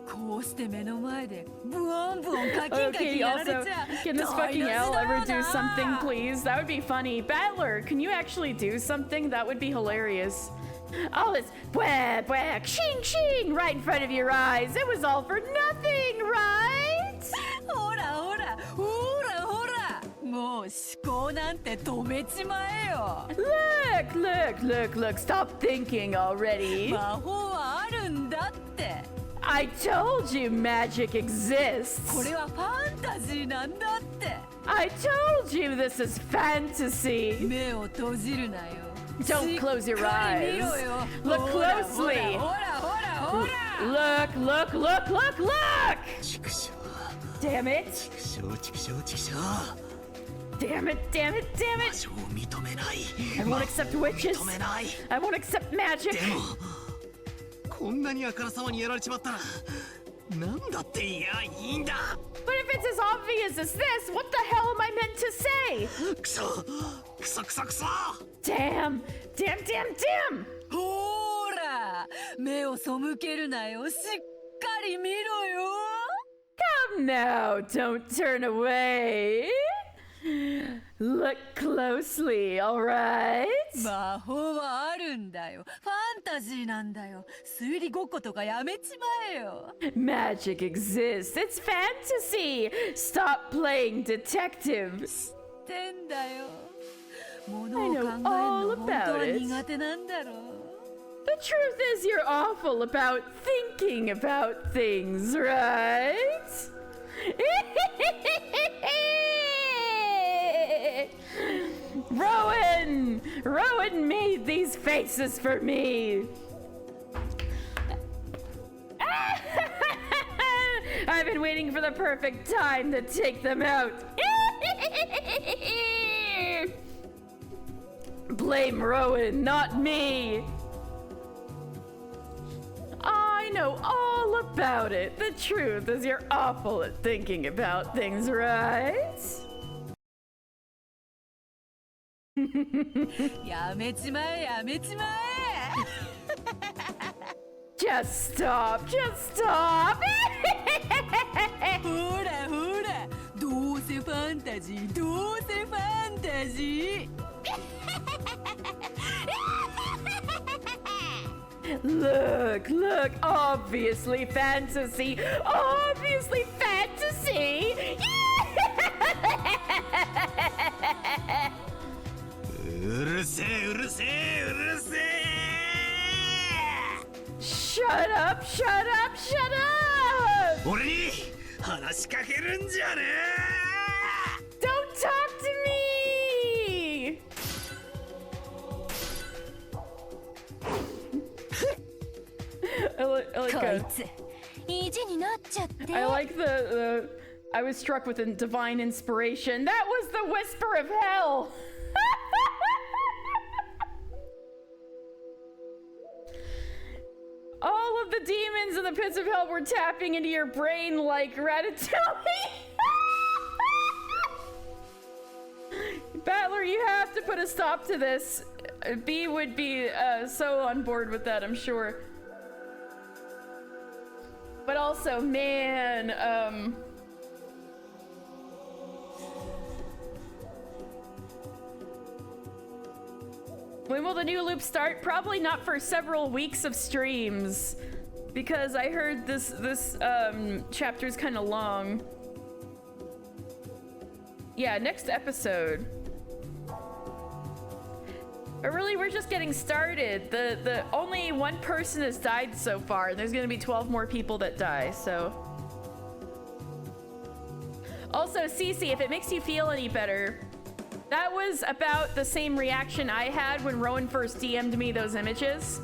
こうして目の前でブワンブワンカキンカキン Okay, やられ also, ちゃ can this 台 fucking 無し L だ ever よ do な。 something, please? That would be funny. Battler, can you actually do something? That would be hilarious. All this whack, whack, shing, shing, right in front of your eyes. It was all for nothing, right? ほらほらほらほら。ももう思考なんて止めちまえよ。 Look, stop thinking already. 魔法はあるんだって。 I told you magic exists. これはファンタジーなんだって。 I told you this is fantasy. 目を閉じるなよ。 Don't close your しっかり見 eyes. ろよ。 Look ほら closely. ほらほら。 Look. Damn it. 畜生 Damn it. 魔女を認めない I won't accept witches. 認めない I won't accept magic. でもこんなにあからさまにやられちまったらなんだっていいんだ But if it's as obvious as this, what the hell am I meant to say? クソ Damn. ほら目を背けるなよ。しっかり見ろよ。 Come now, don't turn away. Look closely, alright? 魔法はあるんだよ。ファンタジーなんだよ。推理ごっことかやめちまえよ。 Magic exists. It's fantasy. Stop playing detective. ってんだよ。もの I を考え know る all の本当 about は it. 苦手なんだろう。 The truth is you're awful about thinking about things, right? Rowan made these faces for me. I've been waiting for the perfect time to take them out. Blame Rowan, not me. I know all about it. The truth is you're awful at thinking about things, right? やめちまえ。 Just stop. ほらどうせファンタジー。 Look, obviously fantasy. うるせえ Shut up. 俺に話しかけるんじゃね Don't talk to me. I like こい a, つ意地になっちゃって。 I like the I was struck with a divine inspiration. That was the whisper of hell. All of the demons in the pits of hell were tapping into your brain like Ratatouille. Battler, you have to put a stop to this. B would be so on board with that, I'm sure. But also, man, when will the new loop start? Probably not for several weeks of streams, because I heard this chapter is kind of long. Yeah, next episode. But really, we're just getting started. The only one person has died so far, and there's gonna be 12 more people that die, so. Also, Cece, if it makes you feel any better, that was about the same reaction I had when Rowan first DM'd me those images.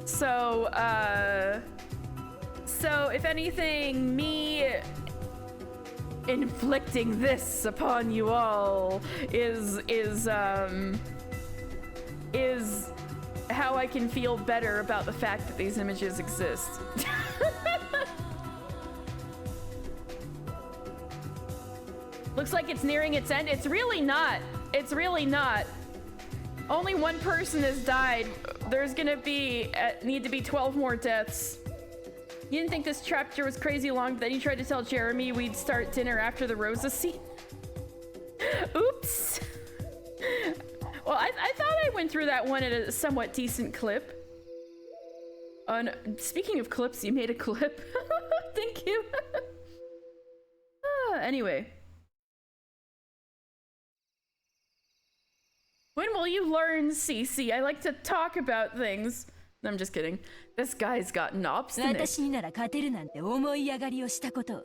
So, if anything, me inflicting this upon you all is how I can feel better about the fact that these images exist. Looks like it's nearing its end. It's really not. It's really not. Only one person has died. There's gonna be need to be 12 more deaths. You didn't think this chapter was crazy long, but then you tried to tell Jeremy we'd start dinner after the Rosa scene. Oops. Well, I thought I went through that one at a somewhat decent clip. No, speaking of clips, you made a clip. Thank you. Anyway. When will you learn, Cece? I like to talk about things. I'm just kidding. This guy's gotten obstinate. 私になら勝てるなんて思い上がりをしたことを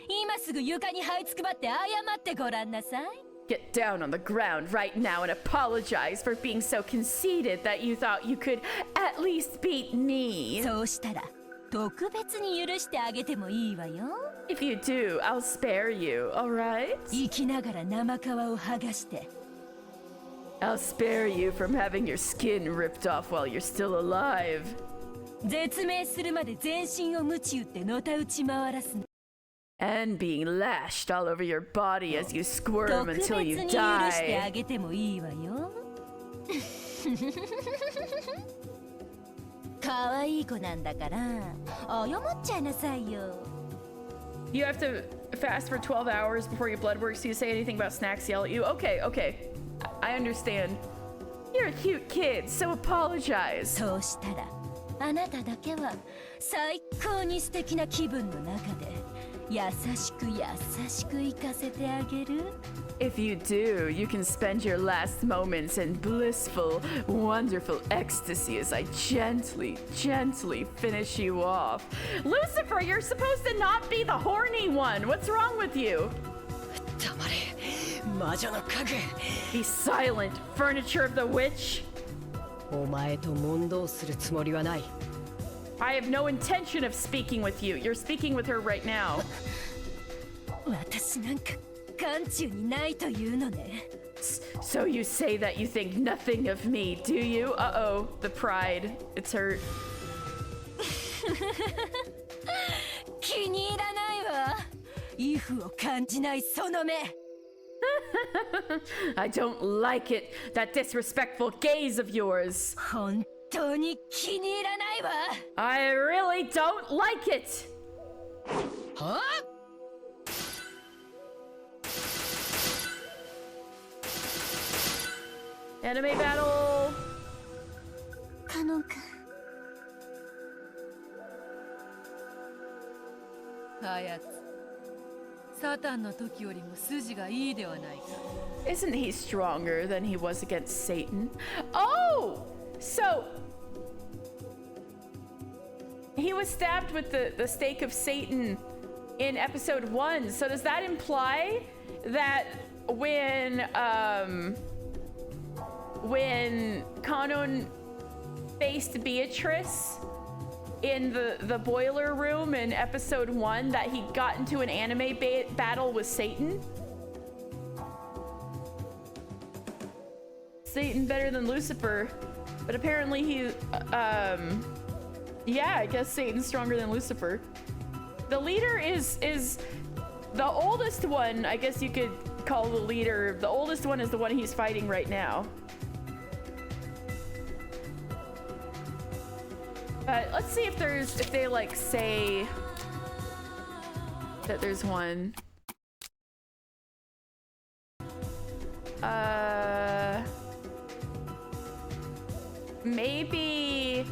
今すぐ床に這いつくばって謝ってごらんなさい。 Get down on the ground right now and apologize for being so conceited that you thought you could at least beat me. そうしたら特別に許してあげてもいいわよ。 If you do, I'll spare you, alright? 生きながら生皮を剥がして。 I'll spare you from having your skin ripped off while you're still alive. 絶命するまで全身を鞭打ってのたうち回らすの。 And being lashed all over your body as you squirm 特別 until に you 許してあ die. げてもいいわよ。可愛い子なんだから謝っちゃいなさいよ。 You have to fast for 12 hours before your blood works. You say anything about snacks, yell at you. Okay, okay. I understand. You're a cute kid, so apologize. そうしたらあなただけは最高に素敵な気分の中で優しく生かせてあげる。 If you do, you can spend your last moments in blissful, wonderful ecstasy as I gently, gently finish you off. Lucifer, you're supposed to not be the horny one. What's wrong with you? 黙れ魔女の家具。 Be silent, furniture of the witch. お前と問答するつもりはない。 I have no intention of speaking with you. You're speaking with her right now. 私なんか眼中にないというのね。 So you say that you think nothing of me, do you? Uh-oh, the pride. It's hurt. 気に入らないわ。イフを感じないその目。 I don't like it, that disrespectful gaze of yours. 本当に気に入らないわ。 I really don't like it. はあ Anime battle. カノン君。あやつサタンの時よりも筋がいいではないか。 Isn't he stronger than he was against Satan? Oh! So he was stabbed with the stake of Satan in episode 1. So does that imply that when Kanon faced Beatrice in the boiler room in episode 1 that he got into an anime battle with Satan? Satan better than Lucifer, but apparently he yeah, I guess Satan's stronger than Lucifer. The leader is the oldest one. I guess you could call the leader. The oldest one is the one he's fighting right now. But let's see if they like say that there's one. Maybe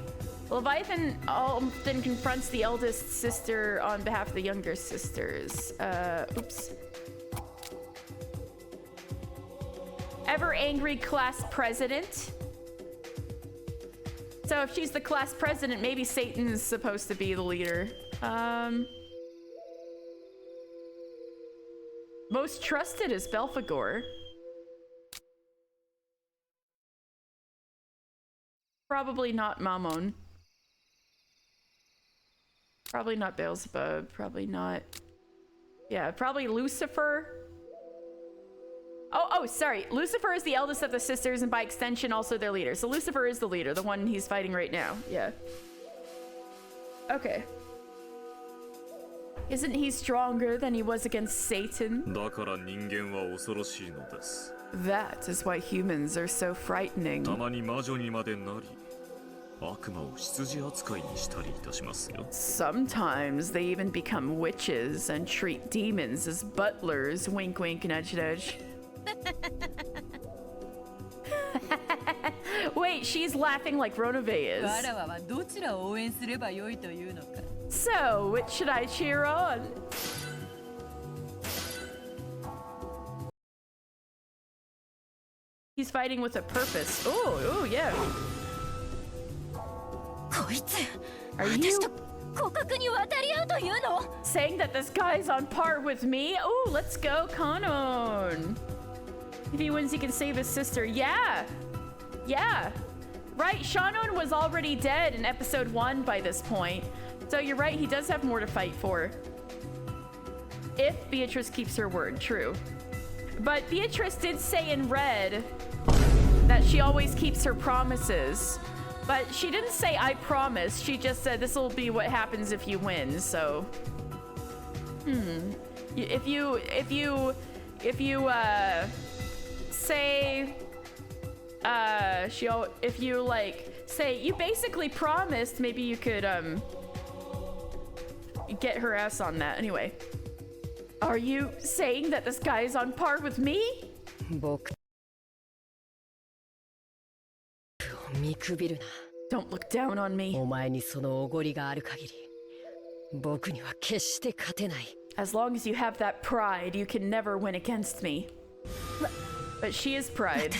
Leviathan often confronts the eldest sister on behalf of the younger sisters. Oops. Ever angry class president. So if she's the class president, maybe Satan is supposed to be the leader. Most trusted is Belphegor. Probably not Mammon. Probably not Beelzebub. Probably not. Yeah, probably Lucifer. Oh, sorry. Lucifer is the eldest of the sisters and by extension also their leader. So Lucifer is the leader, the one he's fighting right now. Yeah. Okay. Isn't he stronger than he was against Satan? だから人間は恐ろしいのです。 That is why humans are so frightening. たまに魔女にまでなり、悪魔を執事扱いにしたりいたしますよ。 Sometimes they even become witches and treat demons as butlers. Wink, wink, nudge, nudge. Wait, she's laughing like Ronove is. わらわはどちらを応援すればよいというのか。 So, which should I cheer on? He's fighting with a purpose. Oh, yeah. Are you saying that this guy's on par with me? Oh, let's go, Kanon. If he wins, he can save his sister. Yeah. Yeah. Right, Shannon was already dead in episode 1 by this point. So you're right, he does have more to fight for. If Beatrice keeps her word, true. But Beatrice did say in red that she always keeps her promises. But she didn't say, I promise. She just said, this will be what happens if you win, so. If you say, if you, like, say, you basically promised, maybe you could, get her ass on that. Anyway. Are you saying that this guy is on par with me? Don't look down on me. As long as you have that pride, you can never win against me. But she is pride.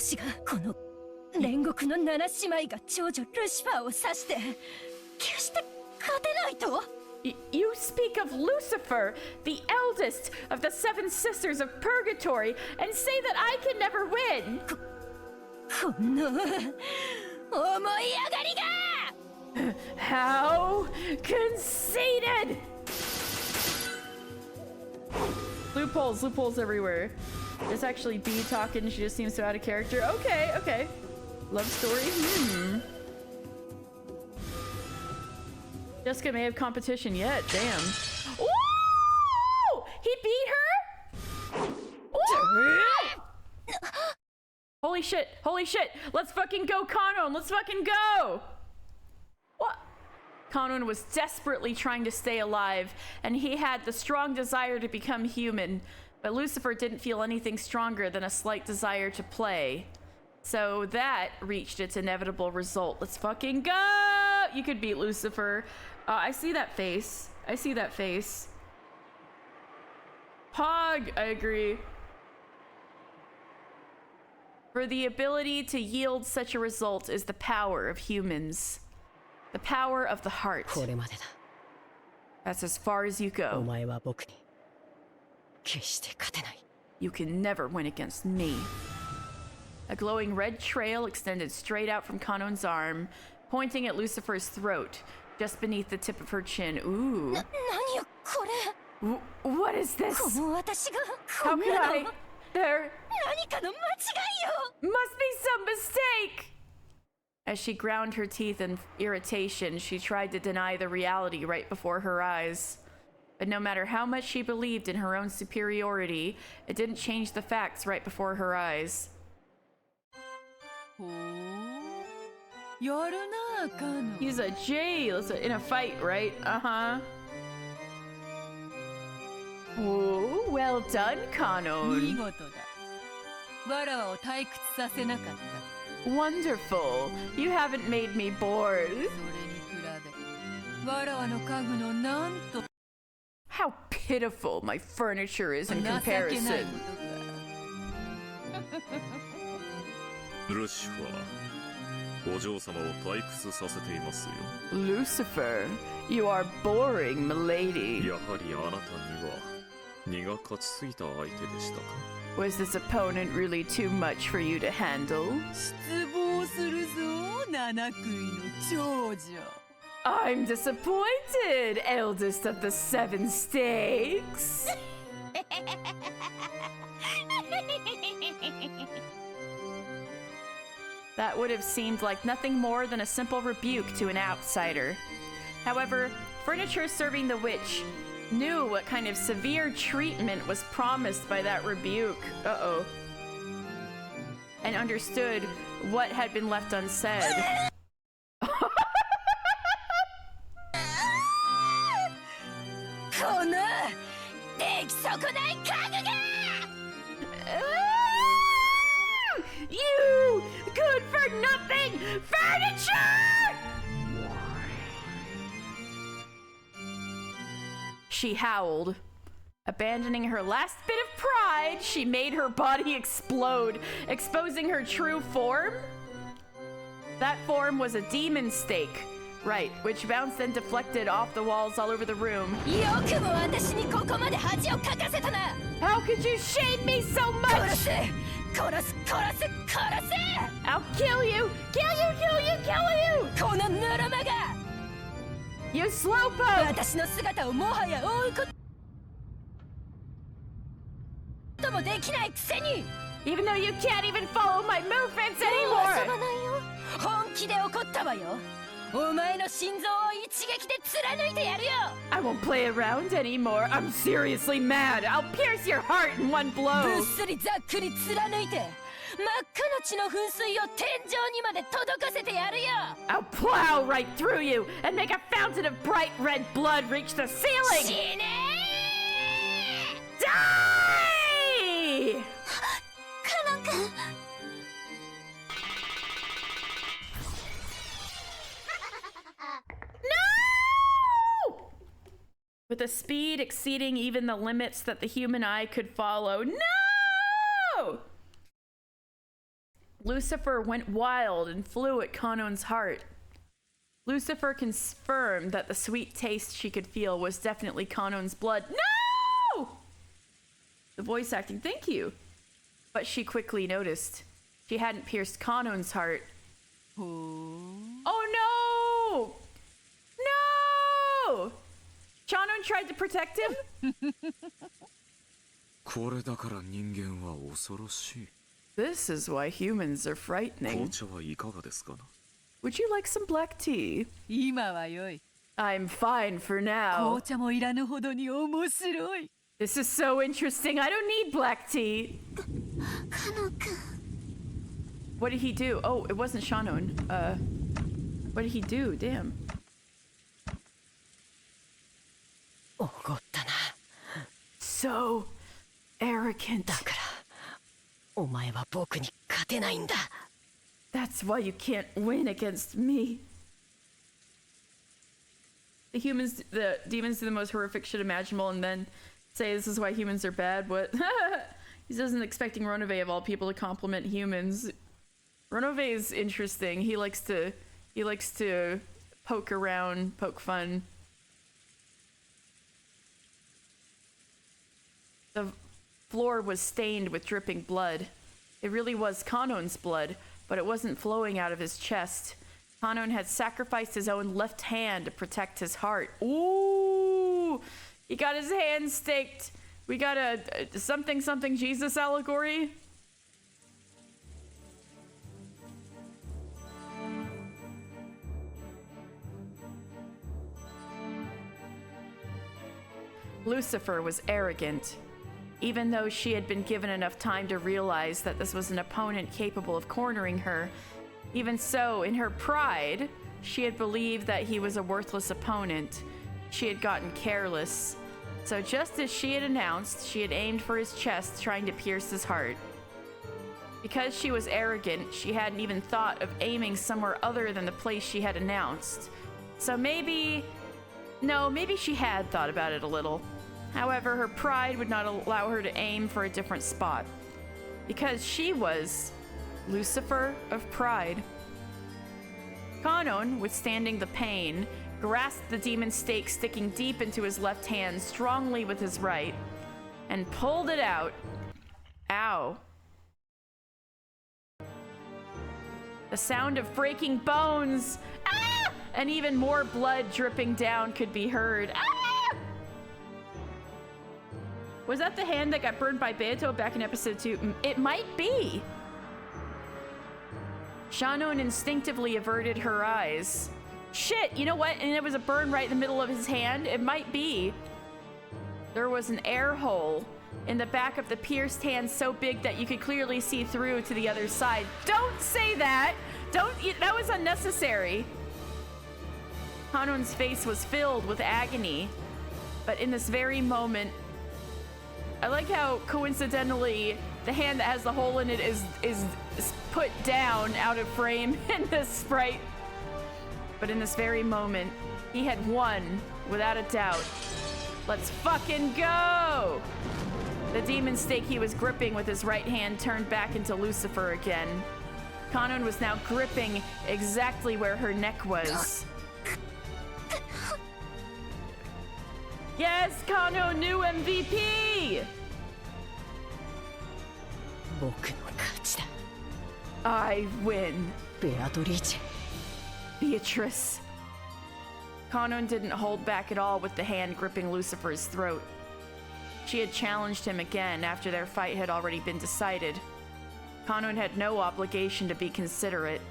You speak of Lucifer, the eldest of the 7 sisters of purgatory, and say that I can never win. How conceited! Loopholes everywhere. There's actually B talking, she just seems so out of character. Okay. Love story, Jessica may have competition yet, damn. Ooh! He beat her? Ooh! Holy shit! Let's fucking go, Kanon! Let's fucking go! What? Kanon was desperately trying to stay alive, and he had the strong desire to become human, but Lucifer didn't feel anything stronger than a slight desire to play. So that reached its inevitable result. Let's fucking go! You could beat Lucifer. I see that face. Hog, I agree. For the ability to yield such a result is the power of humans. The power of the heart. That's as far as you go. You can never win against me. A glowing red trail extended straight out from Kanon's arm, pointing at Lucifer's throat, just beneath the tip of her chin. Ooh. What is this? How could I? There must be some mistake! As she ground her teeth in irritation, she tried to deny the reality right before her eyes. But no matter how much she believed in her own superiority, it didn't change the facts right before her eyes. He's a J in a fight, right? Oh, well done, Kanon. Wonderful. You haven't made me bored. How pitiful my furniture is in comparison. Lucifer, you are boring, milady. Was this opponent really too much for you to handle? I'm disappointed, eldest of the 7 stakes. That would have seemed like nothing more than a simple rebuke to an outsider. However, furniture serving the witch knew what kind of severe treatment was promised by that rebuke. And understood what had been left unsaid. You good for nothing furniture! She howled, abandoning her last bit of pride pride, she made her body explode, exposing her true form? That form was a demon stake, right, which bounced and deflected off the walls all over the room. How could you shame me so much? I'll kill you! Kill you, kill you, kill you! You slowpoke! Even though you can't even follow my movements anymore! I won't play around anymore. I'm seriously mad. I'll pierce your heart in one blow. I'll plow right through you and make a fountain of bright red blood reach the ceiling. Die! No! With a speed exceeding even the limits that the human eye could follow. No! Lucifer went wild and flew at Kanon's heart. Lucifer confirmed that the sweet taste she could feel was definitely Kanon's blood. No! The voice acting, thank you. But she quickly noticed she hadn't pierced Kanon's heart. Oh no! No! Kanon tried to protect him? This is why humans are frightening. Would you like some black tea? I'm fine for now. This is so interesting. I don't need black tea. What did he do? Oh, it wasn't Shannon. What did he do? Damn. So arrogant. That's why you can't win against me. The demons do the most horrific shit imaginable and then say this is why humans are bad. What? He isn't expecting Ronove of all people to compliment humans. Ronove is interesting. He likes to poke around, poke fun. The floor was stained with dripping blood. It really was Kanon's blood, but it wasn't flowing out of his chest. Kanon had sacrificed his own left hand to protect his heart. Ooh! He got his hand staked. We got a something Jesus allegory. Lucifer was arrogant. Even though she had been given enough time to realize that this was an opponent capable of cornering her, even so, in her pride, she had believed that he was a worthless opponent. She had gotten careless. So just as she had announced, she had aimed for his chest, trying to pierce his heart. Because she was arrogant, she hadn't even thought of aiming somewhere other than the place she had announced. So maybe she had thought about it a little. However, her pride would not allow her to aim for a different spot. Because she was Lucifer of Pride. Kanon, withstanding the pain, grasped the demon stake sticking deep into his left hand strongly with his right, and pulled it out. Ow. The sound of breaking bones, ah! And even more blood dripping down could be heard. Ah! Was that the hand that got burned by Beto back in episode 2? It might be. Shannon instinctively averted her eyes. Shit, you know what? And it was a burn right in the middle of his hand. It might be. There was an air hole in the back of the pierced hand so big that you could clearly see through to the other side. Don't say that! That was unnecessary. Hanon's face was filled with agony. But in this very moment, I like how coincidentally the hand that has the hole in it is put down out of frame in this sprite. But in this very moment, he had won without a doubt. Let's fucking go! The demon stake he was gripping with his right hand turned back into Lucifer again. Kanon was now gripping exactly where her neck was. Yes, Kanon, new MVP! I win. Beatrice. Kanon didn't hold back at all with the hand gripping Lucifer's throat. She had challenged him again after their fight had already been decided. Kanon had no obligation to be considerate.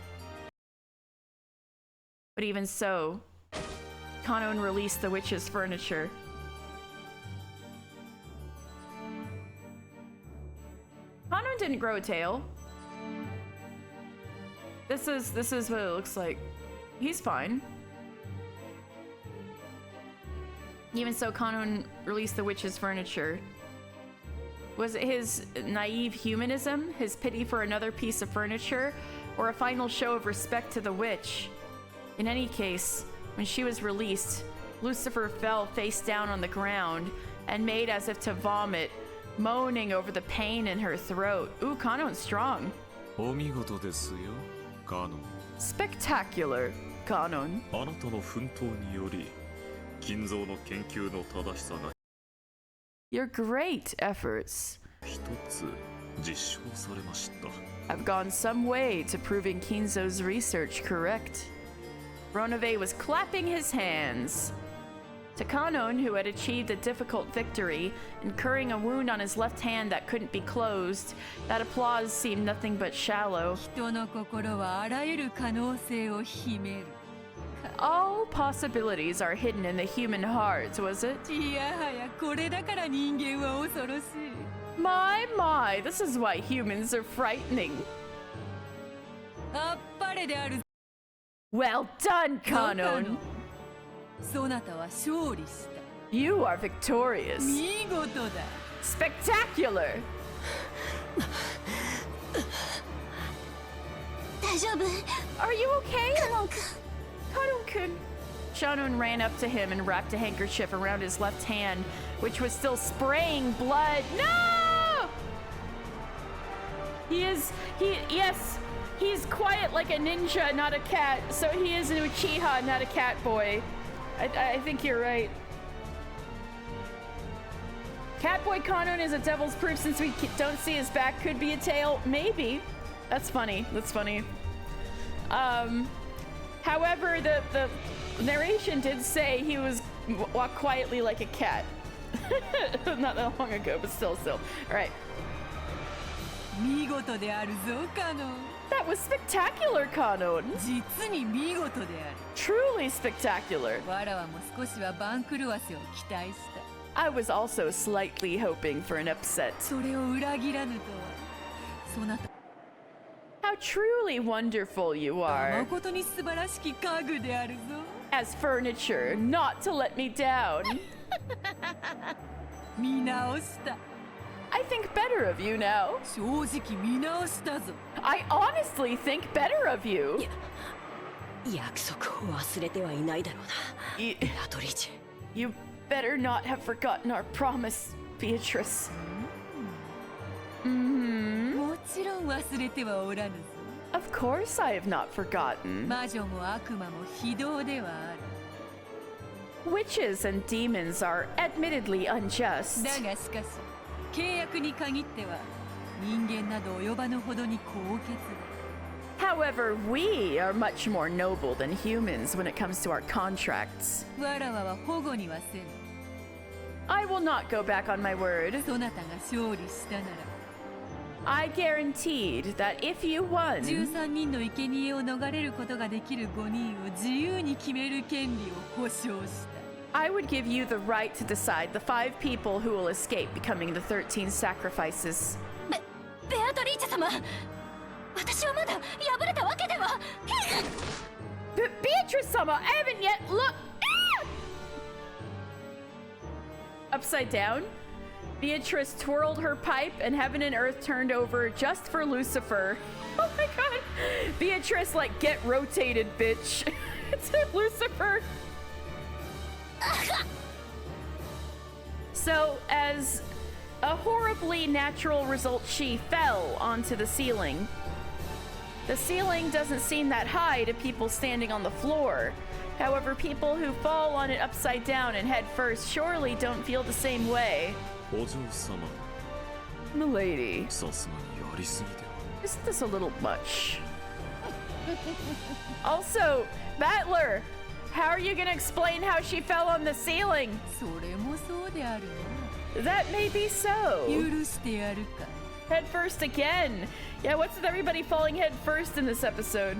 But even so, Kanon released the witch's furniture. Kanon didn't grow a tail. This is what it looks like. He's fine. Even so, Kanon released the witch's furniture. Was it his naive humanism, his pity for another piece of furniture, or a final show of respect to the witch? In any case, when she was released, Lucifer fell face down on the ground and made as if to vomit, moaning over the pain in her throat. Ooh, Kanon's strong. Spectacular, Kanon. あなたの奮闘により、金蔵の研究の正しさが Your great efforts 一つ実証されました。 have gone some way to proving Kinzo's research correct. Ronove was clapping his hands. To Kanon, who had achieved a difficult victory, incurring a wound on his left hand that couldn't be closed, that applause seemed nothing but shallow. 人の心はあらゆる可能性を秘める。 All possibilities are hidden in the human heart, was it? いやはやこれだから人間は恐ろしい。 My, this is why humans are frightening. あっぱれである。 Well done, Kanon. そなたは勝利した。 You are victorious. 見事だ。 Spectacular. 大丈夫？ Are you okay? カノン君。 Kanon-kun. Shannon ran up to him and wrapped a handkerchief around his left hand, which was still spraying blood. No! Yes, he's quiet like a ninja, not a cat. So he is an Uchiha, not a cat boy. I think you're right. Catboy Kanon is a devil's proof since we don't see his back. Could be a tail. Maybe. That's funny. That's funny. However, the narration did say he was walk quietly like a cat. Not that long ago, but still. All right. 見事であるぞ、カノン。 That was spectacular, Kanon. 実に見事である。 Truly spectacular. わらわも少しは番狂わせを期待した。 I was also slightly hoping for an upset. それを裏切らぬとは。そなた。 How truly wonderful you are. 誠に素晴らしき家具であるぞ。 As furniture, not to let me down. 見直した。 I think better of you now. 正直見直したぞ。 I honestly think better of you. 約束を忘れてはいないだろうな。ベアトリーチェ。 You better not have forgotten our promise, Beatrice. もちろん忘れてはおらぬぞ。 Of course I have not forgotten. 魔女も悪魔も非道ではある。 Witches and demons are admittedly unjust. だがしかし、契約に限っては人間など及ばぬほどに高潔だ。 However, we are much more noble than humans when it comes to our contracts. わらわは保護にはせぬ。 I will not go back on my word. そなたが勝利したなら。 I guaranteed that if you won, 13人の生贄を逃れることができる5人を自由に決める権利を保証した。 I would give you the right to decide the 5 people who will escape becoming the 13 sacrifices. ベアトリーチェ様、私はまだ敗れたわけでは。Beatrice-sama, I haven't yet looked. Upside down, Beatrice twirled her pipe and heaven and earth turned over just for Lucifer. Oh my god. Beatrice, like, get rotated, bitch. It's Lucifer. So, as a horribly natural result, she fell onto the ceiling. The ceiling doesn't seem that high to people standing on the floor. However, people who fall on it upside down and head first surely don't feel the same way. お嬢様 Milady, さすがにやりすぎでは isn't this a little much? Also, Battler, how are you gonna explain how she fell on the ceiling? それもそうである That may be so. な。許してやるか。 Head first again. Yeah, what's with everybody falling head first in this episode?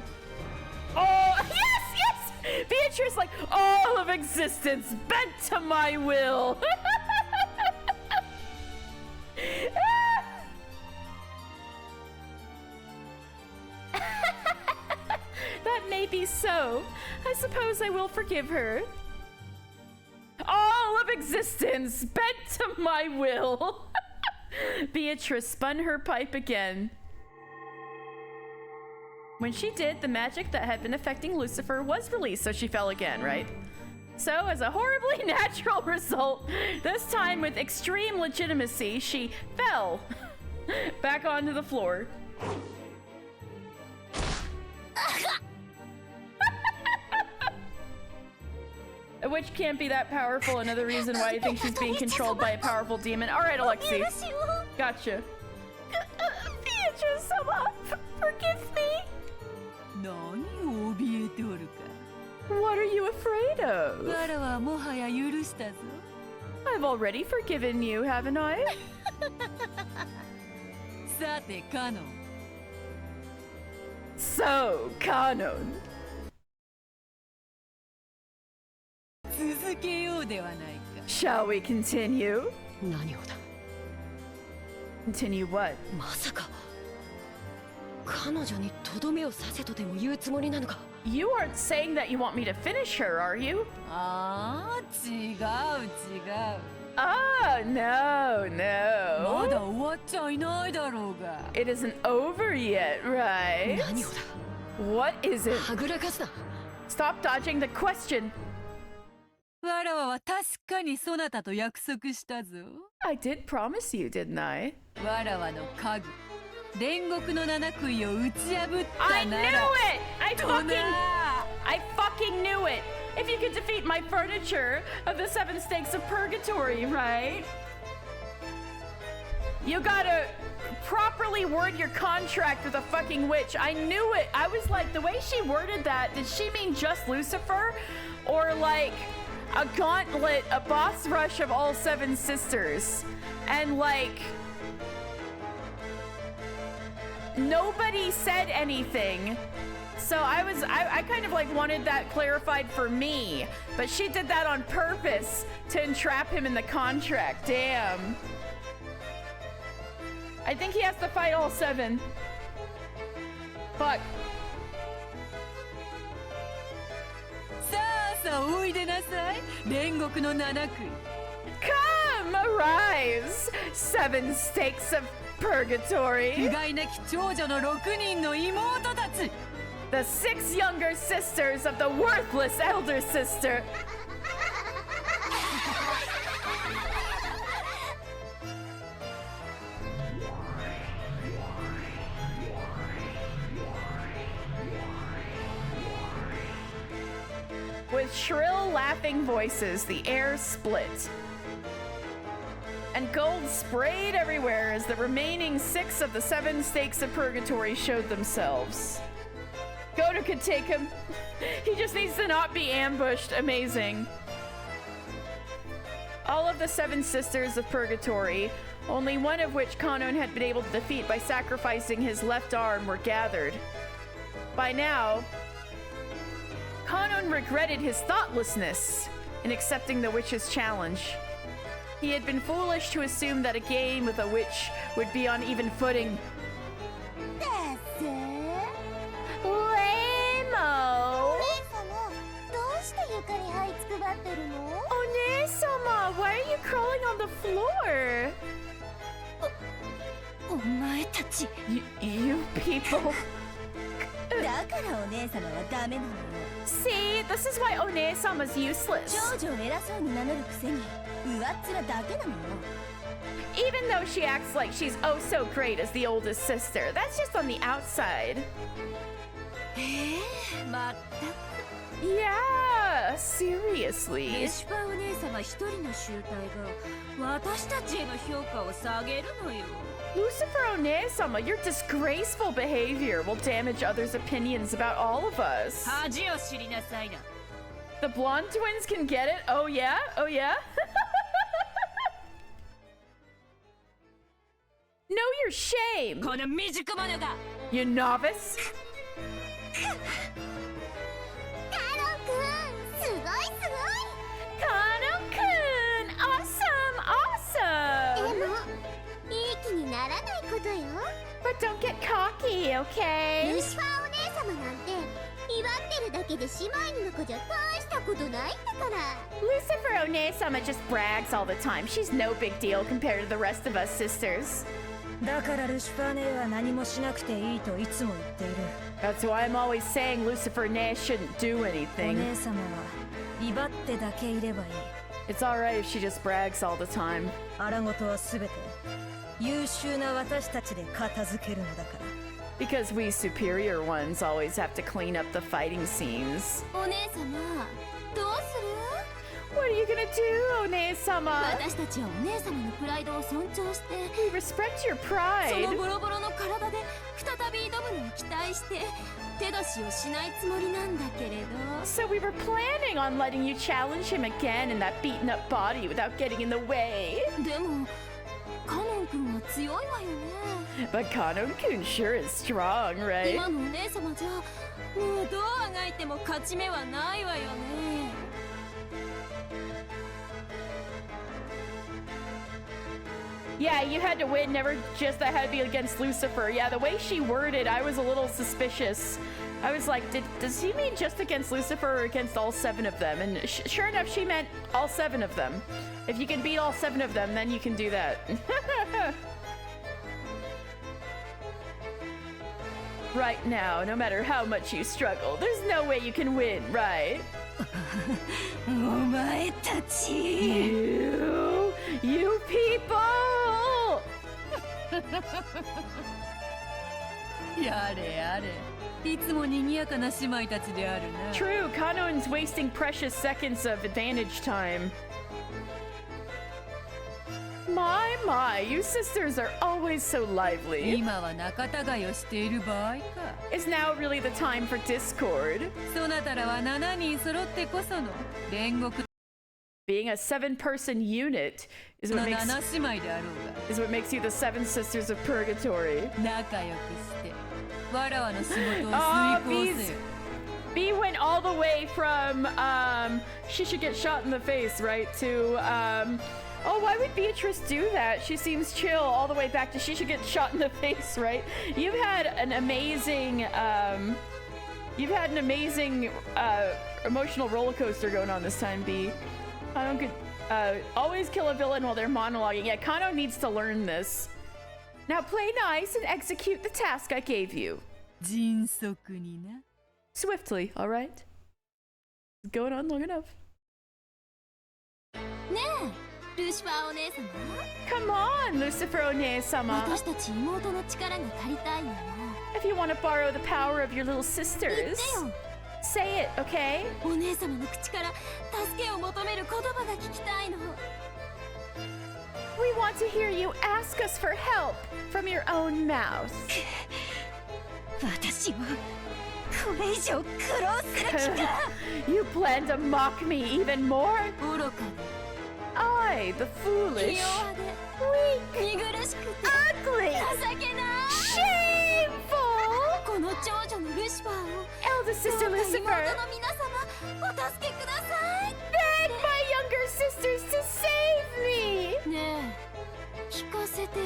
Oh, yes, yes! Beatrice, like, all of existence bent to my will. That may be so. I suppose I will forgive her. All of existence bent to my will. Beatrice spun her pipe again. When she did, the magic that had been affecting Lucifer was released, so she fell again, right? So, as a horribly natural result, this time with extreme legitimacy, she fell back onto the floor. Which can't be that powerful. Another reason why I think she's being controlled by a powerful demon. All right, Alexi. Gotcha. Beatrice-sama, forgive me. 何を怯えておるか。 What are you afraid of? わらはもはや許したぞ。 I've already forgiven you, haven't I? さて、カノン。 So, Kanon. 続けようではないか。 Shall we continue? 何をだ。 Continue what? まさか彼女にとどめを刺せとでも言うつもりなのか。 You aren't saying that you want me to finish her, are you? ああ、違う違う。 Oh, no, ま no. だ終わっちゃいないだろうが。 It isn't over yet, right? 何をだ。 What is it? はぐらかすな。 Stop dodging the question. わらわは確かにそなたと約束したぞ。 I did promise you, didn't I? わらわの家具、煉獄の七杭を打ち破った I knew なら。 it! I とな。 fucking knew it! If you could defeat my furniture of the 7 stakes of purgatory, right? You gotta properly word your contract with a fucking witch. I knew it. I was like, the way she worded that, did she mean just Lucifer? Or like a gauntlet, a boss rush of all 7 sisters? And like, nobody said anything. So I kind of like wanted that clarified for me, but she did that on purpose to entrap him in the contract. Damn. I think he has to fight all 7. Fuck. さあさあおいでなさい。煉獄の七杭。 Come, arise, 7 stakes of purgatory. 不甲斐なき長女の6人の妹たち。 The 6 younger sisters of the worthless elder sister. With shrill laughing voices, the air split. And gold sprayed everywhere as the remaining 6 of the 7 stakes of purgatory showed themselves. Godo could take him. He just needs to not be ambushed. Amazing. All of the 7 sisters of purgatory, only one of which Kanon had been able to defeat by sacrificing his left arm, were gathered. By now, Kanon regretted his thoughtlessness in accepting the witch's challenge. He had been foolish to assume that a game with a witch would be on even footing. One-sama, why are you crawling on the floor? お前たち。 You people. だからお姉様はダメなのよ。 See, this is why One-sama's useless. 長女を偉そうに名乗るくせに上っ面だけなのよ。Even though she acts like she's oh so great as the oldest sister, that's just on the outside. Yeah, seriously. ルシファーお姉様一人の集体が私たちへの評価を下げるのよ。 Lucifer One-sama, your disgraceful behavior will damage others' opinions about all of us. 恥を知りなさいな。 The blonde twins can get it? Oh yeah? Oh yeah? Know your shame! この未熟者が You novice! すごいすごい。Kano-kun! Awesome! Awesome! でもいい気にならないことよ。 But don't get cocky, okay? ルシファーお姉様なんて威張ってるだけで姉妹の子じゃ大したことないんだから。 Lucifer One-sama just brags all the time. She's no big deal compared to the rest of us sisters. だからルシファー姉は何もしなくていいといつも言っている。 That's why I'm always saying Lucifer Ne shouldn't do お anything. 姉様は威張ってだけいればいい。 It's alright if she just brags all the time. 荒事はすべて優秀な私たちで片付けるのだから。 Because we superior ones always have to clean up the fighting scenes. お姉様どうする？ What are you gonna do, One-sama? 私たちはお姉様のプライドを尊重して、 We respect your そ pride. のボロボロの体で再び挑むのを期待して手出しをしないつもりなんだけれど。 So we were planning on letting you challenge him again in that beaten up body without getting in the way. でもカノン君は強いわよね。 But Kano-kun sure is strong, right? 今のお姉様じゃもうどうあがいても勝ち目はないわよね。 Yeah, you had to win, never just that had to be against Lucifer. Yeah, the way she worded, I was a little suspicious. I was like, does he mean just against Lucifer or against all 7 of them? And sure enough, she meant all 7 of them. If you can beat all 7 of them, then you can do that. Right now, no matter how much you struggle, there's no way you can win, right? お前たち You people! やれやれ、いつも賑やかな姉妹たちであるな。 True, Kanoen's wasting precious seconds of advantage time. My, you sisters are always so lively. 今は仲違いをしている場合か。 Is now really the time for discord? そなたらは7人揃ってこその煉獄 Being a 7-person unit is の what 7 makes 姉妹であろうが、 is what makes you the 7 sisters of purgatory. 仲良くしてわらわの仕事を Oh, 遂行せよ。 B went all the way from she should get shot in the face, right? To oh, why would Beatrice do that? She seems chill all the way back to she should get shot in the face, right? You've had an amazing emotional roller coaster going on this time, B. Kano could always kill a villain while they're monologuing. Yeah, Kano needs to learn this. Now play nice and execute the task I gave you. 迅速にな。 Swiftly, alright? Going on long enough. ねえルシファーお姉様 Come on, Lucifer One-sama. 私たち妹の力が借りたいのよ。 If you want to borrow the power of your little sisters, say it, okay? お姉様の口から助けを求める言葉が聞きたいの。 We want to hear you ask us for help from your own mouth. 私をこれ以上苦労する気か You plan to mock me even more? 愚か I, the で foolish, 気弱で weak, 見苦しくて ugly, 情けない shameful! この長女のルシファーを Eldest sister どうか Lucifer, 妹の皆様お助けください beg my younger sisters to save me! ねえ聞かせてよ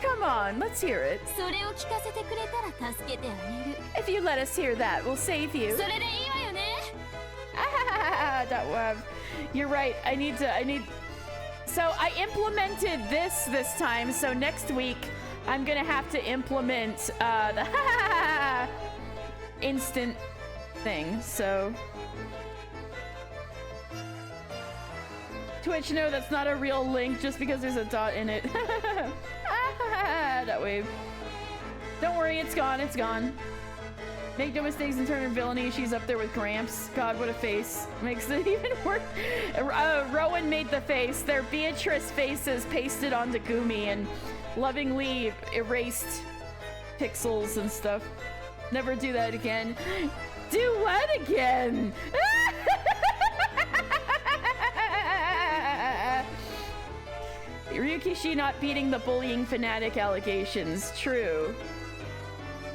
Come on, let's hear it. それを聞かせてくれたら助けてあげる If you let us hear that, we'll save you. それでいいわよね You're right. I need. So I implemented this time. So next week I'm gonna have to implement the instant thing. So Twitch, no, that's not a real link just because there's a dot in it. That wave. Don't worry, it's gone, it's gone. Make no mistakes and turn in villainy. She's up there with Gramps. God, what a face. Makes it even worse. Rowan made the face. Their Beatrice faces pasted onto Gumi and lovingly erased pixels and stuff. Never do that again. Do what again? Ryukishi not beating the bullying fanatic allegations. True.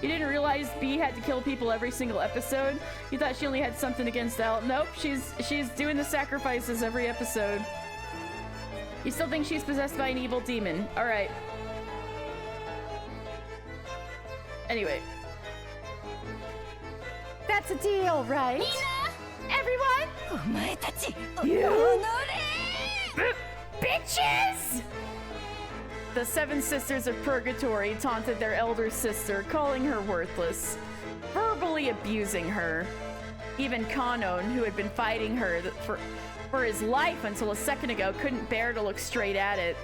You didn't realize B had to kill people every single episode? You thought she only had something against L? Nope, she's doing the sacrifices every episode. You still think she's possessed by an evil demon? Alright. Anyway. That's a deal, right? Everyone? You? Bitches! The seven sisters of Purgatory taunted their elder sister, calling her worthless, verbally abusing her. Even Kanon, who had been fighting her for his life until a second ago, couldn't bear to look straight at it.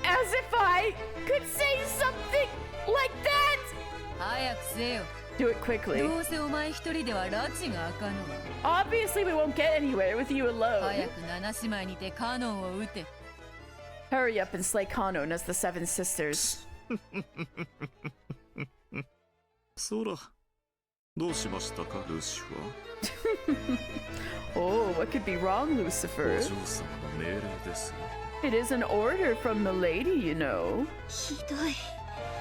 As if I could say something like that! Do it quickly. Obviously we won't get anywhere with you alone. Hurry up and slay Kanon as the seven sisters. そら、どうしましたか、ルシファー? Oh, what could be wrong, Lucifer? お嬢様の命令です。 It is an order from the lady, you know.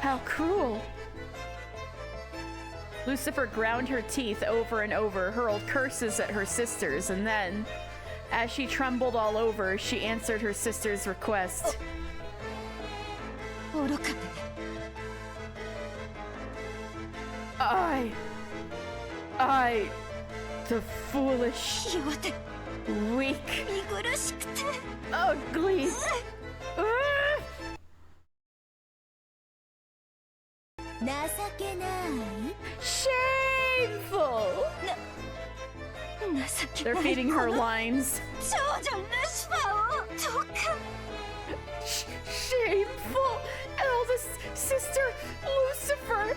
How cruel. Lucifer ground her teeth over and over, hurled curses at her sisters, and then, as she trembled all over, she answered her sister's request. I, the foolish, weak, ugly, shameful. They're feeding her lines. Shameful eldest sister Lucifer.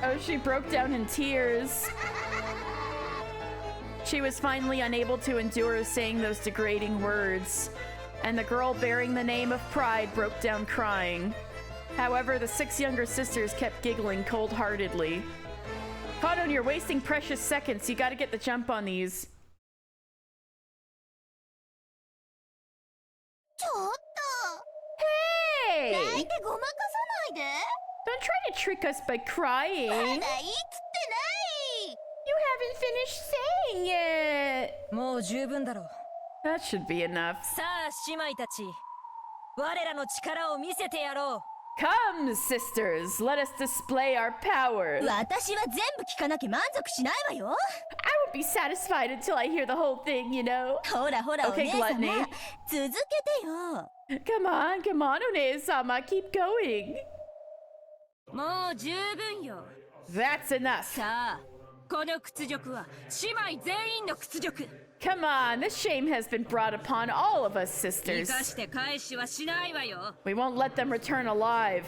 Oh, she broke down in tears. She was finally unable to endure saying those degrading words, and the girl bearing the name of Pride broke down crying. However, the six younger sisters kept giggling cold-heartedly. Kanon, you're wasting precious seconds. You gotta get the jump on these. Hey! Don't try to trick us by crying. You haven't finished saying it. That should be enough. Come, sisters, let us display our power. I won't be satisfied until I hear the whole thing, you know. Okay, Gluttony. Come on, One-sama, keep going. That's enough. Come on, this shame has been brought upon all of us, sisters. We won't let them return alive.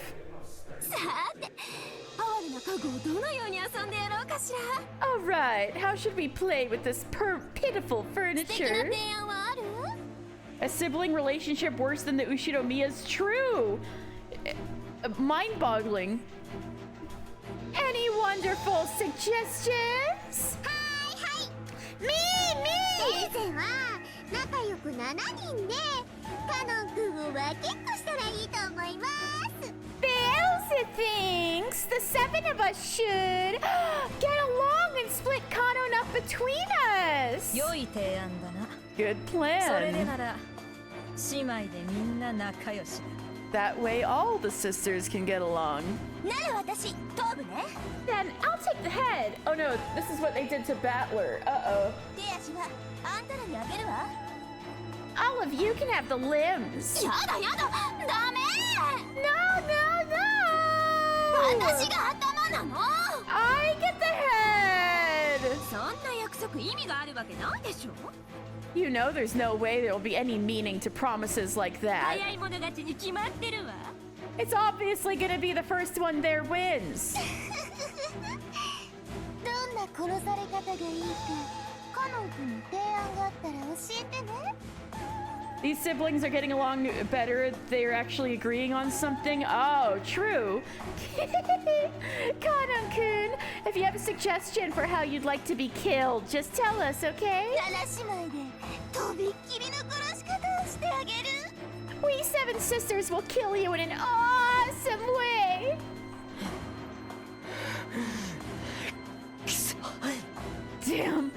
Alright, how should we play with this pitiful furniture? A sibling relationship worse than the Ushiromiya's true. Mind-boggling. Any wonderful suggestions? Me! 先生は仲良く7人でカノン君を分けっこしたらいいと思います。Belsa thinks the seven of us should get along and split Kanon up between us. Good plan. That way all the sisters can get along. なら私頭部ね。 Then I'll take the head. Oh no, this is what they did to Battler. Uh-oh. 手足はあんたらにあげるわ。 All of you can have the limbs. やだやだ、ダメ。 No, no, no! 私が頭なの。 I get the head! そんな約束意味があるわけないでしょ。 You know there's no way there'll be any meaning to promises like that. 早い者勝ちに決まってるわ。 It's obviously gonna be the first one there wins. どんな殺され方がいいかカノン君に提案があったら教えてね。 These siblings are getting along better. They're actually agreeing on something. Oh, true. Kanon-kun, if you have a suggestion for how you'd like to be killed, just tell us, okay? 7姉妹でとびっきりの殺し方をしてあげる。 We seven sisters will kill you in an awesome way. Damn.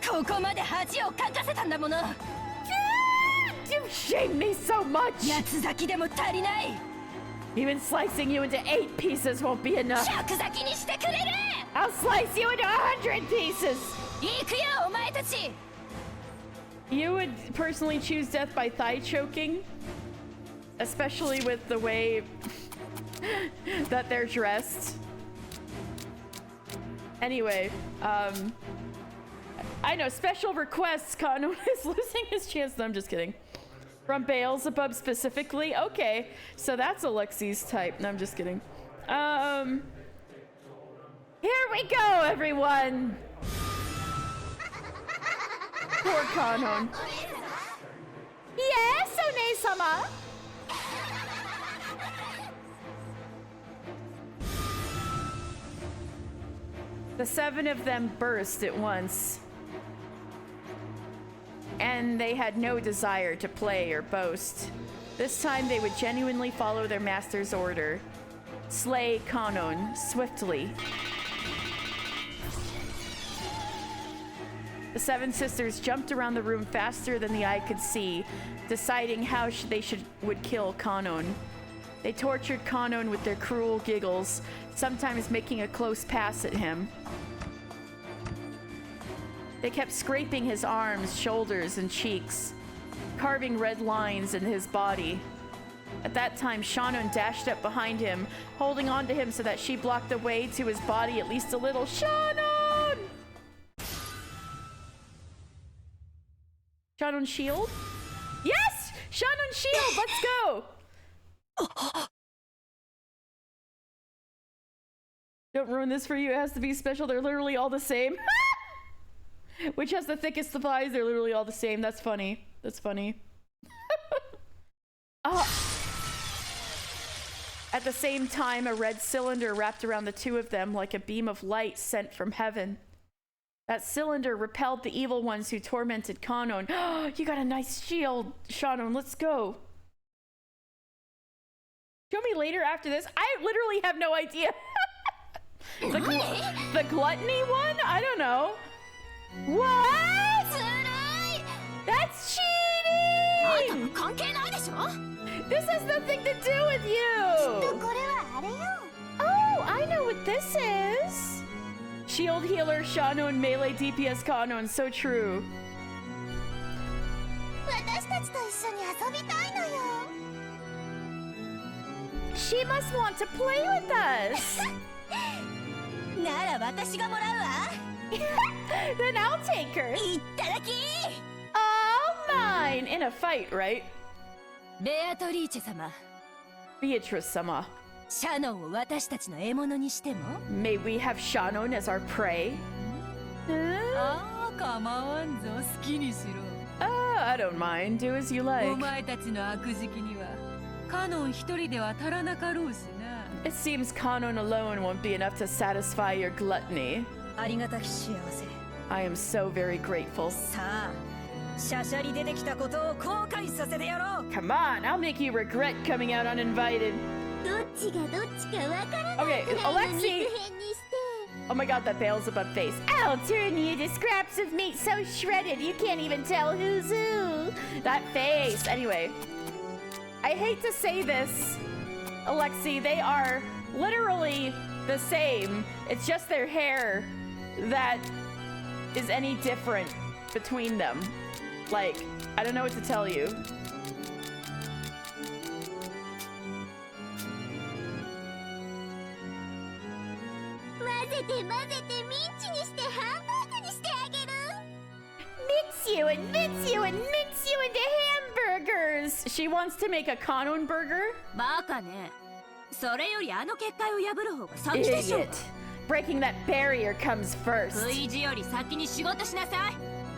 ここまで恥をかかせたんだもの。 You shame me so much. 八つ咲きでも足りない。 Even slicing you into 8 pieces won't be enough. 百咲きにしてくれる。 I'll slice you into 100 pieces. 行くよお前たち。 You would personally choose death by thigh choking, especially with the way that they're dressed. Anyway, I know, special requests. Kano is losing his chance. No, I'm just kidding. From Beelzebub specifically? Okay, so that's Alexi's type. No, I'm just kidding. Here we go, everyone! Poor Kanon. Yes, One-sama! The 7 of them burst at once. And they had no desire to play or boast. This time they would genuinely follow their master's order. Slay Kanon swiftly. The 7 sisters jumped around the room faster than the eye could see, deciding how they would kill Kanon. They tortured Kanon with their cruel giggles, sometimes making a close pass at him. They kept scraping his arms, shoulders, and cheeks, carving red lines in his body. At that time, Shannon dashed up behind him, holding on to him so that she blocked the way to his body at least a little. Shannon! Shannon shield? Yes! Shannon shield! Let's go! Don't ruin this for you. It has to be special. They're literally all the same. Which has the thickest thighs? They're literally all the same. That's funny. That's funny. At the same time, a red cylinder wrapped around the 2 of them like a beam of light sent from heaven. That cylinder repelled the evil ones who tormented Kanon. You got a nice shield, Shannon. Let's go. Show me later after this. I literally have no idea. The gluttony one? I don't know. What? That's cheating! This has nothing to do with you! Oh, I know what this is! Shield healer, Shannon, melee DPS Kanon, so true. She must want to play with us! Then I'll take her. All mine! In a fight, right? Beatrice-sama. May we have Shannon as our prey? I don't mind. Do as you like. It seems Kanon alone won't be enough to satisfy your gluttony. I am so very grateful. Come on, I'll make you regret coming out uninvited. Okay, Alexi! Oh my god, that Beelzebub face. I'll turn you to scraps of meat so shredded you can't even tell who's who. That face. Anyway, I hate to say this, Alexi, they are literally the same. It's just their hair that is any different between them. Like, I don't know what to tell you. Mix you and mix you into hamburgers. She wants to make a Kanon burger. バカね。それよりあの結界を破る方が先でしょ。 Idiot. Breaking that barrier comes first. 食い地より先に仕事しなさい。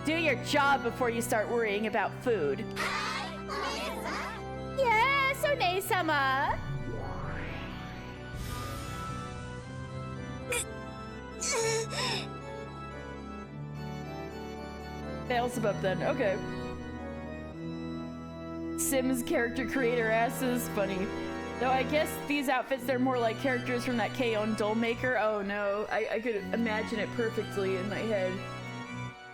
Do your job before you start worrying about food. Yes, One-sama. Beelzebub then, okay. Sims character creator asses, funny. Though I guess these outfits, they're more like characters from that K-On! Doll Maker. Oh no, I could imagine it perfectly in my head.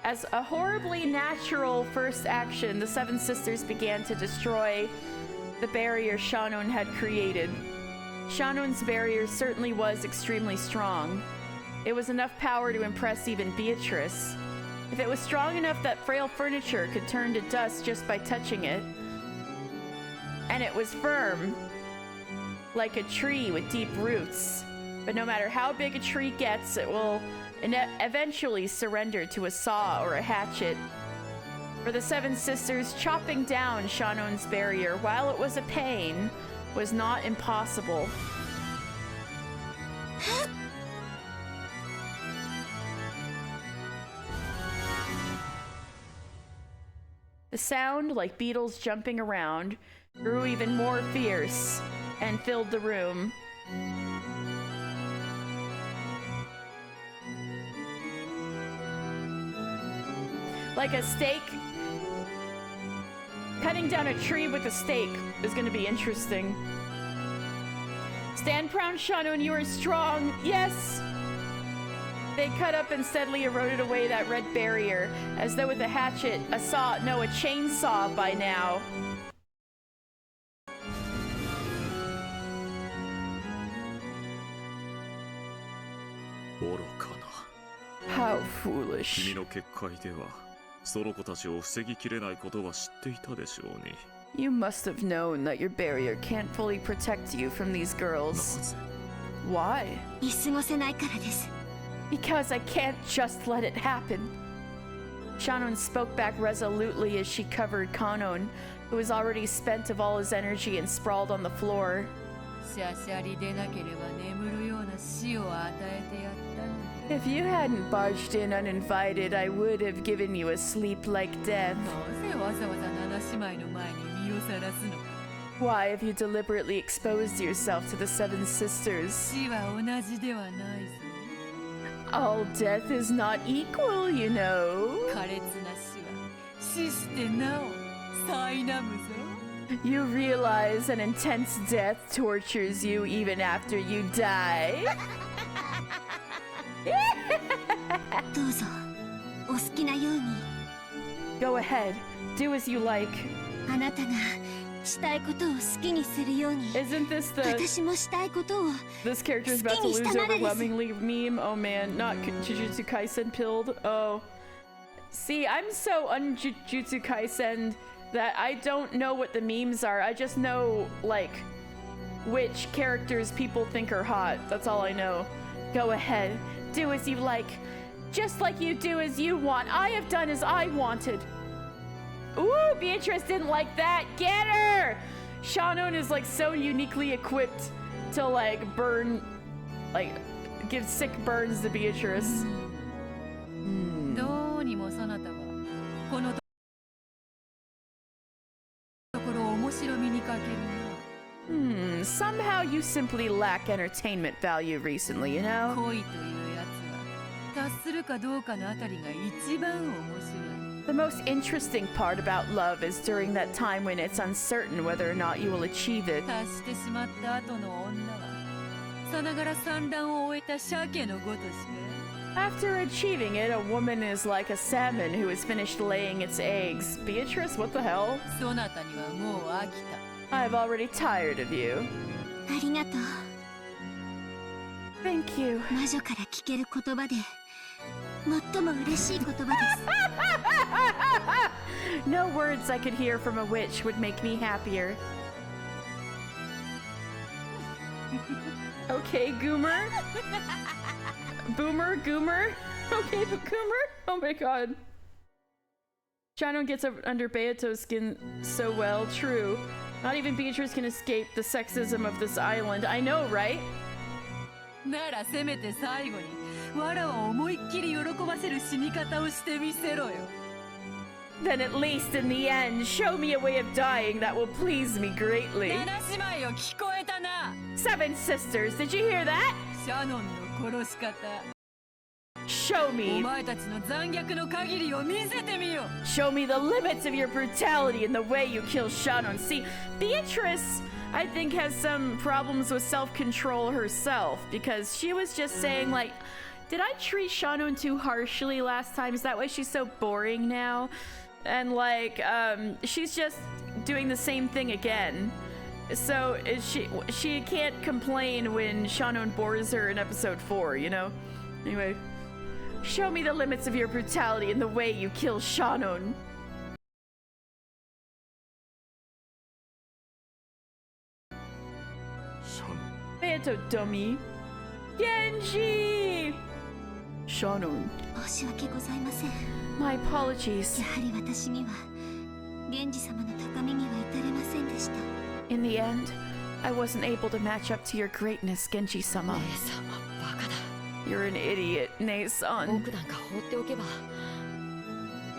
As a horribly natural first action, the Seven Sisters began to destroy the barrier Shannon had created. Shannon's barrier certainly was extremely strong. It was enough power to impress even Beatrice. If it was strong enough that frail furniture could turn to dust just by touching it, and it was firm, like a tree with deep roots. But no matter how big a tree gets, it will eventually surrender to a saw or a hatchet. For the Seven Sisters, chopping down Shannon's barrier, while it was a pain, was not impossible. The sound, like beetles jumping around, grew even more fierce and filled the room. Like a stake. Cutting down a tree with a stake is going to be interesting. Stand proud, Shannon, you are strong. Yes! They cut up and steadily eroded away that red barrier, as though with a hatchet, a chainsaw by now. How foolish. 君の結界ではその子たちを防ぎきれないことは知っていたでしょうに。 You must have known that your barrier can't fully protect you from these girls. Why? 見過ごせないからです。 Because I can't just let it happen. Shannon spoke back resolutely as she covered Kanon, who was already spent of all his energy and sprawled on the floor. しゃしゃりでなければ眠るような死を与えてやったの。 If you hadn't barged in uninvited, I would have given you a sleep-like death. なぜわざわざ七姉妹の前に身をさらすの？ Why have you deliberately exposed yourself to the Seven Sisters? 死は同じではないぞ。 All death is not equal, you know. 苛烈な死は死してなお苛むぞ。 You realize an intense death tortures you even after you die? どうぞ、お好きなように。 Go ahead, do as you like. あなたがしたいことを好きにするように。 Isn't this the... 私もしたいことを This character is about to lose overwhelmingly meme? Oh man, not Jujutsu Kaisen pilled. Oh. See, I'm so un-Jujutsu Kaisen that I don't know what the memes are. I just know, like, which characters people think are hot. That's all I know. Go ahead, do as you like. Just like you do as you want. I have done as I wanted. Ooh, Beatrice didn't like that. Get her! Shannon is like so uniquely equipped to like burn, like give sick burns to Beatrice. どうにもそなたはこのところを面白みにかけるな。 Somehow you simply lack entertainment value recently, you know? 恋というやつは達するかどうかのあたりが一番面白い。 The most interesting part about love is during that time when it's uncertain whether or not you will achieve it. 達してしまった後の女はさながら産卵を終えた鮭のごとしか。 After achieving it, a woman is like a salmon who has finished laying its eggs. Beatrice, what the hell? そなたにはもう飽きた。 I've already tired of you. ありがとう。 Thank you. 魔女から聞ける言葉で最も嬉しい言葉です。No words I could hear from a witch would make me happier. Okay, Goomer. Goomer. Okay, but Goomer? Oh my god. Shadow gets under Beato's skin so well. True. Not even Beatrice can escape the sexism of this island. I know, right? ならせめて最後にわらを思いっきり喜ばせる死に方をしてみせろよ。 Then at least in the end, show me a way of dying that will please me greatly. 七姉妹を聞こえたな。 Seven sisters, did you hear that? シャノンの殺し方。 Show me. お前たちの残虐の限りを見せてみよ。 Show me the limits of your brutality and the way you kill Shannon. See, Beatrice, I think, has some problems with self-control herself because she was just saying, like, did I treat Shannon too harshly last time? Is that why she's so boring now? And like, she's just doing the same thing again. So she can't complain when Shannon bores her in episode 4, you know? Anyway, show me the limits of your brutality and the way you kill Shannon. Beato, dummy. Genji! Shannon. 申し訳ございません。 My apologies. やはり私には源氏様の高みには至れませんでした。 In the end, I wasn't able to match up to your greatness, Genji-sama. 姉様、バカだ。 You're an idiot, Nei-san. 僕なんか放っておけば、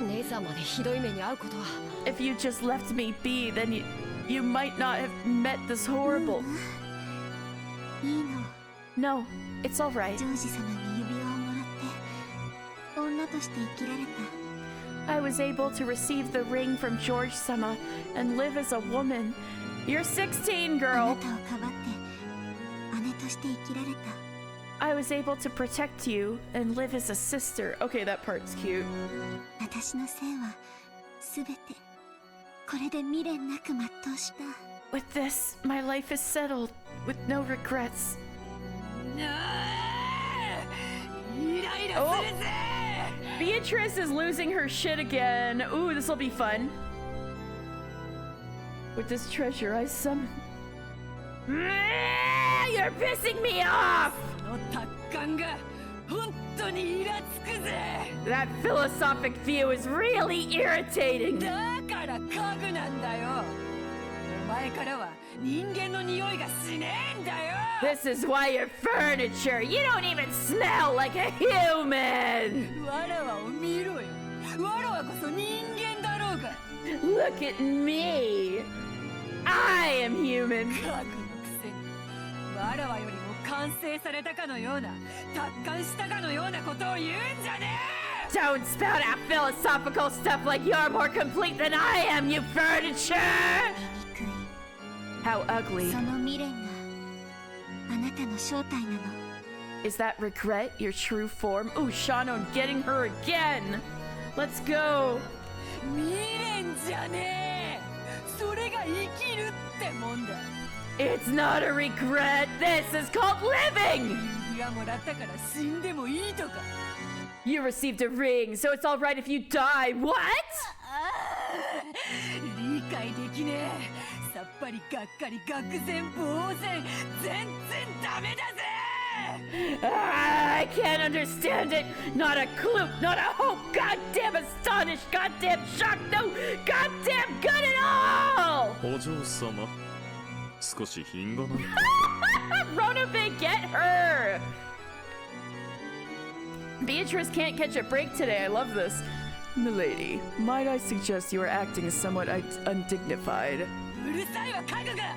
姉さんまでひどい目に遭うことは。 If you just left me be, then you might not have met this horrible. いいの。 No, it's all right. ジョージ様に指輪をもらって女として生きられた。 I was able to receive the ring from George-sama and live as a woman. You're 16, あ girl. なたをかばって姉として生きられた。 I was able to protect you and live as a sister. Okay, that part's cute. 私のせいはすべてこれで未練なく全うした。 With this, my life is settled with no regrets. イライラするぜ。 Beatrice is losing her shit again. Ooh, this will be fun. With this treasure I summon. You're pissing me off! その達観が本当にイラつくぜ。 That philosophic view is really irritating. だから家具なんだよ。お前からは人間の匂いがしねえんだよ。 This is why you're furniture. You don't even smell like a human. わらわを見ろよ。わらわこそ人間だろうが。 Look at me. I am human. 家具のくせにわらわよりも完成されたかのような達観したかのようなことを言うんじゃねえ。 Don't spout out philosophical stuff like you're more complete than I am, you furniture. How ugly. その未練があなたの正体なの。 Is that regret your true form? Ooh, Shannon getting her again. Let's go. 未練じゃねえ。それが生きるってもんだ。 It's not a regret. This is called living. 指輪もらったから死んでもいいとか。 You received a ring, so it's all right if you die. What? 理解できねえ。さっぱりがっかり愕然呆然。全然ダメだぜ。 I can't understand it. Not a clue, not a hope. Goddamn astonished, goddamn shocked, no goddamn good at all. お嬢様、少し品がないか。 Ronobe, get her. Beatrice can't catch a break today. I love this. Milady, might I suggest you are acting somewhat undignified? うるさいわ家具が。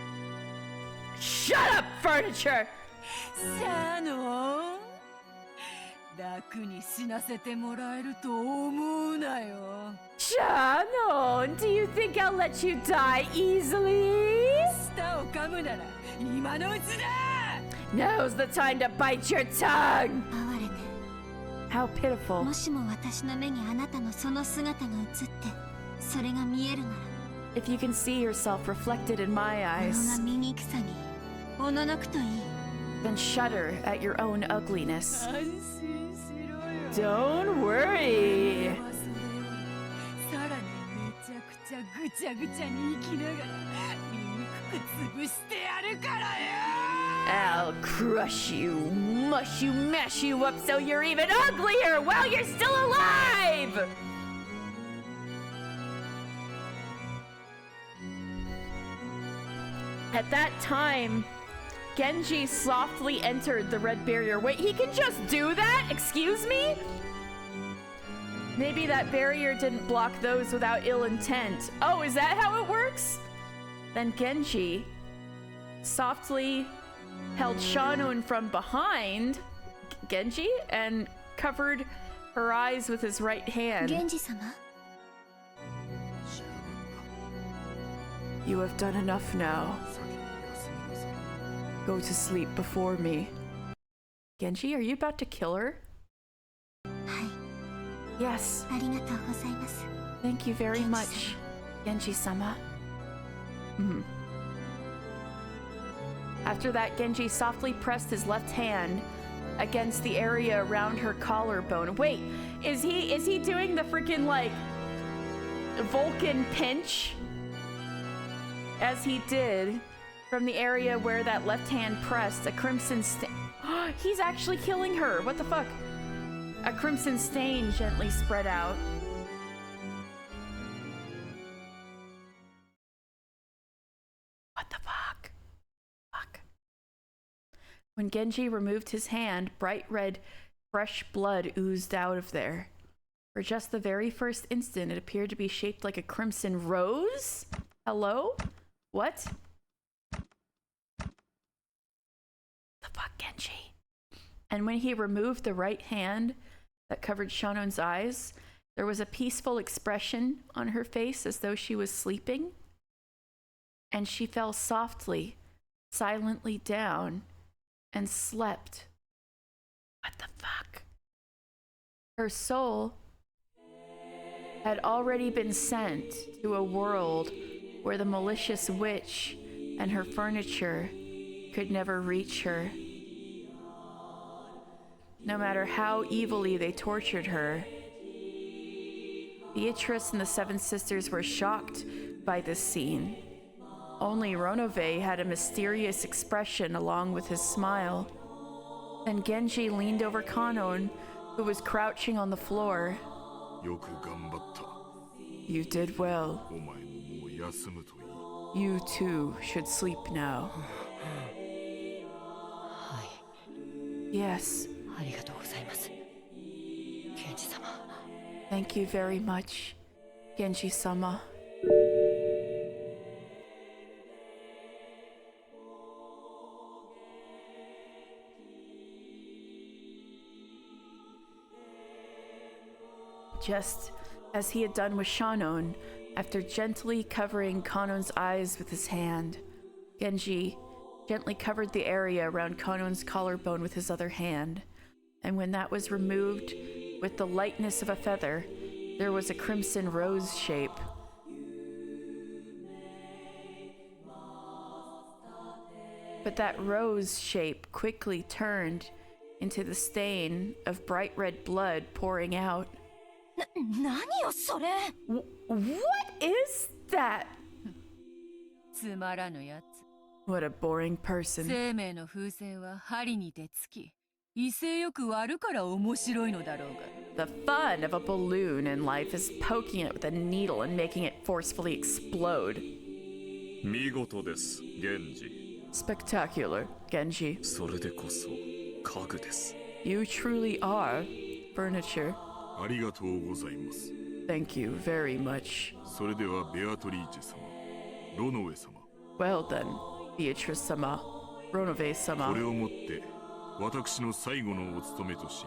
Shut up, furniture. シャノン、楽に死なせてもらえると思うなよ。 Shannon, do you think I'll let you die easily? 舌を噛むなら今のうちだ。Now's the time to bite your tongue! 哀れね。 How pitiful. もしも私の目にあなたのその姿が映って、それが見えるなら、 If you can see yourself reflected in my こ eyes, のが醜さにおののくといい。 then shudder at your own ugliness. 安心しろよ。 Don't worry. 俺はそれよりさらにめちゃくちゃぐちゃぐちゃに生きながら醜く潰してやるからよ。 I'll crush you, mush you, mash you up so you're even uglier while you're still alive! At that time, Genji softly entered the red barrier. Wait, he can just do that? Excuse me? Maybe that barrier didn't block those without ill intent. Oh, is that how it works? Then Genji softly held Shannon from behind, Genji, and covered her eyes with his right hand. 源氏様、 You have done enough now. Go to sleep before me. Genji, are you about to kill her? はい、 Yes. ありがとうございます。 Thank you very much, Genji-sama. After that, Genji softly pressed his left hand against the area around her collarbone. Wait, is he doing the freaking like Vulcan pinch? As he did from the area where that left hand pressed, a crimson stain. He's actually killing her. What the fuck? A crimson stain gently spread out. What the fuck? Fuck. When Genji removed his hand, bright red, fresh blood oozed out of there. For just the very first instant, it appeared to be shaped like a crimson rose? Hello? What? The fuck, Genji? And when he removed the right hand that covered Shannon's eyes, there was a peaceful expression on her face as though she was sleeping. And she fell softly, silently down and slept. What the fuck? Her soul had already been sent to a world where the malicious witch and her furniture could never reach her. No matter how evilly they tortured her, Beatrice and the Seven Sisters were shocked by this scene. Only Ronove had a mysterious expression along with his smile. Then Genji leaned over Kanon, who was crouching on the floor. You did well. You too should sleep now. Yes. ありがとうございます。源氏様。 Thank you very much, Genji-sama. Just as he had done with Shannon, after gently covering Kanon's eyes with his hand, Genji gently covered the area around Kanon's collarbone with his other hand, and when that was removed with the lightness of a feather, there was a crimson rose shape. But that rose shape quickly turned into the stain of bright red blood pouring out. 何よそれ。 What is that? つまらぬやつ。 What a boring person. 生命の風船は針にてつき、威勢よく割るから面白いのだろうが。 The fun of a balloon in life is poking it with a needle and making it forcefully explode. 見事です、源氏。 Spectacular, Genji. それでこそ家具です。 You truly are furniture. ありがとうございます。 Thank you very much. それではベアトリーチェ様、ロノウェ様。 Well then, Beatrice-sama, Ronove-sama. これをもって私の最後のお務めとし、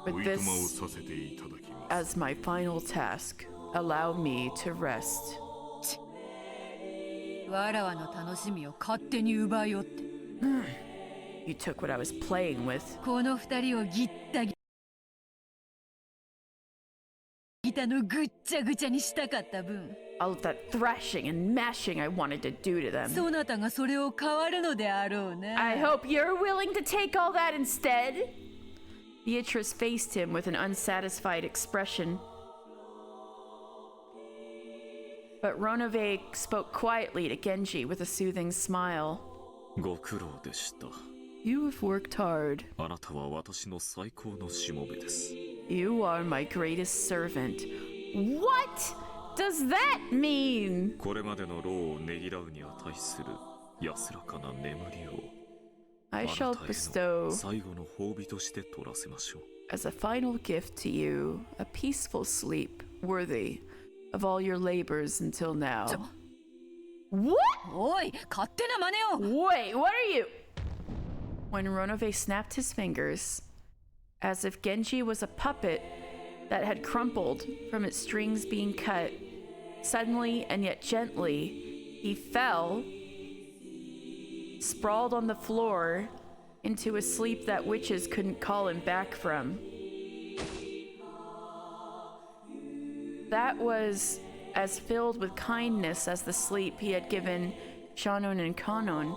With おいとまを this させていただきます。 as my final task, allow me to rest. わらわの楽しみを勝手に奪いおって。You took what I was playing with. この二人をギッタギタのぐっちゃぐちゃにしたかった分、 All of that thrashing and mashing I wanted to do to them. そなたがそれを変わるのであろうね。 I hope you're willing to take all that instead. Beatrice faced him with an unsatisfied expression. But Ronove spoke quietly to Genji with a soothing smile. ご苦労でした。 You have worked hard. あなたは私の最高のしもべです。 You are my greatest servant. What does that mean? これまでの労をねぎらうに値する安らかな眠りを I shall bestow 最後の褒美として取らせましょう。 as a final gift to you a peaceful sleep worthy of all your labors until now. What? おい、勝手な真似を。 Wait, what are you? When Ronove snapped his fingers, as if Genji was a puppet that had crumpled from its strings being cut, suddenly and yet gently, he fell, sprawled on the floor, into a sleep that witches couldn't call him back from. That was as filled with kindness as the sleep he had given Shannon and Kanon.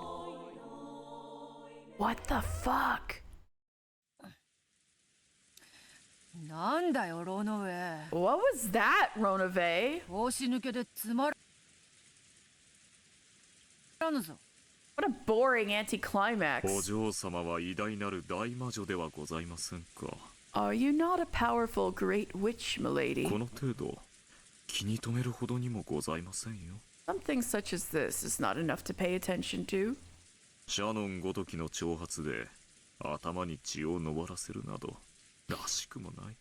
What the fuck? なんだよ、ロノウェイ。 What was that, Ronove? 通し抜けでつまらぬぞ。 What a boring anticlimax. お嬢様は偉大なる大魔女ではございませんか。 Are you not a powerful great witch, milady? この程度気に留めるほどにもございませんよ。 Something such as this is not enough to pay attention to. シャノンごときの挑発で頭に血を上らせるなどらしくもない。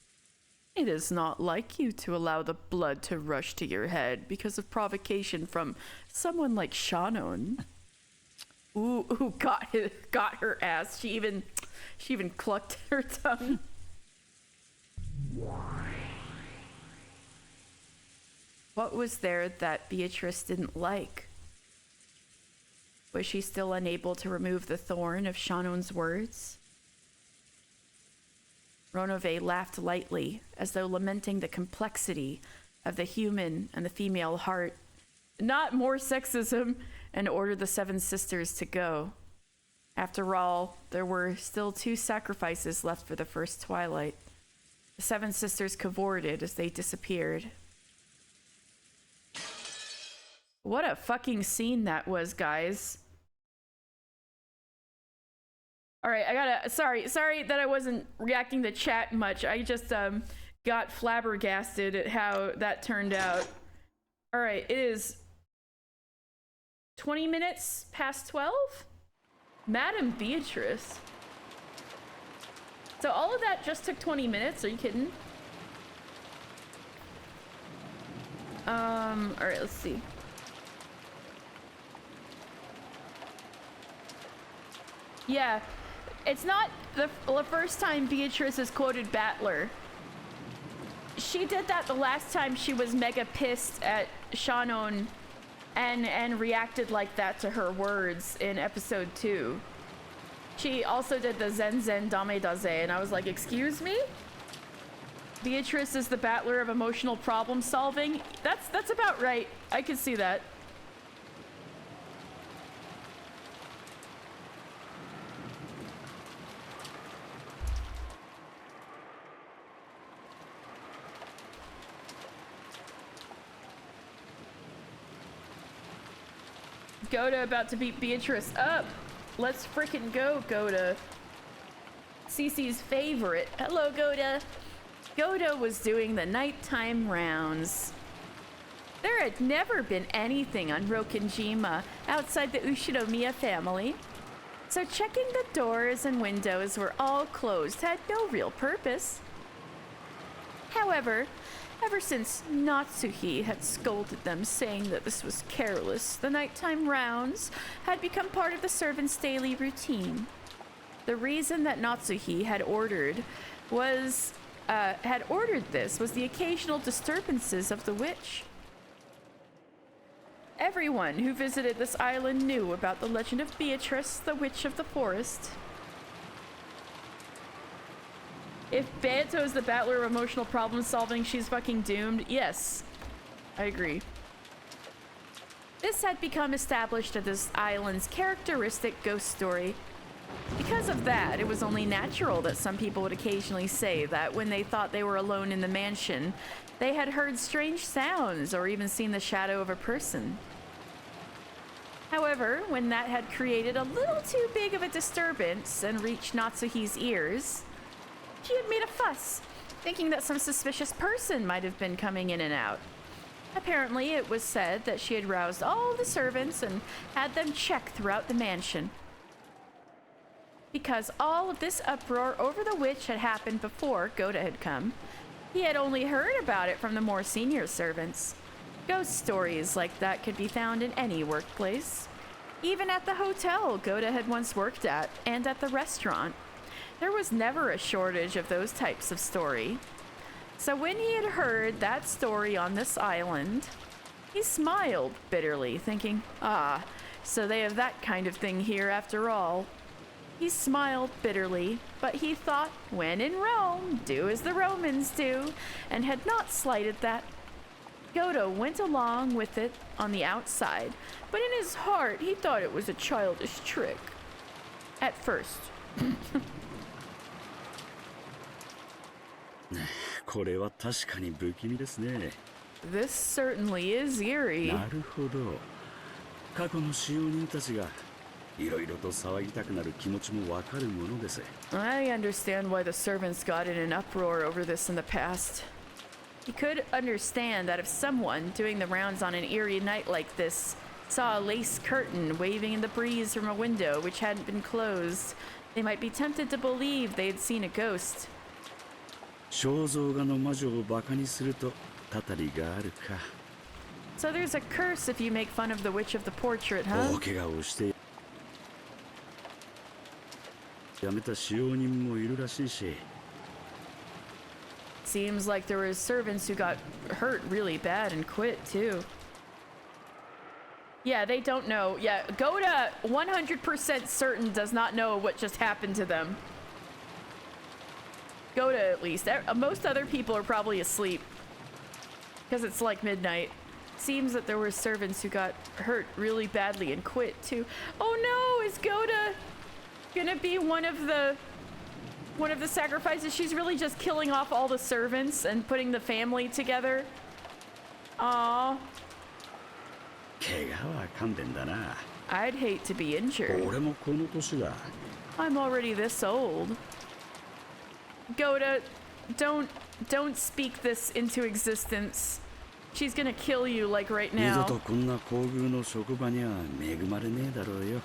It is not like you to allow the blood to rush to your head because of provocation from someone like Shannon. Ooh, got her ass. She even clucked her tongue. What was there that Beatrice didn't like? Was she still unable to remove the thorn of Shannon's words? Ronove laughed lightly, as though lamenting the complexity of the human and the female heart. Not more sexism, and ordered the seven sisters to go. After all, there were still 2 sacrifices left for the first twilight. The seven sisters cavorted as they disappeared. What a fucking scene that was, guys. All right, I gotta, sorry that I wasn't reacting to chat much. I just got flabbergasted at how that turned out. All right, it is 20 minutes past 12? Madam Beatrice. So all of that just took 20 minutes? Are you kidding? All right, let's see. Yeah, it's not the first time Beatrice is quoted Battler. She did that the last time she was mega pissed at Shannon and reacted like that to her words in episode 2. She also did the Zen Zen Dame Daze, and I was like, excuse me? Beatrice is the battler of emotional problem solving? That's about right. I could see that. Goda about to beat Beatrice up. Let's frickin' go, Goda. Cece's favorite. Hello, Goda. Goda was doing the nighttime rounds. There had never been anything on Rokenjima outside the Ushinomiya family, so checking the doors and windows were all closed had no real purpose. However, ever since Natsuhi had scolded them, saying that this was careless, the nighttime rounds had become part of the servants' daily routine. The reason that Natsuhi had ordered this was the occasional disturbances of the witch. Everyone who visited this island knew about the legend of Beatrice, the Witch of the Forest. If Banto is the battler of emotional problem solving, she's fucking doomed. Yes, I agree. This had become established as this island's characteristic ghost story. Because of that, it was only natural that some people would occasionally say that when they thought they were alone in the mansion, they had heard strange sounds or even seen the shadow of a person. However, when that had created a little too big of a disturbance and reached Natsuhi's ears, she had made a fuss, thinking that some suspicious person might have been coming in and out. Apparently, it was said that she had roused all the servants and had them check throughout the mansion. Because all of this uproar over the witch had happened before Goda had come, he had only heard about it from the more senior servants. Ghost stories like that could be found in any workplace. Even at the hotel Goda had once worked at, and at the restaurant. There was never a shortage of those types of story. So when he had heard that story on this island, he smiled bitterly, thinking, ah, so they have that kind of thing here after all. He smiled bitterly, but he thought, when in Rome, do as the Romans do, and had not slighted that. Goda went along with it on the outside, but in his heart he thought it was a childish trick. At first. これは確かに不気味ですね。 This certainly is eerie. なるほど。過去の使用人たちがいろいろと騒ぎたくなる気持ちもわかるものです。 I understand why the servants got in an uproar over this in the past. He could understand that if someone doing the rounds on an eerie night like this saw a lace curtain waving in the breeze from a window which hadn't been closed, they might be tempted to believe they had seen a ghost. 肖像画の魔女をバカにするとたたりがあるか。 So there's a curse if you make fun of the witch of the portrait, huh? 大怪我をしてやめた使用人もいるらしいし。 Seems like there were servants who got hurt really bad and quit too. Yeah, they don't know. Yeah, Goda 100% certain does not know what just happened to them. Goda at least. Most other people are probably asleep because it's like midnight. Seems that there were servants who got hurt really badly and quit too. Oh no, is Goda gonna be one of the sacrifices? She's really just killing off all the servants and putting the family together. Aww. 怪我は勘弁だな。 I'd hate to be injured. 俺もこの年だ。 I'm already this old. Goda, don't speak this into existence. She's gonna kill you like right 二度 now. とこんな厚遇の職場には恵まれねえだろうよ。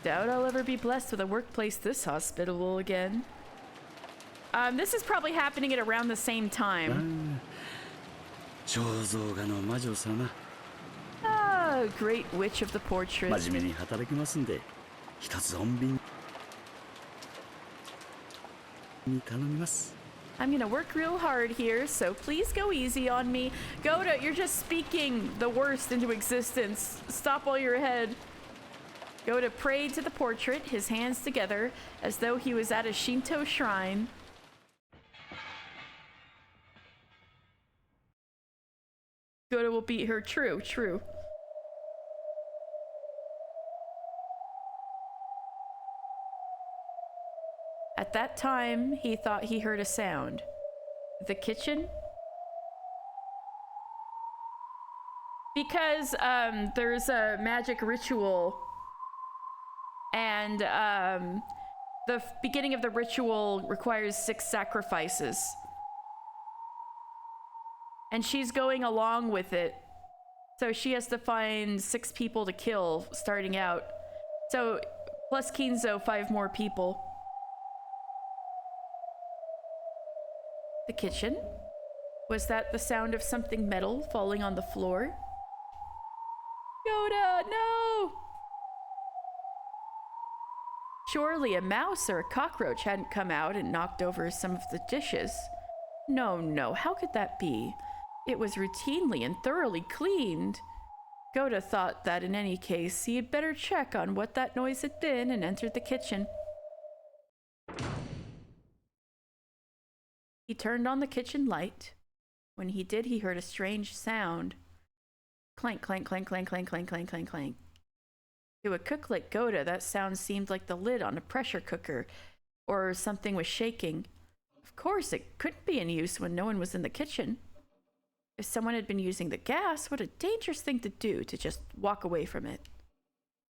Doubt I'll ever be blessed with a workplace this hospitable again. This is probably happening at around the same time. 肖像画の魔女様。 Ah, great witch of the portrait. 真面目に働きますんで、一つ穏便に頼みます。 I'm gonna work real hard here, so please go easy on me. Goda, you're just speaking the worst into existence. Stop while you're ahead. Goda prayed to the portrait, his hands together, as though he was at a Shinto shrine. Goda will beat her. True, true. At that time, he thought he heard a sound. The kitchen? Because there's a magic ritual, and the beginning of the ritual requires 6 sacrifices. And she's going along with it. So she has to find 6 people to kill starting out. So plus Kinzo, 5 more people. The kitchen? Was that the sound of something metal falling on the floor? Yoda, no! Surely a mouse or a cockroach hadn't come out and knocked over some of the dishes. No, how could that be? It was routinely and thoroughly cleaned. Goda thought that in any case, he had better check on what that noise had been and entered the kitchen. He turned on the kitchen light. When he did, he heard a strange sound. Clank, clank, clank, clank, clank, clank, clank, clank, clank. To a cook like Goda, that sound seemed like the lid on a pressure cooker, or something was shaking. Of course, it couldn't be in use when no one was in the kitchen. If someone had been using the gas, what a dangerous thing to do, to just walk away from it.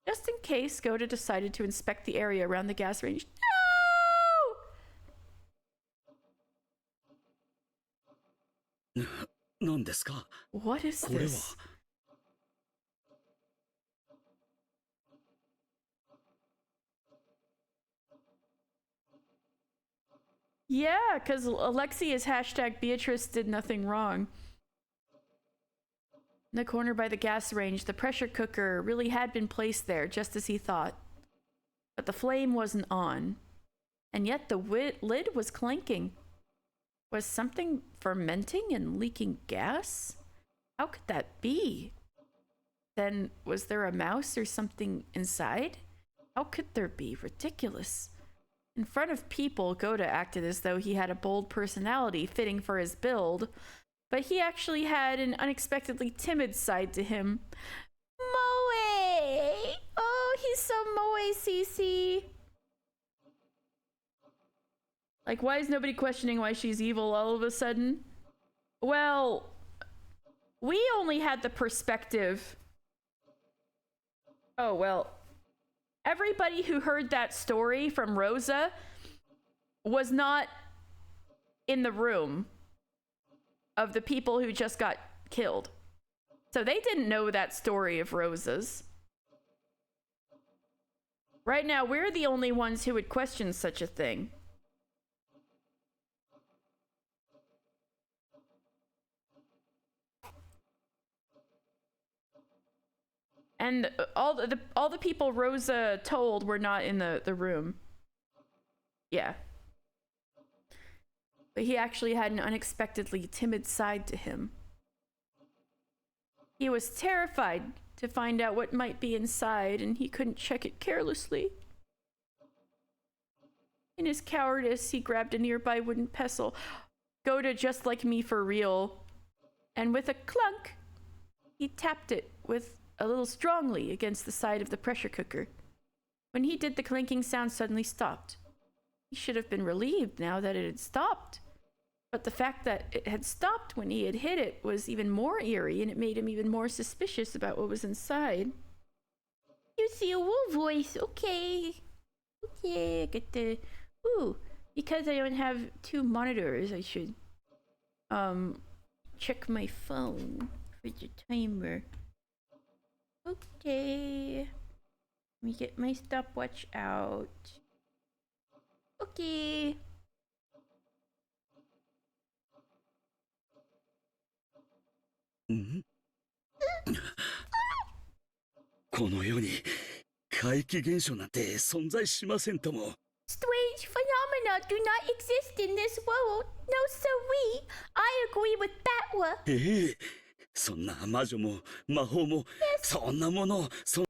Just in case, Goda decided to inspect the area around the gas range. No! 何ですか? What is これは this? Yeah, because Alexia's hashtag Beatrice did nothing wrong. In the corner by the gas range, the pressure cooker really had been placed there, just as he thought. But the flame wasn't on. And yet the lid was clanking. Was something fermenting and leaking gas? How could that be? Then, was there a mouse or something inside? How could there be? Ridiculous. In front of people, Goda acted as though he had a bold personality fitting for his build, but he actually had an unexpectedly timid side to him. Moe! Oh, he's so Moe, Cece. Like, why is nobody questioning why she's evil all of a sudden? Well, we only had the perspective. Oh, well. Everybody who heard that story from Rosa was not in the room of the people who just got killed. So they didn't know that story of Rosa's. Right now, we're the only ones who would question such a thing. And all the people Rosa told were not in the room. Yeah. But he actually had an unexpectedly timid side to him. He was terrified to find out what might be inside, and he couldn't check it carelessly. In his cowardice, he grabbed a nearby wooden pestle. Goda just like me for real. And with a clunk, he tapped it with a little strongly against the side of the pressure cooker. When he did, the clinking sound suddenly stopped. He should have been relieved now that it had stopped. But the fact that it had stopped when he had hit it was even more eerie, and it made him even more suspicious about what was inside. You see a wolf voice, okay. Okay, I get the... Ooh, because I don't have two monitors, I should check my phone for the timer. Okay. Let me get my stopwatch out. Okay. Mm-hmm. この世に怪奇現象なんて存在しませんとも。 Strange phenomena do not exist in this world. No siree. I agree with Batwa. ええ、そんな魔女も魔法も、そんなもの、There's no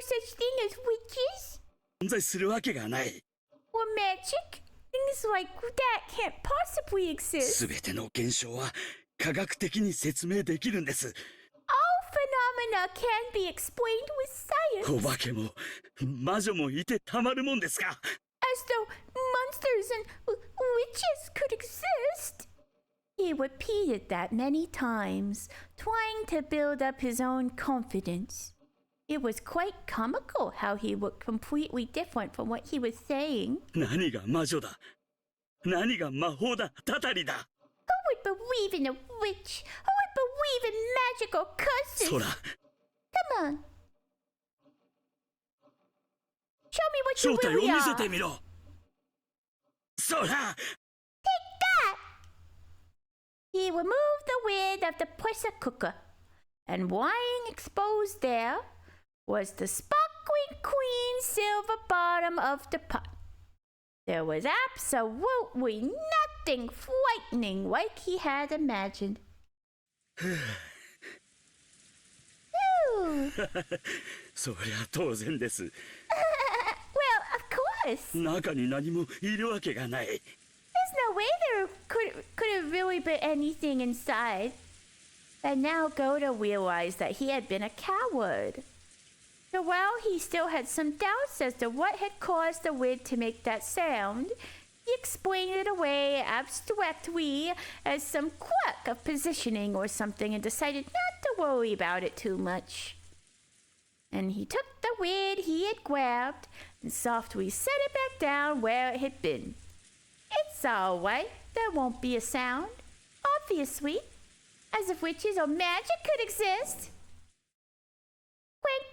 such thing as witches. 存在するわけがない。 Or magic. Things like that can't possibly exist. すべての現象は科学的に説明できるんです。All phenomena can be explained with science. お化けも魔女もいてたまるもんですか。 As though monsters and witches could exist. He repeated that many times, trying to build up his own confidence. It was quite comical how he looked completely different from what he was saying. 何が魔女だ。何が魔法だ。たたりだ。 Who would believe in a witch? Who would believe in magical curses? そら。 Come on. Show me what 正 you 体 really を見せ are. てみろ。そら。 Take that! He removed the lid of the pressure cooker, and lying exposed there was the sparkling clean silver bottom of the pot. There was absolutely nothing frightening like he had imagined. Ooh. そりゃ当然です。Well, of course. 中に何もいるわけがない。There's no way there could have really been anything inside. But now Goda realized that he had been a coward. So while he still had some doubts as to what had caused the wind to make that sound, he explained it away abstractly as some quirk of positioning or something and decided not to worry about it too much. And he took the weed he had grabbed and softly set it back down where it had been. It's all right. There won't be a sound. Obviously. As if witches or magic could exist. Wink.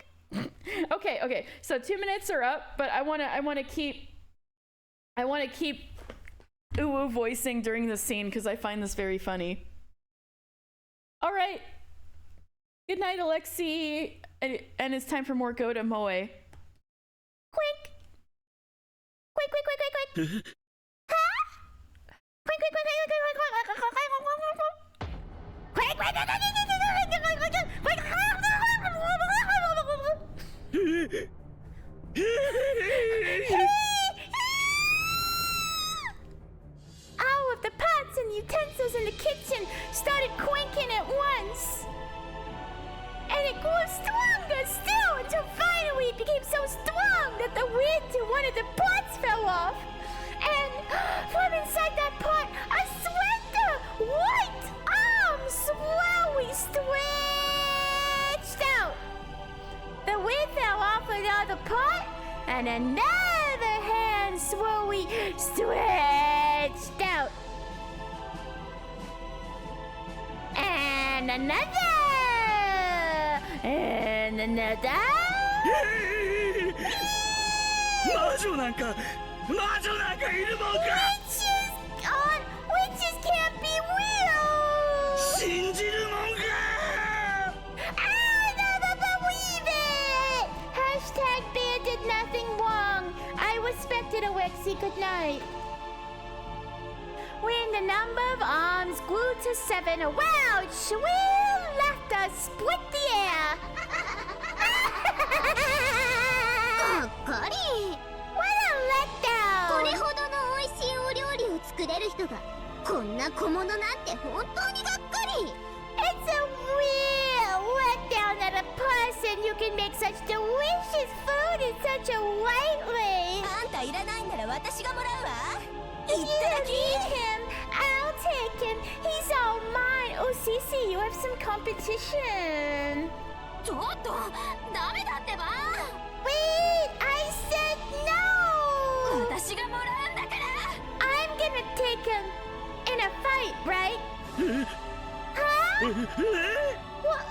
Okay. So 2 minutes are up, but I wanna keep Uwu voicing during this scene because I find this very funny. All right. Good night, Alexi. And it's time for more Goda Moe. Quick. Huh? Quick. All of the pots and utensils in the kitchen started quaking at once. And it grew stronger still until finally it became so strong that the lid to one of the pots fell off. And from inside that pot, a slender white arm slowly stretched out. The lid fell off another pot, and another hand slowly stretched out. And another. And another. 魔女なんかいるもんか Witches can't be real! 信じるもんか I never believe it! Hashtag Bear did nothing wrong. I respected Alexi. Good night. When the number of arms grew to 7, a wild, shrill laughter split the air. What a letdown! これほどの美味しいお料理を作れる人がこんな小物なんて本当にがっかり。 It's a real letdown that a person you can make such delicious food in such a lightly. あんたいらないんなら私がもらうわ。 If you don't need him, I'll take him. He's all mine. Oh, Cece, you have some competition. ちょっとダメだってば。 Wait, I said no. 私がもらうんだから。 I'm gonna take him in a fight, right? Huh? What?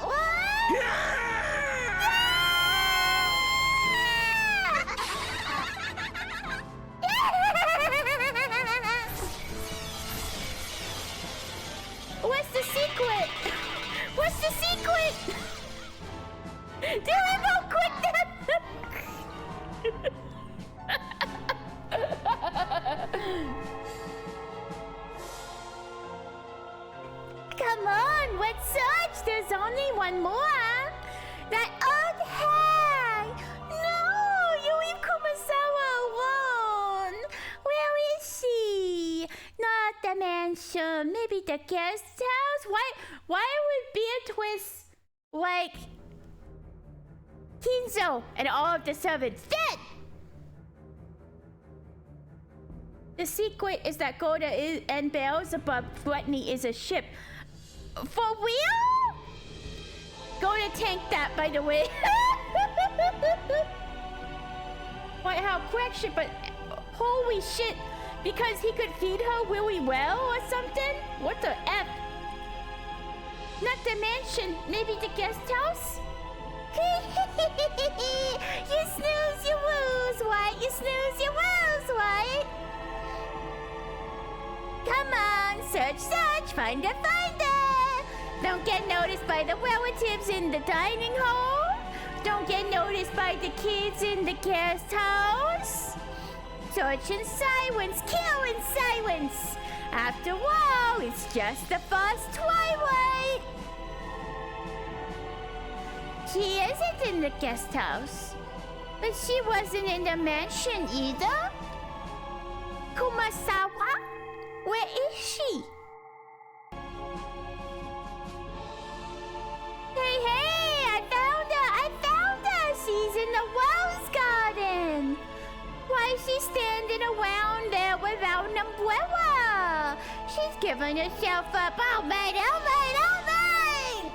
What's the secret? What's the secret? Do we go quick then? Come on, what such? There's only one more. That old hag! No, you leave Kumasawa alone. Where is she? Not the mansion, maybe the guest house? Why would Beatrice like Kinzo and all of the servants dead? The secret is that Goda and Beelzebub Gluttony is a ship. For real? Goda tanked that, by the way. Why, how quick shit, but holy shit. Because he could feed her really well or something? What the F? Not the mansion, maybe the guest house? You snooze, you lose, right? You snooze, you lose, right? Come on, search, find her. Don't get noticed by the relatives in the dining hall. Don't get noticed by the kids in the guest house. Search in silence, kill in silence. After all, it's just the first twilight. She isn't in the guest house. But she wasn't in the mansion either. Kumasawa? Where giving yourself up. Oh, mate, oh, mate, oh, mate!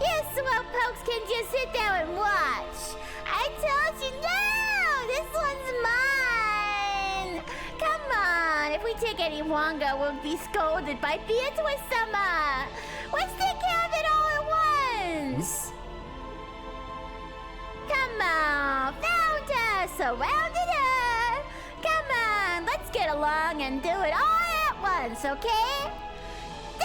You slowpokes can just sit there and watch. I told you, no! This one's mine! Come on, if we take any longer, we'll be scolded by Beatrice-sama. Let's take care of it all at once! Come on, found her, surrounded her! Come on, let's get along and do it all at once, okay? Die!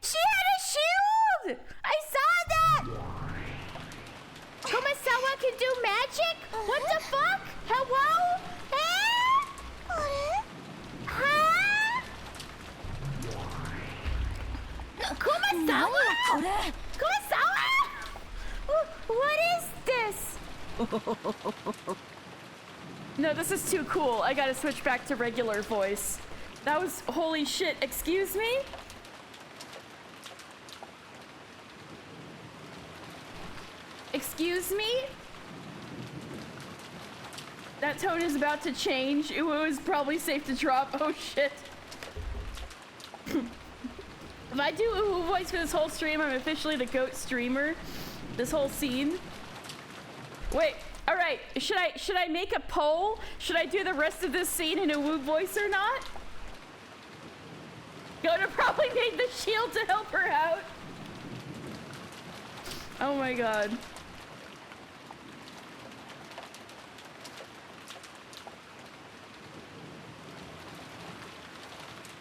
She had a shield! I saw that! Kumasawa can do magic? What the fuck? Hello? Huh? Kumasawa? Kumasawa? What is this? No, this is too cool. I gotta switch back to regular voice. That was holy shit. Excuse me? Excuse me? That tone is about to change. It was probably safe to drop. Oh shit. If I do Uwu voice for this whole stream, I'm officially the GOAT streamer. This whole scene. Wait, alright. Should I make a poll? Should I do the rest of this scene in Uwu voice or not? Gonna probably make the shield to help her out. Oh my god.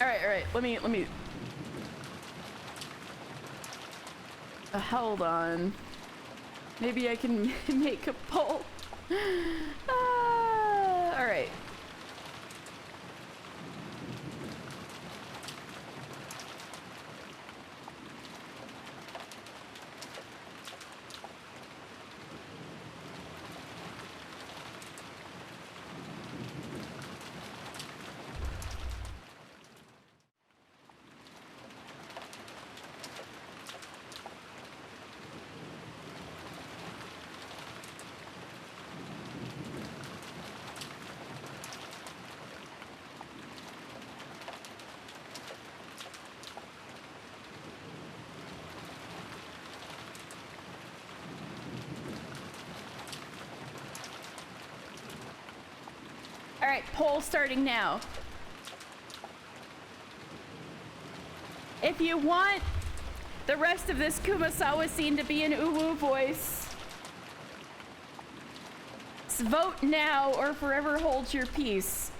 Alright, let me hold on. Maybe I can make a poll. Alright. Alright, poll starting now. If you want the rest of this Kumasawa scene to be in Uwu voice, vote now or forever hold your peace.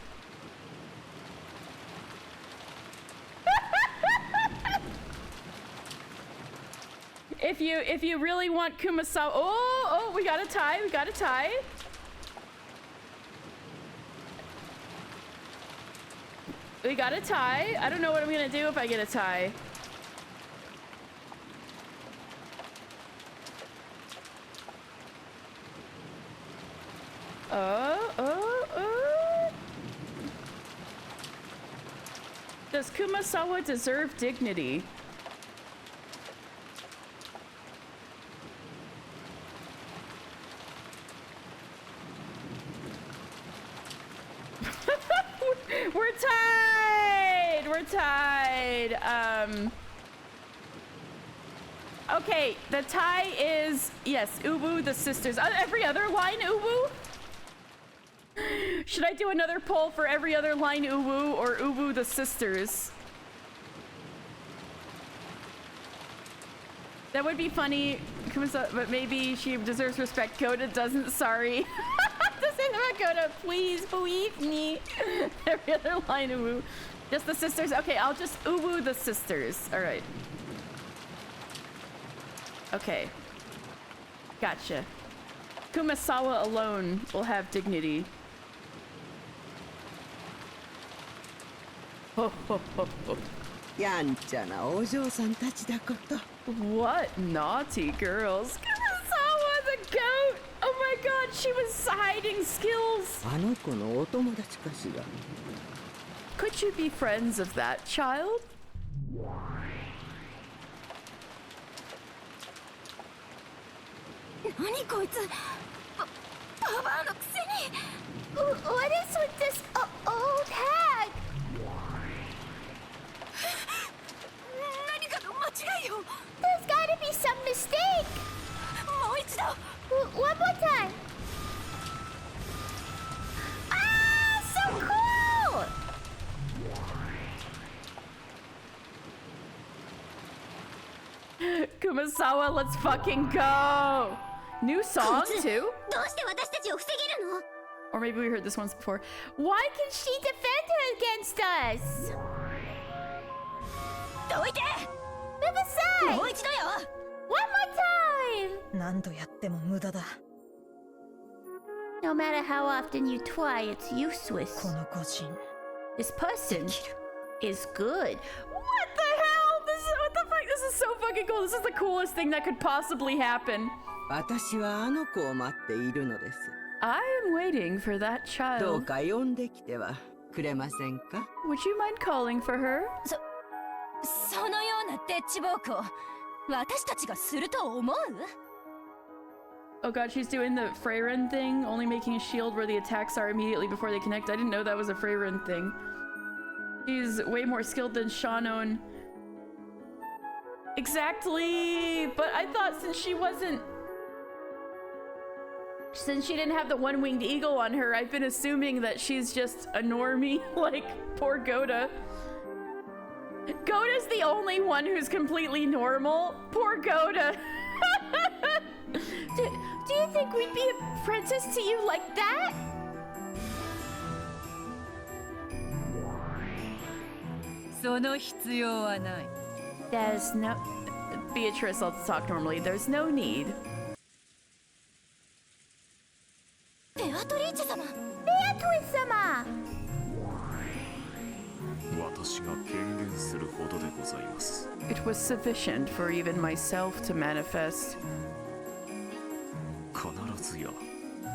If you really want Kumasawa, oh, we got a tie, We got a tie. I don't know what I'm gonna do if I get a tie. Does Kumasawa deserve dignity? We're tied! We're tied. Okay, the tie is, yes, Uwu the sisters. Every other line Uwu? Should I do another poll for every other line Uwu or Uwu the sisters? That would be funny, but maybe she deserves respect. Coda doesn't, sorry. Doesn't Coda, please believe me. Every other line Uwu. Just the sisters? Okay, I'll just Uwu the sisters. Alright. Okay. Gotcha. Kumasawa alone will have dignity. What naughty girls? Kumasawa the goat! Oh my god, she was hiding skills! Could you be friends of that child? 何こいつババアのくせに What is with this old hag? 何かの間違いよ There's gotta be some mistake. もう一度 One more time. Ah, so cool! Kumasawa, let's fucking go! New song, too? どうして私たちを防げるの Or maybe we heard this once before. Why can she defend her against us? どいて Move aside! もう一度よ One more time! 何度やっても無駄だ。 No matter how often you try, it's useless. この個人 This person is good. What the hell? What the fuck? This is so fucking cool. This is the coolest thing that could possibly happen. 私はあの子を待っているのです。 I am waiting for that どう child. か呼んできてはくれませんか Would you mind calling for her? そのようなデッチ暴行私たちがすると思う Oh god, she's doing the Freyren thing, only making a shield where the attacks are immediately before they connect. I didn't know that was a Freyren thing. She's way more skilled than Shanon. Exactly! But I thought since she didn't have the one-winged eagle on her, I've been assuming that she's just a normie, like poor Goda. Goda's the only one who's completely normal. Poor Goda. Do you think we'd be a princess to you like that? There's no... Beatrice, I'll talk normally. There's no need. ベアトリーチェ様 Beatrice-sama! 私が権限するほどでございます。 It was sufficient for even myself to manifest. 必ずや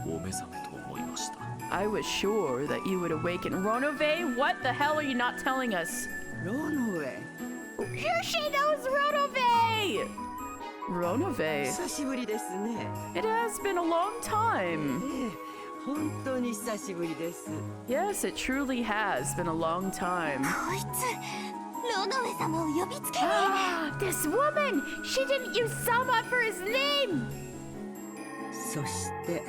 お目覚めと思いました。 I was sure that you would awaken. Ronove? What the hell are you not telling us? ロノウェ She knows Ronove! Ronove? 久しぶりですね。 It has been a long time. 本当に久しぶりです。 Yes, it truly has been a long time. こいつロノウェ様を呼びつけに This woman! She didn't use Sama for his name! そして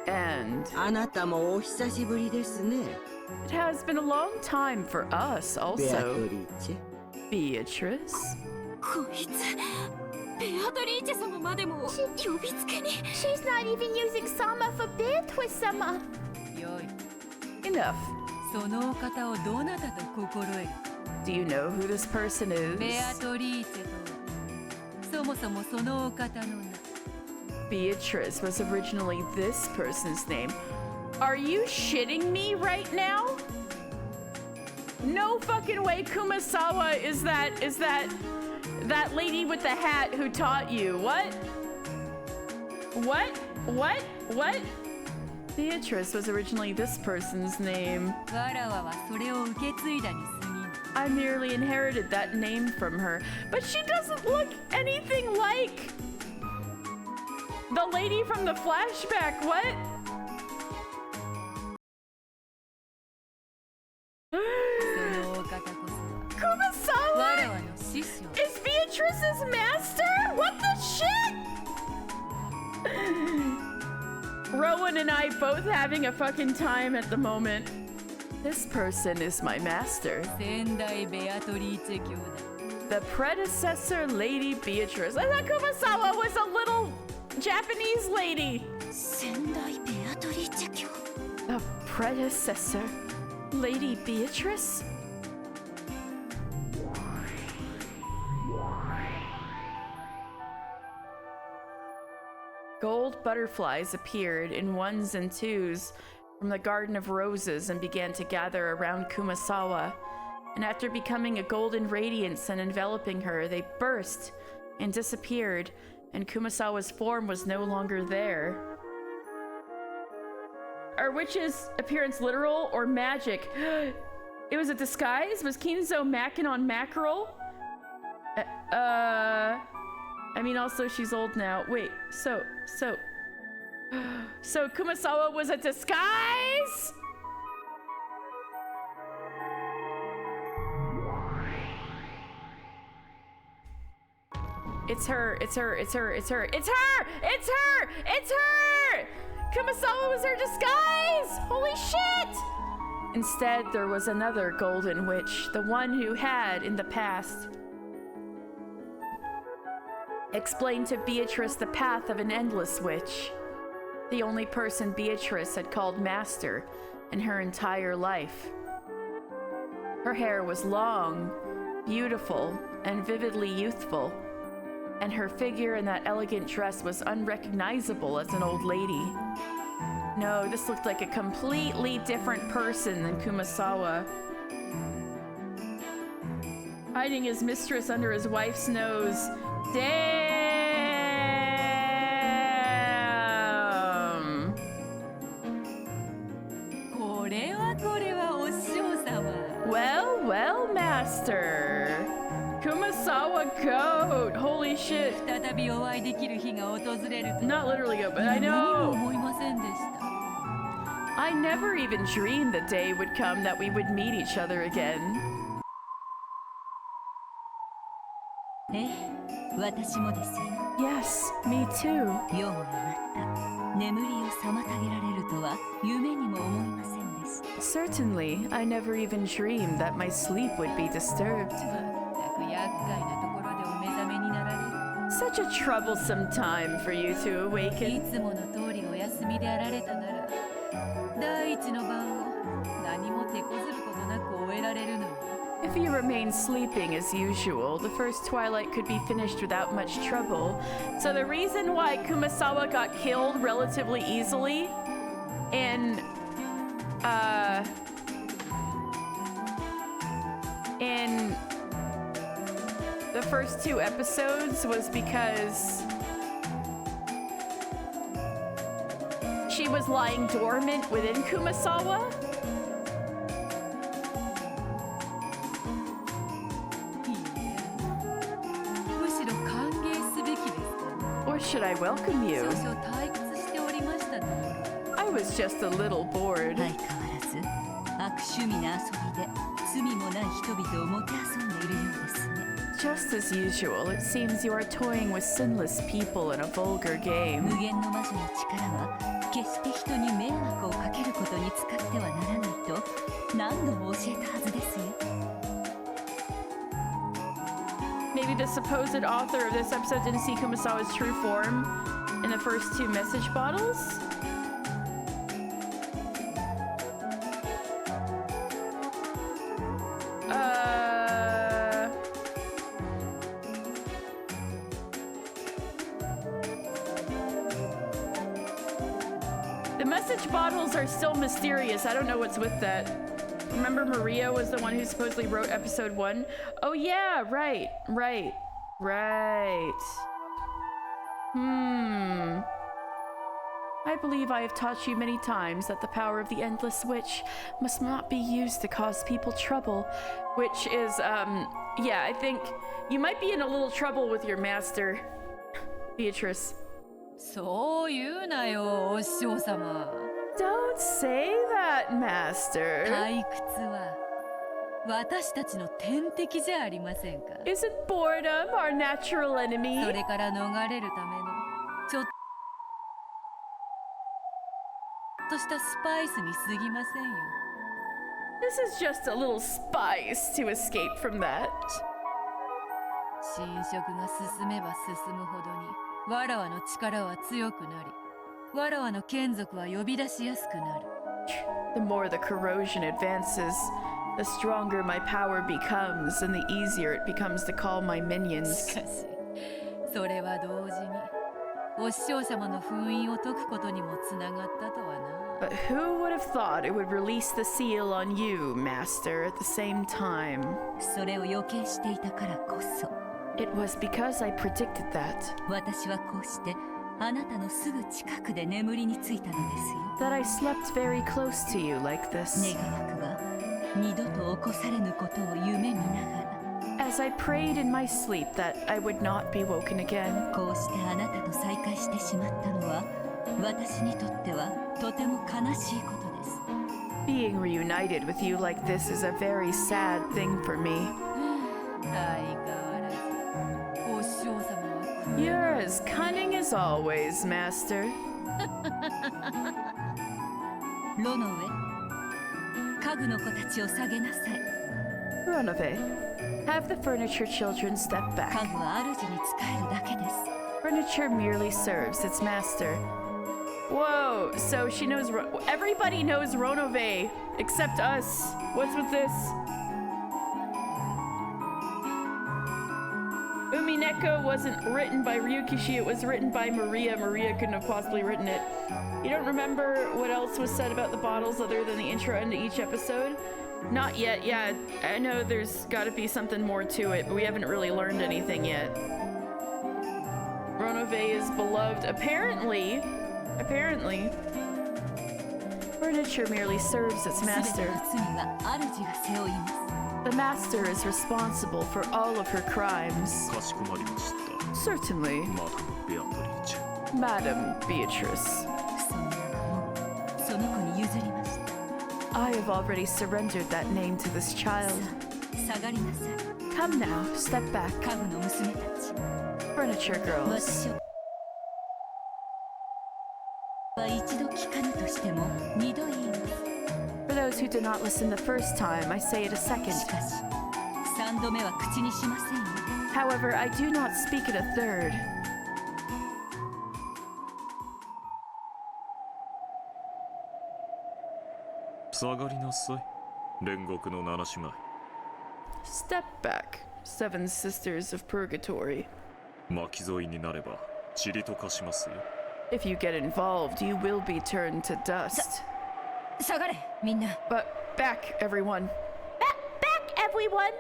And あなたもお久しぶりですね。 it has been a long time for us ベアト also. リーチェ。 Beatrice? こいつベアトリーチェ様までも呼びつけに She's not even using Sama for Beatrice-sama! Enough. そのお方をどなたと心得る Do you know who this person is? ベアトリーチェとはそもそもそのお方の名 Beatrice was originally this person's name. Are you shitting me right now? No fucking way Kumasawa is that lady with the hat who taught you. What? What? Beatrice was originally this person's name. わらわはそれを受け継いだに過ぎぬ I merely inherited that name from her, but she doesn't look anything like the lady from the flashback. What? Kumasawa is Beatrice's master? What the shit? Rowan and I both having a fucking time at the moment. This person is my master. 先代ベアトリーチェ兄弟 The predecessor Lady Beatrice. I thought Kumasawa was a little Japanese lady. 先代ベアトリーチェ卿 The predecessor Lady Beatrice? Gold butterflies appeared in ones and twos from the Garden of Roses and began to gather around Kumasawa. And after becoming a golden radiance and enveloping her, they burst and disappeared, and Kumasawa's form was no longer there. Are witches' appearance literal or magic? It was a disguise? Was Kinzo macking on mackerel? I mean, also she's old now. Wait, so Kumasawa was a disguise? It's her, it's her, it's her, it's her, it's her! It's her! It's her! Kumasawa was her disguise! Holy shit! Instead, there was another golden witch, the one who had, in the past, explained to Beatrice the path of an endless witch. The only person Beatrice had called master in her entire life. Her hair was long, beautiful, and vividly youthful, and her figure in that elegant dress was unrecognizable as an old lady. No, this looked like a completely different person than Kumasawa. Hiding his mistress under his wife's nose. Damn! Well, well, master. Kumasawa goat. Holy shit. Not literally goat, but I know. I never even dreamed the day would come that we would meet each other again. Yes, me too. Certainly, I never even dreamed that my sleep would be disturbed. Such a troublesome time for you to awaken. If you remain sleeping as usual, the first twilight could be finished without much trouble. So the reason why Kumasawa got killed relatively easily in the first 2 episodes was because she was lying dormant within Kumasawa. Or should I welcome you? I was just a little bored. Just as usual, it seems you are toying with sinless people in a vulgar game. Maybe the supposed author of this episode didn't see Kumasawa's true form in the first 2 message bottles? The message bottles are still mysterious. I don't know what's with that. Remember Maria was the one who supposedly wrote episode 1? Oh yeah, right. I believe I have taught you many times that the power of the Endless Witch must not be used to cause people trouble. Which is, yeah, I think you might be in a little trouble with your master, Beatrice. Don't say that, master. Isn't boredom our natural enemy? This is just a little spice to escape from that. The more the corrosion advances, the stronger my power becomes, and the easier it becomes to call my minions. But who would have thought it would release the seal on you, Master, at the same time? It was because I predicted that. That I slept very close to you like this. as I prayed in my sleep that I would not be woken again. こうしてあなたと再会してしまったのは私にとってはとても悲しいことです。 Being reunited with you like this is a very sad thing for me. 相変わらずお師匠様は You're as cunning as always, Master. ロノウェ、家具の子たちを下げなさい。 Runaway, have the furniture children step 家 back. 具は主に仕えるだけです。 Furniture merely serves its master. Whoa, so she knows. Everybody knows Ronove except us. What's with this? Umineko wasn't written by Ryukishi, it was written by Maria. Maria couldn't have possibly written it. You don't remember what else was said about the bottles other than the intro into each episode? Not yet, yeah. I know there's gotta be something more to it, but we haven't really learned anything yet. Ronove is beloved. Apparently, furniture merely serves its 全ての master. 罪は主が背負います。 The master is responsible for all of her crimes. かしこまりました。 Certainly, マダム・ベアトリーチェ。 Madam Beatrice. その名はもうその子に譲りました。 I have already surrendered that name to this child. 下がりなさい。 Come now, step back. 家具の娘たち。 Furniture girls. 私は一度聞かぬとしても二度言います。 For those who did not listen the first time, I say it a second. しかし、三度目は口にしませんよ。 However, I do not speak it a third. 下がりなさい。煉獄の七姉妹。 Step back, seven sisters of purgatory. 巻き添いになれば塵と化しますよ。 If you get involved, you will be turned to dust. 下がれ、みんな。 But back, everyone. Back, everyone!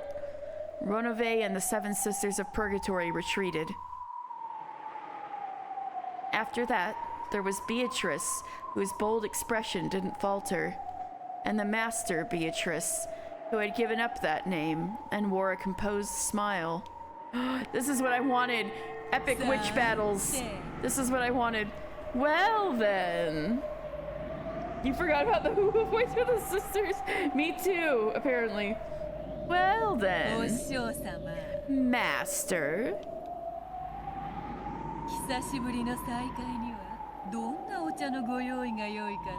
Ronove and the seven sisters of purgatory retreated. After that, there was Beatrice, whose bold expression didn't falter, and the master Beatrice, who had given up that name and wore a composed smile. This is what I wanted. Epic witch battles. This is what I wanted. Well then. You forgot about the hoo-hoo voice for the sisters? Me too, apparently. Well お then. 師匠様 Master. 久しぶりの再会にはどんなお茶のご用意が良いかな。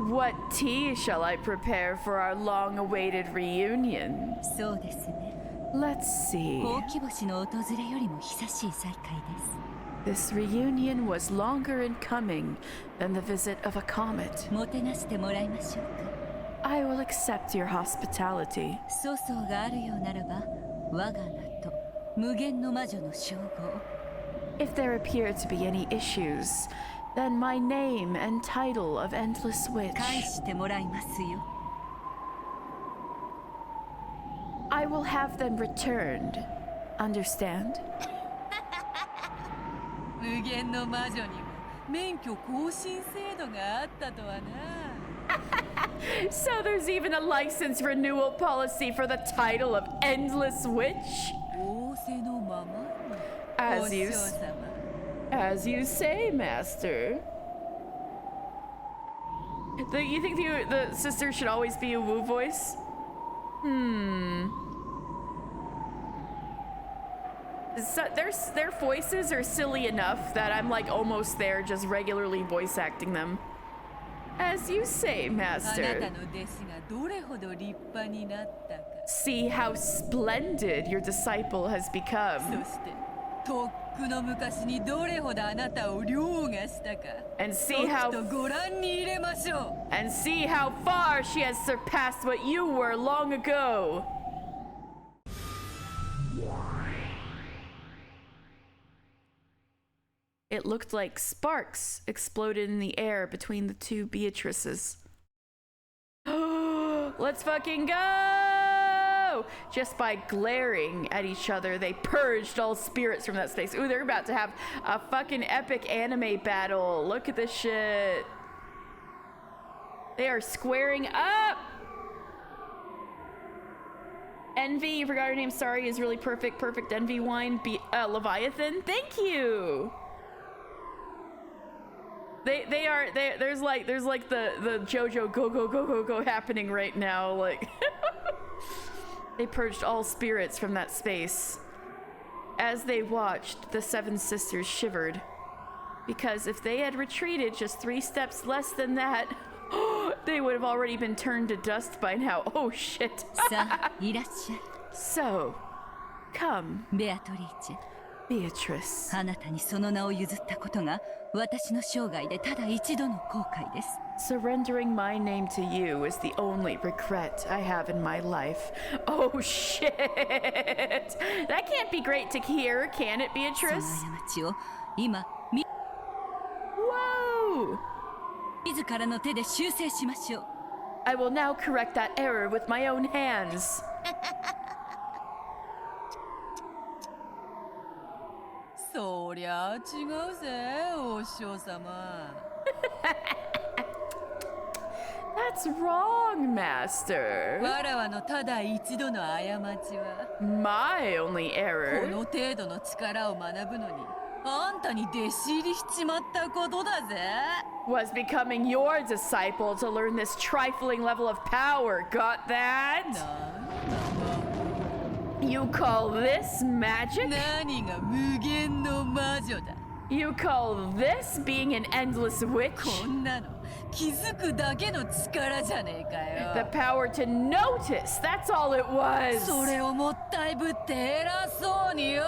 What tea shall I prepare for our long-awaited reunion? そうですね。 Let's see. ほうき星の訪れよりも久しい再会です。 This reunion was longer in coming than the visit of a comet. もてなしてもらいましょうか。 I will accept your hospitality. 粗相があるようならば、我が名と無限の魔女の称号。 If there appear to be any issues, then my name and title of Endless Witch. 返してもらいますよ。 I will have them returned. Understand? 無限の魔女にも免許更新制度があったとはな。So there's even a license renewal policy for the title of Endless Witch? 仰せのままに。 As お師 you 匠様。 As you say, Master. You think the sister should always be a woo voice? So their voices are silly enough that I'm like almost there just regularly voice acting them. As you say, あな Master. たの弟子がどれほど立派になったか。 See how splendid your disciple has そ become. してとっくの昔にどれほどあなたを凌駕したか。 And see how とくとご覧に入れましょう。 and see how far she has surpassed what you were long ago. It looked like sparks exploded in the air between the two Beatrices. Let's fucking go! Just by glaring at each other, they purged all spirits from that space. Ooh, they're about to have a fucking epic anime battle. Look at this shit. They are squaring up! Envy, you forgot her name. Sorry, is really perfect. Perfect Envy wine. Leviathan. Thank you. There's like the JoJo go happening right now. Like they purged all spirits from that space. As they watched, the seven sisters shivered. Because if they had retreated just 3 steps less than that, they would have already been turned to dust by now. Oh shit. So, come, Beatrice. あなたにその名を譲ったことが私の生涯でただ一度の後悔です。 Surrendering my name to you is the only regret I have in my life. Oh shit! That can't be great to hear, can it, Beatrice? その過ちを今、Whoa! 自らの手で修正しましょう。 I will now correct that error with my own hands. そりゃ違うぜ、お師匠様。That's wrong, Master. わらわのただ一度の過ちは My only こ error の程度の力を学ぶのにあんたに弟子入りしちまったことだぜ。 was becoming your disciple to learn this trifling level of power. Got that? You call this magic? 何が無限の魔女だ。 You call this being an endless witch? こんなの気づくだけの力じゃねえかよ。 The power to notice, that's all it was. それをもったいぶって偉そうによ。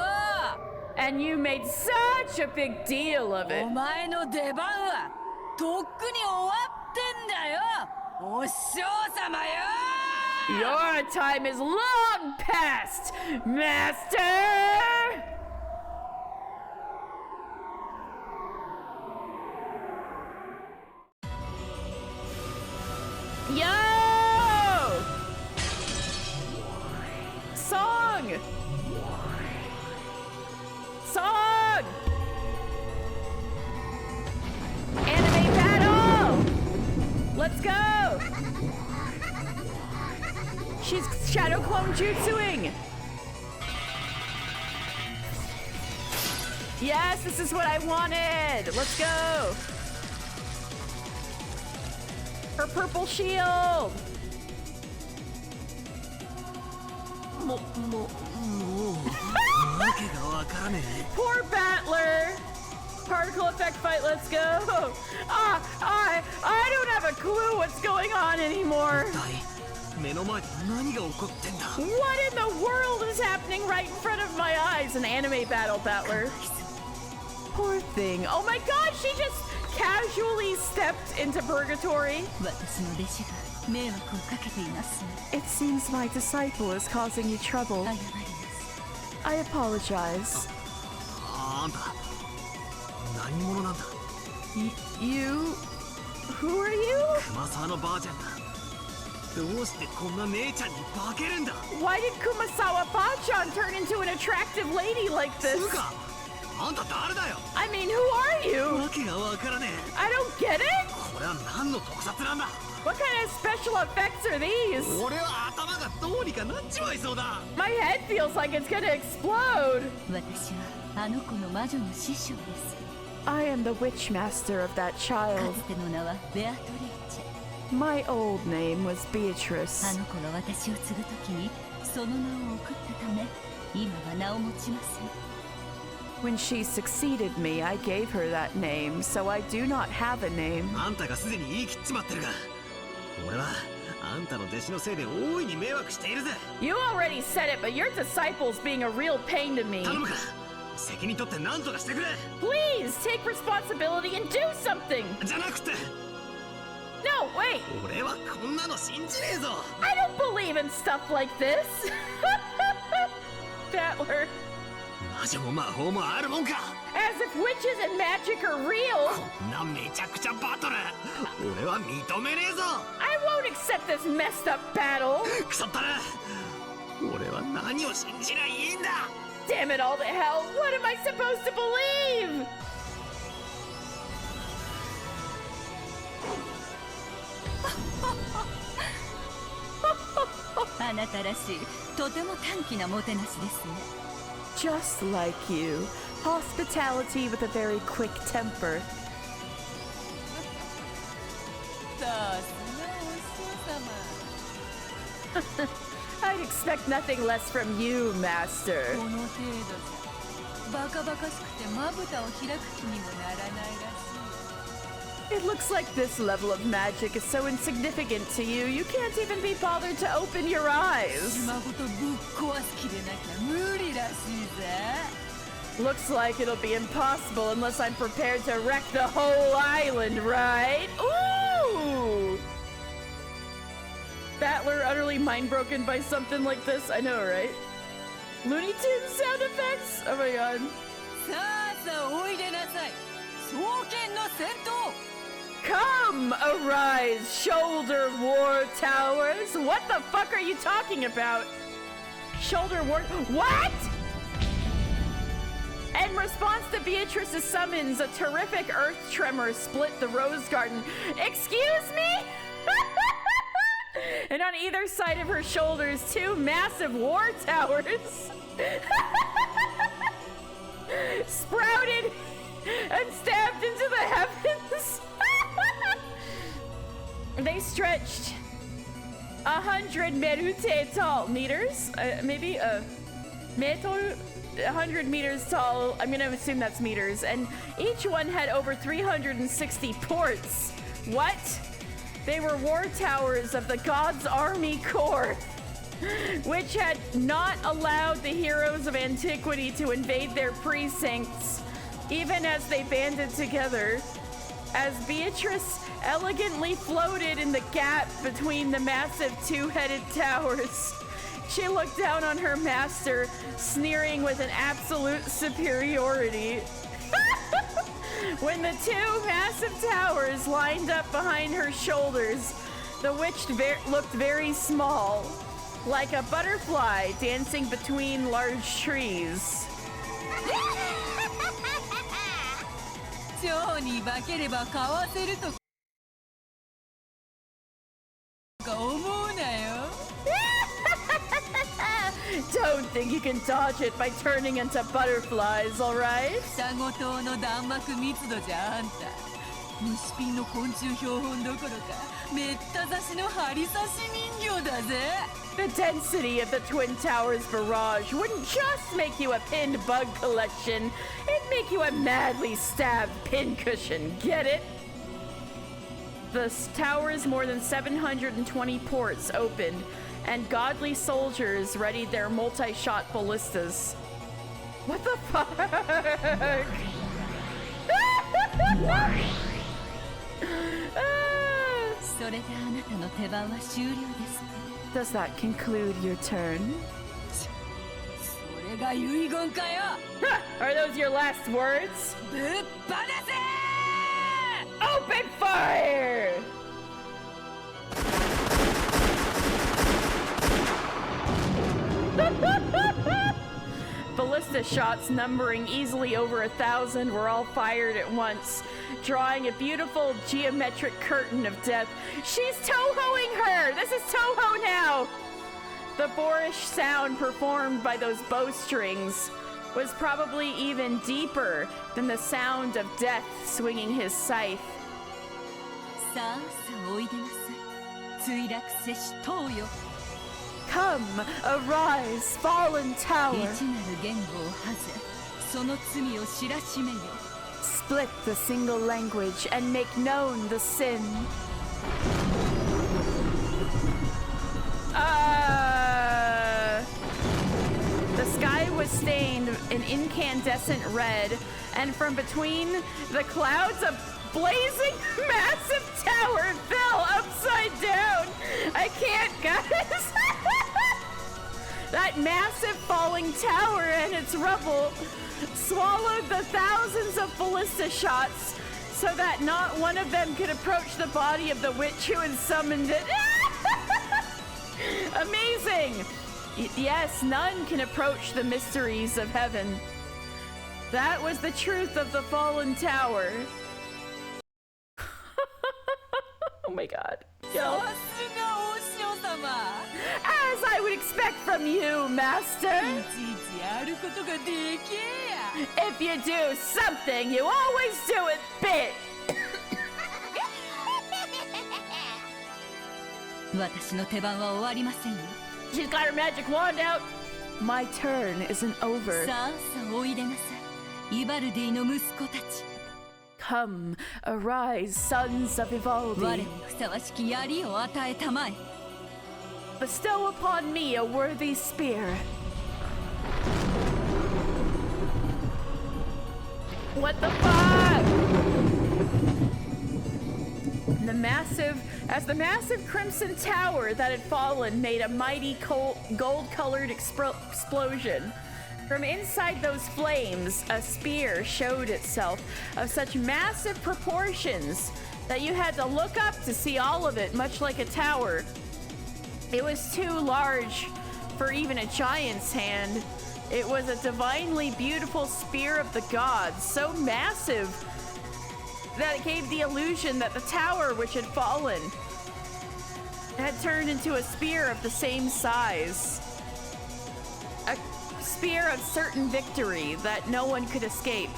And you made such a big deal of it. お前の出番はとっくに終わってんだよ、お師匠様よ。 Your time is long past, Master! Yo! Song! Song! Anime battle! Let's go! She's shadow clone jutsuing! Yes, this is what I wanted! Let's go! Her purple shield! Poor Battler! Particle effect fight, let's go! I don't have a clue what's going on anymore! What in the world is happening right in front of my eyes? An anime battle, Battler. Poor thing. Oh my god, she just casually stepped into purgatory. It seems my disciple is causing you trouble. I apologize. You? Who are you? Why did Kumasawa-Bachan turn into an attractive lady like this? I mean, who are you? I don't get it? What kind of special effects are these? My head feels like it's gonna explode. I am the witch master of that child. My old name was Beatrice. When she succeeded me, I gave her that name, so I do not have a name. You already said it, but your disciple's being a real pain to me. Please, take responsibility and do something! No, wait! I don't believe in stuff like this! Battler. As if witches and magic are real! I won't accept this messed up battle! Damn it all to hell! What am I supposed to believe? あなたらしいとても短気なもてなしですね。 Just like you. Hospitality with a very quick temper. さすがお師匠様。 I'd expect nothing less from you, Master. この程度じゃバカバカしくてまぶたを開く気にもならないらしい。 It looks like this level of magic is so insignificant to you, you can't even be bothered to open your eyes. 島ごとぶっ壊す気でなきゃ無理らしいぜ。 Looks like it'll be impossible unless I'm prepared to wreck the whole island, right? Ooh! Battler utterly mind-broken by something like this? I know, right? Looney Tunes sound effects? Oh my god. さあさあおいでなさい。双剣の戦闘。 Come, arise, shoulder war towers! What the fuck are you talking about? Shoulder war... What?! In response to Beatrice's summons, a terrific earth tremor split the rose garden. Excuse me?! And on either side of her shoulders, two massive war towers sprouted and stabbed into the heavens. They stretched 100 merute tall meters, maybe a meter, 100 meters tall. I'm gonna assume that's meters, and each one had over 360 ports. What? They were war towers of the God's Army Corps, which had not allowed the heroes of antiquity to invade their precincts, even as they banded together. As Beatrice elegantly floated in the gap between the massive two-headed towers, she looked down on her master, sneering with an absolute superiority. When the two massive towers lined up behind her shoulders, the witch looked very small, like a butterfly dancing between large trees. 蝶に化ければ買わせるとか思うなよ。 Don't think you can dodge it by turning into butterflies, alright? 双子島の弾幕密度じゃあんた虫ピンの昆虫標本どころかめった刺しの針刺し人形だぜ。 The density of the Twin Towers barrage wouldn't just make you a pinned bug collection, it'd make you a madly stabbed pincushion, get it? The tower's more than 720 ports opened, and godly soldiers readied their multi-shot ballistas. What the fuck? Does that conclude your turn? Are those your last words? Open fire! Ballista shots numbering easily over 1,000 were all fired at once, drawing a beautiful geometric curtain of death. She's Tohoing her! This is Toho now! The boorish sound performed by those bowstrings was probably even deeper than the sound of death swinging his scythe. さあさあおいでなさい。墜落せし塔よ。 Come, arise, fallen tower. 一なる言語をはぜ、その罪を知らしめよ。 Split the single language and make known the sin. The sky was stained in incandescent red, and from between the clouds a blazing massive tower fell upside down. I can't, guys. That massive falling tower and its rubble swallowed the thousands of ballista shots so that not one of them could approach the body of the witch who had summoned it. Amazing! Yes, none can approach the mysteries of heaven. That was the truth of the fallen tower. Oh my god. Yo. さすがお師匠様。様 As I would expect from you, Master. いちいちやることがでけえや If you do something, you always do it big. 私の手番は終わりませんよ She's got her magic wand out. My turn isn't over. さあさあおいでなさいイバルディの息子たち Come, arise, sons of 我 Vivaldi. にふさわしき槍を与えたまえ Bestow upon me a worthy spear. What the fuck? As the massive crimson tower that had fallen made a mighty gold-colored explosion. From inside those flames, a spear showed itself of such massive proportions that you had to look up to see all of it, much like a tower. It was too large for even a giant's hand. It was a divinely beautiful spear of the gods, so massive that it gave the illusion that the tower which had fallen had turned into a spear of the same size. A spear of certain victory that no one could escape.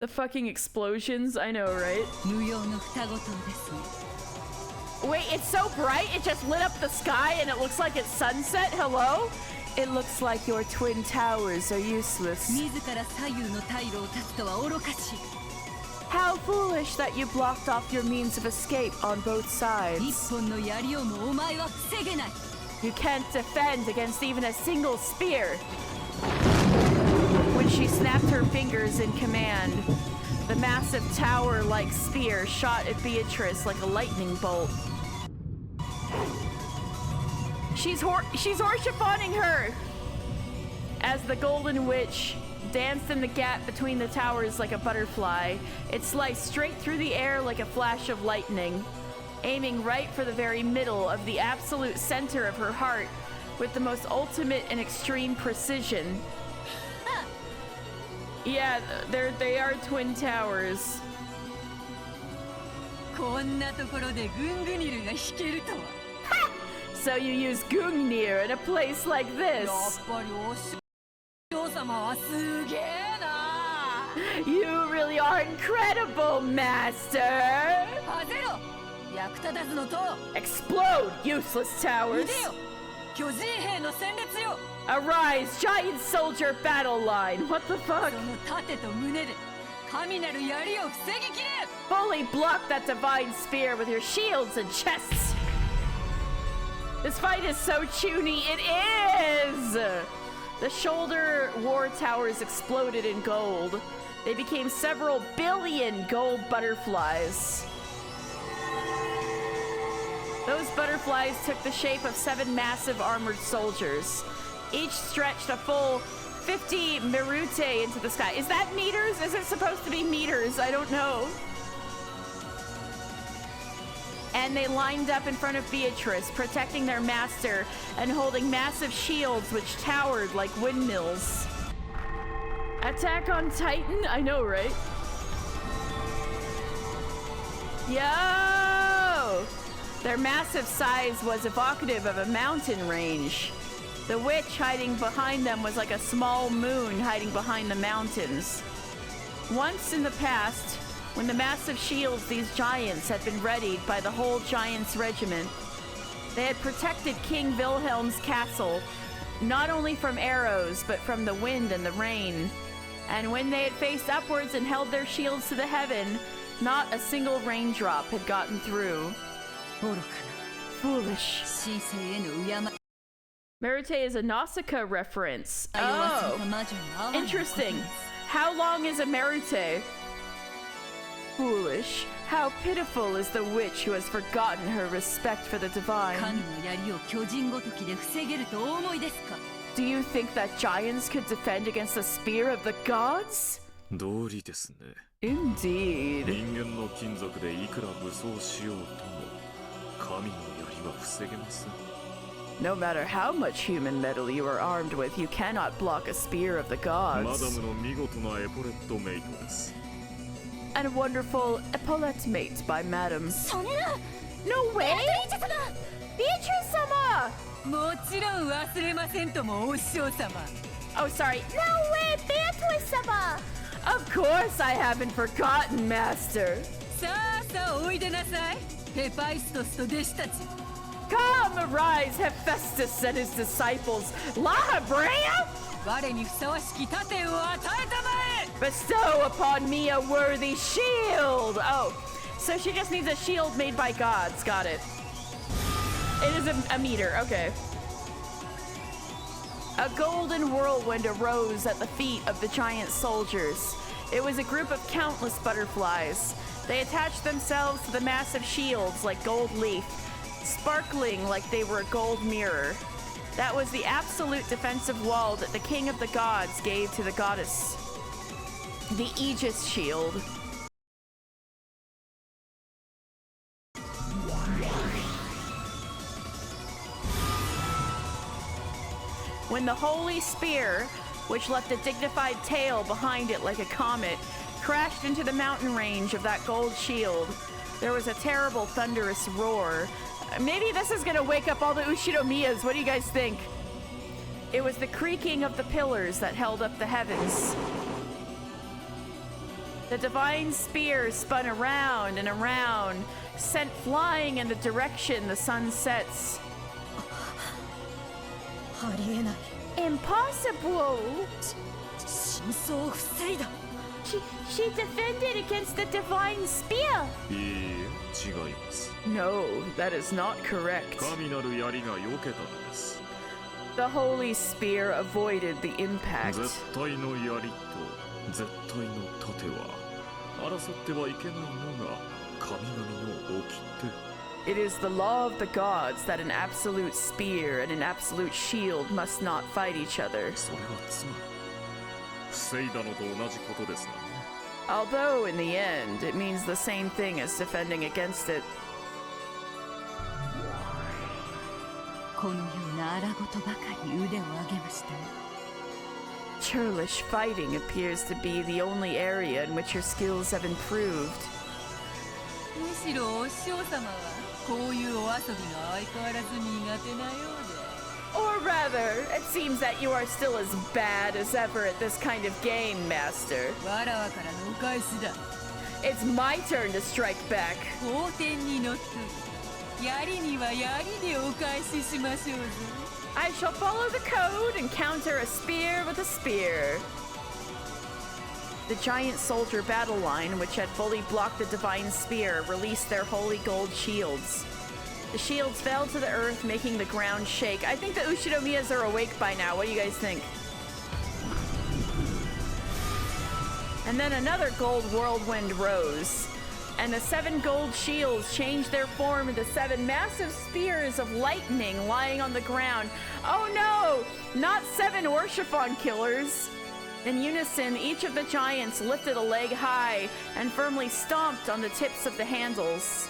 The fucking explosions, I know, right? 無用の双子塔ですね Wait, it's so bright, it just lit up the sky and it looks like it's sunset? Hello? It looks like your twin towers are useless. 自ら左右の退路を断つとは愚かしい How foolish that you blocked off your means of escape on both 一 sides. 本の槍をもお前は防げない You can't defend against even a single spear. When she snapped her fingers in command, the massive tower-like spear shot at Beatrice like a lightning bolt. She's horsephoning her! As the Golden Witch danced in the gap between the towers like a butterfly, it sliced straight through the air like a flash of lightning, aiming right for the very middle of the absolute center of her heart with the most ultimate and extreme precision. Yeah, they are twin towers. こんなところでグングニルが弾けるとは So you use Gungnir in a place like やっ this. ぱりお嬢様はすげえな You really are incredible, Master! はぜろ役立たずの塔 Explode, useless い towers! でよ巨人兵の戦列よ Arise, giant soldier battle line! What the fuck? その盾と胸で神なる槍を防ぎきれ Fully block that divine spear with your shields and chests! This fight is so chuny, it is! The shoulder war towers exploded in gold. They became several billion gold butterflies. Those butterflies took the shape of 7 massive armored soldiers. Each stretched a full 50 merute into the sky. Is that meters? Is it supposed to be meters? I don't know. And they lined up in front of Beatrice, protecting their master and holding massive shields which towered like windmills. Attack on Titan? I know, right? Yo! Their massive size was evocative of a mountain range. The witch hiding behind them was like a small moon hiding behind the mountains. Once in the past, when the massive shields these giants had been readied by the whole giants' regiment, they had protected King Wilhelm's castle, not only from arrows, but from the wind and the rain. And when they had faced upwards and held their shields to the heaven, not a single raindrop had gotten through. 愚かな Foolish. 神聖への敬い Merite is a Nausicaa reference. 弱す Oh, ぎた魔女に合わないことです interesting. How long is a Merite? Foolish. How pitiful is the witch who has forgotten her respect for the divine. 神の槍を巨人ごときで防げるとお思いですか Do you think that giants could defend against the spear of the gods? 道理ですね。 Indeed. 人間の金属でいくら武装しようとも神の槍は防げません。 No matter how much human metal you are armed with, you cannot block a spear of the マダ gods. ムの見事なエポレットメイトです。 And a wonderful epaulette mate by Madam. そんな No way! ベアトリーチェ様もちろん忘れませんとも、お師匠様。Oh, sorry. No way, Beatrice-sama! Of course I haven't forgotten, Master. さあさあおいでなさい、ヘパイストスと弟子たち。Come, arise, Hephaestus and his disciples. La Hebrea? 我にふさわしき盾を与えたまえ。 Bestow upon me a worthy shield. Oh, so she just needs a shield made by gods. Got it. It is a meter. Okay. A golden whirlwind arose at the feet of the giant soldiers. It was a group of countless butterflies. They attached themselves to the massive shields like gold leaf, sparkling like they were a gold mirror. That was the absolute defensive wall that the king of the gods gave to the goddess. The Aegis shield. When the holy spear, which left a dignified tail behind it like a comet, crashed into the mountain range of that gold shield, there was a terrible thunderous roar. Maybe this is gonna wake up all the Ushinomiyas. What do you guys think? It was the creaking of the pillars that held up the heavens. The divine spear spun around and around, sent flying in the direction the sun sets. Impossible! She defended against the divine spear! いいえ、違います。 No, that is not correct. 神なる槍が避けたのです。 The holy spear avoided the impact. 絶対の槍と絶対の盾は争ってはいけないのが神々の掟。 It is the law of the gods that an absolute spear and an absolute shield must not fight each other. それはつまり防いだのと同じことですがね。 Although in the end, it means the same thing as defending against it. このような荒事ばかり腕を上げましたね。 Churlish fighting appears to be the only area in which your skills have improved. むしろお師匠様はこういうお遊びが相変わらず苦手なようで。 Or rather, it seems that you are still as bad as ever at this kind of game, Master. わらわからのお返しだ。 It's my turn to strike back. 法典にのっとり、槍には槍でお返ししましょうぞ。 I shall follow the code and counter a spear with a spear. The giant soldier battle line, which had fully blocked the divine spear, released their holy gold shields. The shields fell to the earth, making the ground shake. I think the Ushinomiyas are awake by now. What do you guys think? And then another gold whirlwind rose, and the 7 gold shields changed their form into 7 massive spears of lightning lying on the ground. Oh no! Not 7 Orshifon killers! In unison, each of the giants lifted a leg high and firmly stomped on the tips of the handles.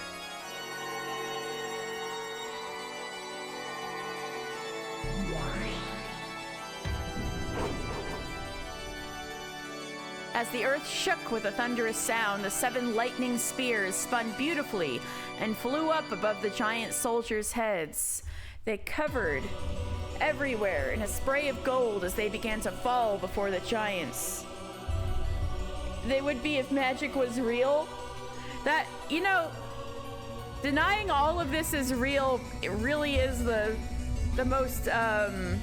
As the earth shook with a thunderous sound, the 7 lightning spears spun beautifully and flew up above the giant soldiers' heads. They covered everywhere in a spray of gold as they began to fall before the giants. They would be if magic was real. That, you know, denying all of this is real, it really is the most, the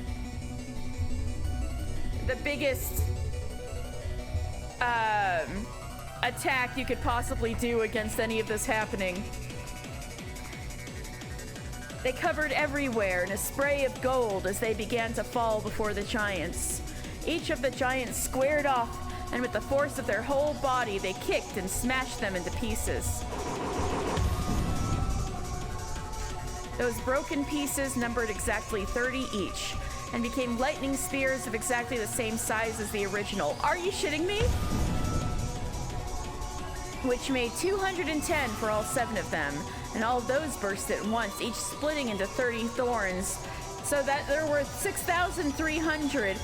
biggest attack you could possibly do against any of this happening. They covered everywhere in a spray of gold as they began to fall before the giants. Each of the giants squared off, and with the force of their whole body, they kicked and smashed them into pieces. Those broken pieces numbered exactly 30 each, and became lightning spears of exactly the same size as the original. Are you shitting me? Which made 210 for all 7 of them, and all of those burst at once, each splitting into 30 thorns, so that there were 6,300.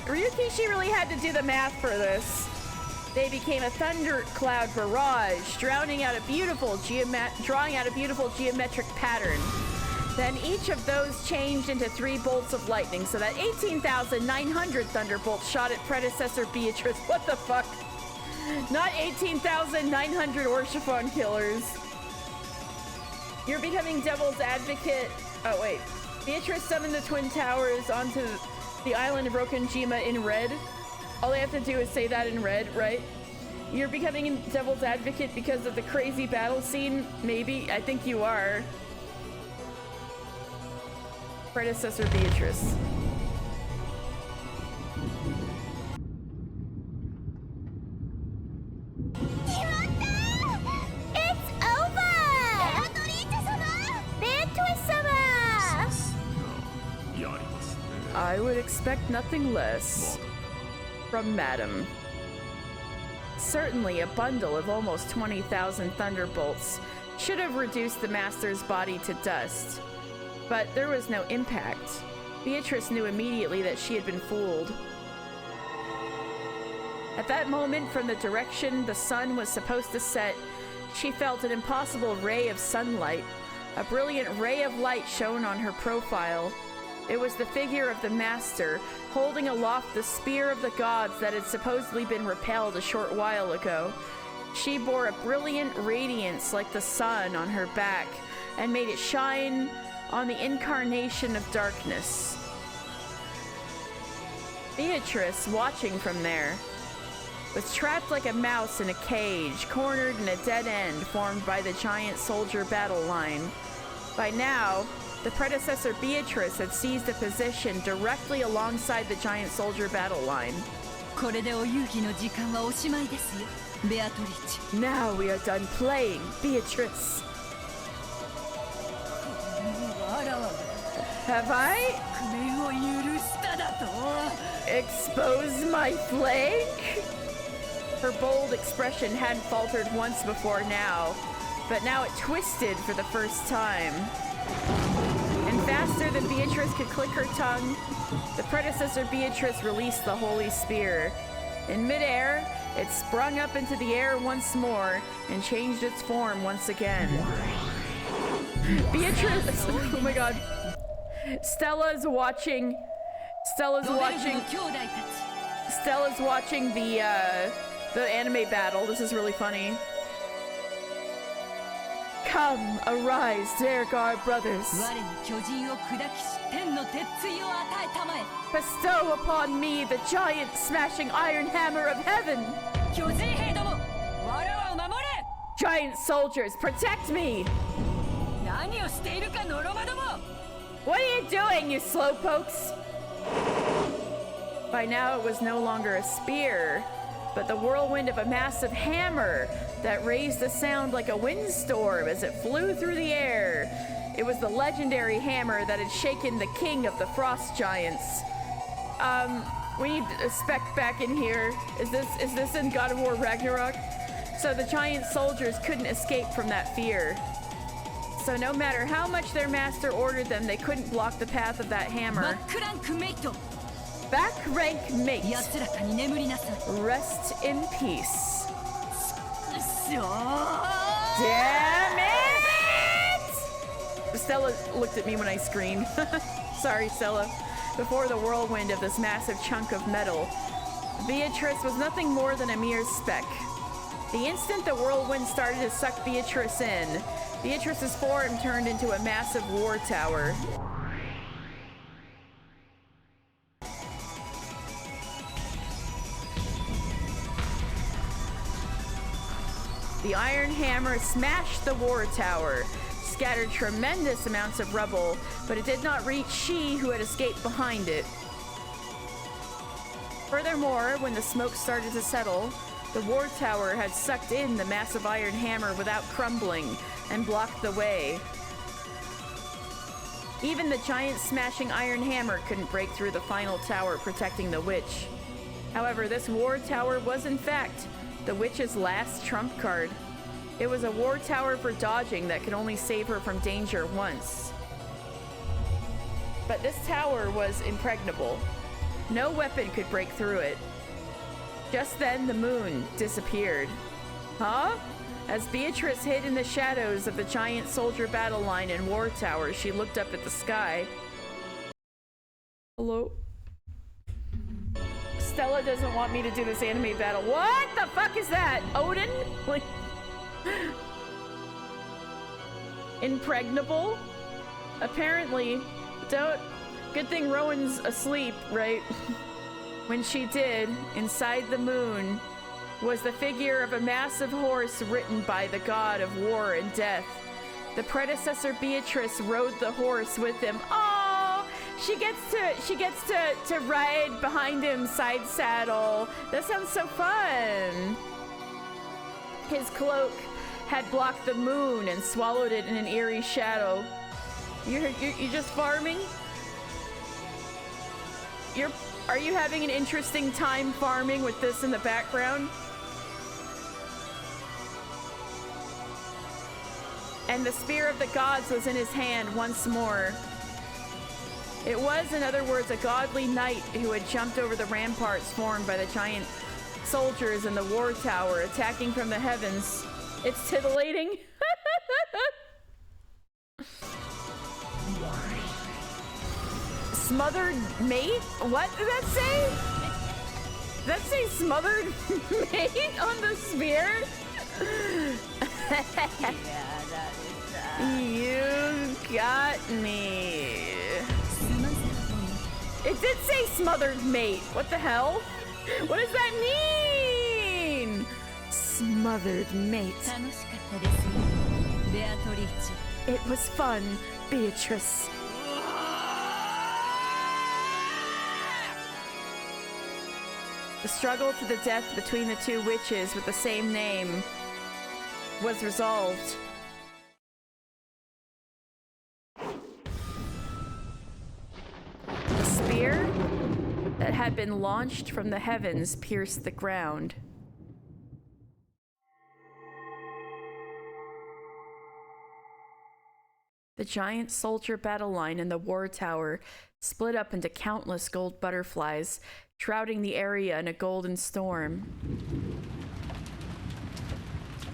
Ryukishi really had to do the math for this. They became a thundercloud barrage, drawing out a beautiful geometric pattern. Then each of those changed into 3 bolts of lightning, so that 18,900 thunderbolts shot at predecessor Beatrice. What the fuck? Not 18,900 Orshifon killers. You're becoming Devil's Advocate. Oh, wait. Beatrice summoned the Twin Towers onto the island of Rokonjima in red. All they have to do is say that in red, right? You're becoming Devil's Advocate because of the crazy battle scene? Maybe. I think you are. Predecessor Beatrice. It's over! Beatrice-sama! I would expect nothing less from Madam. Certainly a bundle of almost 20,000 thunderbolts should have reduced the Master's body to dust. But there was no impact. Beatrice knew immediately that she had been fooled. At that moment, from the direction the sun was supposed to set, she felt an impossible ray of sunlight. A brilliant ray of light shone on her profile. It was the figure of the Master, holding aloft the spear of the gods that had supposedly been repelled a short while ago. She bore a brilliant radiance like the sun on her back, and made it shine on the incarnation of darkness. Beatrice, watching from there, was trapped like a mouse in a cage, cornered in a dead end formed by the giant soldier battle line. By now, the predecessor Beatrice had seized a position directly alongside the giant soldier battle line. Now we are done playing, Beatrice. Have I exposed my flank? Her bold expression hadn't faltered once before now, but now it twisted for the first time. And faster than Beatrice could click her tongue, the predecessor Beatrice released the holy spear. In midair, it sprung up into the air once more and changed its form once again. Beatrice, oh my god. Stella's watching the anime battle. This is really funny. Come, arise, Zergar brothers. Bestow upon me the giant smashing iron hammer of heaven. Giant soldiers, protect me! What are you doing, you slowpokes? By now it was no longer a spear, but the whirlwind of a massive hammer that raised a sound like a windstorm as it flew through the air. It was the legendary hammer that had shaken the king of the frost giants. We need a spec back in here. Is this in God of War Ragnarok? So the giant soldiers couldn't escape from that fear. So no matter how much their master ordered them, they couldn't block the path of that hammer. Back rank mate. Rest in peace. Damn it! Stella looked at me when I screamed. Sorry, Stella. Before the whirlwind of this massive chunk of metal, Beatrice was nothing more than a mere speck. The instant the whirlwind started to suck Beatrice in, Beatrice's form turned into a massive war tower. The iron hammer smashed the war tower, scattered tremendous amounts of rubble, but it did not reach she who had escaped behind it. Furthermore, when the smoke started to settle, the war tower had sucked in the massive iron hammer without crumbling and blocked the way. Even the giant smashing iron hammer couldn't break through the final tower protecting the witch. However, this war tower was in fact the witch's last trump card. It was a war tower for dodging that could only save her from danger once. But this tower was impregnable. No weapon could break through it. Just then, the moon disappeared. Huh? As Beatrice hid in the shadows of the giant soldier battle line and war tower, she looked up at the sky. Hello? Stella doesn't want me to do this anime battle. What the fuck is that? Odin? Like... Impregnable? Apparently, don't... Good thing Rowan's asleep, right? When she did, inside the moon, was the figure of a massive horse ridden by the god of war and death. The predecessor Beatrice rode the horse with him. Oh, she gets to ride behind him, side saddle. That sounds so fun. His cloak had blocked the moon and swallowed it in an eerie shadow. You're just farming? Are you having an interesting time farming with this in the background? And the spear of the gods was in his hand once more. It was, in other words, a godly knight who had jumped over the ramparts formed by the giant soldiers in the war tower, attacking from the heavens. It's titillating. Smothered mate? What did that say? Did that say smothered mate on the spear? You got me. It did say smothered mate. What the hell? What does that mean? Smothered mate. It was fun, Beatrice. The struggle to the death between the two witches with the same name was resolved. The spear that had been launched from the heavens pierced the ground. The giant soldier battle line in the war tower split up into countless gold butterflies, shrouding the area in a golden storm.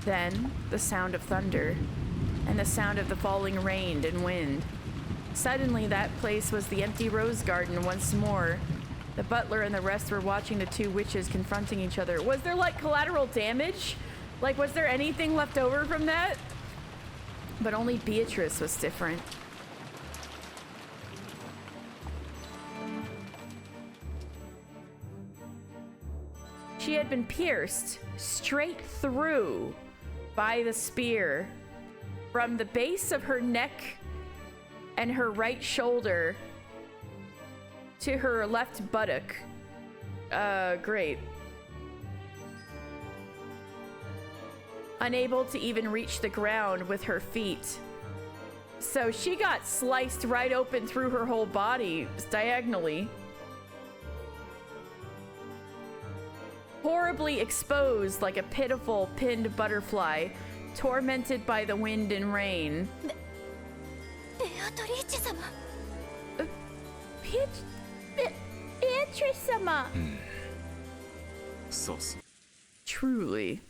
Then, the sound of thunder, and the sound of the falling rain and wind. Suddenly, that place was the empty rose garden once more. The butler and the rest were watching the two witches confronting each other. Was there, like, collateral damage? Like, was there anything left over from that? But only Beatrice was different. She had been pierced straight through by the spear from the base of her neck and her right shoulder to her left buttock. Great. Unable to even reach the ground with her feet. So she got sliced right open through her whole body, diagonally. Horribly exposed like a pitiful pinned butterfly, tormented by the wind and rain. Beatrice-sama! Truly.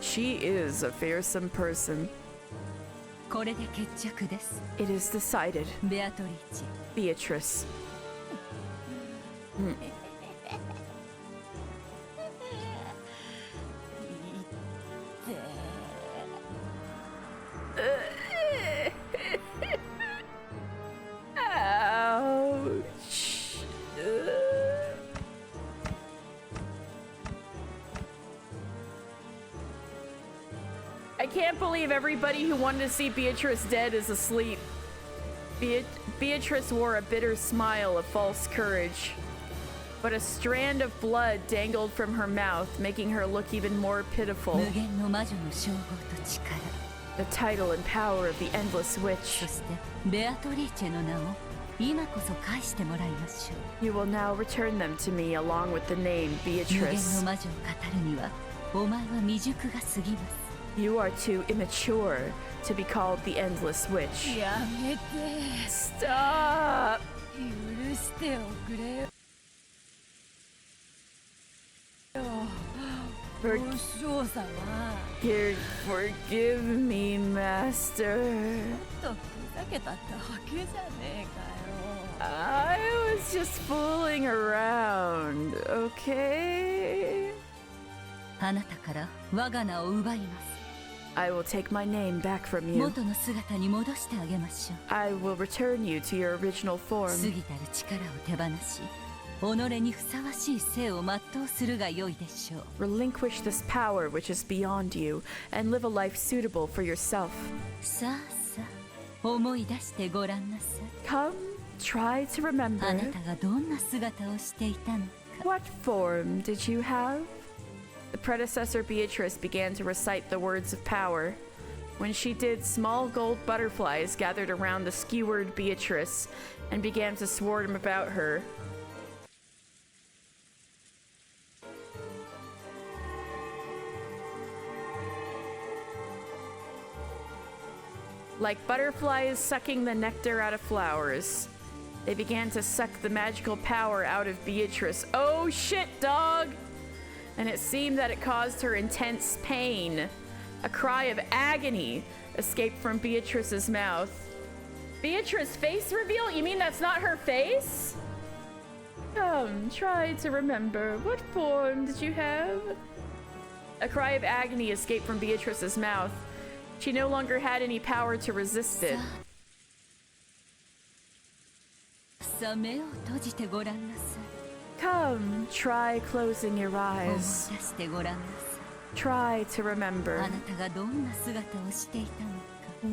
She is a fearsome person. It is decided. Beatrice. Ouch. I can't believe everybody who wanted to see Beatrice dead is asleep. Beatrice wore a bitter smile of false courage. But a strand of blood dangled from her mouth, making her look even more pitiful. The title and power of the Endless Witch. You will now return them to me along with the name Beatrice. You are too immature to be called the Endless Witch. Stop! Forgive me, Master. I was just fooling around, okay? あなたから我が名を奪います。 I will take my name back from you. 元の姿に戻してあげましょう。 I will return you to your original 過 form. ぎたる力を手放し、己にふさわしい生を全うするが良いでしょう。 Relinquish this power which is beyond you and live a life suitable for yourself. さあさあ、思い出してごらんなさい。 Come, try to あな remember. たがどんな姿をしていたのか。 What form did you have? The predecessor Beatrice began to recite the words of power. When she did, small gold butterflies gathered around the skewered Beatrice and began to swarm about her. Like butterflies sucking the nectar out of flowers, they began to suck the magical power out of Beatrice. Oh shit, dog! And it seemed that it caused her intense pain. A cry of agony escaped from Beatrice's mouth. Beatrice face reveal? You mean that's not her face? Come, try to remember. What form did you have? A cry of agony escaped from Beatrice's mouth. She no longer had any power to resist it. さあ、目を閉じてごらんなさい。 Come, try closing your 思い eyes. 出してごらんなさ Try to い。 remember. あなたがどんな姿をしていたの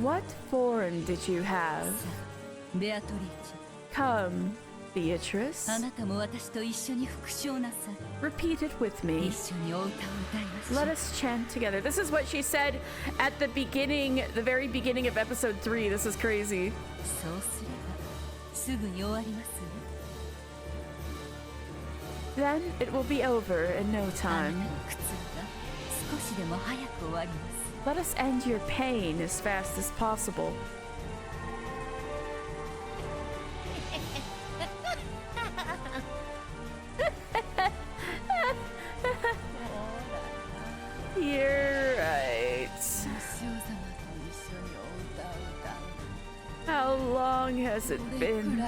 か。 What form did you have? ベアトリーチ Come, Beatrice. ェ、あなたも私と一緒に復唱なさい。 Repeat it with me. 一緒にお歌を歌いましょう。 Let us chant together. This is what she said at the beginning, the very beginning of episode 3. This is crazy. そうすればすぐに終わりますわ。 Then it will be over in no あな time. たの苦痛が少しでも早く終わります。 Let us end your pain as fast as possible. You're right. How long has it been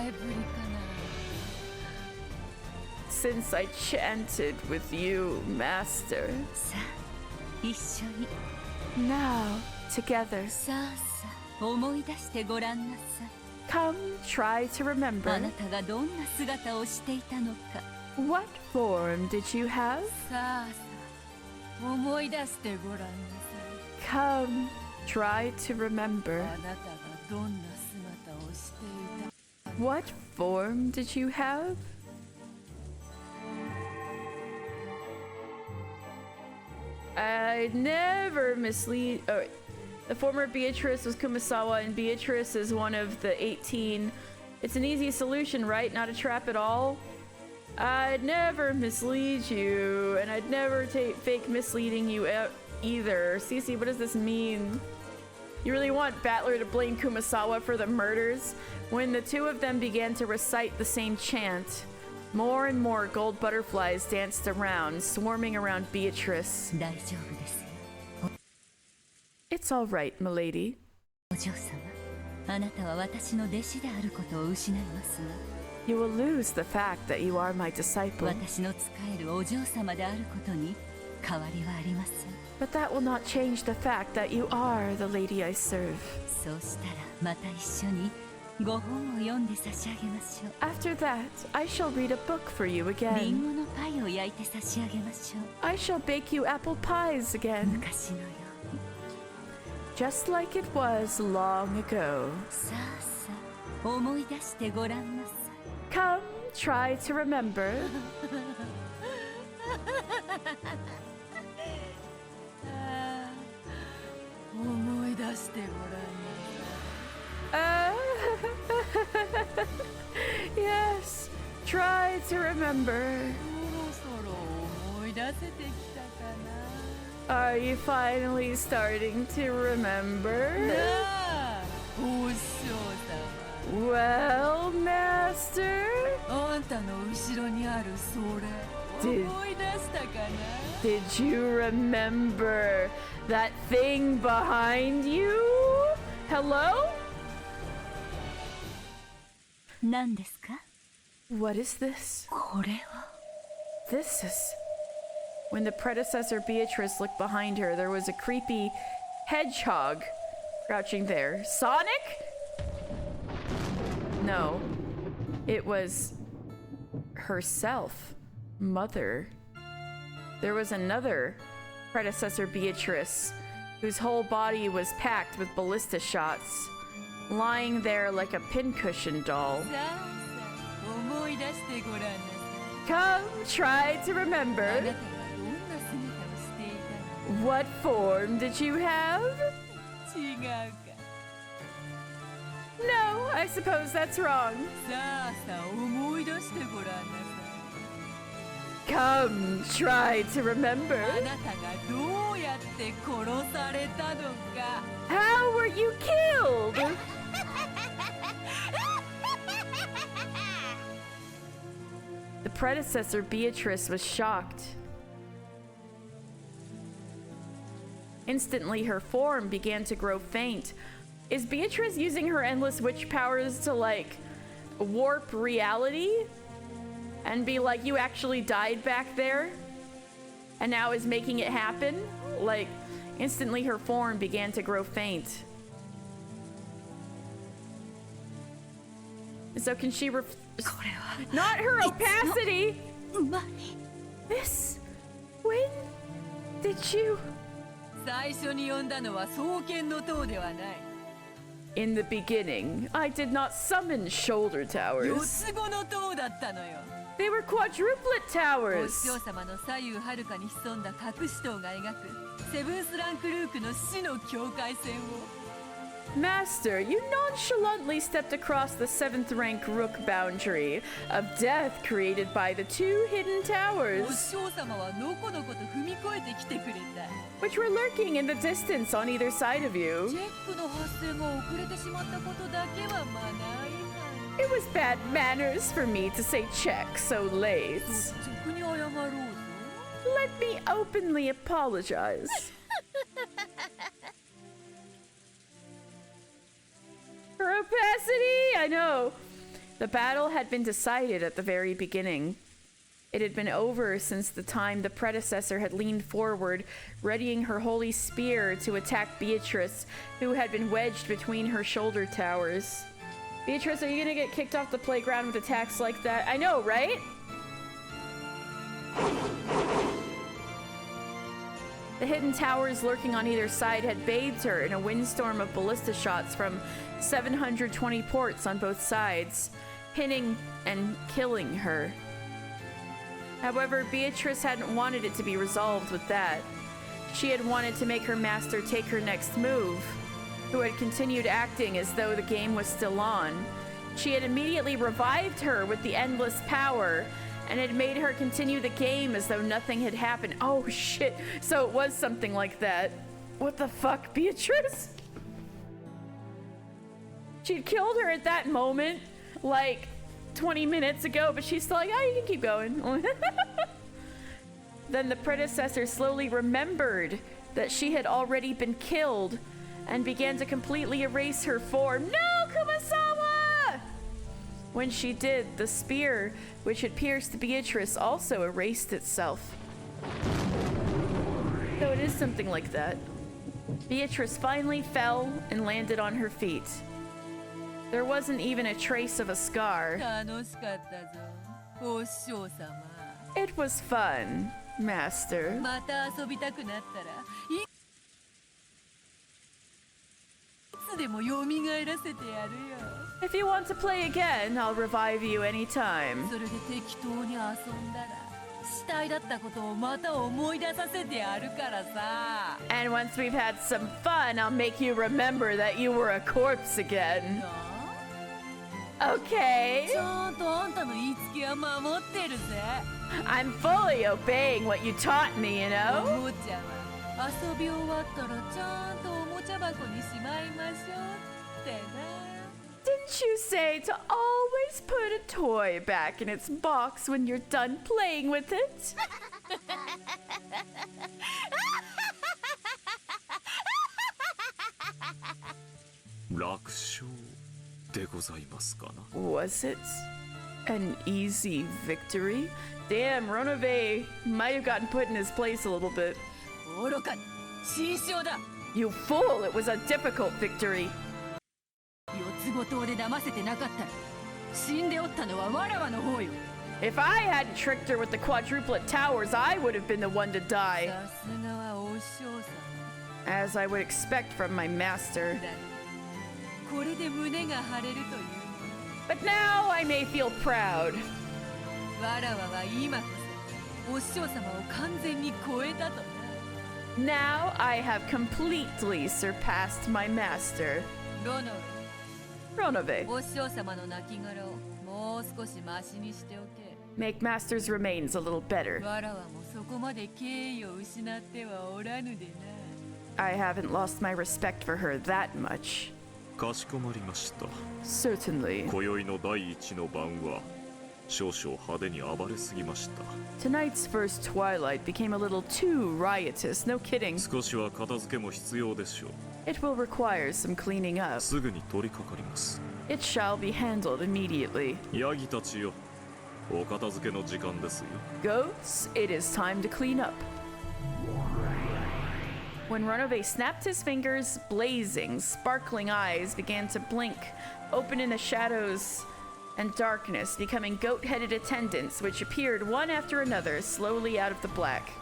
since I chanted with you, Master? さあ、一緒に。 Now, together. さあさあ、思い出してごらんなさい。 Come, try to あ remember. なたがどんな姿をしていたのか。 What form did you have? さあさあ、思い出してごらんなさい。 Come, try to remember. あなたがどんな姿をしていた。 What form did you have? I never mislead. Oh, the former Beatrice was Kumasawa, and Beatrice is one of the 18. It's an easy solution, right? Not a trap at all. I'd never mislead you, and I'd never fake misleading you either. Cece, what does this mean? You really want Battler to blame Kumasawa for the murders? When the two of them began to recite the same chant, more and more gold butterflies danced around, swarming around Beatrice. 大丈夫ですよ。 It's all right, milady. お嬢様、あなたは私の弟子であることを失いますわ。 You will lose the fact that you are my disciple. 私の仕えるお嬢様であることに変わりはありません。 But that will not change the fact that you are the lady I serve. そうしたらまた一緒にご本を読んで差し上げましょう。 After that, I shall read a book for you リン again. ゴのパイを焼いて差し上げましょう。 I shall bake you apple pies again, 昔のように。 just like it was long ago. さあさあ、思い出してごらんなさい。 Come, try to remember. 思い出してごらん Yes, try to remember. そろそろ思い出せてきたか Are you finally starting to remember? な。なあ、お師匠様。 Well, Master? あんたの後ろにあるそれ Did you remember that thing behind you? Hello? 何ですか? What is this? これは This is... When the predecessor Beatrice looked behind her, there was a creepy hedgehog crouching there. Sonic? No. It was herself. Mother. There was another predecessor Beatrice whose whole body was packed with ballista shots, lying there like a pincushion doll. Come, try to remember. What form did you have? No, I suppose that's wrong. Come, try to remember. How were you killed? The predecessor Beatrice was shocked. Instantly, her form began to grow faint. Is Beatrice using her endless witch powers to, like, warp reality? And be like, you actually died back there? And now is making it happen? Like, instantly her form began to grow faint. So can she not her opacity! This... When did you... In the beginning, I did not summon shoulder towers. They were quadruplet towers. Master, you nonchalantly stepped across the 7th rank rook boundary of death created by the 2 hidden towers, which were lurking in the distance on either side of you. It was bad manners for me to say check so late. Let me openly apologize. Her opacity! I know. The battle had been decided at the very beginning. It had been over since the time the predecessor had leaned forward, readying her holy spear to attack Beatrice, who had been wedged between her shoulder towers. Beatrice, are you gonna get kicked off the playground with attacks like that? I know, right? The hidden towers lurking on either side had bathed her in a windstorm of ballista shots from 720 ports on both sides, pinning and killing her. However, Beatrice hadn't wanted it to be resolved with that. She had wanted to make her master take her next move, who had continued acting as though the game was still on. She had immediately revived her with the endless power, and had made her continue the game as though nothing had happened. Oh shit, so it was something like that. What the fuck, Beatrice? She'd killed her at that moment, like 20 minutes ago, but she's still like, oh, you can keep going. Then the predecessor slowly remembered that she had already been killed and began to completely erase her form. No, Kumasawa! When she did, the spear, which had pierced Beatrice, also erased itself. So it is something like that. Beatrice finally fell and landed on her feet. There wasn't even a trace of a scar. It was fun, Master. If you want to play again, I'll revive you anytime. And once we've had some fun, I'll make you remember that you were a corpse again. Okay. I'm fully obeying what you taught me, you know? Didn't Didn't you say to always put a toy back in its box when you're done playing with it? 楽勝でございますかな。 Was it an easy victory? Damn, Ronove might have gotten put in his place a little bit. 愚か新章だ。 You fool, it was a difficult victory. 四つごとで騙せてなかったら死んでおったのはわらわの方よ。 If I hadn't tricked her with the quadruplet towers, I would have been the one to die. さすがはお師匠さ As I would expect from my master. んだ。これで胸が張れるという。 But now I may feel proud. わらわは今こそお師匠様を完全に超えたとな。 Now I have completely surpassed my master. ロノ Ronove, お師匠様の亡骸をもう少しマシにしておけ。 make master's remains a little better. わらわもそこまで敬意を失ってはおらぬでな。 I haven't lost my respect for her that much. かしこまりました。 Certainly. 今宵の第一の晩は少々派手に暴れすぎました。 Tonight's first twilight became a little too riotous, no kidding. 少しは片付けも必要でしょう。 It will require some cleaning up. すぐに取り掛かります。 It shall be handled immediately. ヤギたちよ、お片付けの時間ですよ。 Goats, it is time to clean up. When Ronove snapped his fingers, blazing, sparkling eyes began to blink, open in the shadows and darkness, becoming goat-headed attendants which appeared one after another, slowly out of the black.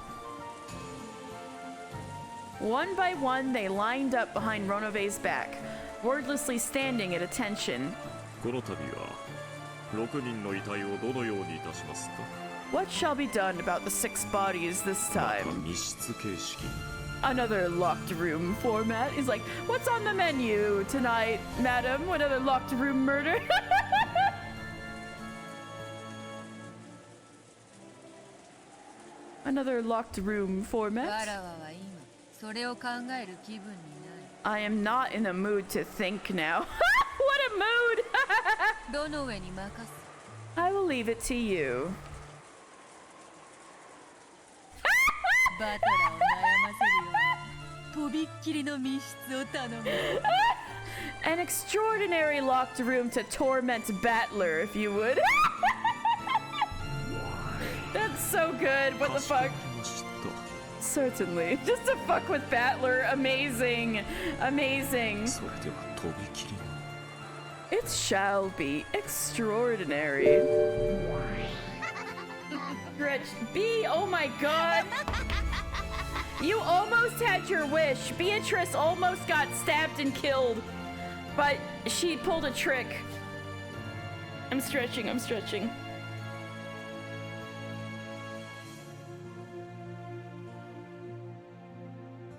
One by one, they lined up behind Ronove's back, wordlessly standing at attention. この度は6人の遺体をどのようにいたしますか。 What shall be done about the 6 bodies this また time? 密室形式。 Another locked room format. He's like, what's on the menu tonight, madam? Another locked room murder? Another locked room わ format? らわは今それを考える気分になる。 I am not in a mood to think now. What a mood! どの上に任す。 I will leave it to you. バトラを悩ませるようなとびっきりの密室を頼む。 An extraordinary locked room to torment Battler, if you would. That's so good. What the fuck? Certainly. Just to fuck with Battler. Amazing. Amazing. それではとびきりの。 It shall be extraordinary. Gretch, B, oh my god. You almost had your wish. Beatrice almost got stabbed and killed. But she pulled a trick. I'm stretching, I'm stretching.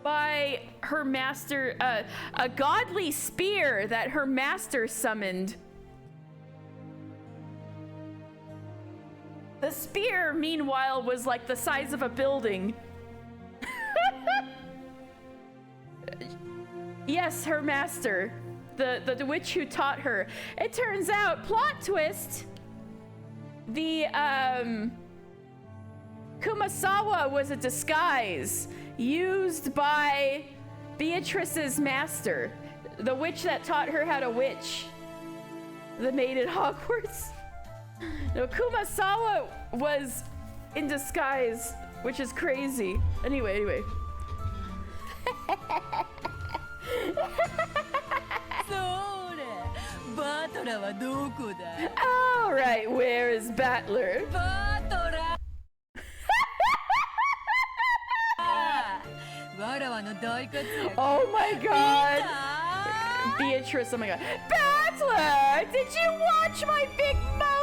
By her master, a godly spear that her master summoned. The spear, meanwhile, was like the size of a building. Yes, her master. The witch who taught her. It turns out, plot twist, the Kumasawa was a disguise used by Beatrice's master, the witch that taught her how to witch, the maid at Hogwarts. No, Kumasawa was in disguise, which is crazy. Anyway. それバトラはどこだ。 All right, where is Battler? バトラわらわの大活躍。 Oh my god! Beatrice, oh my god. Battler! Did you watch my big moment?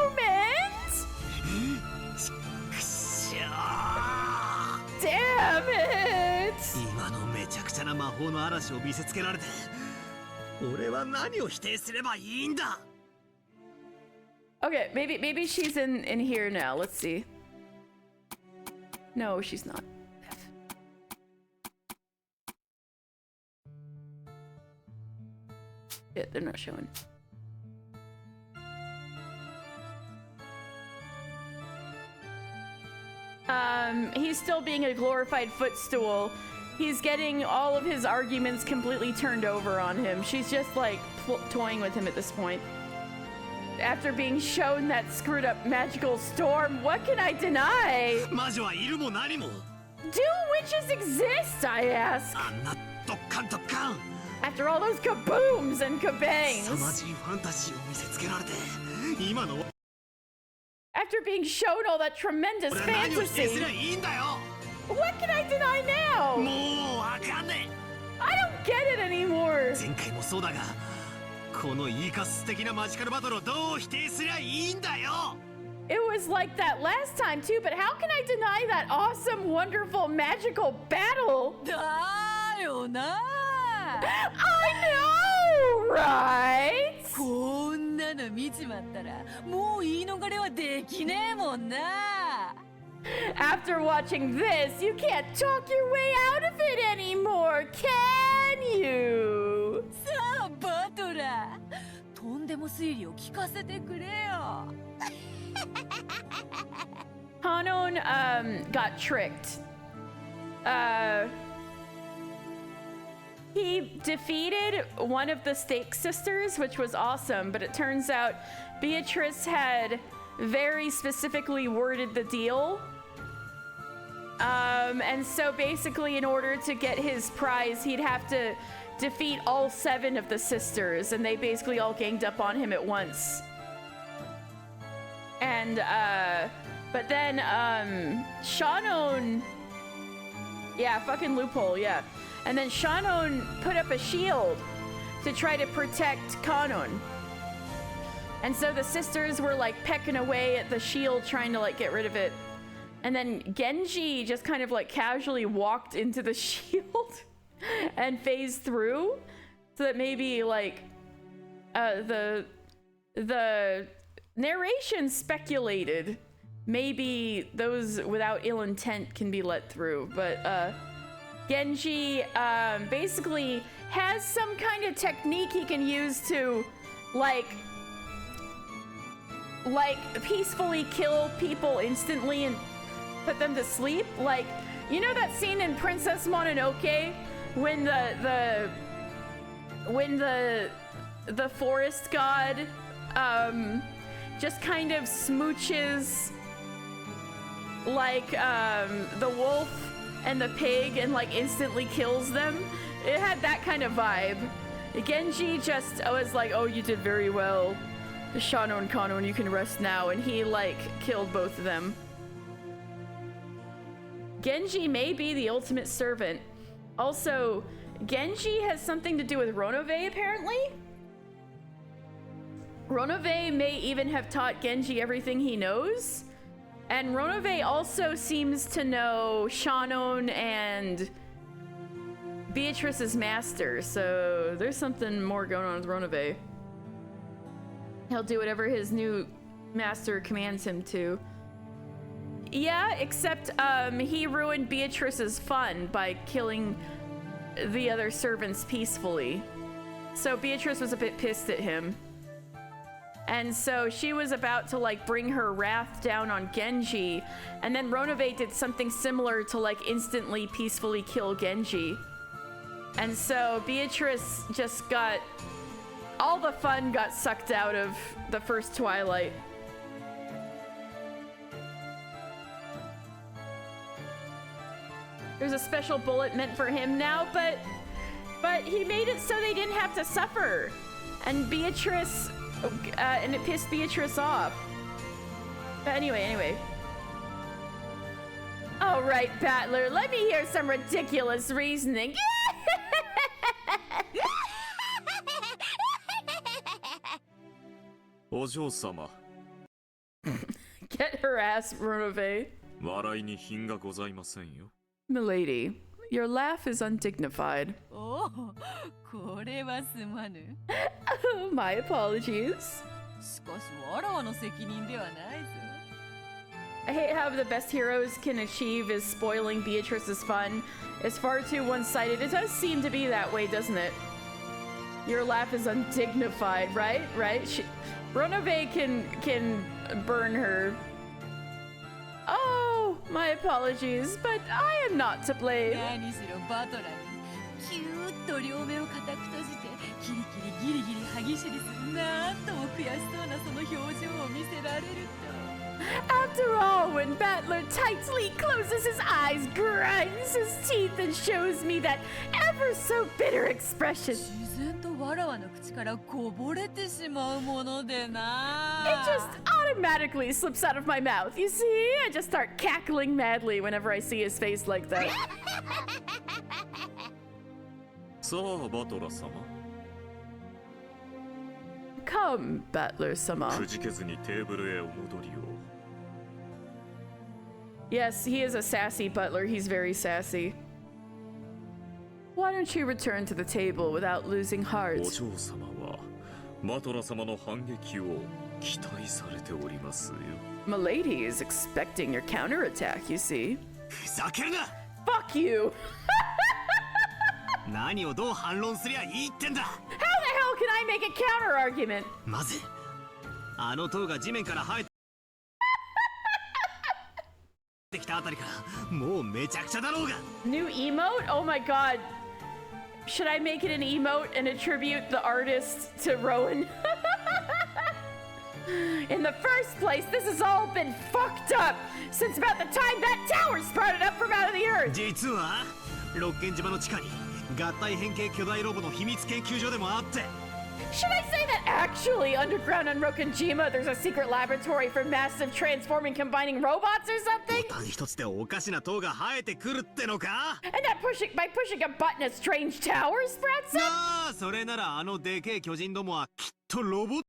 Damn it! 今のめちゃくちゃな魔法の嵐を見せつけられて俺は何を否定すればいいんだ。 Okay, maybe she's in here now. Let's see. No, she's not. Yeah, they're not showing. he's still being a glorified footstool. He's getting all of his arguments completely turned over on him. She's just like toying with him at this point. After being shown that screwed up magical storm, what can I deny? Do witches exist, I ask? After all those kabooms and kabangs. After being shown all that tremendous fantasy. What can I deny now? I don't get it anymore. It was like that last time too, but how can I deny that awesome, wonderful, magical battle? I know, right? こんなの見ちまったらもう言い逃れはできねえもんな。 After watching this, you can't talk your way out of it anymore, can you? さあバトラー、とんでも推理を聞かせてくれよ。Hanon got tricked. He defeated one of the Stake Sisters, which was awesome, but it turns out Beatrice had very specifically worded the deal. And so basically in order to get his prize, he'd have to defeat all 7 of the sisters, and they basically all ganged up on him at once. And, but then, Shannon... Yeah, fucking loophole, yeah. And then Shannon put up a shield to try to protect Kanon. And so the sisters were like pecking away at the shield trying to like get rid of it. And then Genji just kind of like casually walked into the shield and phased through, so that maybe like the narration speculated maybe those without ill intent can be let through, but Genji basically has some kind of technique he can use to like peacefully kill people instantly and put them to sleep. Like, you know that scene in Princess Mononoke when the forest god just kind of smooches like the wolf and the pig and like instantly kills them? It had that kind of vibe. Genji just was like, oh, you did very well, Shano and Kano, you can rest now, and he like killed both of them. Genji may be the ultimate servant. Also, Genji has something to do with Ronove, apparently. Ronove may even have taught Genji everything he knows. And Ronove also seems to know Shannon and Beatrice's master, so there's something more going on with Ronove. He'll do whatever his new master commands him to. Yeah, except he ruined Beatrice's fun by killing the other servants peacefully. So Beatrice was a bit pissed at him. And so she was about to like bring her wrath down on Genji, and then Ronove did something similar to like instantly peacefully kill Genji. And so Beatrice just got, all the fun got sucked out of the first Twilight. There's a special bullet meant for him now, but he made it so they didn't have to suffer. And Beatrice, and it pissed Beatrice off. But anyway. All right, Battler, let me hear some ridiculous reasoning. Ojo-sama. Get her ass, Ronove. 笑いに品がございませんよ。 Milady, your laugh is undignified. おお、これはすまぬ。My apologies. しかし、わらわの責任ではないぞ。I hate how the best heroes can achieve is spoiling Beatrice's fun. It's far too one-sided. It does seem to be that way, doesn't it? Your laugh is undignified, right? Ronove can burn her. Oh, My apologies, but I am not to blame. 何しろバトラーにキューッと両目を固く閉じてキリキリギリギリ歯ぎしりするなんとも悔しそうなその表情を見せられると After all, when Battler tightly closes his eyes, grinds his teeth, and shows me that ever so bitter expression, 自然とわらわの口からこぼれてしまうものでな it just automatically slips out of my mouth. You see, I just start cackling madly whenever I see his face like that. さあバトラ様 Come, Battler-sama. くじけずにテーブルへお戻りを Yes, he is a sassy butler. He's very sassy. Why don't you return to the table without losing お heart? 嬢様はバトラ様の反撃を期待されておりますよ Milady is expecting your counterattack, you see. ふざけるな Fuck you! 何をどう反論すりゃいいってんだ How the hell can I make a counter argument? まずあの塔が地面から生えてきたあたりからもうめちゃくちゃだろうが New emote? Oh my god. Should I make it an emote and attribute the artist to Rowan? In the first place, this has all been fucked up since about the time that tower sprouted up from out of the earth. 実は六軒島の地下に合体変形巨大ロボの秘密研究所でもあって Should I say that actually underground on Rokonjima there's a secret laboratory for massive transforming combining robots or something? ボタン一つでおかしな塔が生えてくるってのか And that by pushing a button a strange tower sprouts up? なあそれならあのでけえ巨人どもはきっとロボッ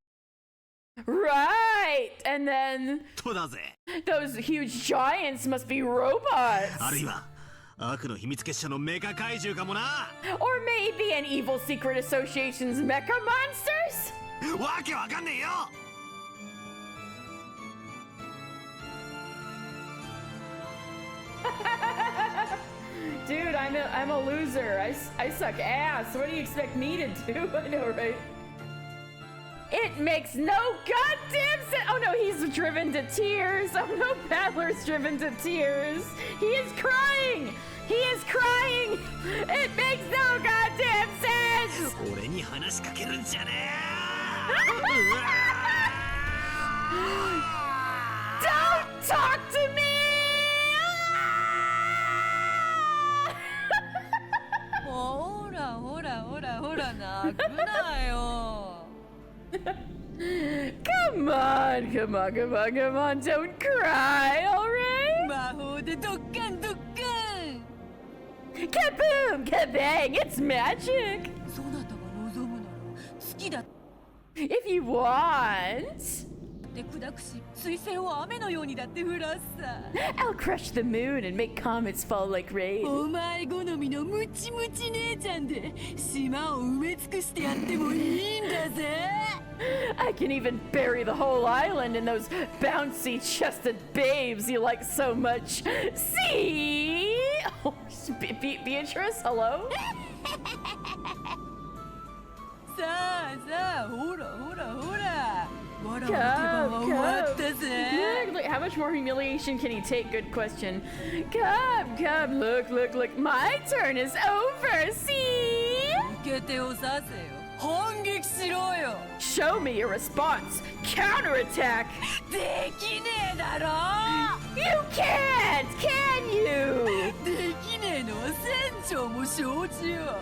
Right! And then トだぜ those huge giants must be robots. あるいは悪の秘密結社のメカ怪獣かもな Or maybe an evil secret association's mecha monsters? わけわかんねえよ Dude, I'm a loser. I suck ass. What do you expect me to do? I know, right? It makes no goddamn sense. Oh no, he's driven to tears. Oh no, Battler's driven to tears. He is crying. He is crying. It makes no goddamn sense. 俺に話しかけるんじゃね Don't talk to me. ほらほらほらほら泣くなよ Come on, come on, come on, come on. Don't cry, all right? 魔法でドッカンドッカン Kaboom! Kabang! It's magic! そなたが望むなら好きだっ If you want, て砕くし彗星を雨のようにだって降らすさ I'll crush the moon and make comets fall like rain. お前好みのムチムチ姉ちゃんで島を埋め尽くしてやってもいいんだぜ I can even bury the whole island in those bouncy chested babes you like so much. See? Oh, Beatrice, hello? さあさあほらほらほらわらわの手番は終わったぜ Look, how much more humiliation can he take? Good question. Come, come, look, look, look. My turn is over. See? 受け手をさせよ反撃しろよ Show me your response. Counterattack. できねえだろ You can't, can you? できねえのは船長も承知よ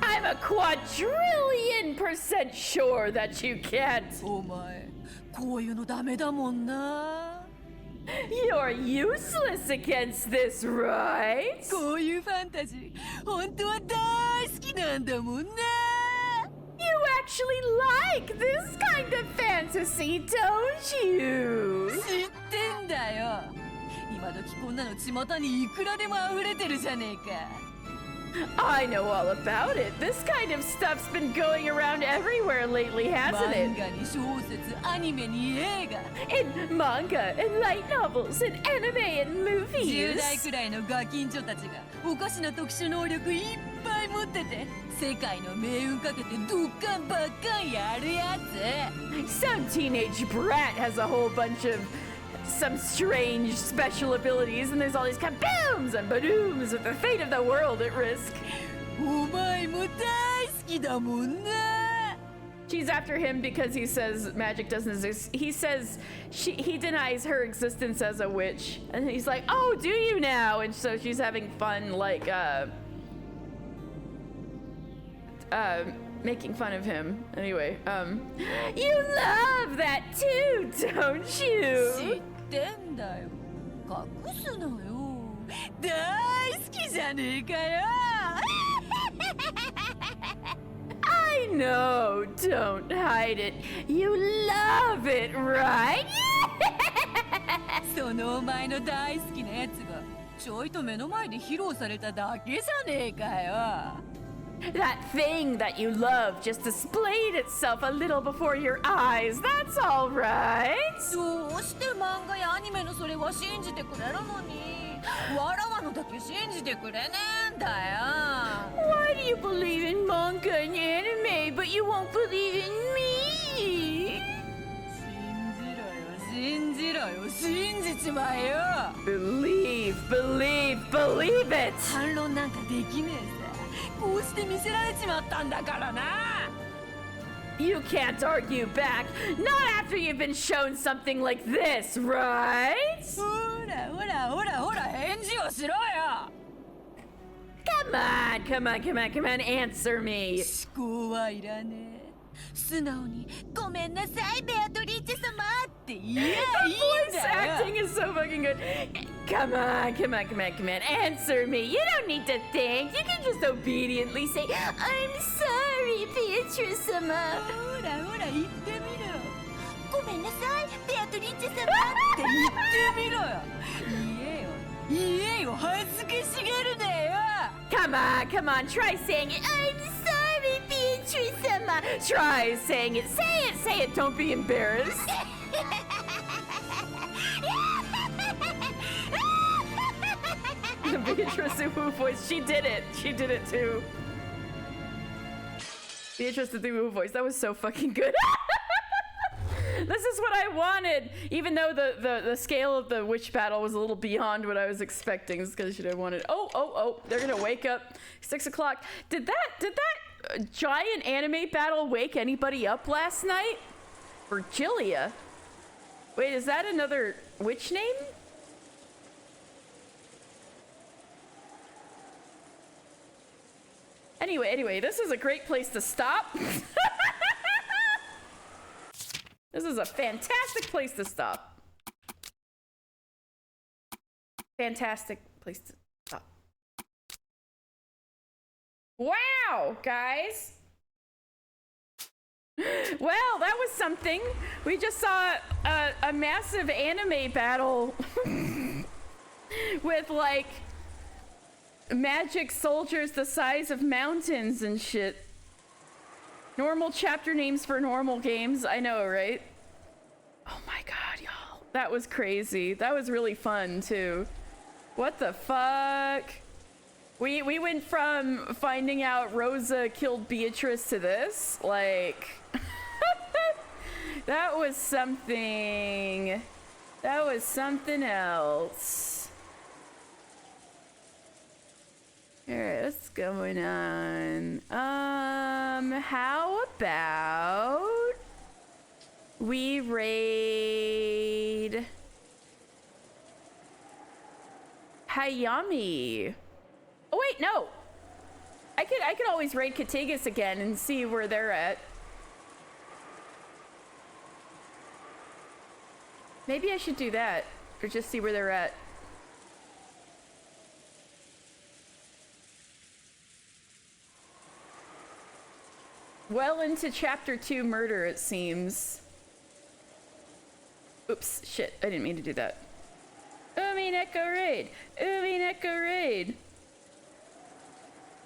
I'm a quadrillion% sure that you can't. お前こういうのダメだもんな You're useless against this, right? こういうファンタジー本当は大好きなんだもんな You actually like this kind of fantasy, don't you? 知ってんだよ今時こんなの巷にいくらでも溢れてるじゃねえか I know all about it. This kind of stuff's been going around everywhere lately, hasn't 漫 it? 画に小説アニメに映画 In manga and light novels and anime and 10 movies. 代くらいのガキンチョたちがおかしな特殊能力いっぱい持ってて世界の命運かけてドッカンバッカンやるやつ Some teenage brat has a whole bunch of some strange special abilities, and there's all these kabooms and badooms with the fate of the world at risk. お前も大好きだもんな。 She's after him because he says magic doesn't exist. He says he denies her existence as a witch, and he's like, "Oh, do you now?" And so she's having fun, like making fun of him. Anyway, you love that too, don't you? 知ってんだよ。隠すなよ。大好きじゃねえかよ。 I know, don't hide it. You love it, right? そのお前の大好きなやつがちょいと目の前で披露されただけじゃねえかよ。 That thing that you love just displayed itself a little before your eyes. That's all right. どうして漫画やアニメのそれは信じてくれるのに、わらわのだけ信じてくれねえんだよ。 Why do you believe in manga and anime, but you won't believe in me? 信じろよ、信じちまえよ。 Believe, believe, believe it. 反論なんかできねえさ。こうして見せられちまったんだからな。 You can't argue back, not after you've been shown something like this, right? ほらほらほらほら、返事をしろよ。 Come on, come on, come on, come on, answer me. 思考はいらねえ。素直にごめんなさい、ベアトリーチェ様って言えばいいん The だ voice よ。 acting is so fucking good. Come on, come on, come on, come on, answer me. You don't need to think. You can just obediently say, I'm sorry, Beatrice sama. ほらほら言ってみろ。ごめんなさい、ベアトリーチェ様って言ってみろよ。言えよ、恥ずかしがるなよ。 Come on, come on, try saying it. I'm sorry, Beatrice sama. Try saying it. Say it, say it. Don't be embarrassed. The Beatrice Wu voice. She did it. She did it too. Beatrice the Wu voice. That was so fucking good. This is what I wanted, even though the scale of the witch battle was a little beyond what I was expecting. It's because I wanted. Oh! They're gonna wake up. 6 o'clock. Did that giant anime battle wake anybody up last night? Virgilia. Wait, is that another witch name? Anyway, this is a great place to stop. This is a fantastic place to stop. Fantastic place to stop. Wow, guys. Well, that was something. We just saw a massive anime battle with like magic soldiers the size of mountains and shit. Normal chapter names for normal games. I know, right? Oh my god, y'all. That was crazy. That was really fun, too. What the fuck? We went from finding out Rosa killed Beatrice to this. Like... that was something. That was something else. Alright, what's going on? How about we raid Hayami? Oh wait, no. I could always raid Katigas again and see where they're at. Maybe I should do that, or just see where they're at. Well into chapter 2 murder, it seems. Oops, shit, I didn't mean to do that. Umineko raid! Umineko raid!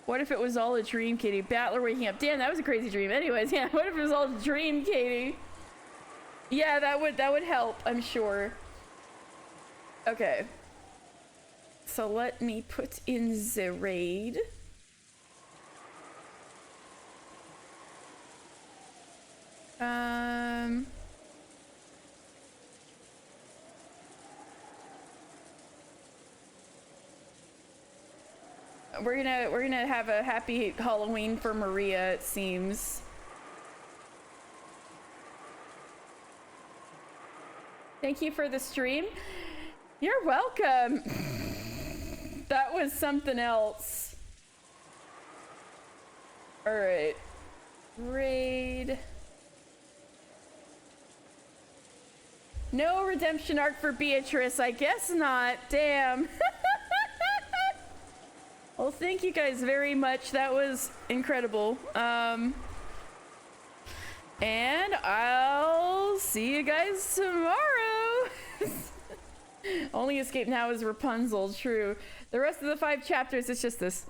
What if it was all a dream, Katie? Battler waking up. Damn, that was a crazy dream. Anyways, yeah, what if it was all a dream, Katie? Yeah, that would help, I'm sure. Okay. So let me put in the raid. we're gonna have a happy Halloween for Maria, it seems. Thank you for the stream. You're welcome. That was something else. All right. Raid. No redemption arc for Beatrice. I guess not. Damn. Well, thank you guys very much. That was incredible. And I'll see you guys tomorrow. Only escape now is Rapunzel. True. The rest of the 5 chapters, it's just this.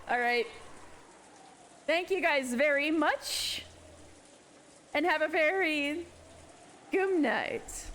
All right. Thank you guys very much. And have a very good night.